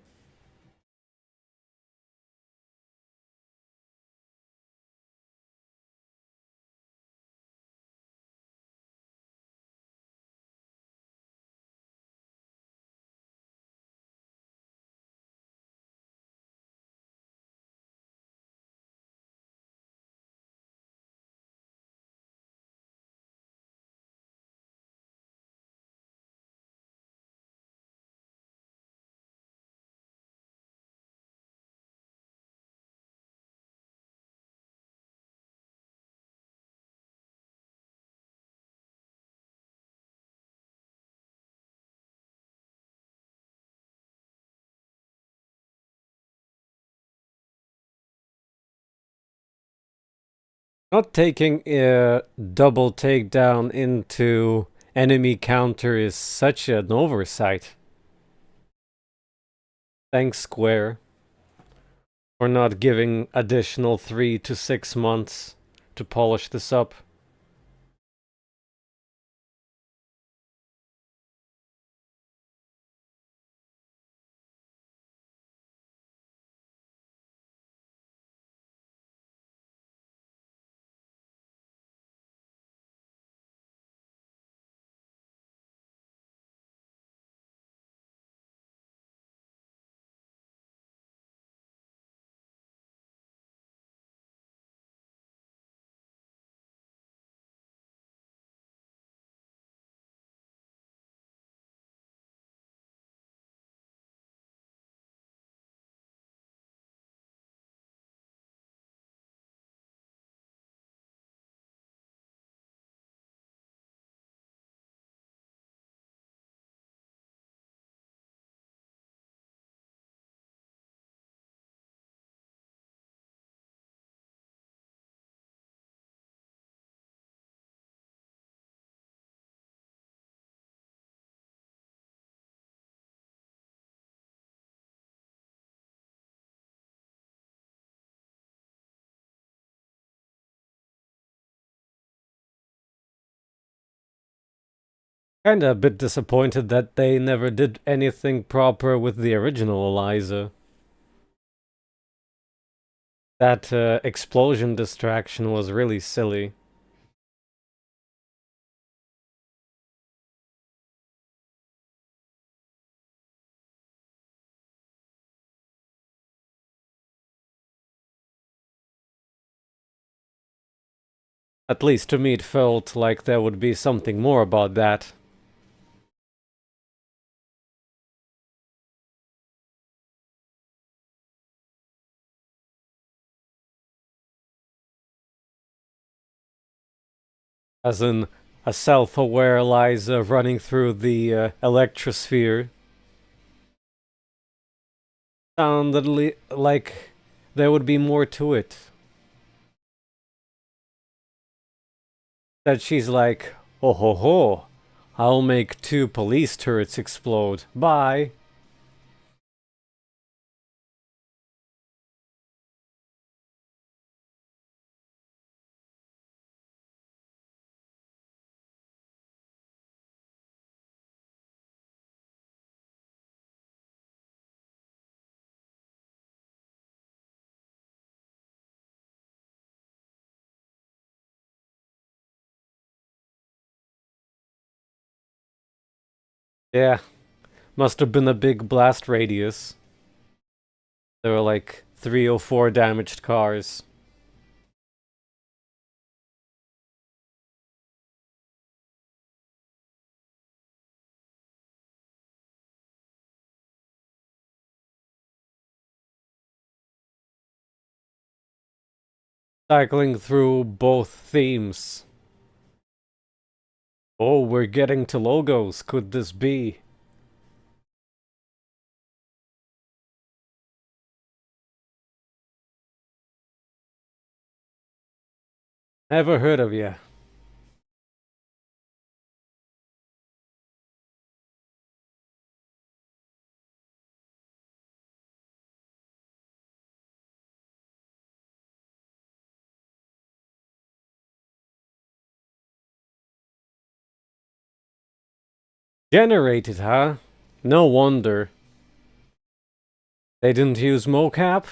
Not taking a double takedown into enemy counter is such an oversight. Thanks, Square, for not giving additional 3 to 6 months to polish this up. Kinda a bit disappointed that they never did anything proper with the original Eliza. That explosion distraction was really silly. At least to me it felt like there would be something more about that. As in, a self-aware Eliza running through the electrosphere. Sounded like there would be more to it. That she's like, oh ho ho, I'll make 2 police turrets explode. Bye. Yeah, must have been a big blast radius. There were like 3 or 4 damaged cars. Cycling through both themes. Oh, we're getting to logos. Could this be? Never heard of ya. Generated, huh? No wonder. They didn't use mocap?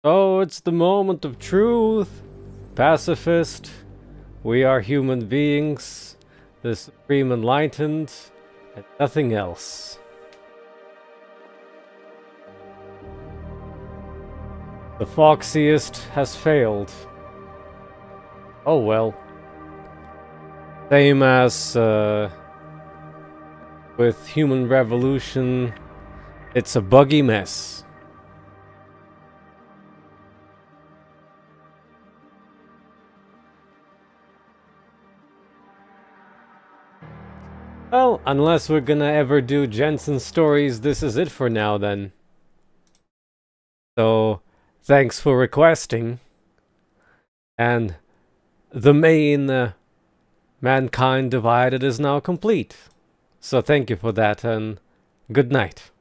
Oh, it's the moment of truth. Pacifist. We are human beings. The Supreme Enlightened. And nothing else. The foxiest has failed. Oh well. Same as with human revolution. It's a buggy mess. Well, unless we're gonna ever do Jensen stories, this is it for now then. So, thanks for requesting. And the main Mankind Divided is now complete. So thank you for that and good night.